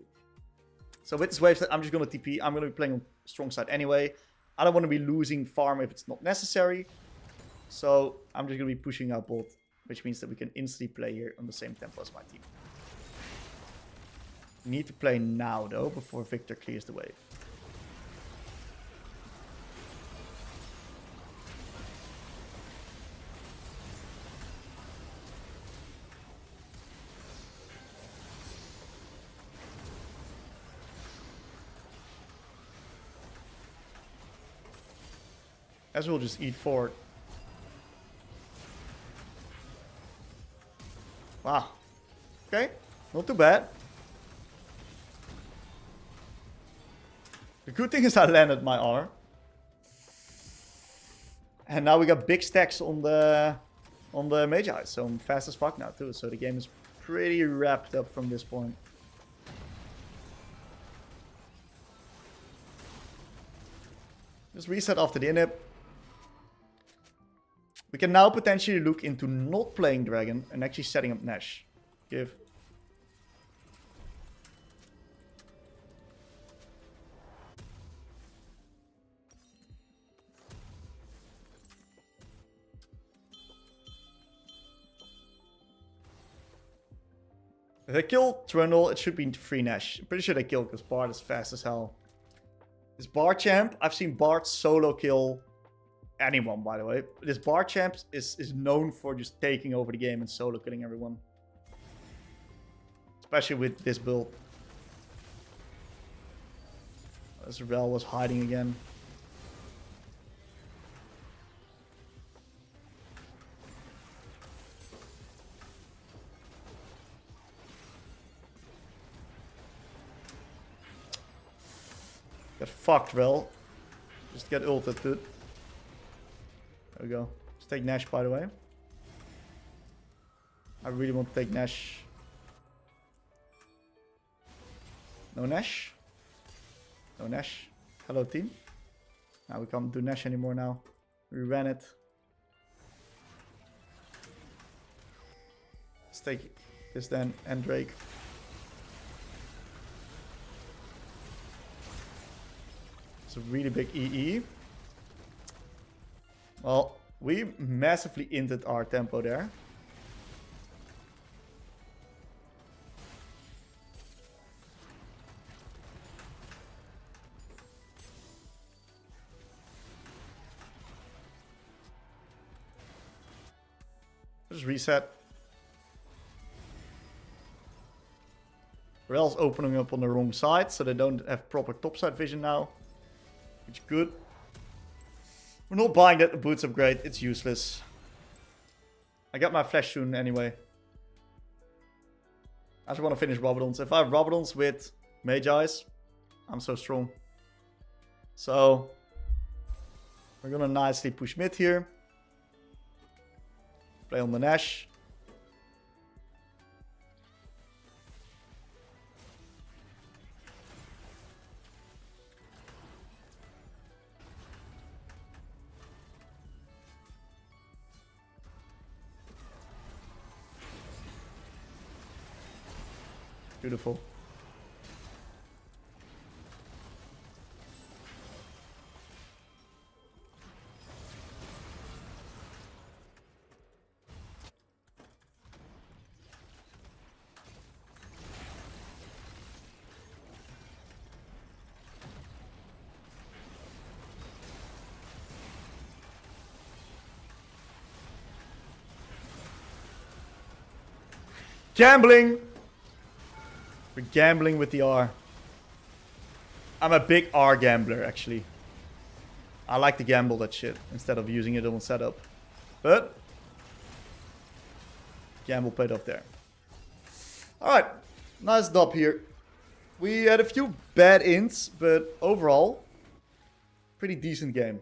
So with this wave set, I'm just going to TP. I'm going to be playing on strong side anyway. I don't want to be losing farm if it's not necessary. So, I'm just going to be pushing out bot. Which means that we can instantly play here on the same tempo as my team. Need to play now, though, before Viktor clears the wave. As we'll just eat forward. Wow. Okay, not too bad. The good thing is I landed my R. And now we got big stacks on the mage eyes. So I'm fast as fuck now too. So the game is pretty wrapped up from this point. Just reset after the inhib. We can now potentially look into not playing Dragon and actually setting up Nash. Give. If they kill Trundle, it should be free Nash. I'm pretty sure they kill because Bard is fast as hell. This Bard champ, I've seen Bard solo kill anyone, by the way. This Bard champ is known for just taking over the game and solo killing everyone. Especially with this build. This Rel was hiding again. Get fucked, Rel. Just get ulted, dude. There we go. Let's take Nash, by the way. I really want to take Nash. No Nash. No Nash. Hello, team. Now we can't do Nash anymore now. We ran it. Let's take this then and Drake. It's a really big EE. Well, we massively inted our tempo there. Just reset. Rel's opening up on the wrong side, so they don't have proper topside vision now. Which is good. We're not buying that boots upgrade, it's useless. I got my flash soon anyway. I just want to finish Robodons. If I have Robodons with Mage Eyes, I'm so strong. So, we're gonna nicely push mid here. Play on the Nash. Beautiful. Gambling! We're gambling with the R. I'm a big R gambler, actually. I like to gamble that shit instead of using it on setup. But gamble paid off there. Alright, nice dub here. We had a few bad ints, but overall, pretty decent game.